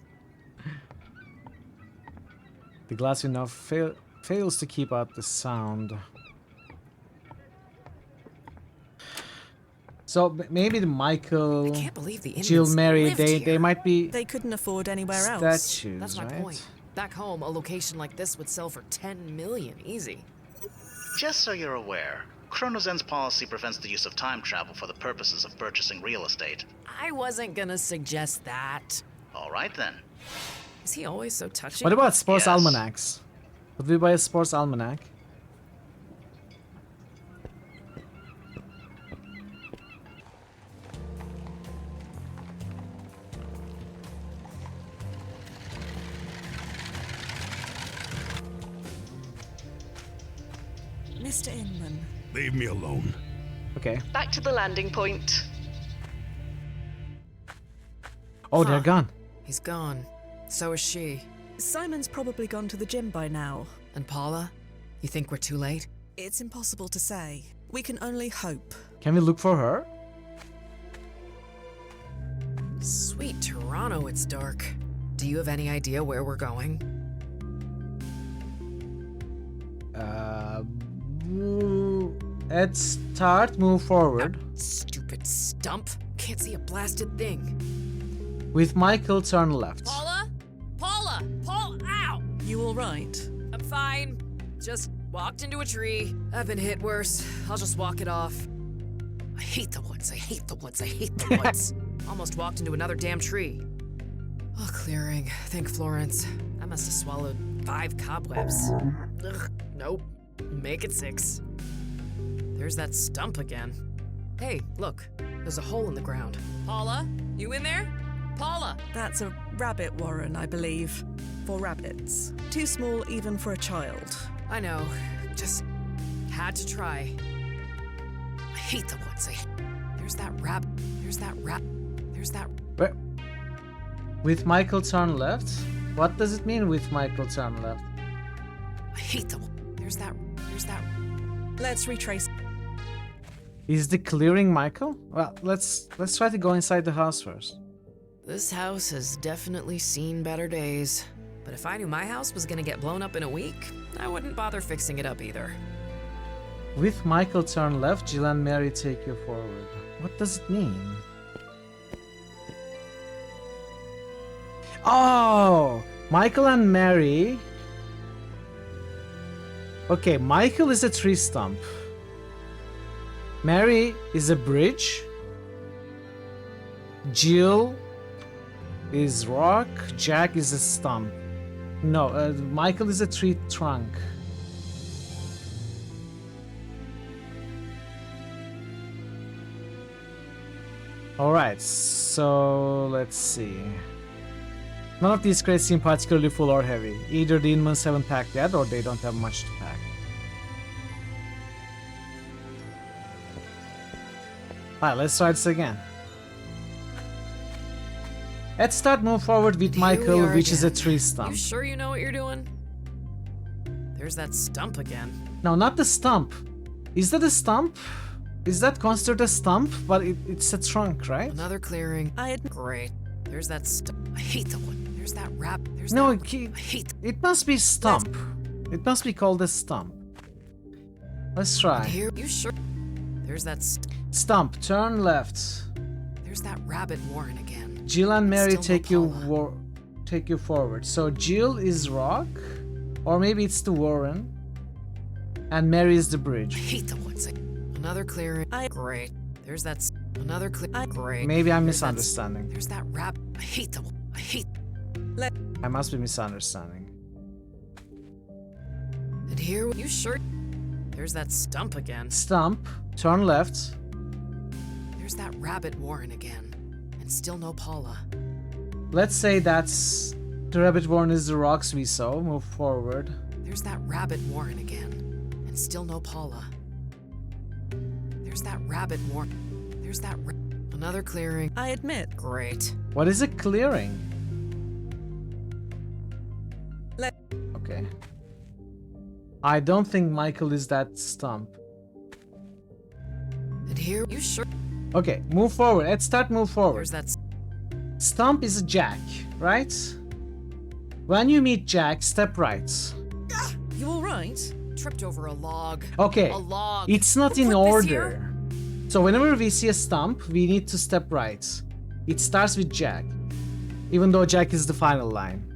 The glass window fails to keep out the sound. So maybe the Michael, I can't believe the Jill, Indians Mary, lived they here. might be They couldn't afford anywhere else. statues, That's my right? point. Back home, a location like this would sell for 10 million easy. Just so you're aware, Chronozen's policy prevents the use of time travel for the purposes of purchasing real estate. I wasn't gonna suggest that. All right then. Is he always so touchy? What about sports Yes. almanacs? Would we buy a sports almanac? Mr. Inman. Leave me alone. Okay. Back to the landing point. Oh, they're gone. He's gone. So is she. Simon's probably gone to the gym by now. And Paula? You think we're too late? It's impossible to say. We can only hope. Can we look for her? Sweet Toronto, it's dark. Do you have any idea where we're going? At start, move forward. Stupid stump. Can't see a blasted thing. With Michael, turn left. Paula? Paula! Paul, ow! You all right? I'm fine. Just walked into a tree. I've been hit worse. I'll just walk it off. I hate the woods. I hate the woods. I hate the woods. Almost walked into another damn tree. Oh, clearing. Thank Florence. I must have swallowed 5 cobwebs. Ugh, nope. Make it 6. There's that stump again. Hey, look. There's a hole in the ground. Paula? You in there? Paula! That's a rabbit warren, I believe. For rabbits. Too small even for a child. I know. Just had to try. I hate the woods. There's that rabbit. There's that rat. There's that. Where? With Michael, turn left? What does it mean with Michael, turn left? I hate the. There's that. There's that. Let's retrace. Is the clearing Michael? Well, let's try to go inside the house first. This house has definitely seen better days. But if I knew my house was gonna get blown up in a week, I wouldn't bother fixing it up either. With Michael, turn left. Jill and Mary take you forward. What does it mean? Oh! Michael and Mary. Okay, Michael is a tree stump. Mary is a bridge. Jill is rock. Jack is a stump. No, Michael is a tree trunk. Alright, so let's see. None of these crates seem particularly full or heavy. Either the inmates haven't packed yet or they don't have much to pack. Alright, let's try this again. Let's start move forward with Michael, which is a tree stump. You sure you know what you're doing? There's that stump again. No, not the stump. Is that a stump? Is that considered a stump? But it's a trunk, right? Another clearing. Great. There's that stump. I hate the one. There's that wrap. There's no, that. I hate. It must be stump. It must be called a stump. Let's try. Here, you sure? There's that stump. Turn left. There's that rabbit warren again. Jill and Mary take you forward. So Jill is rock, or maybe it's the warren, and Mary is the bridge. I hate the ones. Another clearing. Great. There's that. Another clearing. Great. Maybe I'm misunderstanding. There's that rap. I hate the. I hate. I must be misunderstanding. And here, you sure? There's that stump again. Stump. Turn left. There's that rabbit warren again. And still no Paula. Let's say that's the rabbit warren is the rocks we saw. Move forward. There's that rabbit warren again. And still no Paula. There's that rabbit warren. There's that. Another clearing. I admit. Great. What is a clearing? Okay. I don't think Michael is that stump. And here, you sure? Okay, move forward. Let's start move forward. There's that. Stump is a Jack, right? When you meet Jack, step right. You alright? Tripped over a log. Okay. A log. It's not in order. So whenever we see a stump, we need to step right. It starts with Jack. Even though Jack is the final line.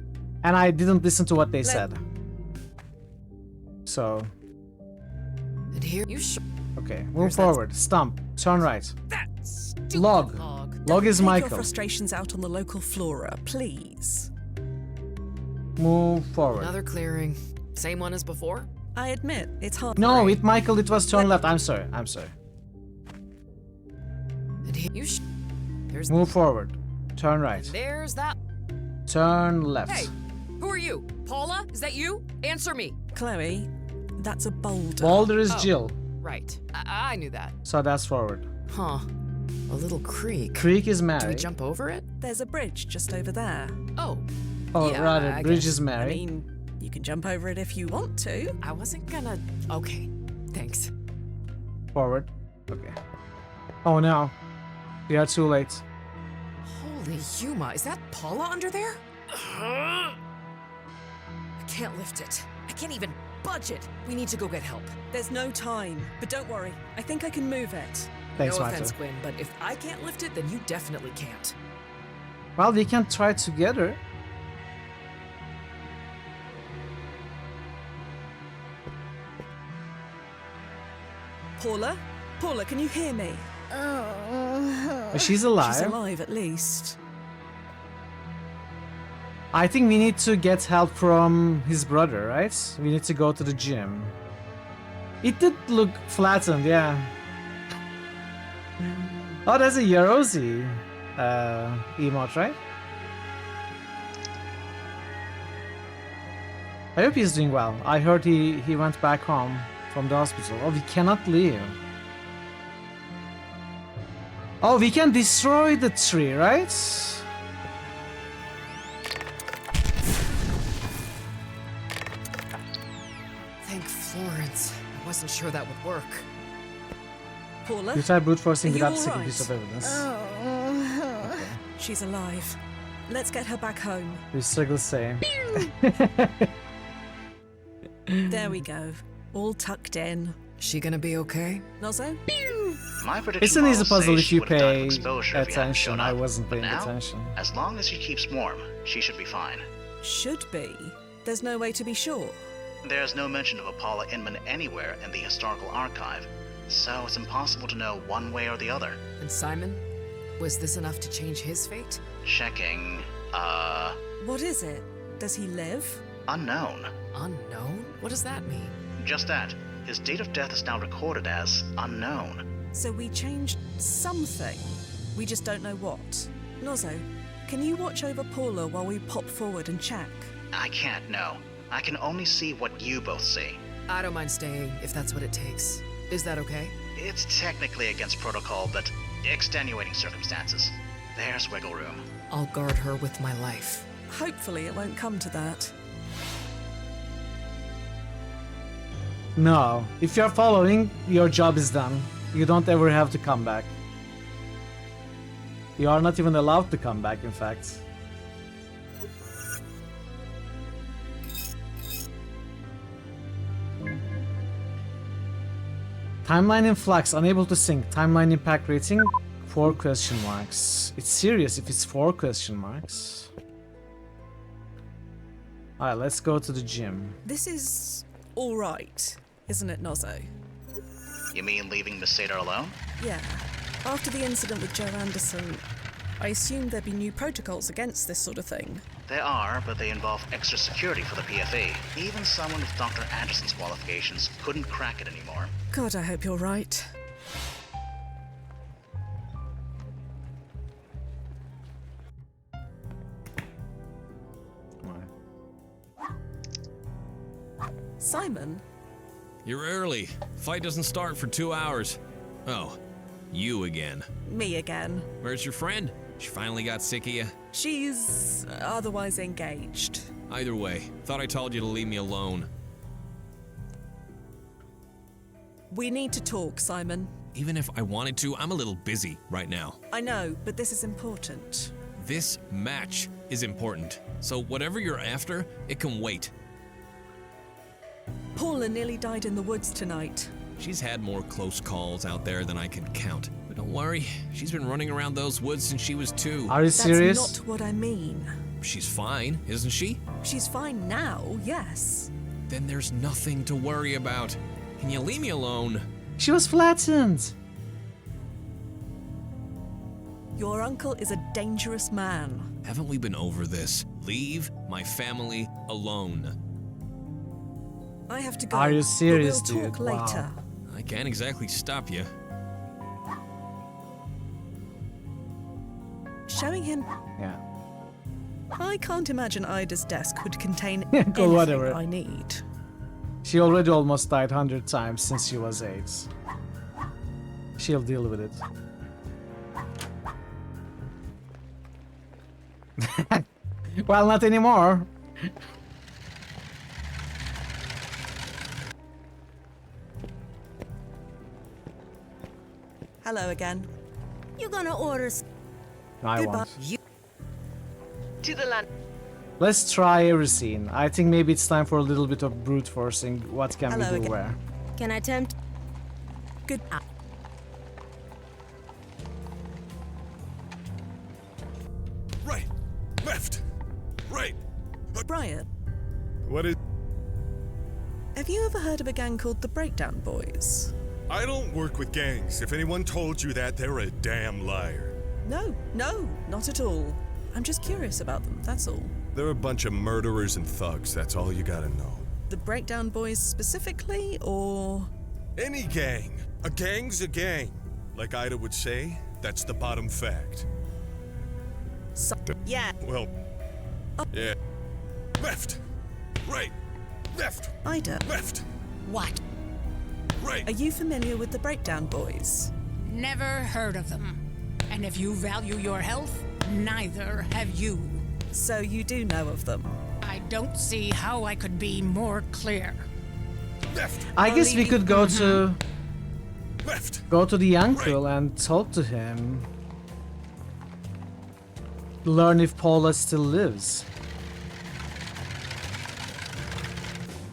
And I didn't listen to what they said. So. And here, you sure? Okay, move forward. Stump. Turn right. Log. Log is Take Michael. your frustrations out on the local flora, please. Move forward. Another clearing. Same one as before? I admit, it's hard. No, with Michael it was turn left. I'm sorry. I'm sorry. And here, you there's move forward. Turn right. There's that. Turn left. Hey, who are you? Paula? Is that you? Answer me. Chloe, that's a boulder. Boulder is Jill. Right. I knew that. So that's forward. Huh. A little creek. Creek is Mary. Do we jump over it? There's a bridge just over there. Oh. Oh, yeah, rather, bridge is Mary. I mean, you can jump over it if you want to. I wasn't gonna... Okay. Thanks. Forward. Okay. Oh no. We are too late. Holy Yuma, is that Paula under there? I can't lift it. I can't even budge it. We need to go get help. There's no time, but don't worry. I think I can move it. Thanks, no Marta. offense, Gwen, but if I can't lift it, then you definitely can't. Well, we can try together. Paula? Paula, can you hear me? She's alive. She's alive, at least. I think we need to get help from his brother, right? We need to go to the gym. It did look flattened, yeah. Oh, that's a Yarozi emote, right? I hope he's doing well. I heard he went back home from the hospital. Oh, we cannot leave. Oh, we can destroy the tree, right? Thank Florence. I wasn't sure that would work. Paula? You tried brute forcing Are you without a all single right? piece of evidence. Okay. She's alive. Let's get her back home. We struggle same. There we go. All tucked in. She gonna be okay? Nozzo? My prediction It's an easy models say puzzle if she you would have died of pay exposure if you hadn't shown attention. I up. wasn't But paying now, attention. as long as she keeps warm, she should be fine. Should be. There's no way to be sure. There's no mention of a Paula Inman anywhere in the historical archive, so it's impossible to know one way or the other. And Simon? Was this enough to change his fate? Checking, What is it? Does he live? unknown. Unknown? What does that mean? Just that. His date of death is now recorded as unknown. So we changed something. We just don't know what. Nozzo, can you watch over Paula while we pop forward and check? I can't know. I can only see what you both see. I don't mind staying, if that's what it takes. Is that okay? It's technically against protocol, but extenuating circumstances. There's wiggle room. I'll guard her with my life. Hopefully it won't come to that. No, if you're following, your job is done. You don't ever have to come back. You are not even allowed to come back, in fact. Timeline in flux, unable to sync. Timeline impact rating, 4 question marks. It's serious if it's 4 question marks. Alright, let's go to the gym. This is alright, isn't it, Nozzo? You mean leaving Miss Sadar alone? Yeah. After the incident with Joe Anderson, I assumed there'd be new protocols against this sort of thing. There are, but they involve extra security for the PFA. Even someone with Dr. Anderson's qualifications couldn't crack it anymore. God, I hope you're right. Simon? You're early. Fight doesn't start for 2 hours. Oh, you again. Me again. Where's your friend? She finally got sick of you? She's otherwise engaged. Either way, thought I told you to leave me alone. We need to talk, Simon. Even if I wanted to, I'm a little busy right now. I know, but this is important. This match is important. So whatever you're after, it can wait. Paula nearly died in the woods tonight. She's had more close calls out there than I can count. But don't worry, she's been running around those woods since she was 2. Are you serious? That's not what I mean. She's fine, isn't she? She's fine now, yes. Then there's nothing to worry about. Can you leave me alone? She was flattened. Your uncle is a dangerous man. Haven't we been over this? Leave my family alone. I have to go. Are you serious, but we'll dude? talk later. I can't exactly stop you. Showing him. Yeah. I can't imagine Ida's desk would contain Go anything whatever. I need. She already almost died 100 times since she was 8. She'll deal with it. Well, not anymore. Hello again. You gonna order? I Goodbye. won't. To the land. Let's try every scene. I think maybe it's time for a little bit of brute forcing. What can Hello we do again. where? Can I tempt? Good. Right, left, right. Brian, What is? have you ever heard of a gang called the Breakdown Boys? I don't work with gangs. If anyone told you that, they're a damn liar. No, not at all. I'm just curious about them, that's all. They're a bunch of murderers and thugs. That's all you gotta know. The Breakdown Boys specifically, or? Any gang. A gang's a gang. Like Ida would say, that's the bottom fact. Yeah. Well, yeah. Left, right, left, Ida. left, What? right. Are you familiar with the Breakdown Boys? Never heard of them. And if you value your health, neither have you. So you do know of them? I don't see how I could be more clear. Left. I guess we could go to Left. go to the uncle and talk to him. Learn if Paula still lives.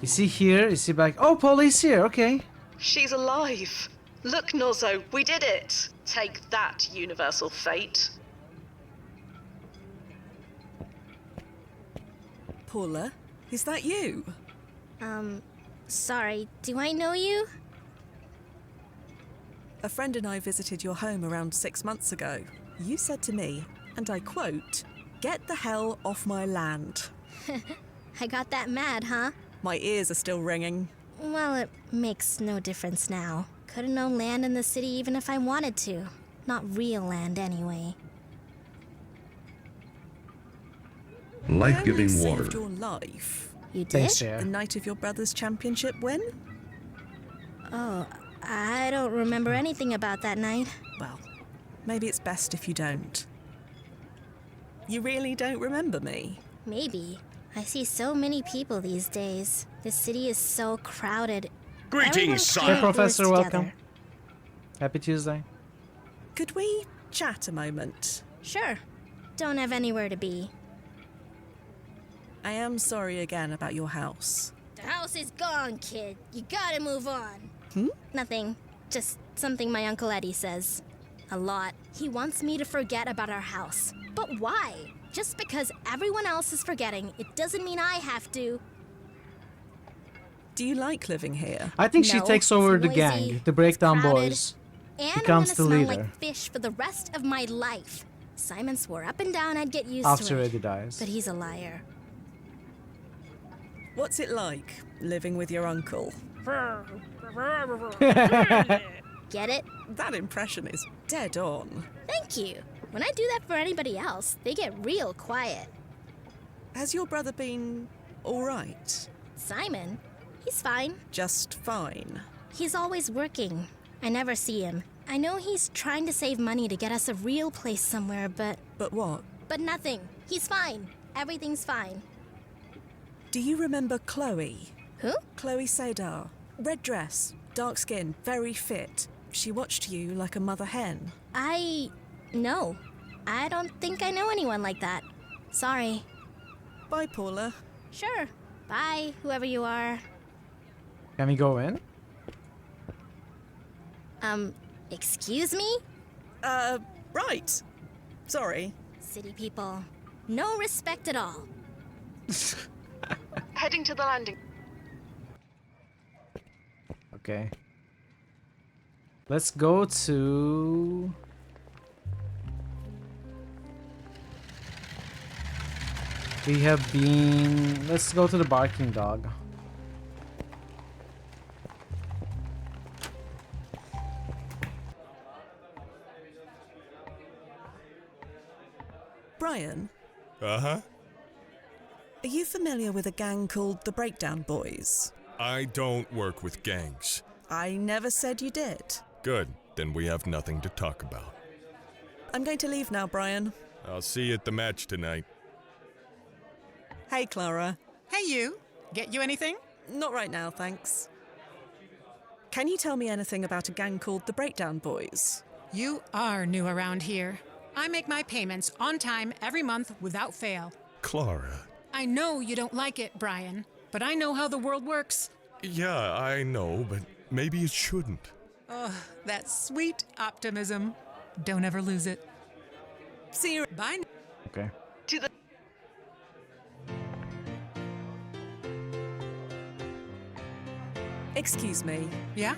Is he here? Is he back? Oh, Paula is here. Okay. She's alive. Look, Nozzo, we did it! Take that, universal fate. Paula, is that you? Sorry, do I know you? A friend and I visited your home around 6 months ago. You said to me, and I quote, "Get the hell off my land." I got that mad, huh? My ears are still ringing. Well, it makes no difference now. Couldn't own land in the city even if I wanted to. Not real land, anyway. Life-giving water. Saved your life. You did? Thanks, Cher. The night of your brother's championship win? Oh, I don't remember anything about that night. Well, maybe it's best if you don't. You really don't remember me? Maybe. I see so many people these days. The city is so crowded. Greetings, Everyone Hey, kinda Professor, blurs welcome. together. Happy Tuesday. Could we chat a moment? Sure. Don't have anywhere to be. I am sorry again about your house. The house is gone, kid. You gotta move on. Nothing. Just something my Uncle Eddie says. A lot. He wants me to forget about our house. But why? Just because everyone else is forgetting, it doesn't mean I have to. Do you like living here? I think she No, takes over it's the noisy, gang, the Breakdown crowded, Boys. And Becomes I'm the gonna smell leader. like fish for the rest of my life. Simon swore up and down I'd get used After to it. Eddie dies. But he's a liar. What's it like, living with your uncle? Get it? That impression is dead on. Thank you. When I do that for anybody else, they get real quiet. Has your brother been alright? Simon? He's fine. Just fine. He's always working. I never see him. I know he's trying to save money to get us a real place somewhere, but... But what? But nothing. He's fine. Everything's fine. Do you remember Chloe? Who? Chloe Sadar. Red dress, dark skin, very fit. She watched you like a mother hen. No. I don't think I know anyone like that. Sorry. Bye, Paula. Sure. Bye, whoever you are. Can we go in? Excuse me? Right. Sorry. City people. No respect at all. Heading to the landing. Okay. Let's go to... We have been... Let's go to the barking dog. Brian, Uh-huh. are you familiar with a gang called the Breakdown Boys? I don't work with gangs. I never said you did. Good. Then we have nothing to talk about. I'm going to leave now, Brian. I'll see you at the match tonight. Hey, Clara. Hey, you. Get you anything? Not right now, thanks. Can you tell me anything about a gang called the Breakdown Boys? You are new around here. I make my payments on time every month without fail. Clara. I know you don't like it, Brian, but I know how the world works. Yeah, I know, but maybe it shouldn't. Oh, that sweet optimism. Don't ever lose it. See you. Bye. Okay. To the... Excuse me. Yeah?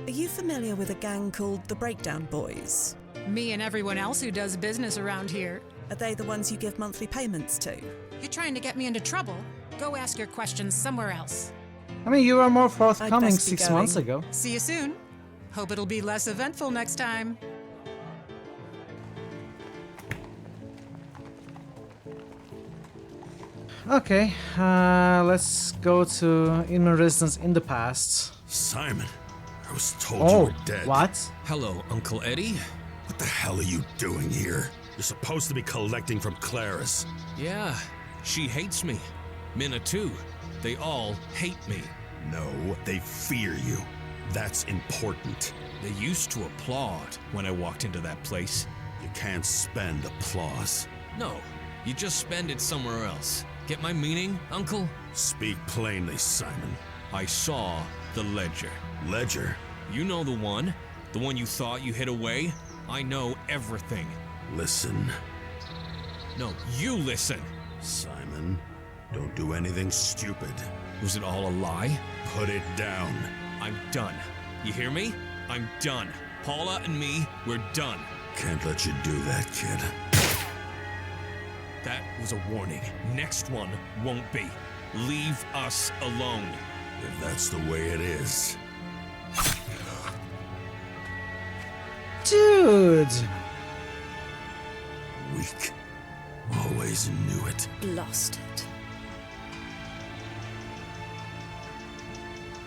Are you familiar with a gang called the Breakdown Boys? Me and everyone else who does business around here. Are they the ones you give monthly payments to? You're trying to get me into trouble? Go ask your questions somewhere else. I mean, you were more I'd forthcoming best be 6 months going. ago. See you soon. Hope it'll be less eventful next time. Okay, let's go to Inman Residence in the past. Simon, I was told you Oh, were dead. what? Hello, Uncle Eddie. What the hell are you doing here? You're supposed to be collecting from Claris. Yeah, she hates me. Minna too. They all hate me. No, they fear you. That's important. They used to applaud when I walked into that place. You can't spend applause. No, you just spend it somewhere else. Get my meaning, Uncle? Speak plainly, Simon. I saw the ledger. Ledger? You know the one you thought you hid away? I know everything. Listen. No, you listen. Simon, don't do anything stupid. Was it all a lie? Put it down. I'm done. You hear me? I'm done. Paula and me, we're done. Can't let you do that, kid. That was a warning. Next one won't be. Leave us alone. If that's the way it is. Dude! Weak. Always knew it. Blasted.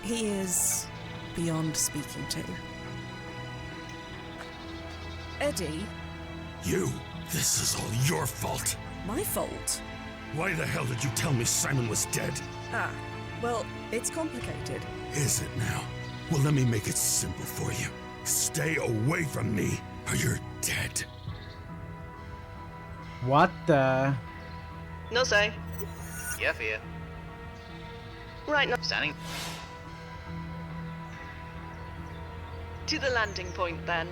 He is beyond speaking to. Eddie? You! This is all your fault! My fault? Why the hell did you tell me Simon was dead? Ah, well, it's complicated. Is it now? Well, let me make it simple for you. Stay away from me, or you're dead. What the? No say. Yeah, Fia. Right now. Standing. To the landing point, then.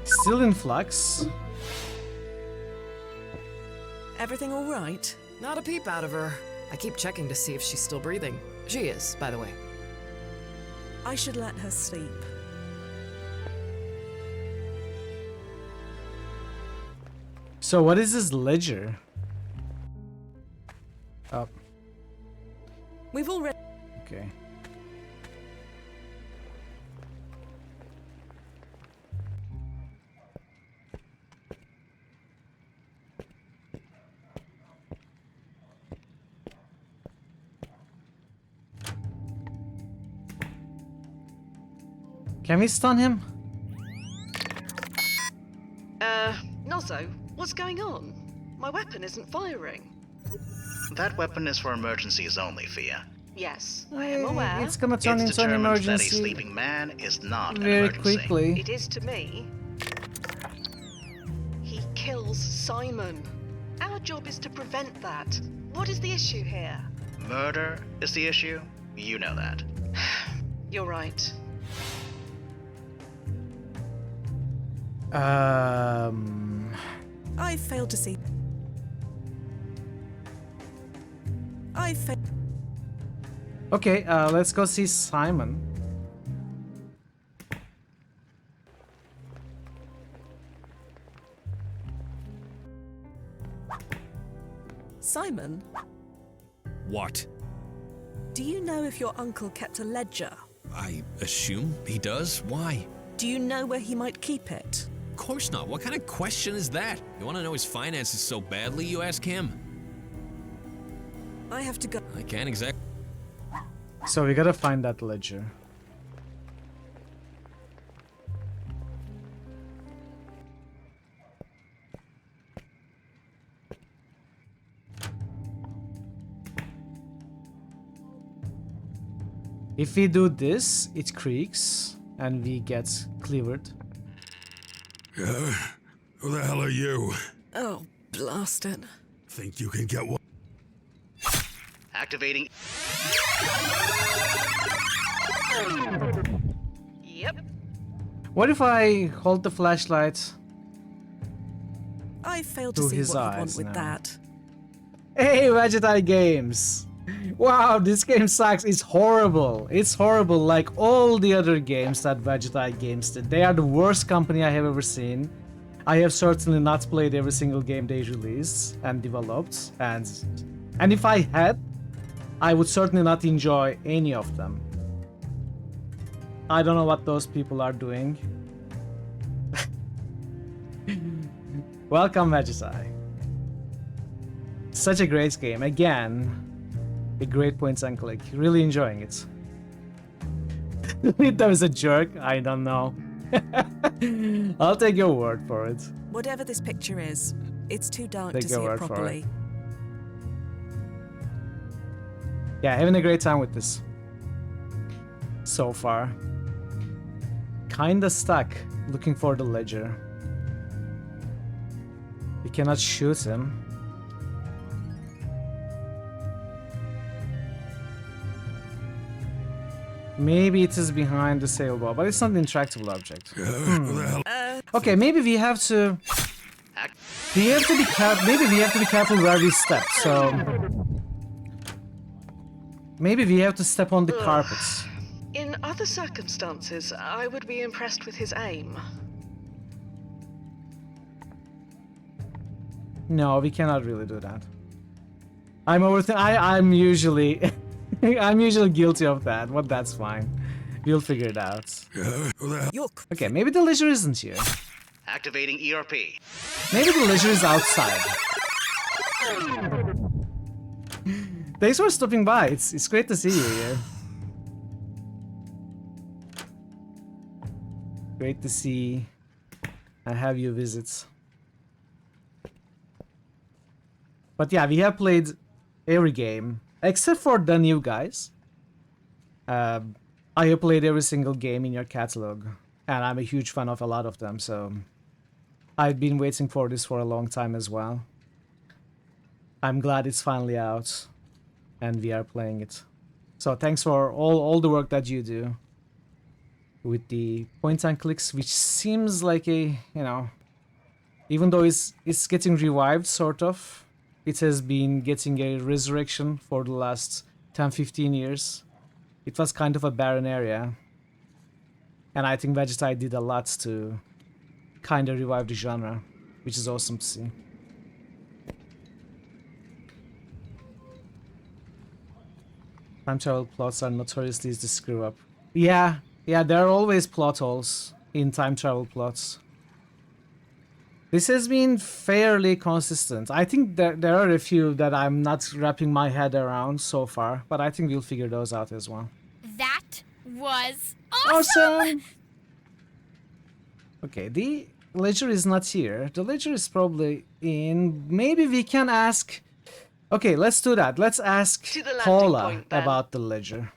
Still in flux. Everything all right? Not a peep out of her. I keep checking to see if she's still breathing. She is, by the way. I should let her sleep. So what is this ledger? Oh. We've already... Okay. Can we stun him? Nozzo, what's going on? My weapon isn't firing. That weapon is for emergencies only, Fia. Yes, I am aware. It's gonna turn It's into an determined that a emergency sleeping man is not an very emergency. quickly. It is to me. He kills Simon. Our job is to prevent that. What is the issue here? Murder is the issue. You know that. You're right. I failed to see... I failed... Okay, let's go see Simon. Simon? What? Do you know if your uncle kept a ledger? I assume he does. Why? Do you know where he might keep it? Of course not. What kind of question is that? You want to know his finances so badly, you ask him? I have to go. I can't exactly... So we gotta find that ledger. If we do this, it creaks and we get cleared. Yeah? Who the hell are you? Oh, blast it. Think you can get one? Activating. Yep. What if I hold the flashlight I failed to through see his what you want eyes with now? that. Hey, Vegetai Games! Wow, this game sucks. It's horrible. It's horrible like all the other games that Vegetai Games did. They are the worst company I have ever seen. I have certainly not played every single game they released and developed. And if I had, I would certainly not enjoy any of them. I don't know what those people are doing. Welcome, Vegetai. Such a great game. Again, a great points and click. Really enjoying it. That was a jerk. I don't know. I'll take your word for it. Whatever this picture is, it's too dark Take to your see it word for properly. Yeah, having a great time with this so far. kinda stuck looking for the ledger. We cannot shoot him. Maybe it is behind the sailboat, but it's not an intractable object. Okay, maybe we have to. We have to be careful. Maybe we have to be careful where we step. So maybe we have to step on the carpets. In other circumstances, I would be impressed with his aim. No, we cannot really do that. I'm usually I'm usually guilty of that, but that's fine. We'll figure it out. Okay, maybe the ledger isn't here. Activating ERP. Maybe the ledger is outside. Thanks for stopping by. It's great to see you here. Great to see and have you visit. But yeah, we have played every game except for the new guys. I have played every single game in your catalog, and I'm a huge fan of a lot of them, so I've been waiting for this for a long time as well. I'm glad it's finally out, and we are playing it. So thanks for all the work that you do with the point and clicks, which seems like a, you know, even though it's getting revived, sort of, it has been getting a resurrection for the last 10-15 years. It was kind of a barren area, and I think Vegetai did a lot to kind of revive the genre, which is awesome to see. Time travel plots are notoriously easy to screw up. Yeah, there are always plot holes in time travel plots. This has been fairly consistent. I think there are a few that I'm not wrapping my head around so far, but I think we'll figure those out as well. That was awesome! Okay, the ledger is not here. The ledger is probably in... Maybe we can ask... Okay, let's do that. Let's ask Paula about the ledger.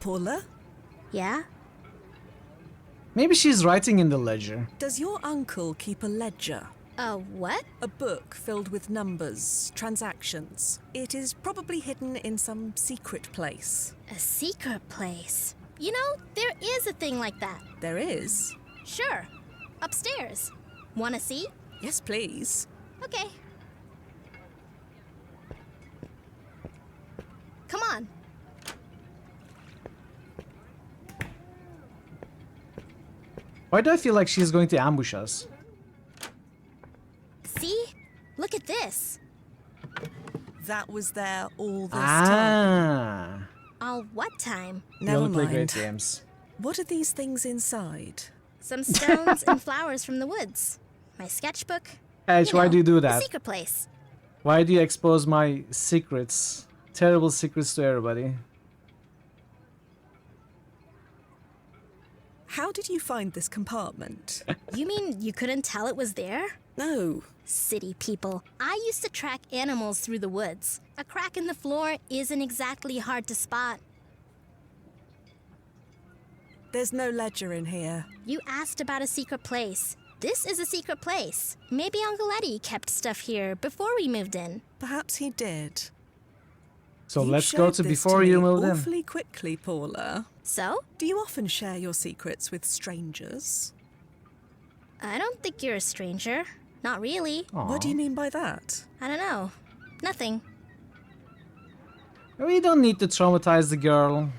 Paula? Yeah? Maybe she's writing in the ledger. Does your uncle keep a ledger? A what? A book filled with numbers, transactions. It is probably hidden in some secret place. A secret place? You know, there is a thing like that. There is? Sure. Upstairs. Wanna see? Yes, please. Okay. Come on. Why do I feel like she's going to ambush us? See? Look at this. That was there all this time. All what time? Never play mind. great games. What are these things inside? Some stones and flowers from the woods. My sketchbook. Edge, why do you do A that? secret place. Why do you expose my secrets? Terrible secrets to everybody. How did you find this compartment? You mean you couldn't tell it was there? No. City people. I used to track animals through the woods. A crack in the floor isn't exactly hard to spot. There's no ledger in here. You asked about a secret place. This is a secret place. Maybe Uncle Eddie kept stuff here before we moved in. Perhaps he did. So You let's go showed to this before me you moved in. awfully quickly, Paula. So? Do you often share your secrets with strangers? I don't think you're a stranger. Not really. What do you mean by that? I don't know. Nothing. We don't need to traumatize the girl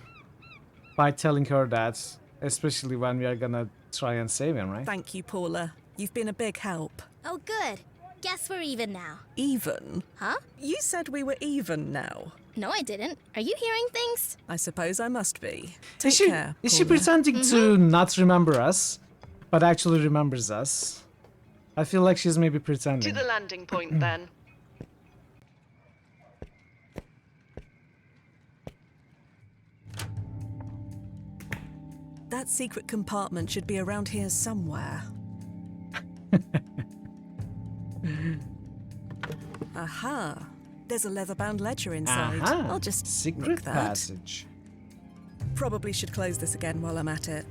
by telling her that, especially when we are gonna try and save him, right? Thank you, Paula. You've been a big help. Oh, good. Guess we're even now. Even? Huh? You said we were even now. No, I didn't. Are you hearing things? I suppose I must be. Take Is she, care, is she Paula. pretending to not remember us, but actually remembers us? I feel like she's maybe To pretending. the landing point, then. That secret compartment should be around here somewhere. Aha. There's a leather-bound ledger inside. Aha! I'll just Secret nick that. passage. Probably should close this again while I'm at it.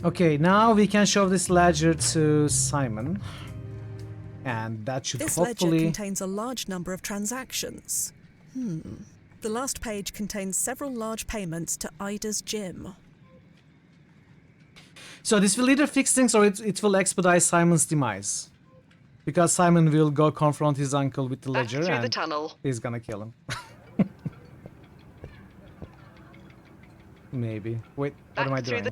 Okay, now we can show this ledger to Simon. And that should This ledger hopefully... contains a large number of transactions. The last page contains several large payments to Ida's gym. So this will either fix things or it will expedite Simon's demise. Because Simon will go confront his uncle with the Back ledger through and the tunnel. he's gonna kill him. Maybe. Wait, what am I doing?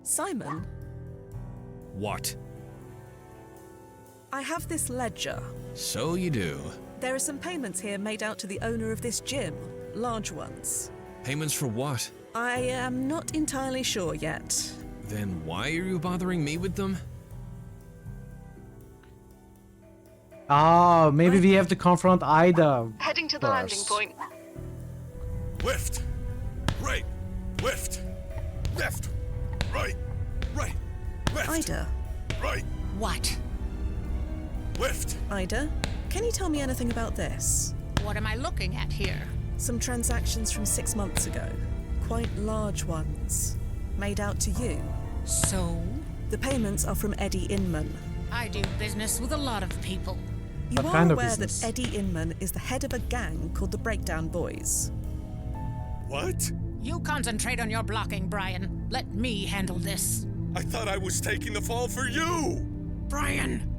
Simon, What? I have this ledger. So you do. There are some payments here made out to the owner of this gym. Large ones. Payments for what? I am not entirely sure yet. Then why are you bothering me with them? Oh, maybe we have to confront Ida. Heading to the landing point. Left, right, left, left, right, right, left. Ida. Right. What? Left. Ida, can you tell me anything about this? What am I looking at here? Some transactions from 6 months ago. Quite large ones. Made out to you. So? The payments are from Eddie Inman. I do business with a lot of people. You What are kind of aware business? that Eddie Inman is the head of a gang called the Breakdown Boys. What? You concentrate on your blocking, Brian. Let me handle this. I thought I was taking the fall for you. Brian!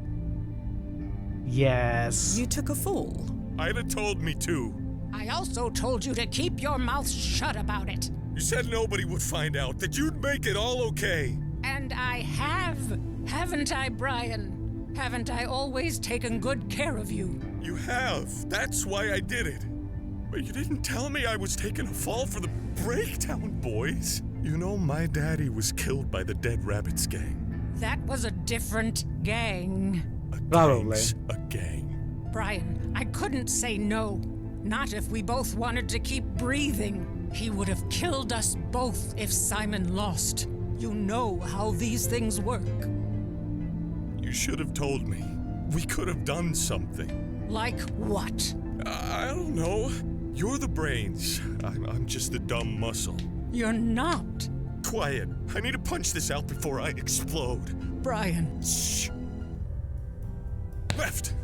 Yes. You took a fall. Ida told me to. I also told you to keep your mouth shut about it. You said nobody would find out, that you'd make it all okay. And I have, haven't I, Brian? Haven't I always taken good care of you? You have. That's why I did it. But you didn't tell me I was taking a fall for the Breakdown Boys. You know, my daddy was killed by the Dead Rabbits gang. That was a different gang. Probably. A gang. Brian, I couldn't say no. Not if we both wanted to keep breathing. He would have killed us both if Simon lost. You know how these things work. You should have told me. We could have done something. Like what? I don't know. You're the brains. I'm just the dumb muscle. You're not. Quiet. I need to punch this out before I explode. Brian. Shh. Left.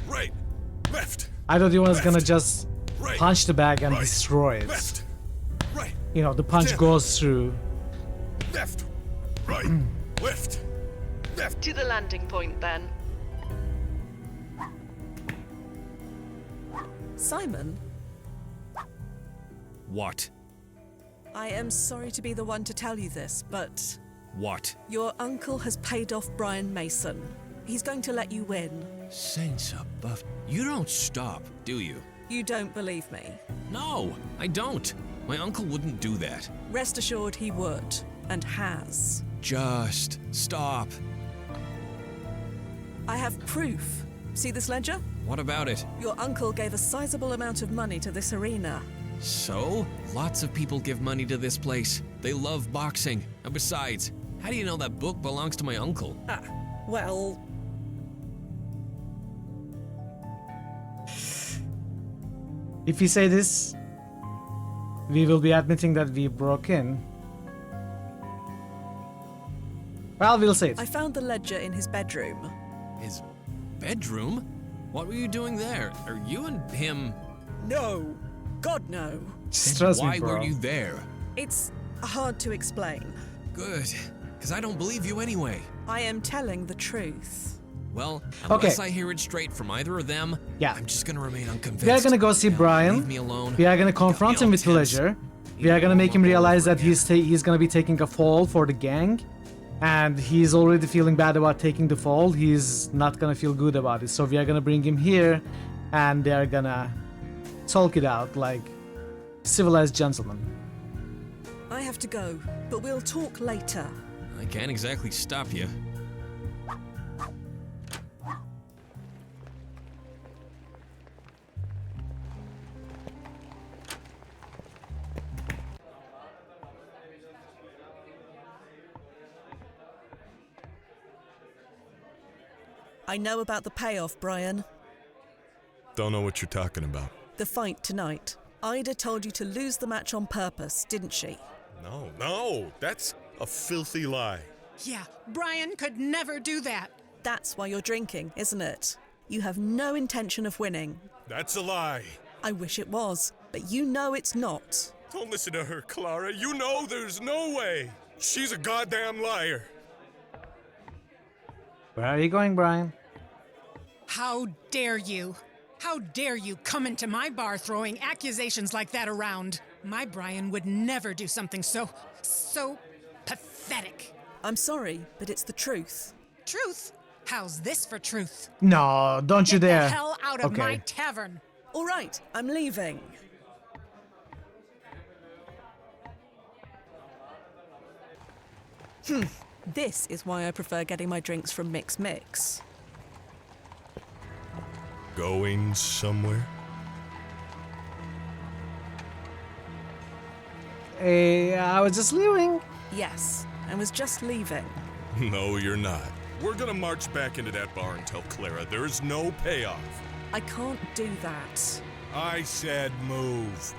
Right. Left. I thought he was gonna just Right. punch the bag and Right. destroy it. Left. Right. You know, the punch goes through. Left. Right. Left. Left. To the landing point, then. Simon, What? I am sorry to be the one to tell you this, but What? your uncle has paid off Brian Mason. He's going to let you win. Saints above. You don't stop, do you? You don't believe me. No, I don't. My uncle wouldn't do that. Rest assured he would, and has. Just stop. I have proof. See this ledger? What about it? Your uncle gave a sizable amount of money to this arena. So? Lots of people give money to this place. They love boxing. And besides, how do you know that book belongs to my uncle? Well... If we say this, we will be admitting that we broke in. Well, we'll say it. I found the ledger in his bedroom. His bedroom? What were you doing there? Are you and him... No. God, no. Stress me, Why bro. were you there? It's hard to explain. Good, because I don't believe you anyway. I am telling the truth. Well, Okay. unless I hear it straight from either of them, Yeah. I'm just gonna remain unconvinced. We are gonna go see Now, Brian. Leave me alone. We are gonna confront him with the tense. ledger. We are gonna make him realize that he's gonna be taking a fall for the gang, and he's already feeling bad about taking the fall. He's not gonna feel good about it. So we are gonna bring him here, and they are gonna talk it out like civilized gentlemen. I have to go, but we'll talk later. I can't exactly stop you. I know about the payoff, Brian. Don't know what you're talking about. The fight tonight. Ida told you to lose the match on purpose, didn't she? No, that's a filthy lie. Yeah, Brian could never do that. That's why you're drinking, isn't it? You have no intention of winning. That's a lie. I wish it was, but you know it's not. Don't listen to her, Clara. You know there's no way. She's a goddamn liar. Where are you going, Brian? How dare you? How dare you come into my bar throwing accusations like that around? My Brian would never do something so pathetic. I'm sorry, but it's the truth. Truth? How's this for truth? No, don't you dare. Get the hell out of my tavern. All right, I'm leaving. This is why I prefer getting my drinks from Mix. Going somewhere? I was just leaving. Yes, I was just leaving. No, you're not. We're gonna march back into that bar and tell Clara there's no payoff. I can't do that. I said move.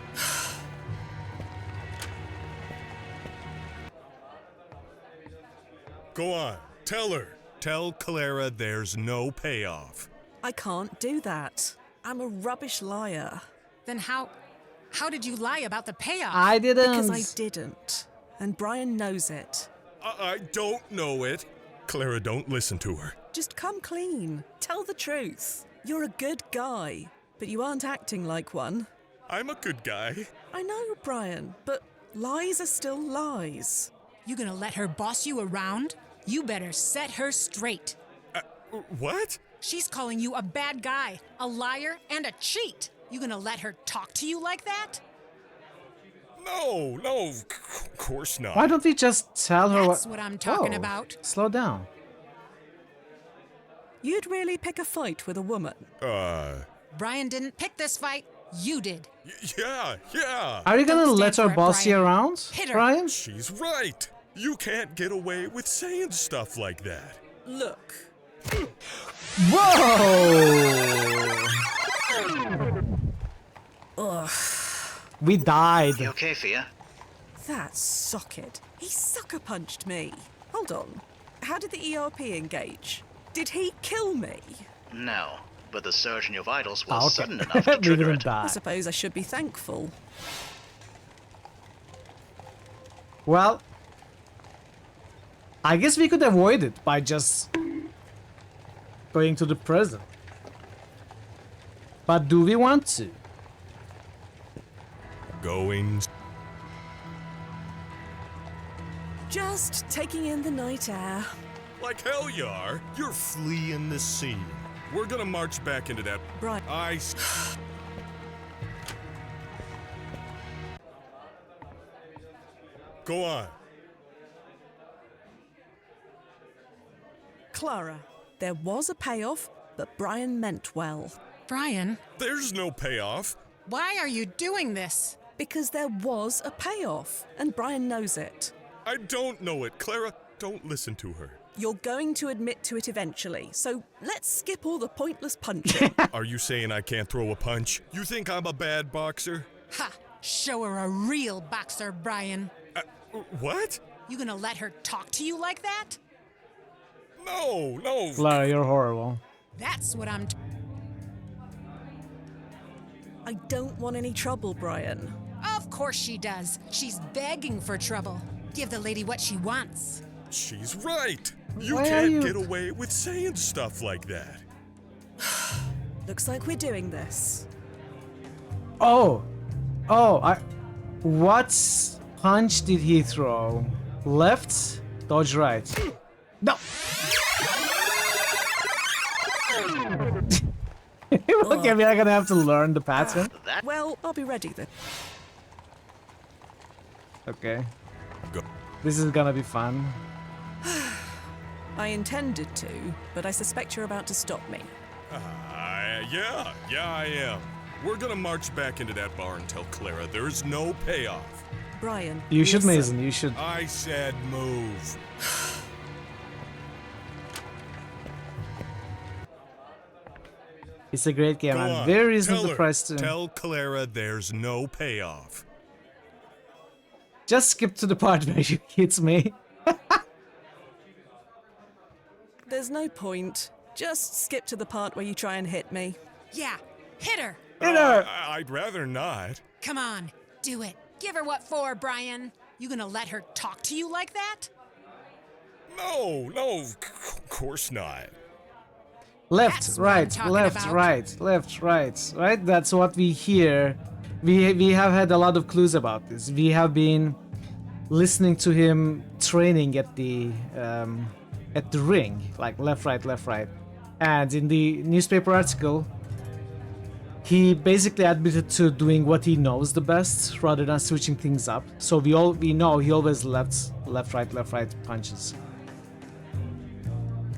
Go on, tell her. Tell Clara there's no payoff. I can't do that. I'm a rubbish liar. Then how did you lie about the payoff? I didn't. Because I didn't. And Brian knows it. I don't know it. Clara, don't listen to her. Just come clean. Tell the truth. You're a good guy, but you aren't acting like one. I'm a good guy. I know, Brian, but lies are still lies. You gonna let her boss you around? You better set her straight. What? She's calling you a bad guy, a liar, and a cheat. You gonna let her talk to you like that? No, of course not. Why don't we just tell her That's what I'm talking about. Slow down. You'd really pick a fight with a woman? Brian didn't pick this fight. You did. Yeah. Are you gonna Don't let stand her for it, boss you Brian. around, Hit her. Brian? She's right. You can't get away with saying stuff like that. Look. Whoa! Ugh. We died. You okay, Fia? That socket. He sucker punched me. Hold on. How did the ERP engage? Did he kill me? No, but the surge in your vitals was Okay. sudden enough to We trigger didn't it. die. I suppose I should be thankful. Well, I guess we could avoid it by just going to the prison. But do we want to? Going. Just taking in the night air. Like hell you are. You're fleeing the scene. We're gonna march back into that. Right. Go on. Clara, there was a payoff, but Brian meant well. Brian, There's no payoff. why are you doing this? Because there was a payoff, and Brian knows it. I don't know it. Clara, don't listen to her. You're going to admit to it eventually, so let's skip all the pointless punching. Are you saying I can't throw a punch? You think I'm a bad boxer? Ha! Show her a real boxer, Brian. What? You gonna let her talk to you like that? No. Clara, you're horrible. That's what I'm. I don't want any trouble, Brian. Of course she does. She's begging for trouble. Give the lady what she wants. She's right. You Why are can't you- get away with saying stuff like that. Looks like we're doing this. Oh, what punch did he throw? Left? Dodge right. No! Okay, we're gonna have to learn the pattern. Well, I'll be ready then. Okay. Go. This is gonna be fun. I intended to, but I suspect you're about to stop me. Yeah, I am. We're gonna march back into that bar and tell Clara there's no payoff. Brian. You should, listen. Mason, you should. I said move. It's a great game. Go I'm on, very tell reasonably her. priced too. Tell Clara there's no payoff. Just skip to the part where she hits me. There's no point. Just skip to the part where you try and hit me. Yeah, hit her. Hit her! I'd rather not. Come on, do it. Give her what for, Brian. You gonna let her talk to you like that? No, of course not. Left, That's what I'm right, talking left, about. right, left, right. That's what we hear. We have had a lot of clues about this. We have been listening to him training at the ring, like left, right. And in the newspaper article, he basically admitted to doing what he knows the best rather than switching things up. So we know he always left, right punches.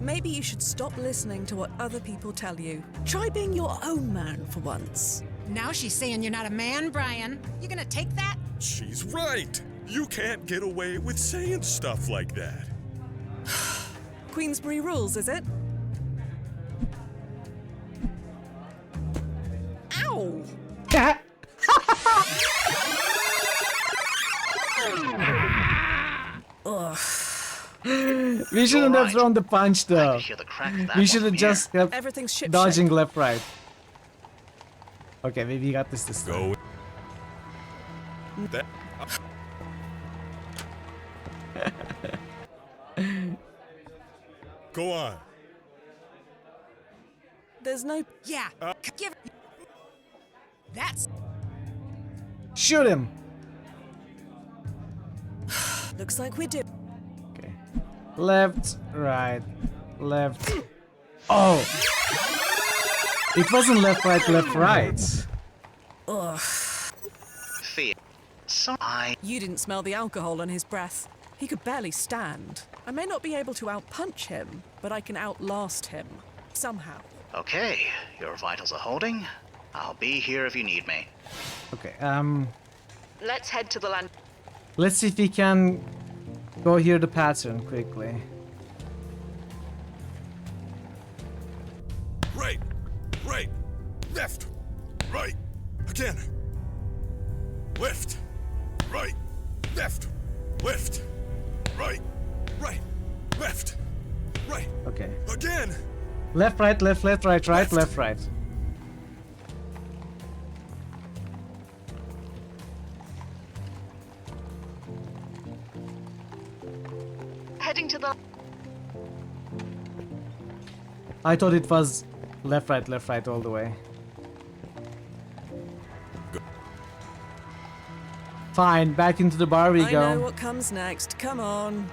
Maybe you should stop listening to what other people tell you. Try being your own man for once. Now she's saying you're not a man, Brian. You gonna take that? She's right. You can't get away with saying stuff like that. Queensbury rules, is it? Ow! Ugh. We shouldn't have thrown the punch though. We should have just kept Everything's shipshape. dodging left, right. Okay, maybe you got this time. That. Go on. There's no... Yeah, give... That's... Shoot him! Looks like we do. Okay. Left, right, left. Oh! It wasn't left, right. Ugh. Fee, so You didn't smell the alcohol on his breath. He could barely stand. I may not be able to outpunch him, but I can outlast him. Somehow. Okay, your vitals are holding. I'll be here if you need me. Okay, Let's head to the land. let's see if we can go hear the pattern quickly. Right, left, right, again. Left, right, left, right, left, right. Okay. Again. Left, right, left, right, left, right. Heading to the... I thought it was left, right all the way. Fine, back into the bar we I go. know what comes next. Come on.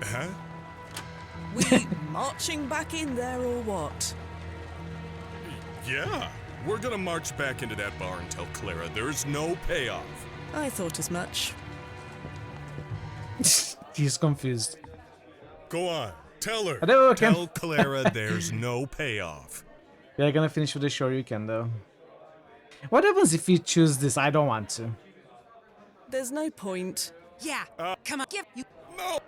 Huh? We marching back in there or what? Yeah. We're gonna march back into that bar and tell Clara there's no payoff. I thought as much. He's confused. Go on. Tell her. Hadouken. Tell Clara there's no payoff. We are gonna finish with the Shoryuken though. What happens if we choose this? I don't want to. There's no point. Yeah, come on, give you... No!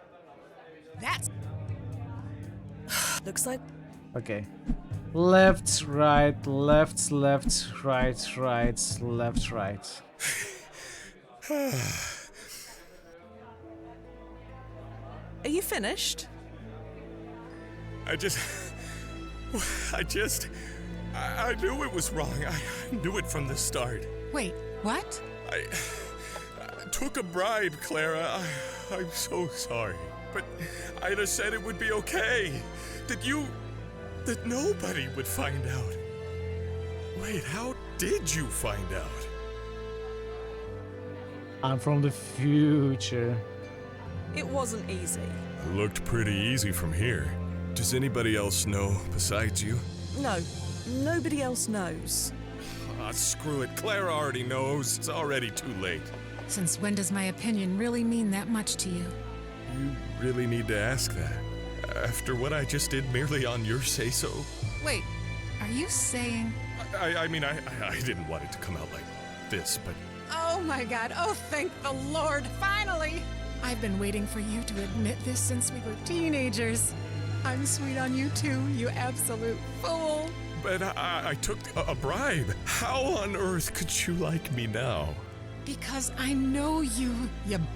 That's... Looks like... Okay. Left, right, left, right, left, right. Are you finished? I knew it was wrong. I knew it from the start. Wait, what? I took a bribe, Clara. I'm so sorry. But I'd have said it would be okay. That nobody would find out. Wait, how did you find out? I'm from the future. It wasn't easy. It looked pretty easy from here. Does anybody else know besides you? No, nobody else knows. Ah, screw it. Clara already knows. It's already too late. Since when does my opinion really mean that much to you? You really need to ask that. After what I just did merely on your say-so? Wait, are you saying... I mean, I didn't want it to come out like this, but... Oh my god, oh thank the Lord, finally! I've been waiting for you to admit this since we were teenagers. I'm sweet on you too, you absolute fool. but I took a bribe. How on earth could you like me now? Because I know you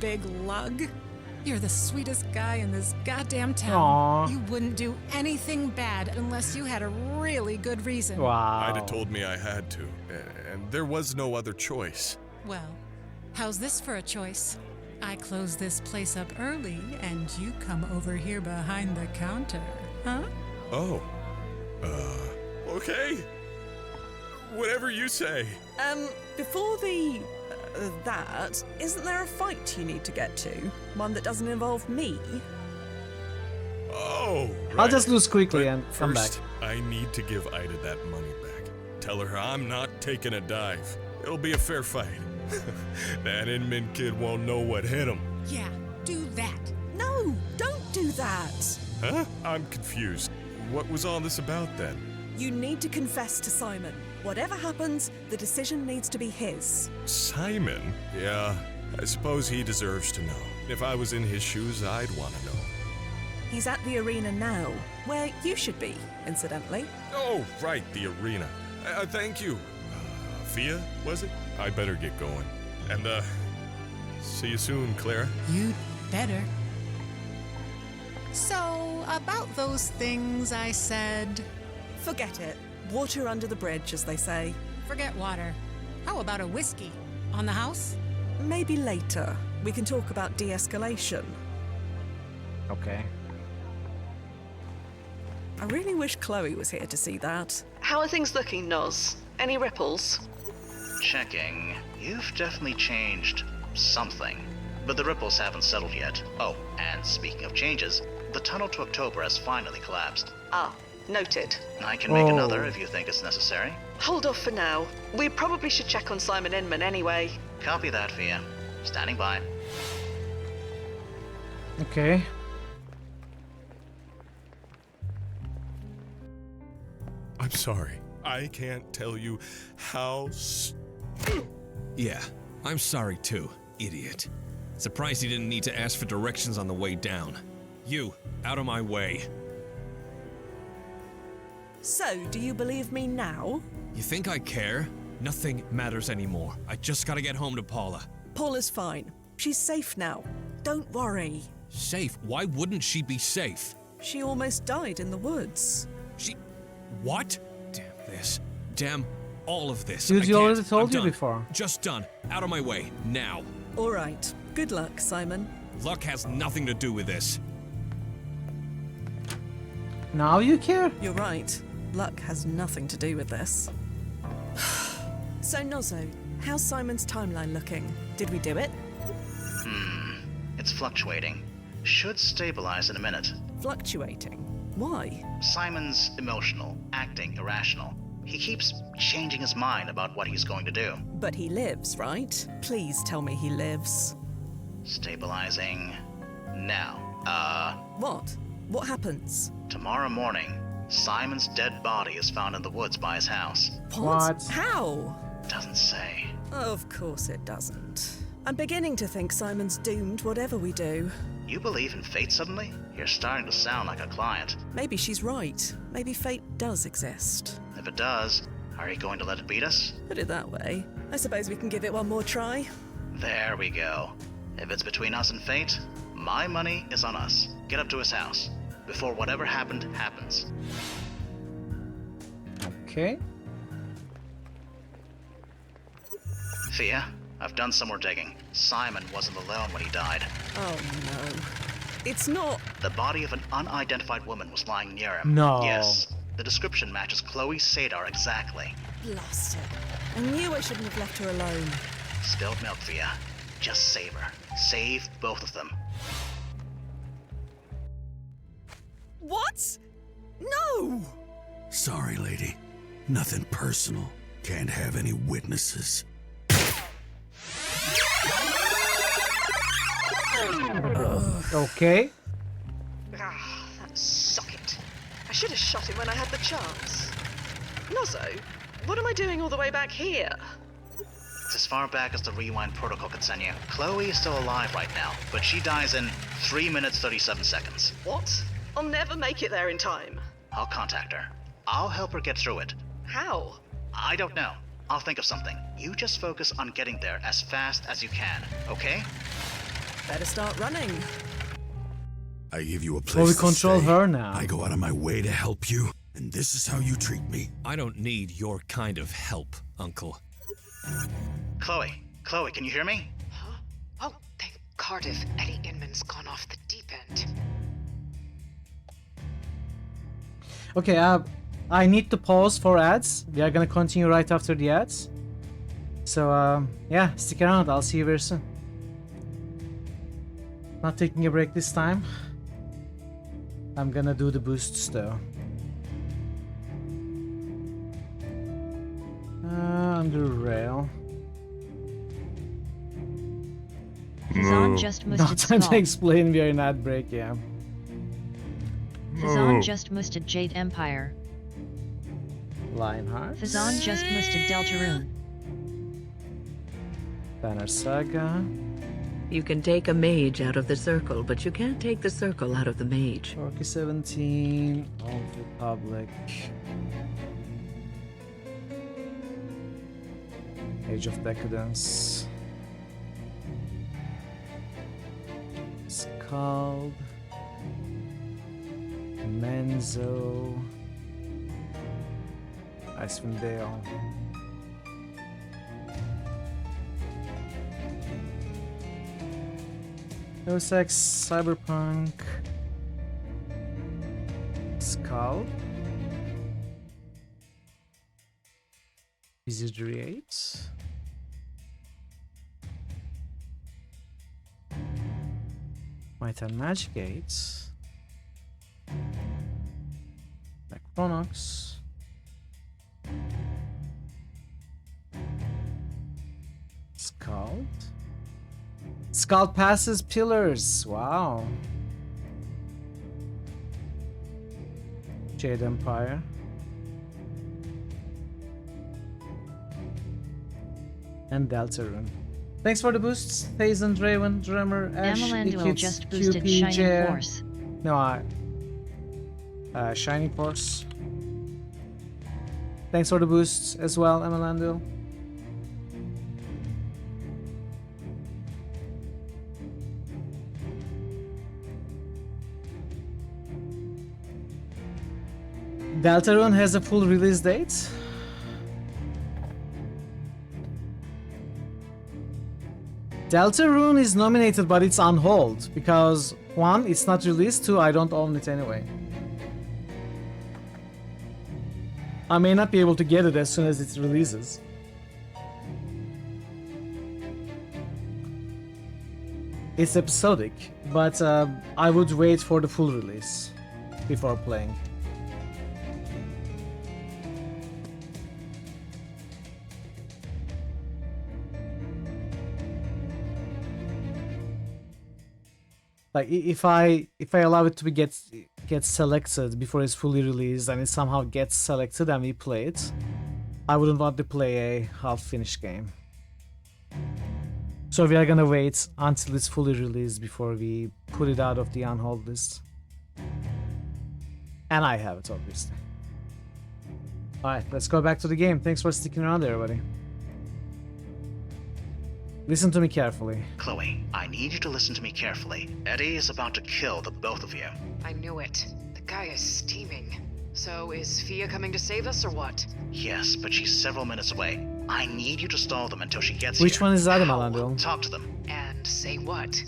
big lug. You're the sweetest guy in this goddamn town. Aww. You wouldn't do anything bad unless you had a really good reason. Wow. Ida told me I had to, and there was no other choice. Well, how's this for a choice? I close this place up early, and you come over here behind the counter, huh? Oh. Okay. Whatever you say. Before the... that, isn't there a fight you need to get to? One that doesn't involve me? Oh, right. I'll just lose quickly But and come back. first, I need to give Ida that money back. Tell her I'm not taking a dive. It'll be a fair fight. That Inman kid won't know what hit him. Yeah, do that. No, don't do that. Huh? I'm confused. What was all this about then? You need to confess to Simon. Whatever happens, the decision needs to be his. Simon? Yeah, I suppose he deserves to know. If I was in his shoes, I'd want to know. He's at the arena now, where you should be, incidentally. Oh, right, the arena. Thank you. Fia, was it? I better get going. And, see you soon, Clara. You'd better. So, about those things I said... Forget it. Water under the bridge, as they say. Forget water. How about a whiskey? On the house? Maybe later. We can talk about de-escalation. Okay. I really wish Chloe was here to see that. How are things looking, Noz? Any ripples? Checking. You've definitely changed something. But the ripples haven't settled yet. Oh, and speaking of changes, the tunnel to October has finally collapsed. Ah, noted. I can make another if you think it's necessary. Hold off for now. We probably should check on Simon Inman anyway. Copy that, Fia. Standing by. Okay. I'm sorry. I can't tell you how Yeah, I'm sorry too, idiot. Surprised he didn't need to ask for directions on the way down. You, out of my way. So, do you believe me now? You think I care? Nothing matters anymore. I just gotta get home to Paula. Paula's fine. She's safe now. Don't worry. Safe? Why wouldn't she be safe? She almost died in the woods. What? Damn this. Damn all of this. Dude, I you can't. already told I'm you done. before. Just done. Out of my way. Now. All right. Good luck, Simon. Luck has nothing to do with this. Now you care? You're right. Luck has nothing to do with this. So, Nozzo, how's Simon's timeline looking? Did we do it? It's fluctuating. Should stabilize in a minute. Fluctuating? Why? Simon's emotional, acting irrational. He keeps changing his mind about what he's going to do. But he lives, right? Please tell me he lives. Stabilizing. Now. What? What happens? Tomorrow morning, Simon's dead body is found in the woods by his house. What? How? Doesn't say. Of course it doesn't. I'm beginning to think Simon's doomed whatever we do. You believe in fate suddenly? You're starting to sound like a client. Maybe she's right. Maybe fate does exist. If it does, are you going to let it beat us? Put it that way. I suppose we can give it one more try. There we go. If it's between us and fate, my money is on us. Get up to his house before whatever happened happens. Okay. Fia, I've done some more digging. Simon wasn't alone when he died. Oh no. It's not... The body of an unidentified woman was lying near him. No. Yes. The description matches Chloe Sadar exactly. Blast her. I knew I shouldn't have left her alone. Spilled milk, Fia. Just save her. Save both of them. What? No! Sorry, lady. Nothing personal. Can't have any witnesses. Okay. Ah, that socket. I should have shot him when I had the chance. Nozzo, what am I doing all the way back here? It's as far back as the rewind protocol could send you. Chloe is still alive right now, but she dies in 3 minutes 37 seconds. What? I'll never make it there in time. I'll contact her. I'll help her get through it. How? I don't know. I'll think of something. You just focus on getting there as fast as you can, okay? Better start running. I give you a place Well, we to control stay. her now. I go out of my way to help you, and this is how you treat me. I don't need your kind of help, Uncle. Chloe, can you hear me? Huh? Oh, thank Cardiff. Eddie Inman's gone off the deep end. Okay, I need to pause for ads. We are gonna continue right after the ads. So, yeah, stick around. I'll see you very soon. Not taking a break this time. I'm gonna do the boosts though. Under rail. Fazan just No musted time to Skull. explain, we are in ad break, yeah. Fazan just musted Jade Empire. Lionheart. Fazan just musted Deltarune. Banner Saga. You can take a mage out of the circle, but you can't take the circle out of the mage. Torque 17. Old Republic. Age of Decadence. Scald. Menzo. Icewind Dale. Deus Ex, Cyberpunk. Scald. Wizardry 8. Might and Magic 8. Necronox. Scald. Scald passes pillars. Wow. Jade Empire. And Deltarune. Thanks for the boosts, Phazon, Draven, Drummer, Ash, Amalanduel Ikits, just boosted QP, Shining Jer. Force. No, Shining Force. Thanks for the boosts as well, Amalanduel. Deltarune has a full release date. Deltarune is nominated, but it's on hold because 1, it's not released, 2, I don't own it anyway. I may not be able to get it as soon as it releases. It's episodic, but I would wait for the full release before playing. Like if I allow it to get selected before it's fully released and it somehow gets selected and we play it, I wouldn't want to play a half-finished game. So we are gonna wait until it's fully released before we put it out of the on-hold list. And I have it, obviously. Alright, let's go back to the game. Thanks for sticking around, everybody. Listen to me carefully. Chloe, I need you to listen to me carefully. Eddie is about to kill the both of you. I knew it. The guy is steaming. So is Fia coming to save us or what? Yes, but she's several minutes away. I need you to stall them until she gets Which here. one is that, Amalanduel? Talk to them. And say what?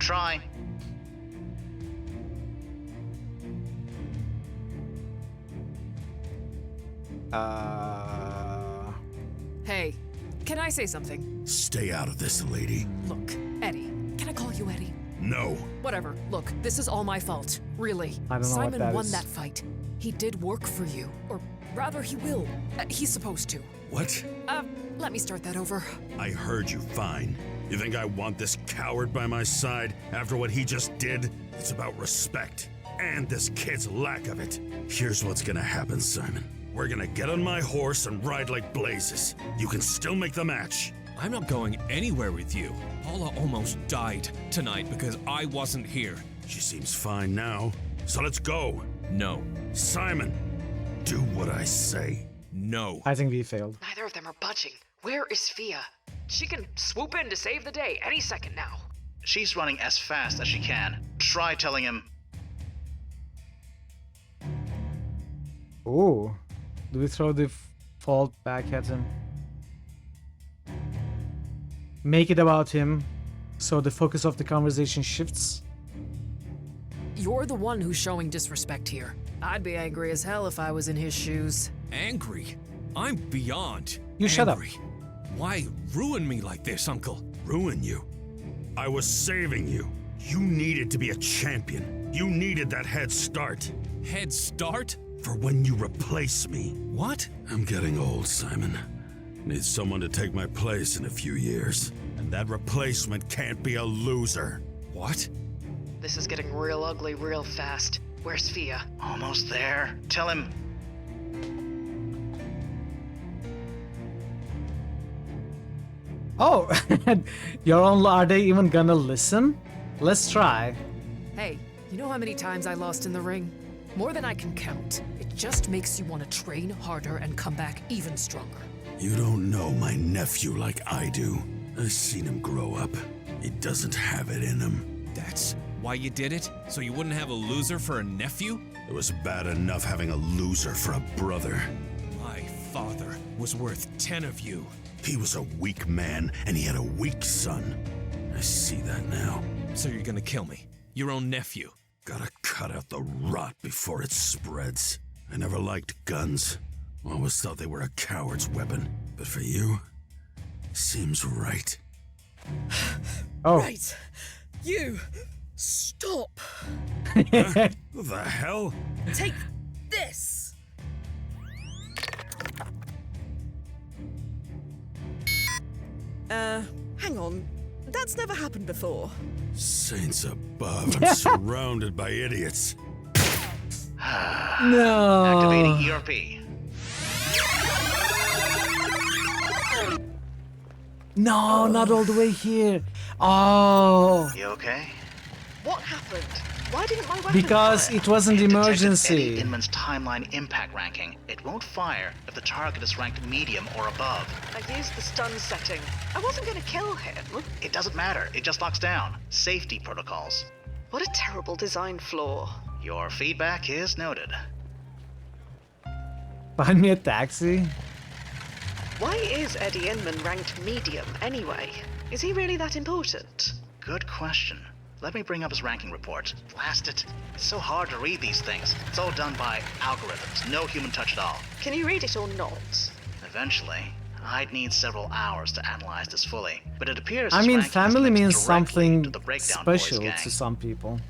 Try. Hey, can I say something? Stay out of this, lady. Look, Eddie. Can I call you Eddie? No. Whatever. Look, this is all my fault. Really. I don't know Simon what that won is. that fight. He did work for you. Or rather, he will. He's supposed to. What? Let me start that over. I heard you fine. You think I want this coward by my side after what he just did? It's about respect. And this kid's lack of it. Here's what's gonna happen, Simon. We're gonna get on my horse and ride like blazes. You can still make the match. I'm not going anywhere with you. Paula almost died tonight because I wasn't here. She seems fine now. So let's go. No. Simon, do what I say. No. I think we failed. Neither of them are budging. Where is Fia? She can swoop in to save the day any second now. She's running as fast as she can. Try telling him. Oh, do we throw the fault back at him? Make it about him, so the focus of the conversation shifts. You're the one who's showing disrespect here. I'd be angry as hell if I was in his shoes. Angry? I'm beyond You shut up. angry. Why ruin me like this, Uncle? Ruin you? I was saving you. You needed to be a champion. You needed that head start. Head start? For when you replace me. What? I'm getting old, Simon. Need someone to take my place in a few years. And that replacement can't be a loser. What? This is getting real ugly real fast. Where's Fia? Almost there. Tell him. Oh, are they even gonna listen? Let's try. Hey, you know how many times I lost in the ring? More than I can count. It just makes you want to train harder and come back even stronger. You don't know my nephew like I do. I've seen him grow up. He doesn't have it in him. That's why you did it? So you wouldn't have a loser for a nephew? It was bad enough having a loser for a brother. My father was worth 10 of you. He was a weak man, and he had a weak son. I see that now. So you're gonna kill me? Your own nephew? Gotta cut out the rot before it spreads. I never liked guns. Always thought they were a coward's weapon. But for you, seems right. Oh. Right. You. Stop. What the hell? Take this. Hang on. That's never happened before. Saints above, I'm surrounded by idiots. No. Activating ERP. No, not all the way here. Oh. You okay? What happened? Why didn't my weapon Because fire? it wasn't It detected emergency. Eddie Inman's timeline impact ranking. It won't fire if the target is ranked medium or above. I used the stun setting. I wasn't going to kill him. It doesn't matter. It just locks down. Safety protocols. What a terrible design flaw. Your feedback is noted. Find me a taxi. Why is Eddie Inman ranked medium anyway? Is he really that important? Good question. Let me bring up his ranking report. Blast it. It's so hard to read these things. It's all done by algorithms. No human touch at all. Can you read it or not? Eventually. I'd need several hours to analyze this fully. But it appears I his mean, ranking is family linked means directly something to the Breakdown Boys special gang. to some people.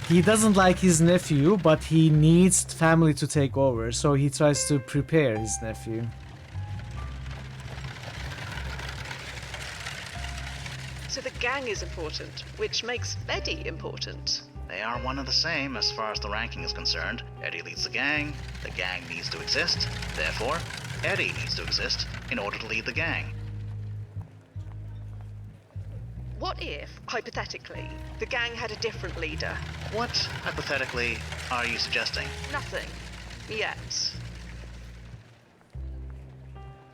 He doesn't like his nephew, but he needs family to take over, so he tries to prepare his nephew. So the gang is important, which makes Eddie important. They are one and the same as far as the ranking is concerned. Eddie leads the gang needs to exist. Therefore, Eddie needs to exist in order to lead the gang. What if, hypothetically, the gang had a different leader? What, hypothetically, are you suggesting? Nothing. Yet.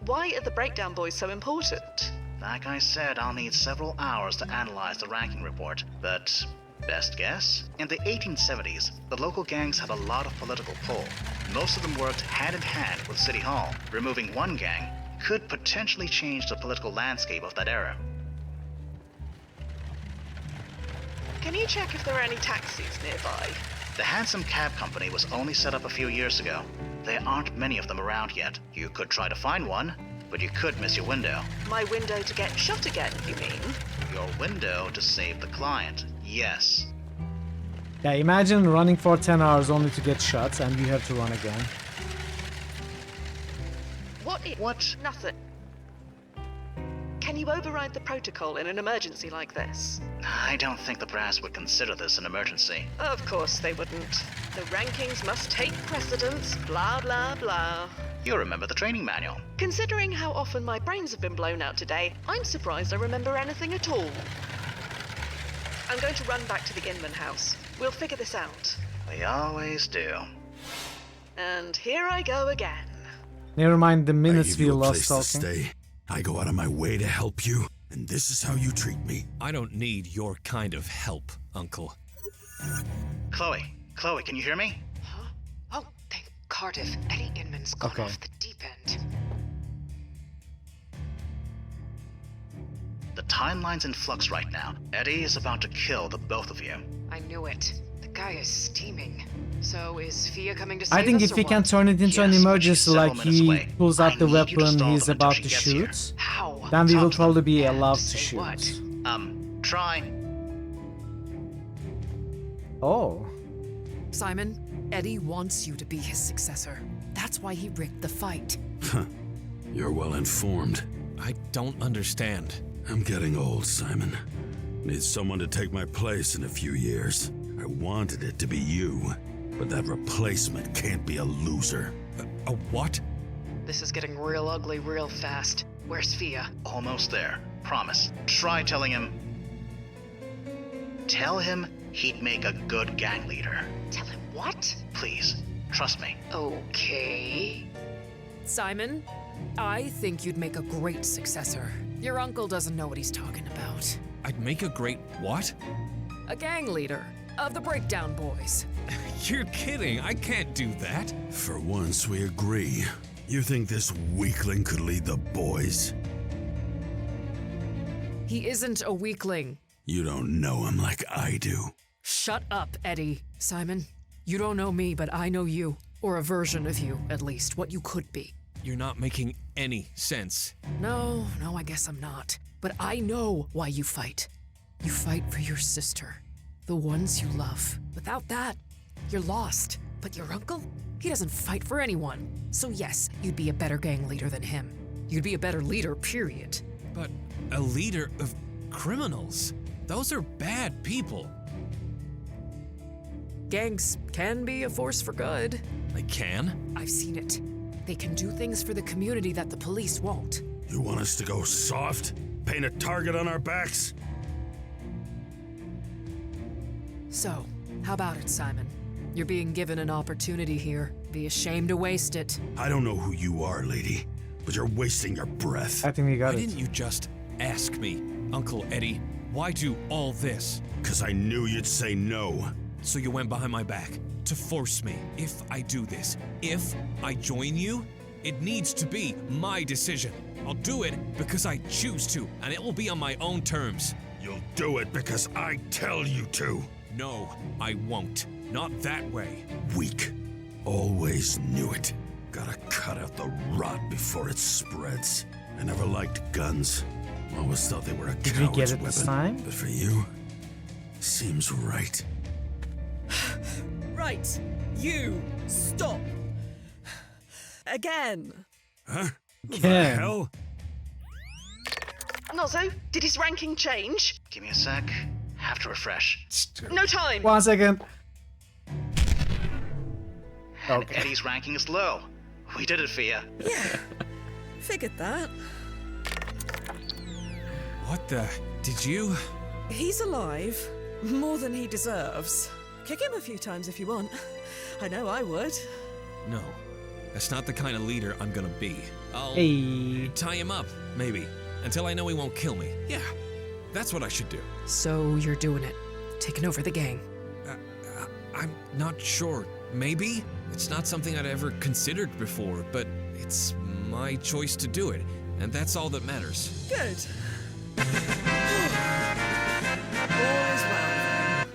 Why are the Breakdown Boys so important? Like I said, I'll need several hours to analyze the ranking report, but best guess? In the 1870s, the local gangs had a lot of political pull. Most of them worked hand in hand with City Hall. Removing one gang could potentially change the political landscape of that era. Can you check if there are any taxis nearby? The Handsome Cab Company was only set up a few years ago. There aren't many of them around yet. You could try to find one, but you could miss your window. My window to get shot again, you mean? Your window to save the client, yes. Yeah, imagine running for 10 hours only to get shot and you have to run again. What? Nothing. Can you override the protocol in an emergency like this? I don't think the brass would consider this an emergency. Of course they wouldn't. The rankings must take precedence, blah blah blah. You remember the training manual. Considering how often my brains have been blown out today, I'm surprised I remember anything at all. I'm going to run back to the Inman house. We'll figure this out. They always do. And here I go again. Never mind the I minutes give we you a lost place to talking. stay. I go out of my way to help you, and this is how you treat me. I don't need your kind of help, Uncle. Chloe, can you hear me? Huh? Oh, thank Cardiff. Eddie Inman's gone off the deep end. The timeline's in flux right now. Eddie is about to kill the both of you. I knew it. The guy is steaming. So is Fia coming to save us? I think if he can turn it into an emergency, like he pulls out the weapon he's about to shoot, then we will probably be allowed to shoot. Try. Oh. Simon, Eddie wants you to be his successor. That's why he rigged the fight. You're well informed. I don't understand. I'm getting old, Simon. Need someone to take my place in a few years. I wanted it to be you, but that replacement can't be a loser. A what? This is getting real ugly real fast. Where's Fia? Almost there. Promise. Try telling him. Tell him he'd make a good gang leader. Tell him what? Please, trust me. Okay. Simon, I think you'd make a great successor. Your uncle doesn't know what he's talking about. I'd make a great what? A gang leader of the Breakdown Boys. You're kidding. I can't do that. For once, we agree. You think this weakling could lead the boys? He isn't a weakling. You don't know him like I do. Shut up, Eddie. Simon, you don't know me, but I know you. Or a version of you, at least, what you could be. You're not making any sense. No, I guess I'm not. But I know why you fight. You fight for your sister, the ones you love. Without that, you're lost. But your uncle? He doesn't fight for anyone. So yes, you'd be a better gang leader than him. You'd be a better leader, period. But a leader of criminals? Those are bad people. Gangs can be a force for good. They can? I've seen it. They can do things for the community that the police won't. You want us to go soft? Paint a target on our backs? So, how about it, Simon? You're being given an opportunity here. Be ashamed to waste it. I don't know who you are, lady, but you're wasting your breath. I think we got Why it. didn't you just ask me, Uncle Eddie, why do all this? 'Cause I knew you'd say no. So you went behind my back to force me. If I do this, if I join you, it needs to be my decision. I'll do it because I choose to, and it will be on my own terms. You'll do it because I tell you to. No, I won't. Not that way. Weak. Always knew it. Gotta cut out the rot before it spreads. I never liked guns. Always thought they were a Did we coward's get it weapon. this time? But for you, seems right. Right. You. Stop. Again. Huh? What Ken. the hell? Nozzo, did his ranking change? Give me a sec. Have to refresh. No time. 1 second. And Eddie's ranking is low. We did it, Fia. Yeah. Figured that. What the? Did you? He's alive. More than he deserves. Kick him a few times if you want. I know I would. No. That's not the kind of leader I'm gonna be. I'll tie him up, maybe. Until I know he won't kill me. Yeah. That's what I should do. So you're doing it. Taking over the gang. I'm not sure. Maybe? It's not something I'd ever considered before, but it's my choice to do it. And that's all that matters. Good. All is well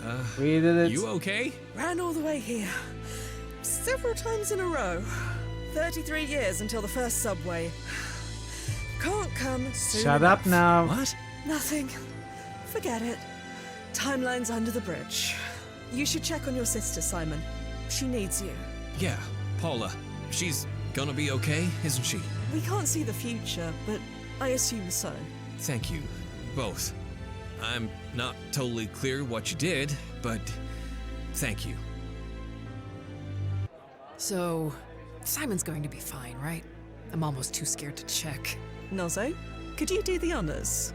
then. We did it. You okay? Ran all the way here. Several times in a row. 33 years until the first subway. Can't come soon Shut enough. up now. What? Nothing. Forget it. Timeline's under the bridge. You should check on your sister, Simon. She needs you. Yeah, Paula. She's gonna be okay, isn't she? We can't see the future, but I assume so. Thank you. Both. I'm not totally clear what you did, but thank you. So, Simon's going to be fine, right? I'm almost too scared to check. Nozzo, could you do the honors?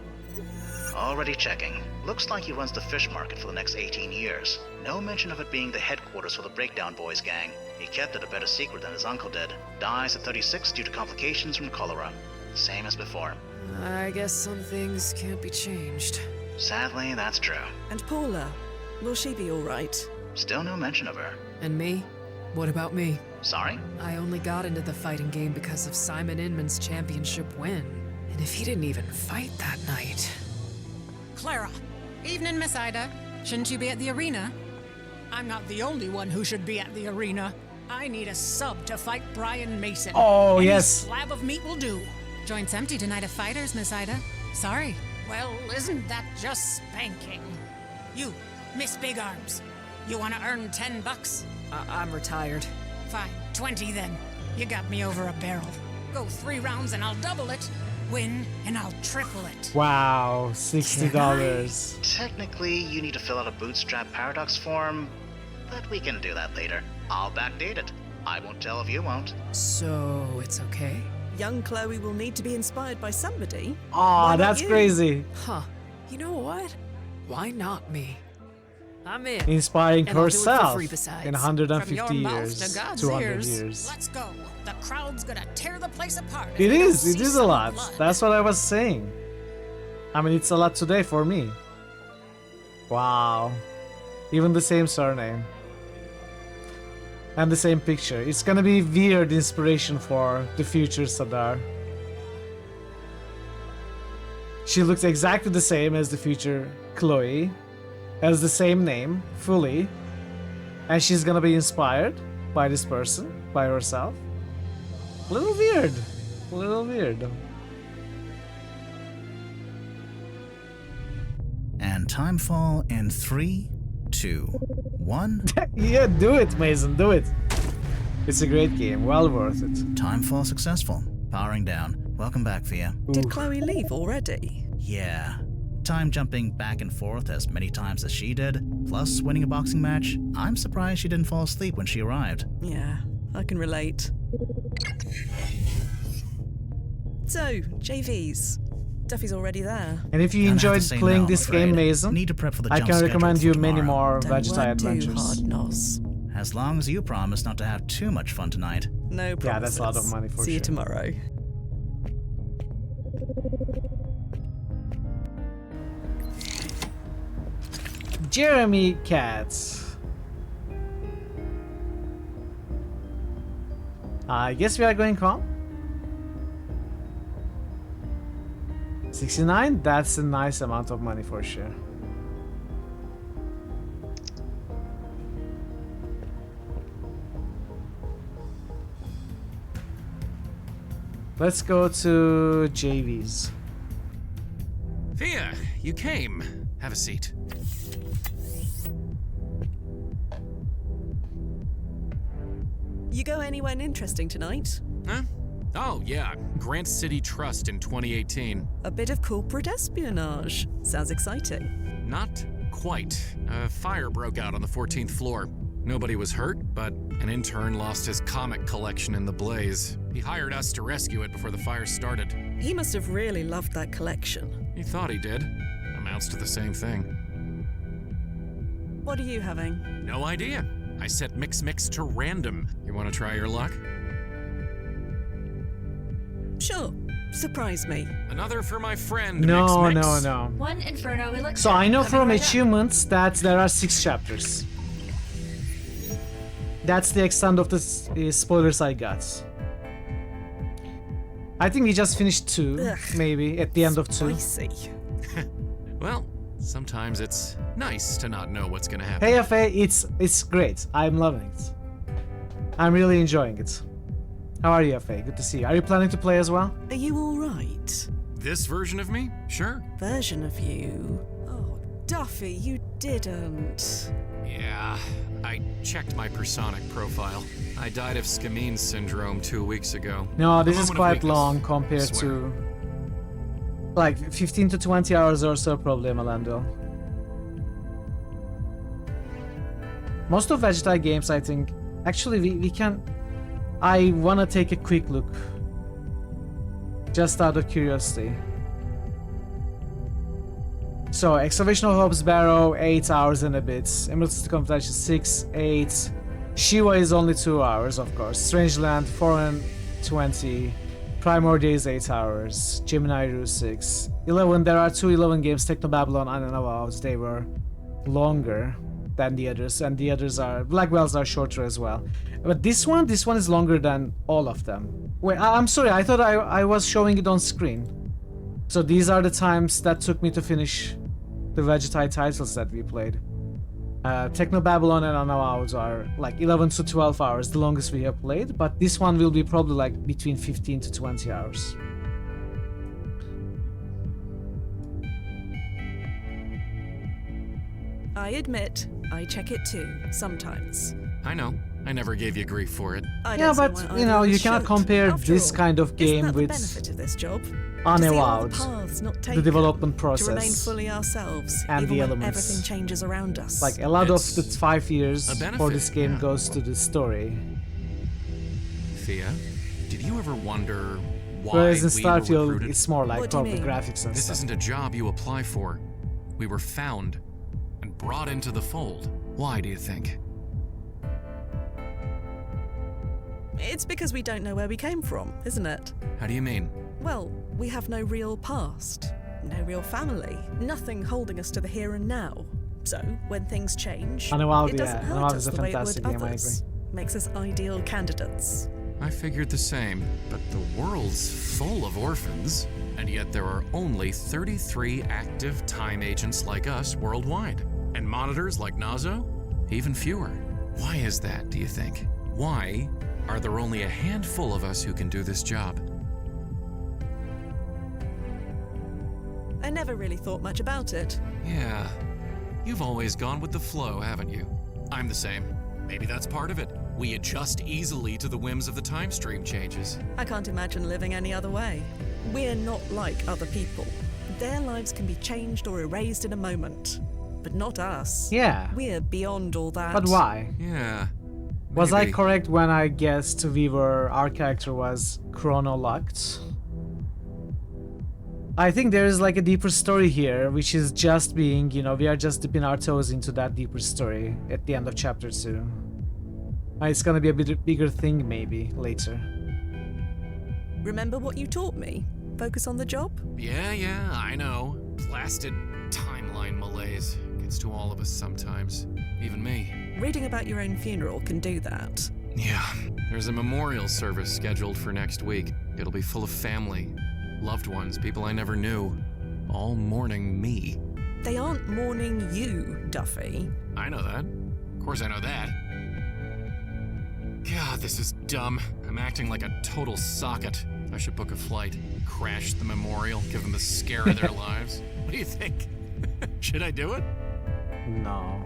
Already checking. Looks like he runs the fish market for the next 18 years. No mention of it being the headquarters for the Breakdown Boys gang. He kept it a better secret than his uncle did. Dies at 36 due to complications from cholera. Same as before. I guess some things can't be changed. Sadly, that's true. And Paula, will she be alright? Still no mention of her. And me? What about me? Sorry? I only got into the fighting game because of Simon Inman's championship win. And if he didn't even fight that night... Clara. Evening, Miss Ida. Shouldn't you be at the arena? I'm not the only one who should be at the arena. I need a sub to fight Brian Mason. Oh, Any yes. slab of meat will do. Joint's empty tonight of fighters, Miss Ida. Sorry. Well, isn't that just spanking? You, Miss Big Arms. You want to earn $10? I'm retired. Fine, 20 then. You got me over a barrel. Go 3 rounds and I'll double it. Win and I'll triple it. Wow, $60. Technically, you need to fill out a bootstrap paradox form, but we can do that later. I'll backdate it. I won't tell if you won't. So, it's okay? Young Chloe will need to be inspired by somebody. Aw, that's crazy. Huh. You know what? Why not me? I'm in. Inspiring And I'll do it for herself free besides. in 150 From your mouth years, to God's 200 ears. years. Let's go. The crowd's gonna tear the place apart. if It they don't is see a some lot. blood. That's what I was saying. I mean, it's a lot today for me. Wow. Even the same surname. And the same picture. It's gonna be weird inspiration for the future Sadar. She looks exactly the same as the future Chloe. Has the same name, fully. And she's gonna be inspired by this person, by herself. A little weird. A little weird. And timefall in 3, 2, 1. Yeah, do it, Mason, do it. It's a great game, well worth it. Timefall successful. Powering down. Welcome back, Fia. Did Chloe leave already? Yeah. Time jumping back and forth as many times as she did, plus winning a boxing match. I'm surprised she didn't fall asleep when she arrived. Yeah, I can relate. So, JVs. Duffy's already there. And if you Gonna have to enjoyed say playing no, this I'm game, afraid. Mason, Need to prep for the I jump can schedule recommend for you many tomorrow. more Don't Vegeta work too adventures. hard, Nos. As long as you promise not to have too much fun tonight. No promises. Yeah, that's a lot of money for See you sure. tomorrow. Jeremy Katz. I guess we are going home. 69? That's a nice amount of money for sure. Let's go to JV's. Fia, you came. Have a seat. You go anywhere interesting tonight? Huh? Oh, yeah. Grant City Trust in 2018. A bit of corporate espionage. Sounds exciting. Not quite. A fire broke out on the 14th floor. Nobody was hurt, but an intern lost his comic collection in the blaze. He hired us to rescue it before the fire started. He must have really loved that collection. He thought he did. Amounts to the same thing. What are you having? No idea. I set Mix to random. You want to try your luck? Sure. Surprise me. Another for my friend, No, Mix. no, no. One Inferno elixir. So I know coming from right up. achievements that there are 6 chapters. That's the extent of the spoilers I got. I think we just finished 2, Ugh, maybe, at the end of 2. Spicy. Well, sometimes it's nice to not know what's gonna happen. Hey FA, it's great. I'm loving it. I'm really enjoying it. How are you, FA? Good to see you. Are you planning to play as well? Are you alright? This version of me? Sure. Version of you? Oh, Duffy, you didn't. Yeah, I checked my personic profile. I died of Scamine syndrome 2 weeks ago. No, A this is moment of quite weakness, long I compared swear. to like 15 to 20 hours or so probably, Melando. Most of Vegeta games, I think, actually we can... I wanna take a quick look. Just out of curiosity. So, Excavation of Hope's Barrow, 8 hours and a bit. Emerald City Confidential, 6, 8. Shiva is only 2 hours, of course. Strangeland, 4 and 20. Primordia is 8 hours. Gemini Rue, 6. 11, there are 2 11 games, Techno Babylon and Anavals. They were longer than the others, and the others are... Black Bells are shorter as well. But this one is longer than all of them. Wait, I'm sorry, I thought I was showing it on screen. So these are the times that took me to finish the Vegetai titles that we played. Techno Babylon and Anavals are like 11 to 12 hours, the longest we have played, but this one will be probably like between 15 to 20 hours. I admit, I check it too, sometimes. I know. I never gave you grief for it. Yeah, but you know, you cannot compare this kind of game with benefit of this job? Unavowed, the the development to remain process, fully ourselves, and even the when elements. everything changes around us. Like a lot of the 5 years a for benefit, this game yeah. goes to the story. Thea, did you ever wonder why Whereas in we were Starfield, recruited? it's more like probably graphics and This stuff. isn't a job you apply for. We were found and brought into the fold. Why do you think? It's because we don't know where we came from, isn't it? How do you mean? Well, we have no real past, no real family, nothing holding us to the here and now. So, when things change, Unavowed, it doesn't yeah, hurt Unavowed us is a the way it would fantastic game, I others. Makes us ideal candidates. I figured the same, but the world's full of orphans, and yet there are only 33 active time agents like us worldwide. And monitors like Nazo? Even fewer. Why is that, do you think? Why are there only a handful of us who can do this job? I never really thought much about it. Yeah. You've always gone with the flow, haven't you? I'm the same. Maybe that's part of it. We adjust easily to the whims of the time stream changes. I can't imagine living any other way. We're not like other people. Their lives can be changed or erased in a moment. But not us. Yeah. We're beyond all that. But why? Yeah. Was I Maybe. correct when I guessed our character was chronolocked? I think there is like a deeper story here, which is just being, you know, we are just dipping our toes into that deeper story at the end of chapter 2. It's gonna be a bigger thing maybe later. Remember what you taught me? Focus on the job? Yeah, I know. Blasted timeline malaise gets to all of us sometimes. Even me. Reading about your own funeral can do that. Yeah. There's a memorial service scheduled for next week. It'll be full of family, loved ones, people I never knew, all mourning me. They aren't mourning you, Duffy. I know that. Of course I know that. God, this is dumb. I'm acting like a total socket. I should book a flight, crash the memorial, give them the scare of their lives. What do you think? Should I do it? No.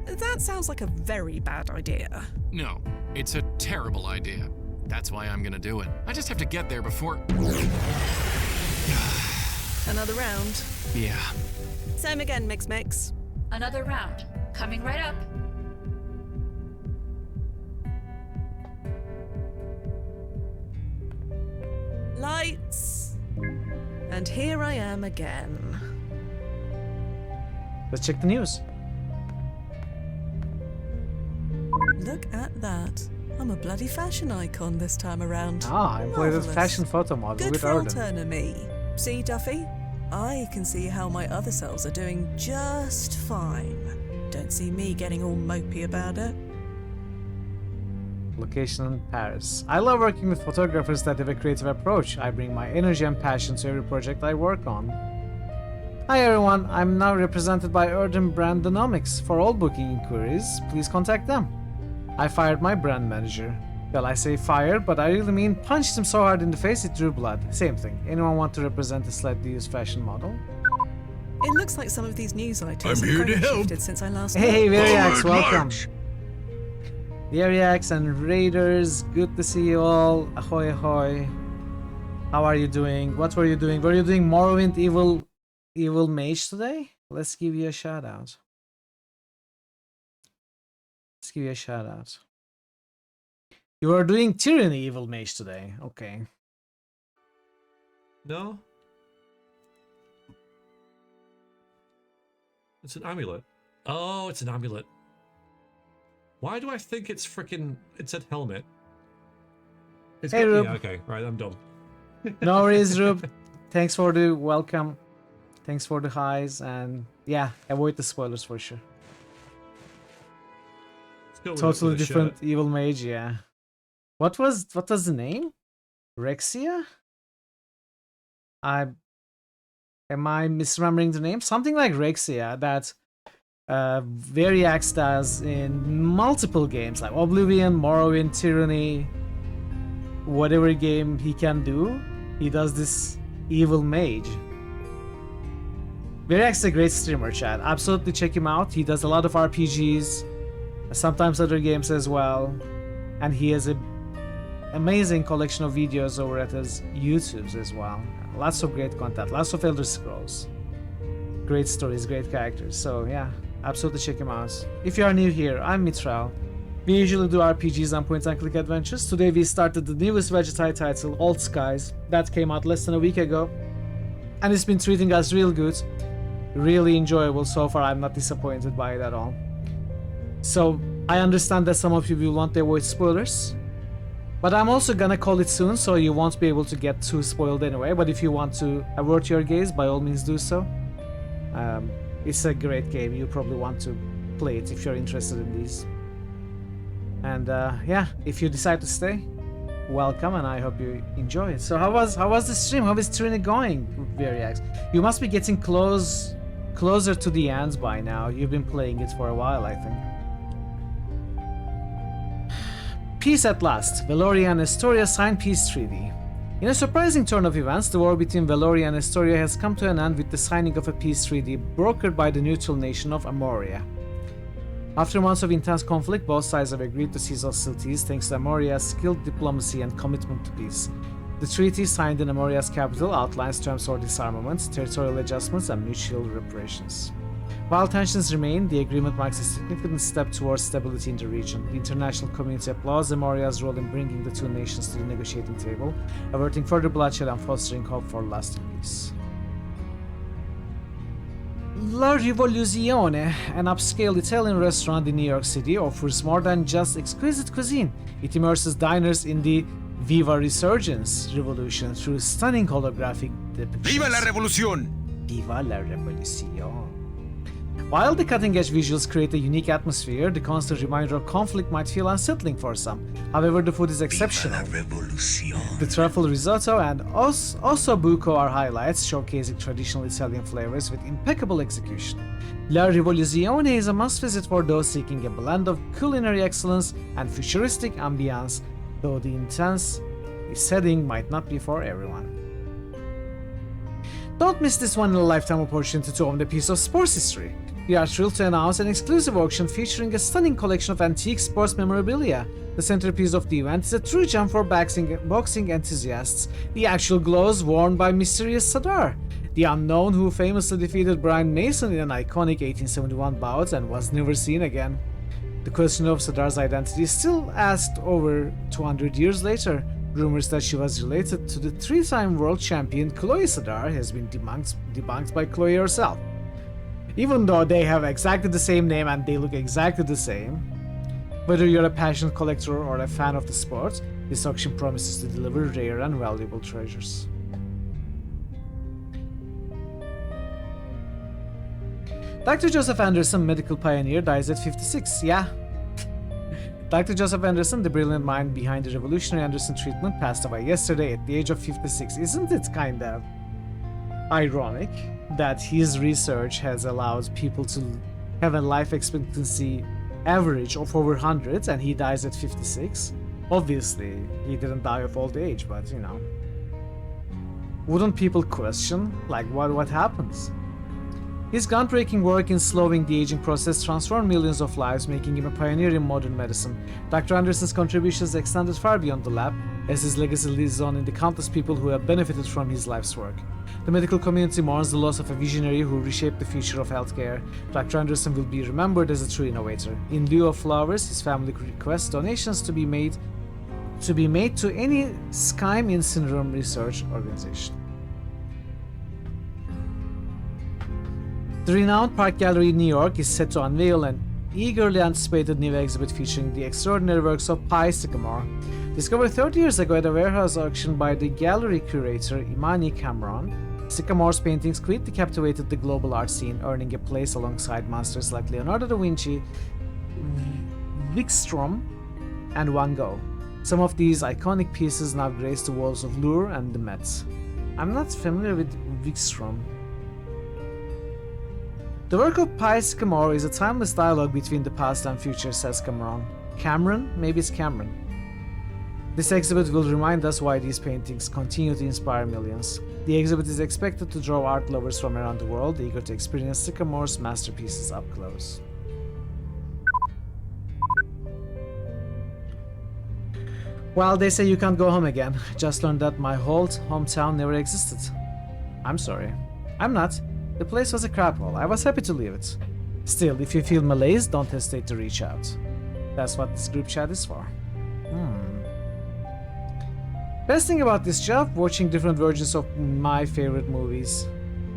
That sounds like a very bad idea. No, it's a terrible idea. That's why I'm gonna do it. I just have to get there before... Another round. Yeah. Same again, Mix. Another round. Coming right up. Lights. And here I am again. Let's check the news. Look at that. I'm a bloody fashion icon this time around. Ah, I played a Marvellous. fashion photo model Good with for Arden. Alterna me. See, Duffy? I can see how my other selves are doing just fine. Don't see me getting all mopey about it. Location in Paris. I love working with photographers that have a creative approach. I bring my energy and passion to every project I work on. Hi everyone, I'm now represented by Erdem Brandonomics. For all booking inquiries, please contact them. I fired my brand manager. Well, I say fired, but I really mean punched him so hard in the face it drew blood. Same thing. Anyone want to represent a slightly used fashion model? It looks like some of these news items I'm have here to help. shifted since I last Hey, looked. Variax, welcome. Variax and Raiders, good to see you all. Ahoy, ahoy. How are you doing? What were you doing? Were you doing Morrowind Evil Mage today? Let's give you a shout out. Let's give you a shout out. You are doing Tyranny Evil Mage today. Okay. No? It's an amulet. Oh, it's an amulet. Why do I think it's frickin'... It said helmet. It's Hey, Rube. Yeah, okay. Right, I'm done. No worries, Rube. Thanks for the welcome. Thanks for the highs, and yeah, avoid the spoilers for sure. Totally different evil mage, yeah. What was the name? Rexia? Am I misremembering the name? Something like Rexia that Variax does in multiple games like Oblivion, Morrowind, Tyranny. Whatever game he can do, he does this evil mage. Variax is a great streamer, chat. Absolutely check him out. He does a lot of RPGs, sometimes other games as well, and he has an amazing collection of videos over at his YouTubes as well. Lots of great content, lots of Elder Scrolls, great stories, great characters. So yeah, absolutely check him out. If you are new here, I'm Mitral. We usually do RPGs and point-and-click adventures. Today we started the newest Vegetai title, Old Skies. That came out less than a week ago, and it's been treating us real good. Really enjoyable so far. I'm not disappointed by it at all. So I understand that some of you will want to avoid spoilers, but I'm also gonna call it soon, so you won't be able to get too spoiled anyway. But if you want to avert your gaze, by all means do so. It's a great game. You probably want to play it if you're interested in these. And yeah, if you decide to stay, welcome, and I hope you enjoy it. So how was the stream? How is Trini going, Variax? You must be getting closer to the end by now. You've been playing it for a while, I think. Peace at last. Veloria and Estoria signed peace treaty. In a surprising turn of events, the war between Veloria and Estoria has come to an end with the signing of a peace treaty brokered by the neutral nation of Amoria. After months of intense conflict, both sides have agreed to cease hostilities thanks to Amoria's skilled diplomacy and commitment to peace. The treaty, signed in Amoria's capital, outlines terms for disarmament, territorial adjustments, and mutual reparations. While tensions remain, the agreement marks a significant step towards stability in the region. The international community applauds Amoria's role in bringing the two nations to the negotiating table, averting further bloodshed and fostering hope for lasting peace. La Rivoluzione, an upscale Italian restaurant in New York City, offers more than just exquisite cuisine. It immerses diners in the Viva Resurgence revolution through stunning holographic depictions. Viva la Revolución! Viva la Revolución. While the cutting-edge visuals create a unique atmosphere, the constant reminder of conflict might feel unsettling for some. However, the food is exceptional. The truffle risotto and osso buco are highlights, showcasing traditional Italian flavors with impeccable execution. La Rivoluzione is a must-visit for those seeking a blend of culinary excellence and futuristic ambiance, though the intense setting might not be for everyone. Don't miss this one-in-a-lifetime opportunity to own a piece of sports history. We are thrilled to announce an exclusive auction featuring a stunning collection of antique sports memorabilia. The centerpiece of the event is a true gem for boxing enthusiasts, the actual gloves worn by mysterious Sadar, the unknown who famously defeated Brian Mason in an iconic 1871 bout and was never seen again. The question of Sadar's identity is still asked over 200 years later. Rumors that she was related to the three-time world champion Chloe Sadar has been debunked by Chloe herself. Even though they have exactly the same name and they look exactly the same, whether you're a passionate collector or a fan of the sport, this auction promises to deliver rare and valuable treasures. Dr. Joseph Anderson, medical pioneer, dies at 56. Yeah. Dr. Joseph Anderson, the brilliant mind behind the revolutionary Anderson treatment, passed away yesterday at the age of 56. Isn't it kind of ironic that his research has allowed people to have a life expectancy average of over 100 and he dies at 56? Obviously, he didn't die of old age, but you know. Wouldn't people question, like, what happens? His groundbreaking work in slowing the aging process transformed millions of lives, making him a pioneer in modern medicine. Dr. Anderson's contributions extended far beyond the lab, as his legacy lives on in the countless people who have benefited from his life's work. The medical community mourns the loss of a visionary who reshaped the future of healthcare. Dr. Anderson will be remembered as a true innovator. In lieu of flowers, his family requests donations to be made to any Skyme syndrome research organization. The renowned Park Gallery in New York is set to unveil an eagerly anticipated new exhibit featuring the extraordinary works of Pi Sycamore. Discovered 30 years ago at a warehouse auction by the gallery curator Imani Cameron, Sycamore's paintings quickly captivated the global art scene, earning a place alongside masters like Leonardo da Vinci, Wikström, and Van Gogh. Some of these iconic pieces now grace the walls of Louvre and the Met. I'm not familiar with Wikström. The work of Pi Sycamore is a timeless dialogue between the past and future, says Cameron. Cameron? Maybe it's Cameron. This exhibit will remind us why these paintings continue to inspire millions. The exhibit is expected to draw art lovers from around the world eager to experience Sycamore's masterpieces up close. Well, they say you can't go home again. Just learned that my whole hometown never existed. I'm sorry. I'm not. The place was a crap hole. I was happy to leave it. Still, if you feel malaise, don't hesitate to reach out. That's what this group chat is for. Best thing about this job, watching different versions of my favorite movies.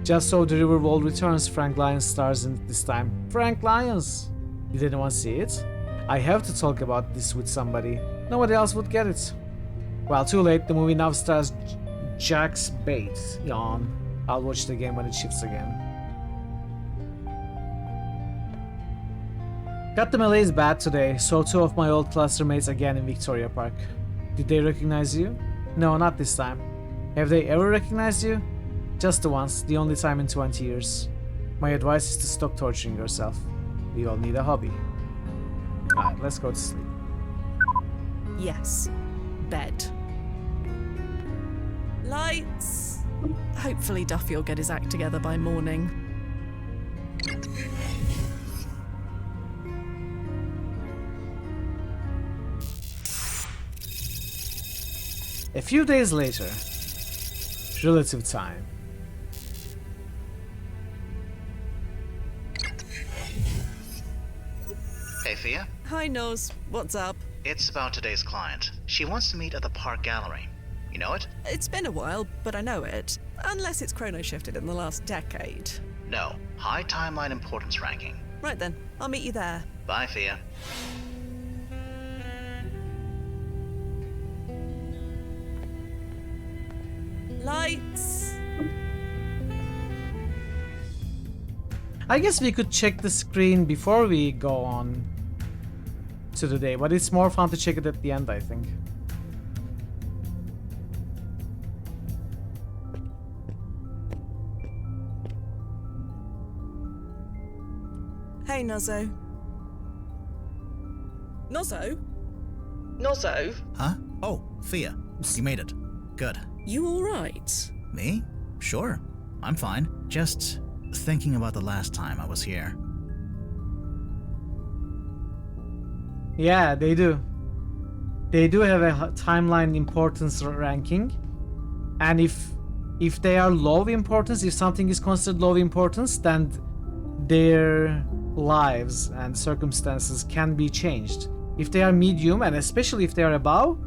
Just so the River Wall returns, Frank Lyons stars in it this time. Frank Lyons! Did anyone see it? I have to talk about this with somebody. Nobody else would get it. Well, too late. The movie now stars Jax Bates. Yawn. I'll watch it again when it shifts again. Got the malaise bad today. Saw two of my old classmates again in Victoria Park. Did they recognize you? No, not this time. Have they ever recognized you? Just the once, the only time in 20 years. My advice is to stop torturing yourself. We all need a hobby. Alright, let's go to sleep. Yes. Bed. Lights! Hopefully Duffy will get his act together by morning. A few days later, relative time. Hey, Fia? Hi, Noz. What's up? It's about today's client. She wants to meet at the Park Gallery. You know it? It's been a while, but I know it. Unless it's chrono-shifted in the last decade. No. High timeline importance ranking. Right then, I'll meet you there. Bye, Fia. Lights! I guess we could check the screen before we go on to the day, but it's more fun to check it at the end, I think. Hey, Nozzo. Nozzo? Nozzo? Huh? Oh, Fia. You made it. Good. You alright? Me? Sure. I'm fine. Just thinking about the last time I was here. Yeah, they do. They do have a timeline importance ranking. And if they are low importance, if something is considered low importance, then their lives and circumstances can be changed. If they are medium, and especially if they are above,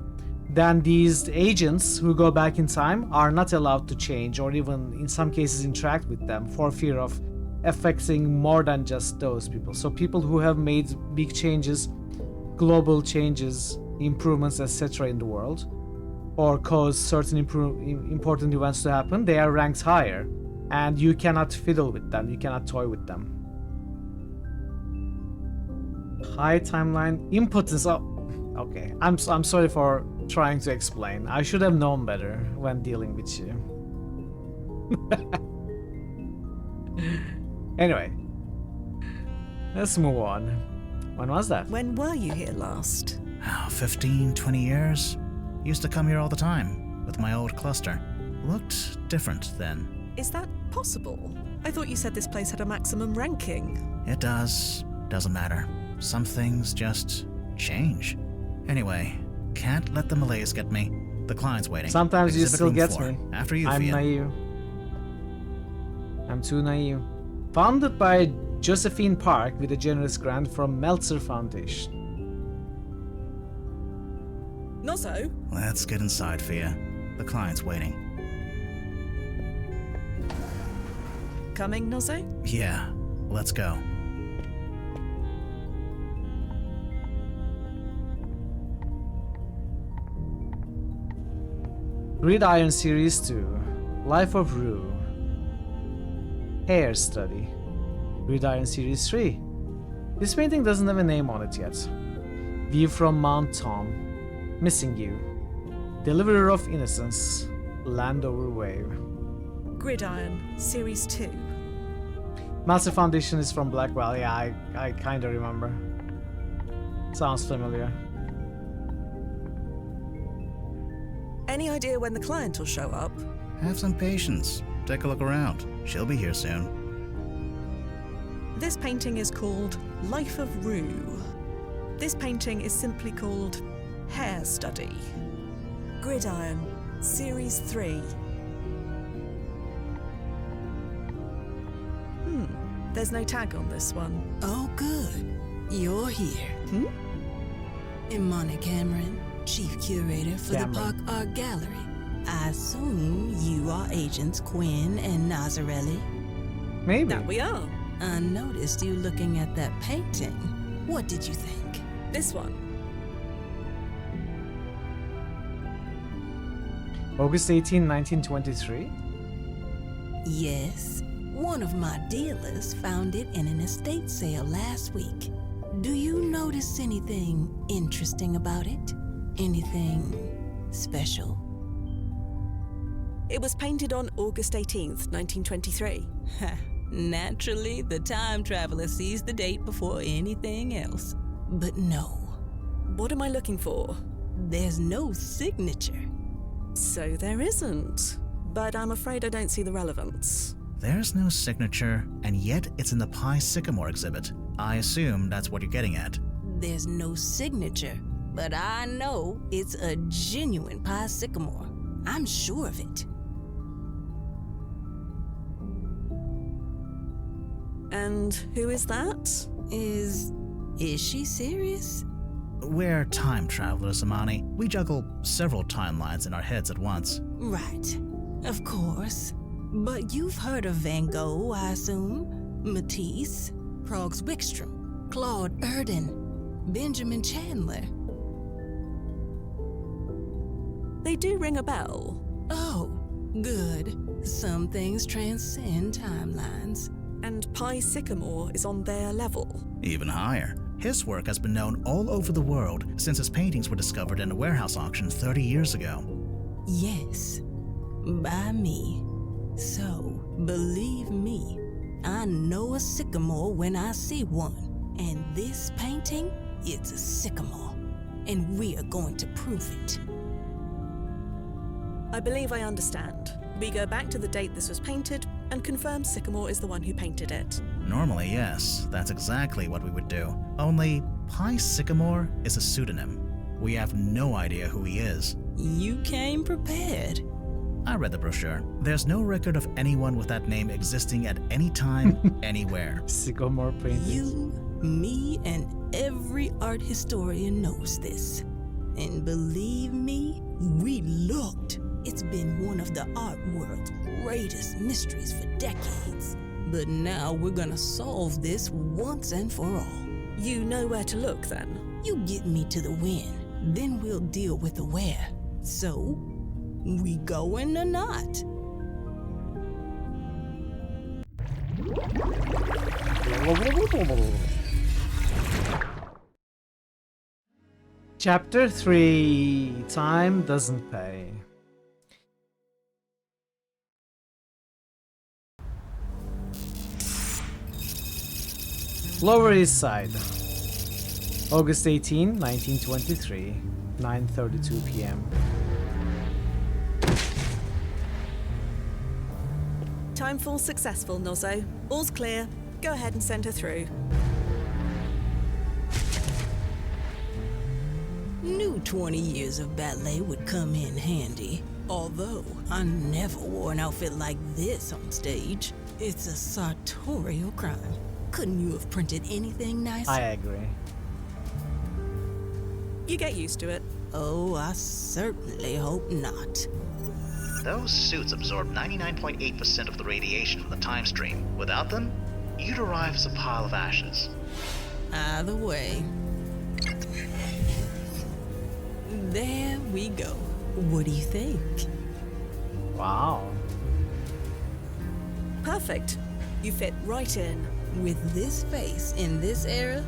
then these agents who go back in time are not allowed to change, or even in some cases interact with them, for fear of affecting more than just those people. So people who have made big changes, global changes, improvements, etc. in the world, or cause certain important events to happen, they are ranked higher, and you cannot fiddle with them, you cannot toy with them. High timeline impotence. Oh, okay. I'm sorry for trying to explain. I should have known better when dealing with you. Anyway, let's move on. When was that? When were you here last? 15, 20 years. Used to come here all the time with my old cluster. Looked different then. Is that possible? I thought you said this place had a maximum ranking. It does. Doesn't matter. Some things just change. Anyway, can't let the malaise get me. The client's waiting. Sometimes you Exhibit still room get 4. me. After you, I'm Fia. naive. I'm too naive. Founded by Josephine Park with a generous grant from Meltzer Foundation. Nozzo? Let's get inside, Fia. The client's waiting. Coming, Nozzo? Yeah, let's go. Gridiron Series 2, Life of Rue, Hair Study, Gridiron Series 3. This painting doesn't have a name on it yet. View from Mount Tom, Missing You, Deliverer of Innocence, Landover Wave. Gridiron, Series 2. Master Foundation is from Black Valley. I kinda remember. Sounds familiar. Any idea when the client will show up? Have some patience. Take a look around. She'll be here soon. This painting is called Life of Rue. This painting is simply called Hair Study. Gridiron, Series 3. There's no tag on this one. Oh, good. You're here. Imani Cameron, Chief Curator for the Park Art Gallery. I assume you are Agents Quinn and Nazarelli? Maybe. That we are. I noticed you looking at that painting. What did you think? This one. August 18, 1923? Yes. One of my dealers found it in an estate sale last week. Do you notice anything interesting about it? Anything special? It was painted on August 18th, 1923. Naturally, the time traveler sees the date before anything else. But no. What am I looking for? There's no signature. So there isn't. But I'm afraid I don't see the relevance. There's no signature, and yet it's in the Pi Sycamore exhibit. I assume that's what you're getting at. There's no signature, but I know it's a genuine Pi Sycamore. I'm sure of it. And who is that? Is she serious? We're time travelers, Imani. We juggle several timelines in our heads at once. Right. Of course. But you've heard of Van Gogh, I assume? Matisse, Krog's Wickstrom, Claude Erdin, Benjamin Chandler. They do ring a bell. Oh, good. Some things transcend timelines. And Pi Sycamore is on their level. Even higher. His work has been known all over the world since his paintings were discovered in a warehouse auction 30 years ago. Yes, by me. So, believe me, I know a sycamore when I see one. And this painting, it's a sycamore. And we are going to prove it. I believe I understand. We go back to the date this was painted and confirm Sycamore is the one who painted it. Normally, yes. That's exactly what we would do. Only, Pi Sycamore is a pseudonym. We have no idea who he is. You came prepared. I read the brochure. There's no record of anyone with that name existing at any time, anywhere. Sycamore paintings. You, me, and every art historian knows this. And believe me, we looked. It's been one of the art world's greatest mysteries for decades. But now we're gonna solve this once and for all. You know where to look, then? You get me to the when, then we'll deal with the where. So, we going or not? Chapter 3, Time Doesn't Pay. Lower East Side, August 18, 1923, 9:32 p.m. Timefall successful, Nozzo. All's clear. Go ahead and send her through. Knew 20 years of ballet would come in handy. Although I never wore an outfit like this on stage. It's a sartorial crime. Couldn't you have printed anything nicer? I agree. You get used to it. Oh, I certainly hope not. Those suits absorb 99.8% of the radiation from the time stream. Without them, you'd arrive as a pile of ashes. Either way. There we go. What do you think? Wow. Perfect. You fit right in. With this face in this era?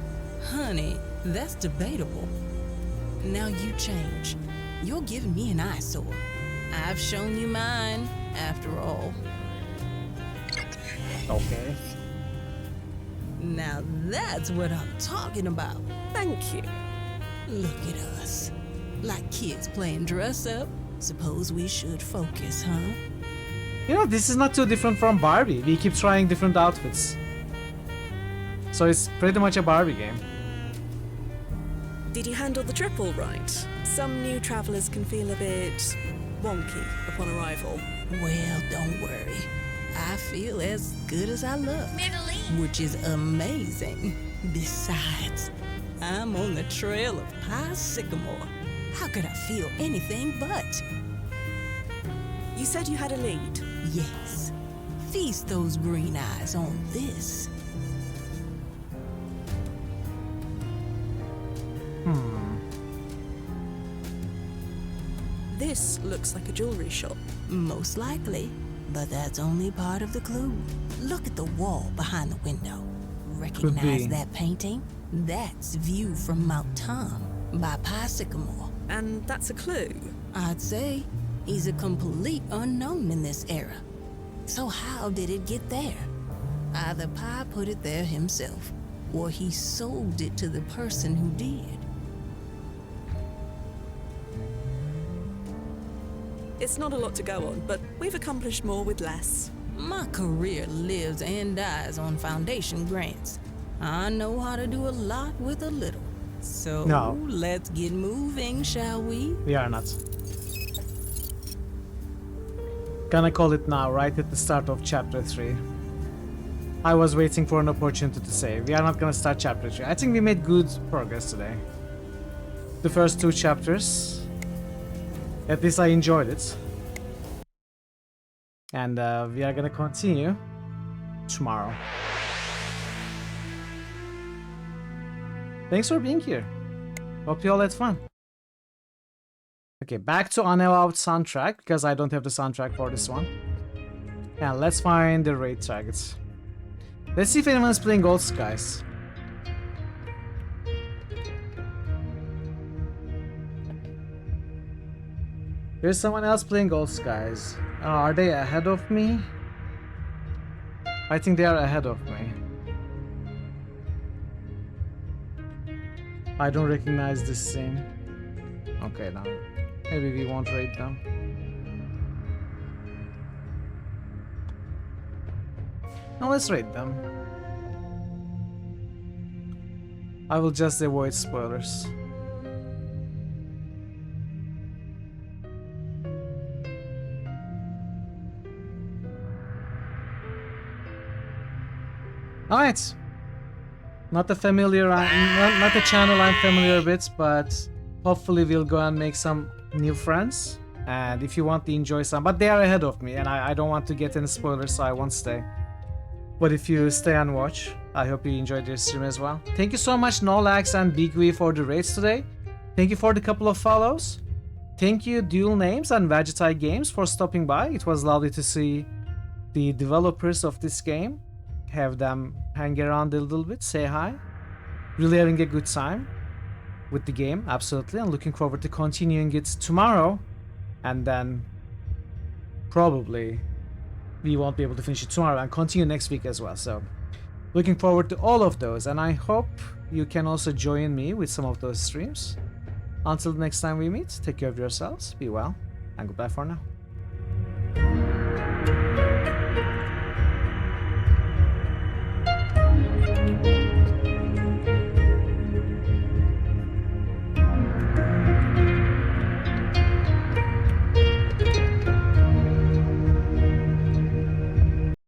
Honey, that's debatable. Now you change. You're giving me an eyesore. I've shown you mine, after all. Okay. Now that's what I'm talking about. Thank you. Look at us. Like kids playing dress up. Suppose we should focus, huh? You know, this is not too different from Barbie. We keep trying different outfits. So it's pretty much a Barbie game. Did you handle the trip all right? Some new travelers can feel a bit wonky upon arrival. Well, don't worry. I feel as good as I look, which is amazing. Besides, I'm on the trail of Pi Sycamore. How could I feel anything but? You said you had a lead. Yes. Feast those green eyes on this. This looks like a jewelry shop. Most likely, but that's only part of the clue. Look at the wall behind the window. Recognize that painting? That's View from Mount Tom by Pi Sycamore. And that's a clue? I'd say he's a complete unknown in this era. So how did it get there? Either Pi put it there himself, or he sold it to the person who did. It's not a lot to go on, but we've accomplished more with less. My career lives and dies on Foundation grants. I know how to do a lot with a little. So let's get moving, shall we? We are not. Gonna call it now, right at the start of chapter 3. I was waiting for an opportunity to say, we are not gonna start chapter 3. I think we made good progress today. The first 2 chapters, at least I enjoyed it. And we are gonna continue tomorrow. Thanks for being here. Hope you all had fun. Okay, back to unallowed soundtrack, because I don't have the soundtrack for this one. And let's find the raid targets. Let's see if anyone's playing Gold Skies. There's someone else playing Gold Skies. Are they ahead of me? I think they are ahead of me. I don't recognize this scene. Okay, now maybe we won't raid them. Now let's raid them. I will just avoid spoilers. Alright. Not a familiar, not a channel I'm familiar with, but hopefully we'll go and make some new friends. And if you want to enjoy some, but they are ahead of me and I don't want to get any spoilers, so I won't stay. But if you stay and watch, I hope you enjoyed this stream as well. Thank you so much Nolax and Big V for the raids today. Thank you for the couple of follows. Thank you Dual Names and Vegetai Games for stopping by. It was lovely to see the developers of this game. Have them hang around a little bit, say hi. Really having a good time with the game, absolutely. And looking forward to continuing it tomorrow. And then probably we won't be able to finish it tomorrow and continue next week as well. So looking forward to all of those. And I hope you can also join me with some of those streams. Until the next time we meet, take care of yourselves, be well, and goodbye for now.